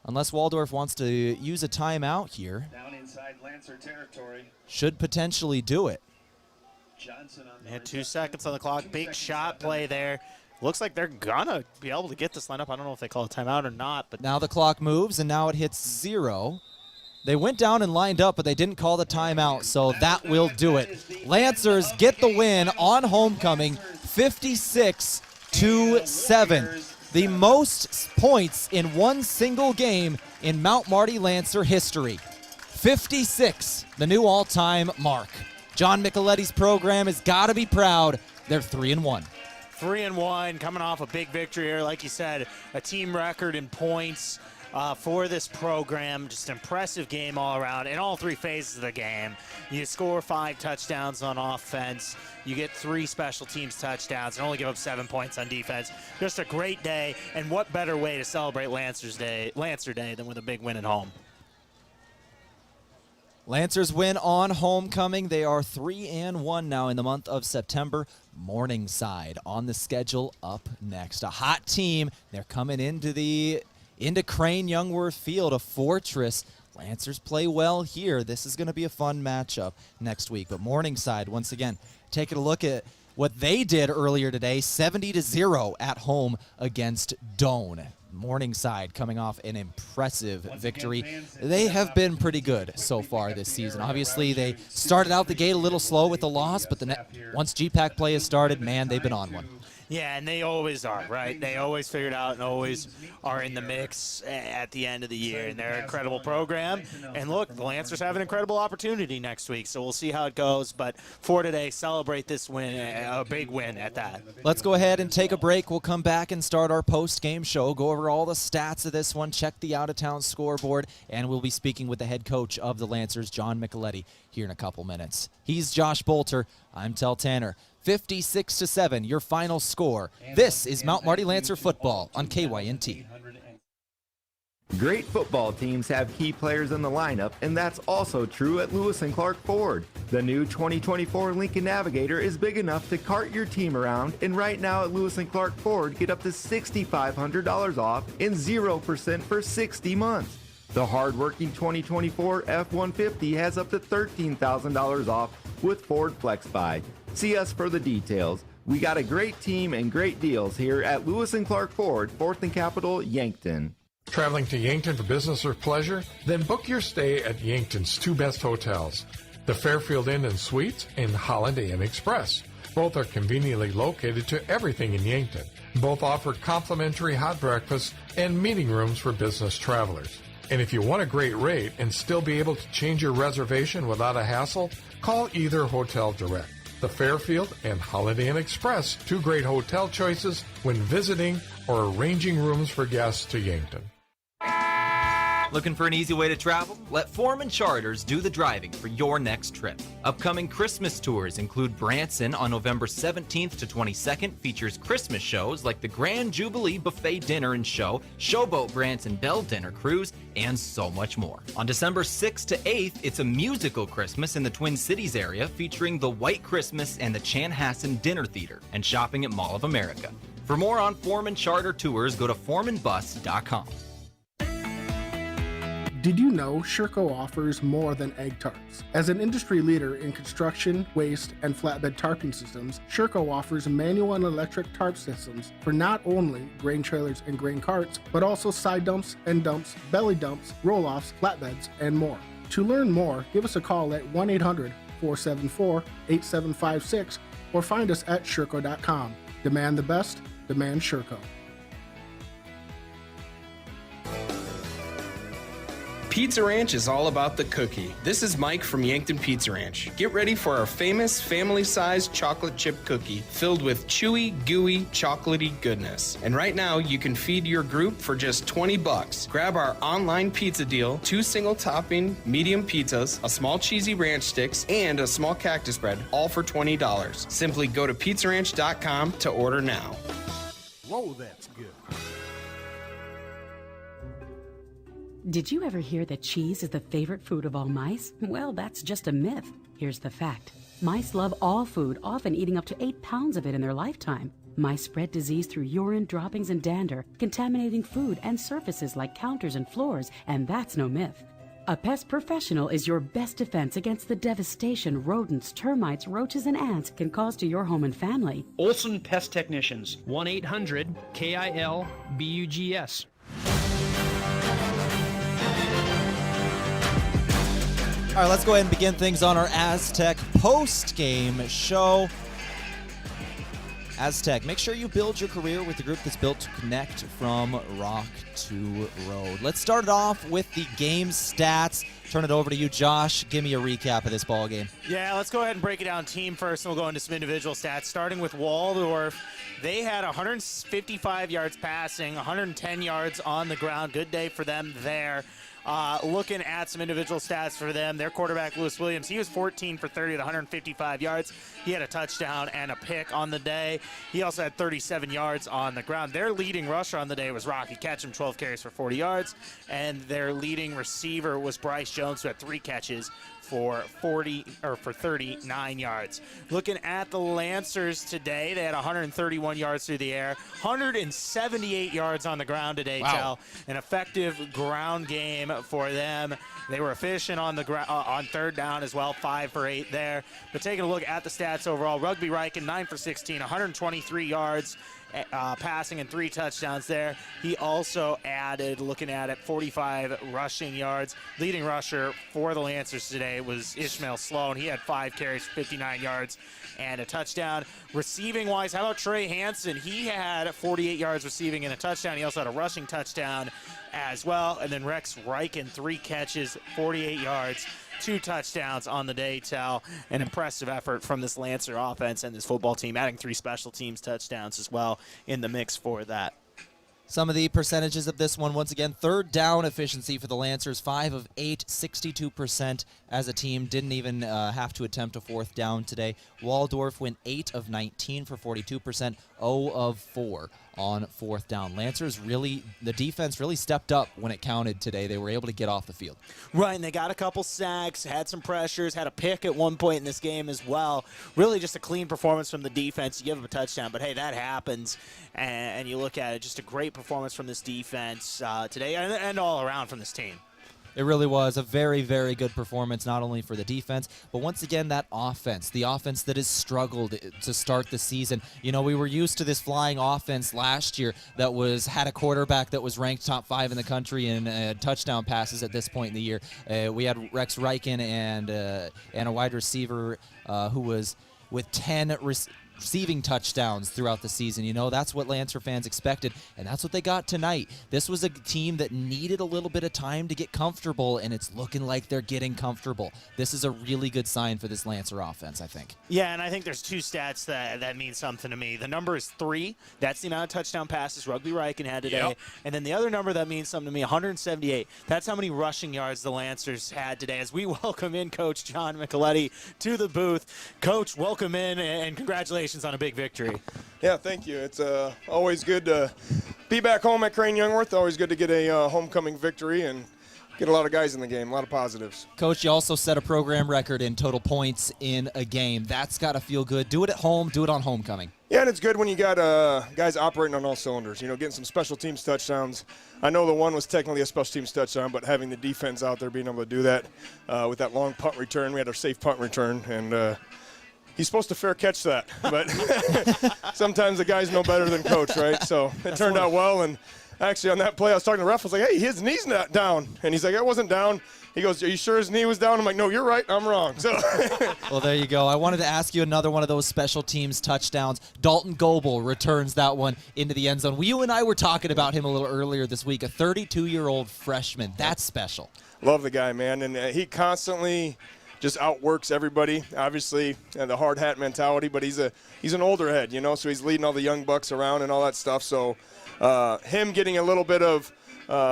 unless Waldorf wants to use a timeout here, Down inside Lancer territory. should potentially do it. They had 2 seconds on the clock. Big shot play there. Looks like they're going to be able to get this lineup. I don't know if they call a timeout or not. But now the clock moves, and now it hits 0. They went down and lined up, but they didn't call the timeout, so that will do it. Lancers get the win on homecoming, 56-7. The most points in one single game in Mount Marty Lancer history. 56, the new all-time mark. John Micheletti's program has got to be proud. They're 3-1. 3-1, coming off a big victory here. Like you said, a team record in points for this program. Just an impressive game all around in all 3 phases of the game. You score 5 touchdowns on offense. You get 3 special teams touchdowns and only give up 7 points on defense. Just a great day, and what better way to celebrate Lancer Day than with a big win at home. Lancers win on homecoming. They are 3-1 now in the month of September. Morningside on the schedule up next. A hot team. They're coming into Crane-Youngworth Field, a fortress. Lancers play well here. This is going to be a fun matchup next week. But Morningside, once again, taking a look at what they did earlier today, 70-0 at home against Doane. Morningside coming off an impressive victory. They have been pretty good so far this season. Obviously, they started out the gate a little slow with the loss, but once GPAC play has started, man, they've been on one. Yeah, and they always are, right? They always figure it out and always are in the mix at the end of the year. And they're an incredible program. And look, the Lancers have an incredible opportunity next week, so we'll see how it goes. But for today, celebrate this win, a big win at that. Let's go ahead and take a break. We'll come back and start our post-game show, go over all the stats of this one, check the out-of-town scoreboard, and we'll be speaking with the head coach of the Lancers, John Micheletti, here in a couple minutes. He's Josh Boelter. I'm Tehl Tanner. 56-7, your final score. This is Mount Marty Lancer football on KYNT. Great football teams have key players in the lineup, and that's also true at Lewis and Clark Ford. The new 2024 Lincoln Navigator is big enough to cart your team around, and right now at Lewis and Clark Ford, get up to $6,500 off and 0% for 60 months. The hard-working 2024 F-150 has up to $13,000 off with Ford Flex Buy. See us for the details. We got a great team and great deals here at Lewis and Clark Ford, 4th and Capitol, Yankton. Traveling to Yankton for business or pleasure? Then book your stay at Yankton's two best hotels, the Fairfield Inn and Suites and Holiday Inn Express. Both are conveniently located to everything in Yankton. Both offer complimentary hot breakfasts and meeting rooms for business travelers. And if you want a great rate and still be able to change your reservation without a hassle, call either hotel direct. The Fairfield and Holiday Inn Express, two great hotel choices when visiting or arranging rooms for guests to Yankton. Looking for an easy way to travel? Let Foreman Charters do the driving for your next trip. Upcoming Christmas tours include Branson on November 17th to 22nd, features Christmas shows like the Grand Jubilee Buffet Dinner and Show, Showboat Branson Bell Dinner Cruise, and so much more. On December 6th to 8th, it's a musical Christmas in the Twin Cities area featuring the White Christmas and the Chanhassen Dinner Theater, and shopping at Mall of America. For more on Foreman Charter Tours, go to foremanbus.com. Did you know Sherco offers more than egg tarps? As an industry leader in construction, waste, and flatbed tarping systems, Sherco offers manual and electric tarp systems for not only grain trailers and grain carts, but also side dumps, end dumps, belly dumps, roll-offs, flatbeds, and more. To learn more, give us a call at 1-800-474-8756 or find us at Sherco.com. Demand the best, demand Sherco. Pizza Ranch is all about the cookie. This is Mike from Yankton Pizza Ranch. Get ready for our famous family-sized chocolate chip cookie filled with chewy, gooey, chocolatey goodness. And right now, you can feed your group for just $20. Grab our online pizza deal, 2 single-topping medium pizzas, a small cheesy ranch sticks, and a small cactus bread, all for $20. Simply go to pizzaranch.com to order now. Whoa, that's good. Did you ever hear that cheese is the favorite food of all mice? Well, that's just a myth. Here's the fact. Mice love all food, often eating up to 8 pounds of it in their lifetime. Mice spread disease through urine, droppings, and dander, contaminating food and surfaces like counters and floors, and that's no myth. A pest professional is your best defense against the devastation rodents, termites, roaches, and ants can cause to your home and family. Olson Pest Technicians, 1-800-KIL-BUGS. All right, let's go ahead and begin things on our Aztec post-game show. Aztec, make sure you build your career with the group that's built to connect from rock to road. Let's start it off with the game stats. Turn it over to you, Josh. Give me a recap of this ball game. Yeah, let's go ahead and break it down team first, and we'll go into some individual stats. Starting with Waldorf, they had 155 yards passing, 110 yards on the ground. Good day for them there. Looking at some individual stats for them, their quarterback, Lewis Williams, he was 14 for 30 with 155 yards. He had a touchdown and a pick on the day. He also had 37 yards on the ground. Their leading rusher on the day was Rocky Ketchum, 12 carries for 40 yards. And their leading receiver was Bryce Jones, who had 3 catches for 39 yards. Looking at the Lancers today, they had 131 yards through the air, 178 yards on the ground today, Tehl. An effective ground game for them. They were efficient on the on third down as well, 5 for 8 there. But taking a look at the stats overall, Rugby Riken 9 for 16, 123 yards. Passing and 3 touchdowns there. He also added, looking at it, 45 rushing yards. Leading rusher for the Lancers today was Ishmael Sloan. He had 5 carries, 59 yards, and a touchdown. Receiving-wise, how about Trey Hansen? He had 48 yards receiving and a touchdown. He also had a rushing touchdown as well. And then Rex Riken, 3 catches, 48 yards. 2 touchdowns on the day, Tehl. An impressive effort from this Lancer offense and this football team, adding 3 special teams touchdowns as well in the mix for that. Some of the percentages of this one, once again, third down efficiency for the Lancers, 5 of 8, 62% as a team. Didn't even have to attempt a 4th down today. Waldorf went 8 of 19 for 42%, 0 of 4 on 4th down. Lancers really, the defense really stepped up when it counted today. They were able to get off the field. Right, and they got a couple sacks, had some pressures, had a pick at one point in this game as well. Really just a clean performance from the defense. You give them a touchdown, but hey, that happens. And you look at it, just a great performance from this defense today and all around from this team. It really was a very, very good performance, not only for the defense, but once again, that offense, the offense that has struggled to start the season. You know, we were used to this flying offense last year that had a quarterback that was ranked top 5 in the country in touchdown passes at this point in the year. We had Rex Riken and a wide receiver who was with 10 receiving touchdowns throughout the season. You know, that's what Lancer fans expected, and that's what they got tonight. This was a team that needed a little bit of time to get comfortable, and it's looking like they're getting comfortable. This is a really good sign for this Lancer offense, I think. Yeah, and I think there's 2 stats that mean something to me. The number is 3. That's the amount of touchdown passes Rugby Riken had today. Yep. And then the other number that means something to me, 178. That's how many rushing yards the Lancers had today. As we welcome in Coach John Micheletti to the booth. Coach, welcome in, and congratulations on a big victory. Yeah, thank you. It's always good to be back home at Crane-Youngworth. Always good to get a homecoming victory and get a lot of guys in the game, a lot of positives. Coach, you also set a program record in total points in a game. That's got to feel good. Do it at home, do it on homecoming. Yeah, and it's good when you got guys operating on all cylinders, you know, getting some special teams touchdowns. I know the one was technically a special teams touchdown, but having the defense out there being able to do that with that long punt return, we had our safe punt return, and he's supposed to fair catch that, but sometimes the guys know better than coach, right? So it turned out well, and actually on that play I was talking to the ref. I was like, hey, his knee's not down. And he's like, it wasn't down. He goes, are you sure his knee was down? I'm like, no, you're right. I'm wrong. So well, there you go. I wanted to ask you another one of those special teams touchdowns. Dalton Goebel returns that one into the end zone. You and I were talking about him a little earlier this week, a 32-year-old freshman. That's special. Love the guy, man. And he constantly just outworks everybody. Obviously, the hard hat mentality, but he's an older head, you know, so he's leading all the young bucks around and all that stuff. So him getting a little bit of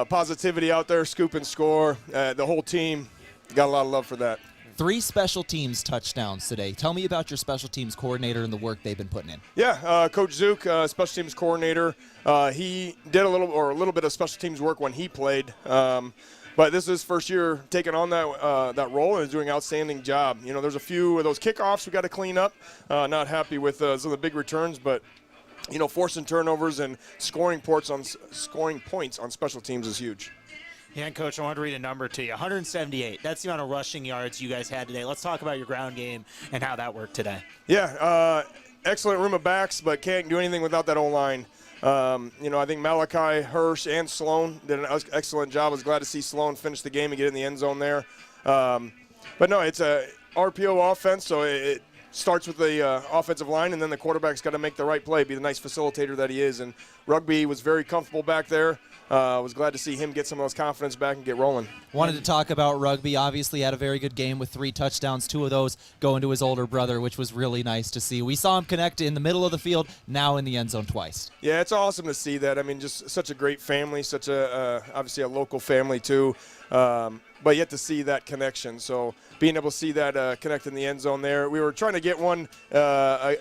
positivity out there, scoop and score, the whole team got a lot of love for that. 3 special teams touchdowns today. Tell me about your special teams coordinator and the work they've been putting in. Yeah, Coach Zook, special teams coordinator. He did a little bit of special teams work when he played. But this is his first year taking on that role and is doing an outstanding job. You know, there's a few of those kickoffs we got to clean up. Not happy with some of the big returns, but you know, forcing turnovers and scoring points on special teams is huge. Yeah, and Coach, I wanted to read a number to you. 178. That's the amount of rushing yards you guys had today. Let's talk about your ground game and how that worked today. Yeah, excellent room of backs, but can't do anything without that O-line. You know, I think Malachi, Hirsch, and Sloan did an excellent job. I was glad to see Sloan finish the game and get in the end zone there. But no, it's a RPO offense, so it starts with the offensive line, and then the quarterback's got to make the right play, be the nice facilitator that he is. And Rugby was very comfortable back there. Was glad to see him get some of those confidence back and get rolling. Wanted to talk about Rugby. Obviously had a very good game with 3 touchdowns, 2 of those going to his older brother, which was really nice to see. We saw him connect in the middle of the field, now in the end zone twice. Yeah, it's awesome to see that. I mean, just such a great family, such a obviously a local family too. But yet to see that connection. So being able to see that connect in the end zone there. We were trying to get one that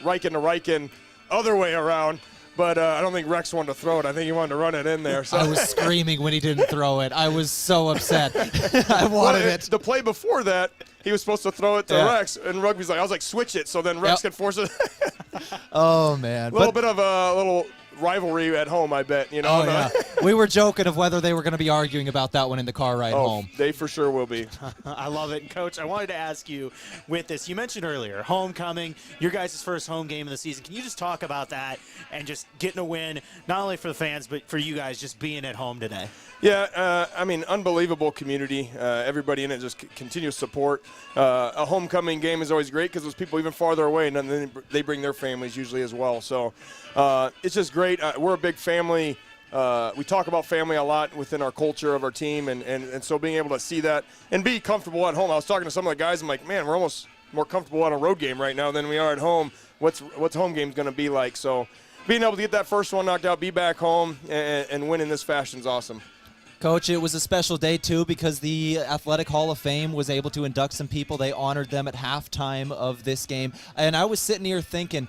Riken to Riken other way around. But I don't think Rex wanted to throw it. I think he wanted to run it in there. So. I was screaming when he didn't throw it. I was so upset. I wanted it. The play before that, he was supposed to throw it to Rex, and Rugby's like, I was like, switch it, so then Rex could force it. Oh, man. A little bit of a little rivalry at home, I bet. You know. Oh, yeah. We were joking of whether they were going to be arguing about that one in the car ride home. They for sure will be. I love it. And Coach, I wanted to ask you with this. You mentioned earlier, homecoming, your guys' first home game of the season. Can you just talk about that and just getting a win, not only for the fans, but for you guys just being at home today? Yeah, I mean, unbelievable community. Everybody in it just continuous support. A homecoming game is always great because those people even farther away, and then they bring their families usually as well. So it's just great. We're a big family. We talk about family a lot within our culture of our team, and so being able to see that and be comfortable at home. I was talking to some of the guys. I'm like, man, we're almost more comfortable on a road game right now than we are at home. What's home game's going to be like? So being able to get that first one knocked out, be back home, and win in this fashion is awesome. Coach, it was a special day, too, because the Athletic Hall of Fame was able to induct some people. They honored them at halftime of this game. And I was sitting here thinking,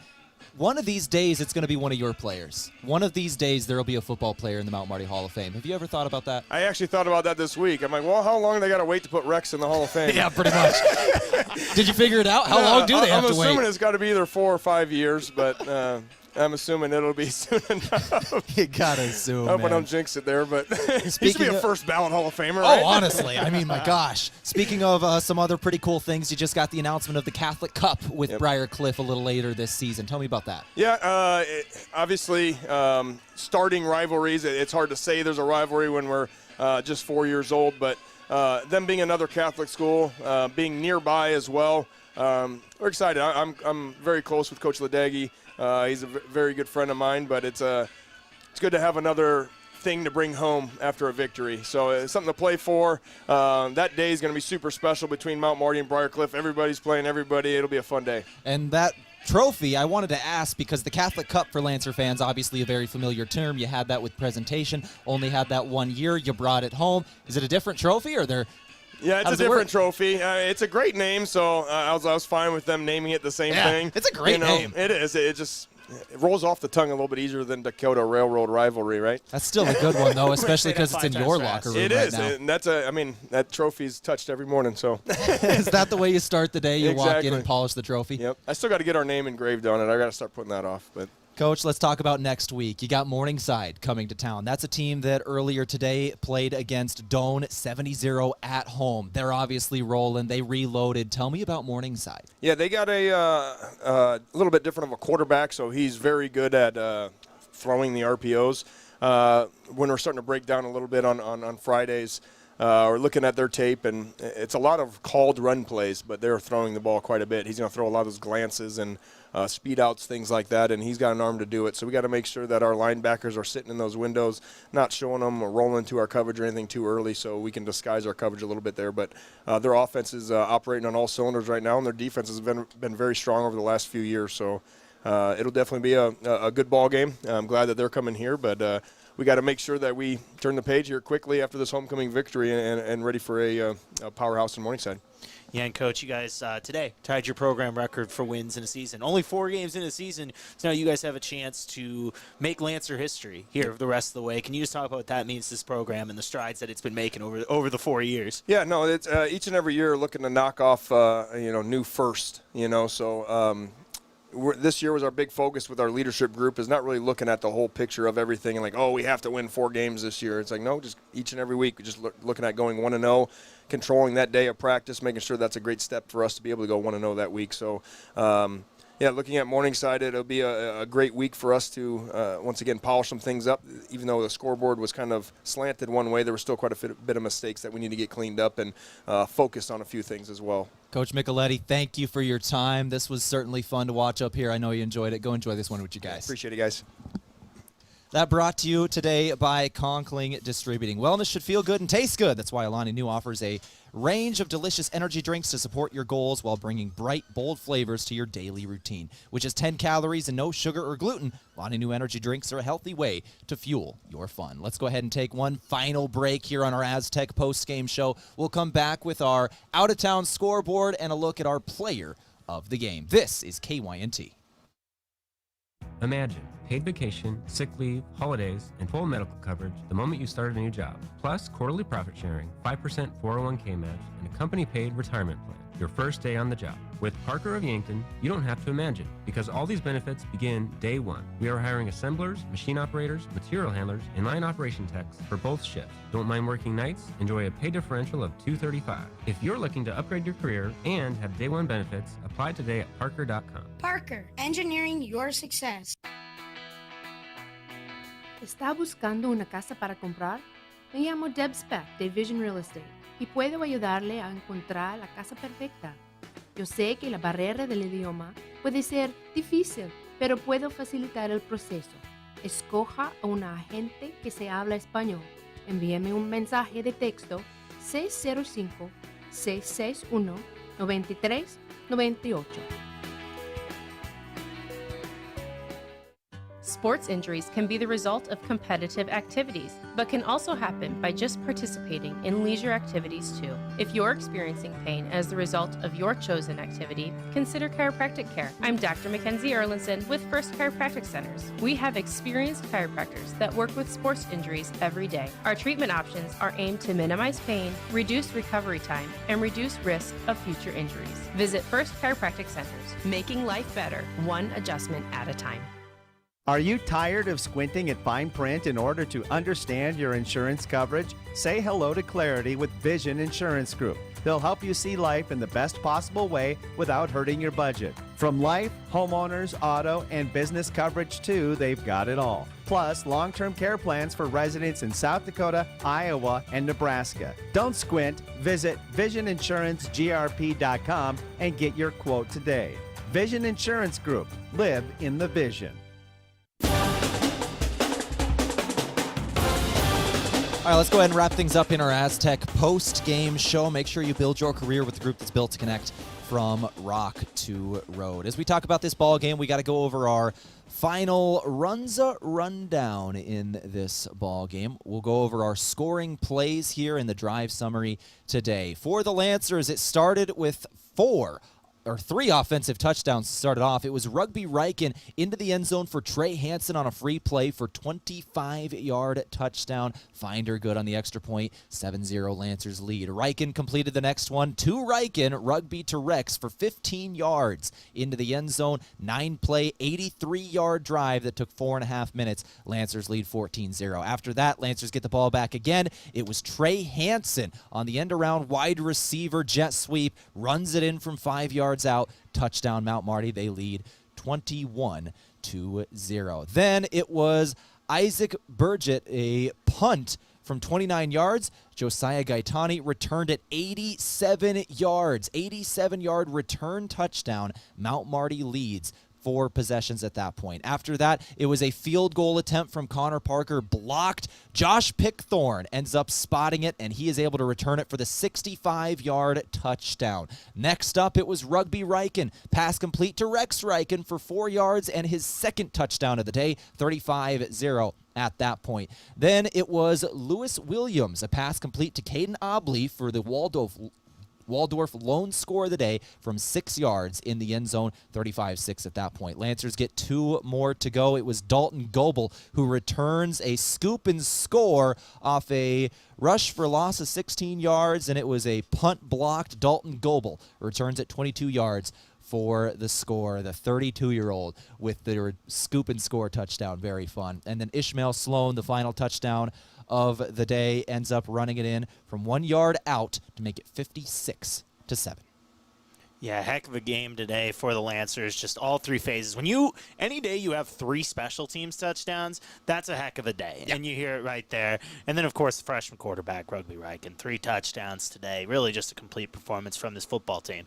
one of these days it's going to be one of your players. One of these days there will be a football player in the Mount Marty Hall of Fame. Have you ever thought about that? I actually thought about that this week. I'm like, well, how long do they got to wait to put Rex in the Hall of Fame? Yeah, pretty much. Did you figure it out? How long do they have to wait? I'm assuming it's got to be either 4 or 5 years, but I'm assuming it'll be soon enough. You got to assume, I hope I don't jinx it there, but he should be a first ballot Hall of Famer, right? Oh, honestly. I mean, my gosh. Speaking of some other pretty cool things, you just got the announcement of the Catholic Cup with Briarcliff a little later this season. Tell me about that. Yeah, obviously, starting rivalries, it's hard to say there's a rivalry when we're just 4 years old, but them being another Catholic school, being nearby as well, we're excited. I'm very close with Coach Ladaghi. He's a very good friend of mine, but it's good to have another thing to bring home after a victory. So it's something to play for. That day is going to be super special between Mount Marty and Briarcliff. Everybody's playing everybody. It'll be a fun day. And that trophy, I wanted to ask, because the Catholic Cup for Lancer fans, obviously a very familiar term. You had that with presentation, only had that 1 year. You brought it home. Is it a different trophy, or they're... Yeah, it's a different trophy. It's a great name, so I was fine with them naming it the same thing. It's a great name. It is. It rolls off the tongue a little bit easier than Dakota Railroad Rivalry, right? That's still a good one, though, especially because it's in your locker room It right is, now. and that trophy's touched every morning. So is that the way you start the day? You walk in and polish the trophy? Yep. I still got to get our name engraved on it. I got to start putting that off, but. Coach, let's talk about next week. You got Morningside coming to town. That's a team that earlier today played against Doane 70-0 at home. They're obviously rolling. They reloaded. Tell me about Morningside. Yeah, they got a little bit different of a quarterback, so he's very good at throwing the RPOs. When we're starting to break down a little bit on Fridays, we're looking at their tape, and it's a lot of called run plays, but they're throwing the ball quite a bit. He's going to throw a lot of those glances and speed outs, things like that, and he's got an arm to do it. So we got to make sure that our linebackers are sitting in those windows, not showing them or rolling into our coverage or anything too early, so we can disguise our coverage a little bit there. But their offense is operating on all cylinders right now, and their defense has been very strong over the last few years. So it'll definitely be a good ball game. I'm glad that they're coming here, but we got to make sure that we turn the page here quickly after this homecoming victory and ready for a powerhouse in Morningside. Yeah, and Coach, you guys today tied your program record for wins in a season. Only 4 games in a season, so now you guys have a chance to make Lancer history here the rest of the way. Can you just talk about what that means to this program and the strides that it's been making over the 4 years? Yeah, no, it's each and every year looking to knock off new first. So. This year was our big focus with our leadership group, is not really looking at the whole picture of everything and like, oh, we have to win 4 games this year. It's like, no, just each and every week, just looking at going 1-0, controlling that day of practice, making sure that's a great step for us to be able to go 1-0 that week. So, looking at Morningside, it'll be a great week for us to, once again, polish some things up. Even though the scoreboard was kind of slanted one way, there were still quite a bit of mistakes that we need to get cleaned up and focused on a few things as well. Coach Micheletti, thank you for your time. This was certainly fun to watch up here. I know you enjoyed it. Go enjoy this one with you guys. Appreciate it, guys. That brought to you today by Conkling Distributing. Wellness should feel good and taste good. That's why Alani Nu offers a range of delicious energy drinks to support your goals while bringing bright, bold flavors to your daily routine. Which is 10 calories and no sugar or gluten, Alani Nu energy drinks are a healthy way to fuel your fun. Let's go ahead and take one final break here on our Aztec postgame show. We'll come back with our out-of-town scoreboard and a look at our player of the game. This is KYNT. Imagine paid vacation, sick leave, holidays, and full medical coverage the moment you start a new job. Plus, quarterly profit sharing, 5% 401k match, and a company-paid retirement plan your first day on the job. With Parker of Yankton, you don't have to imagine, because all these benefits begin day one. We are hiring assemblers, machine operators, material handlers, and line operation techs for both shifts. Don't mind working nights? Enjoy a pay differential of $235. If you're looking to upgrade your career and have day one benefits, apply today at parker.com. Parker, engineering your success. ¿Está buscando una casa para comprar? Me llamo Deb Speck de Vision Real Estate y puedo ayudarle a encontrar la casa perfecta. Yo sé que la barrera del idioma puede ser difícil, pero puedo facilitar el proceso. Escoja a un agente que se habla español. Envíeme un mensaje de texto 605-661-9398. Sports injuries can be the result of competitive activities, but can also happen by just participating in leisure activities too. If you're experiencing pain as the result of your chosen activity, consider chiropractic care. I'm Dr. Mackenzie Erlinson with First Chiropractic Centers. We have experienced chiropractors that work with sports injuries every day. Our treatment options are aimed to minimize pain, reduce recovery time, and reduce risk of future injuries. Visit First Chiropractic Centers, making life better, one adjustment at a time. Are you tired of squinting at fine print in order to understand your insurance coverage? Say hello to Clarity with Vision Insurance Group. They'll help you see life in the best possible way without hurting your budget. From life, homeowners, auto, and business coverage too, they've got it all. Plus, long-term care plans for residents in South Dakota, Iowa, and Nebraska. Don't squint. Visit VisionInsuranceGRP.com and get your quote today. Vision Insurance Group. Live in the vision. All right, let's go ahead and wrap things up in our Aztec post-game show. Make sure you build your career with the group that's built to connect from rock to road. As we talk about this ball game, we got to go over our final rundown in this ball game. We'll go over our scoring plays here in the drive summary today. For the Lancers, it started with three offensive touchdowns started off. It was Rugby Riken into the end zone for Trey Hansen on a free play for 25-yard touchdown. Finder good on the extra point. 7-0 Lancers lead. Riken completed the next one to Riken, Rugby to Rex for 15 yards into the end zone. 9-play, 83-yard drive that took 4.5 minutes. Lancers lead 14-0. After that, Lancers get the ball back again. It was Trey Hansen on the end around wide receiver jet sweep. Runs it in from 5 yards out. Touchdown Mount Marty. They lead 21-0. Then it was Isaac Burgett, a punt from 29 yards. Josiah Gaetani returned it 87 yards. 87-yard return touchdown. Mount Marty leads 4 possessions at that point. After that, it was a field goal attempt from Connor Parker, blocked. Josh Pickthorne ends up spotting it, and he is able to return it for the 65-yard touchdown. Next up, it was Rugby Riken. Pass complete to Rex Riken for 4 yards and his second touchdown of the day, 35-0. At that point. Then it was Lewis Williams, a pass complete to Caden Obley for the Waldorf lone score of the day from 6 yards in the end zone, 35-6 at that point. Lancers get 2 more to go. It was Dalton Goebel who returns a scoop and score off a rush for loss of 16 yards, and it was a punt blocked. Dalton Goebel returns at 22 yards for the score, the 32-year-old with the scoop and score touchdown. Very fun. And then Ishmael Sloan, the final touchdown of the day, ends up running it in from 1 yard out to make it 56-7. Yeah, heck of a game today for the Lancers. Just all 3 phases. Any day you have 3 special teams touchdowns, that's a heck of a day. Yeah. And you hear it right there. And then, of course, the freshman quarterback, Rugby Riken, 3 touchdowns today. Really just a complete performance from this football team.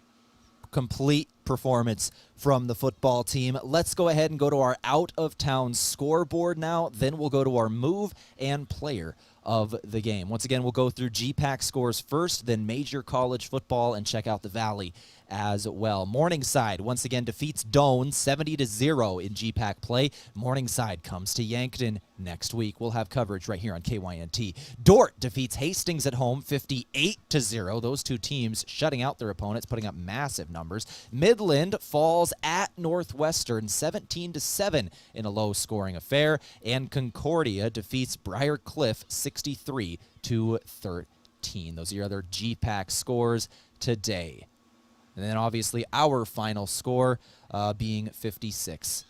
Complete performance from the football team. Let's go ahead and go to our out-of-town scoreboard now. Then we'll go to our move and player of the game. Once again, we'll go through GPAC scores first, then major college football, and check out the Valley as well. Morningside once again defeats Doane 70-0 in GPAC play. Morningside comes to Yankton next week. We'll have coverage right here on KYNT. Dordt defeats Hastings at home 58-0. Those two teams shutting out their opponents, putting up massive numbers. Midland falls at Northwestern 17-7 in a low-scoring affair. And Concordia defeats Briar Cliff 63-13. Those are your other GPAC scores today. And then obviously our final score being 56-7.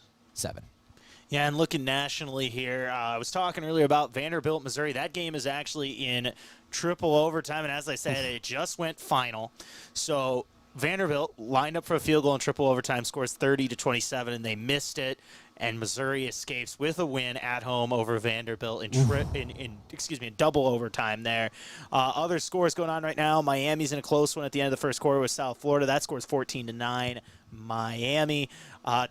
Yeah, and looking nationally here, I was talking earlier about Vanderbilt, Missouri. That game is actually in triple overtime, and as I said, it just went final. So Vanderbilt lined up for a field goal in triple overtime, scores 30-27, and they missed it. And Missouri escapes with a win at home over Vanderbilt in double overtime there. Other scores going on right now. Miami's in a close one at the end of the first quarter with South Florida. That scores 14-9. Miami.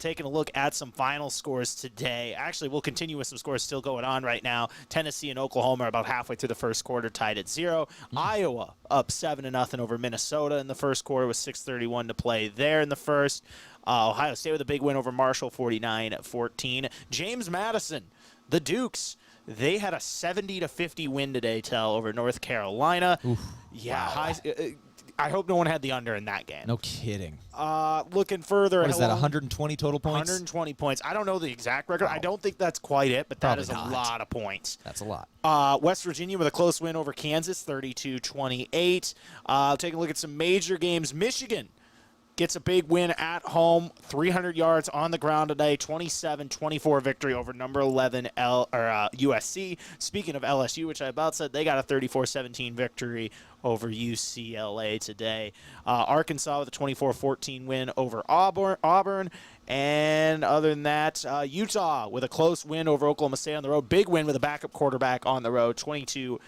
Taking a look at some final scores today. Actually, we'll continue with some scores still going on right now. Tennessee and Oklahoma are about halfway through the first quarter, tied at 0. Iowa up 7-0 over Minnesota in the first quarter with 6:31 to play there in the first. Ohio State with a big win over Marshall, 49-14. James Madison, the Dukes, they had a 70-50 win today, Tehl, over North Carolina. Oof. Yeah, wow. I hope no one had the under in that game. No kidding. Looking further. What is that, 120 total points? 120 points. I don't know the exact record. I don't think that's quite it, but Probably that is not. a lot of points. That's a lot. West Virginia with a close win over Kansas, 32-28. Taking a look at some major games. Michigan gets a big win at home, 300 yards on the ground today, 27-24 victory over number 11 USC. Speaking of LSU, which I about said, they got a 34-17 victory over UCLA today. Arkansas with a 24-14 win over Auburn. And other than that, Utah with a close win over Oklahoma State on the road. Big win with a backup quarterback on the road, 22-19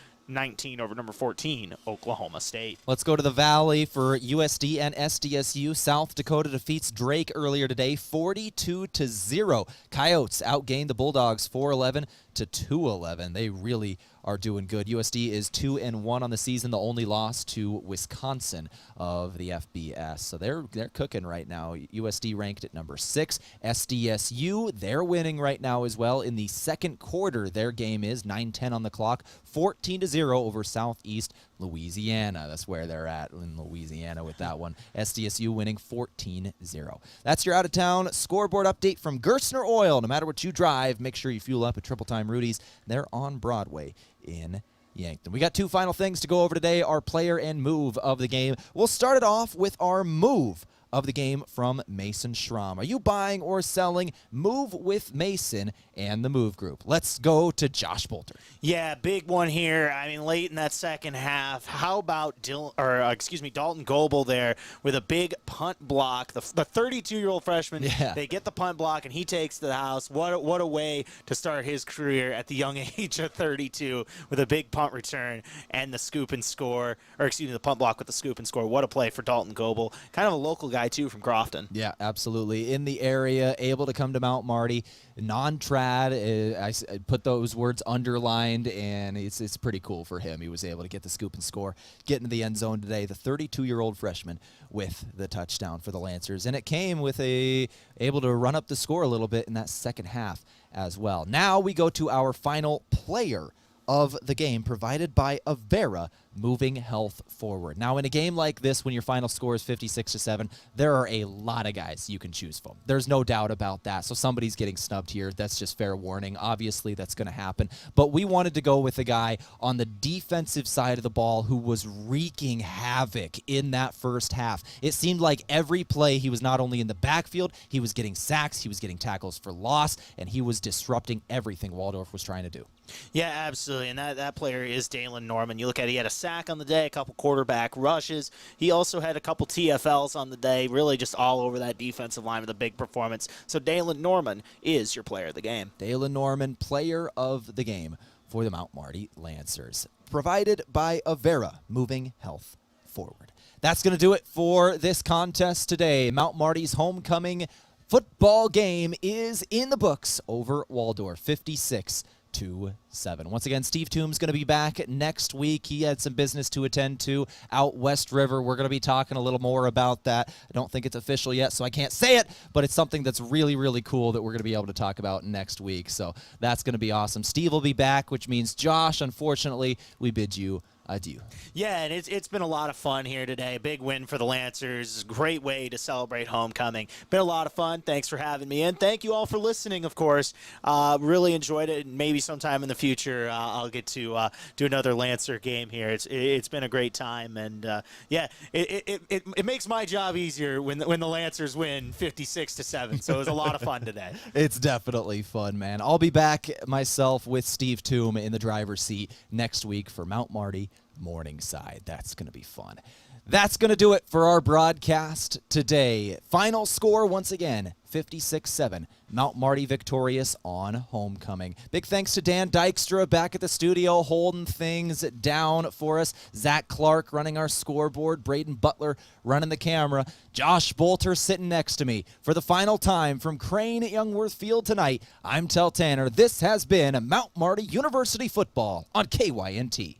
over number 14, Oklahoma State. Let's go to the Valley for USD and SDSU. South Dakota defeats Drake earlier today, 42-0. Coyotes outgained the Bulldogs 411-211. They really are doing good. USD is 2-1 on the season, the only loss to Wisconsin of the FBS. So they're cooking right now. USD ranked at number 6. SDSU, they're winning right now as well. In the second quarter, their game is 9:10 on the clock, 14-0 over Southeast Louisiana. That's where they're at in Louisiana with that one. SDSU winning 14-0. That's your out-of-town scoreboard update from Gerstner Oil. No matter what you drive, make sure you fuel up at Triple Time Rudy's. They're on Broadway in Yankton. We got two final things to go over today, our player and move of the game. We'll start it off with our move of the game from Mason Schramm. Are you buying or selling? Move with Mason and the Move Group. Let's go to Josh Boelter. Yeah, big one here. I mean, late in that second half, how about Dalton Goebel there with a big punt block? The 32-year-old freshman, they get the punt block, and he takes to the house. What a way to start his career at the young age of 32 with a big punt return and the scoop and score, the punt block with the scoop and score. What a play for Dalton Goebel. Kind of a local guy, too, from Crofton. Yeah, absolutely. In the area, able to come to Mount Marty. Non-trad, I put those words underlined, and it's pretty cool for him. He was able to get the scoop and score, get into the end zone today. The 32-year-old freshman with the touchdown for the Lancers. And it came with able to run up the score a little bit in that second half as well. Now we go to our final player of the game, provided by Avera, moving health forward. Now, in a game like this, when your final score is 56-7, there are a lot of guys you can choose from. There's no doubt about that. So somebody's getting snubbed here. That's just fair warning. Obviously, that's going to happen. But we wanted to go with a guy on the defensive side of the ball who was wreaking havoc in that first half. It seemed like every play he was not only in the backfield, he was getting sacks, he was getting tackles for loss, and he was disrupting everything Waldorf was trying to do. Yeah, absolutely. And that player is Dalen Norman. You look at it, he had a sack on the day, a couple quarterback rushes. He also had a couple TFLs on the day, really just all over that defensive line with a big performance. So Dalen Norman is your player of the game. Dalen Norman, player of the game for the Mount Marty Lancers. Provided by Avera, moving health forward. That's going to do it for this contest today. Mount Marty's homecoming football game is in the books over Waldorf, 56-7. 427. Once again, Steve Toombs going to be back next week. He had some business to attend to out West River. We're going to be talking a little more about that. I don't think it's official yet, so I can't say it, but it's something that's really, really cool that we're going to be able to talk about next week. So that's going to be awesome. Steve will be back, which means Josh, unfortunately, we bid you adieu. Yeah, and it's been a lot of fun here today. Big win for the Lancers. Great way to celebrate homecoming. Been a lot of fun. Thanks for having me in. Thank you all for listening, of course. Really enjoyed it. Maybe sometime in the future I'll get to do another Lancer game here. It's been a great time, and yeah, it makes my job easier when the Lancers win 56-7. So it was a lot of fun today. It's definitely fun, man. I'll be back myself with Steve Toomb in the driver's seat next week for Mount Marty Morningside. That's going to be fun. That's going to do it for our broadcast today. Final score, once again, 56-7. Mount Marty victorious on homecoming. Big thanks to Dan Dykstra back at the studio holding things down for us. Zach Clark running our scoreboard. Braden Butler running the camera. Josh Boelter sitting next to me. For the final time from Crane-Youngworth Field tonight, I'm Tehl Tanner. This has been Mount Marty University Football on KYNT.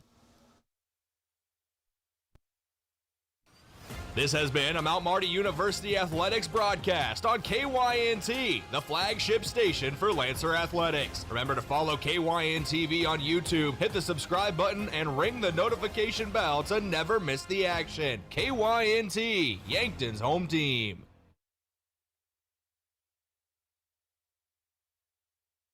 This has been a Mount Marty University Athletics broadcast on KYNT, the flagship station for Lancer Athletics. Remember to follow KYN-TV on YouTube, hit the subscribe button, and ring the notification bell to never miss the action. KYNT, Yankton's home team.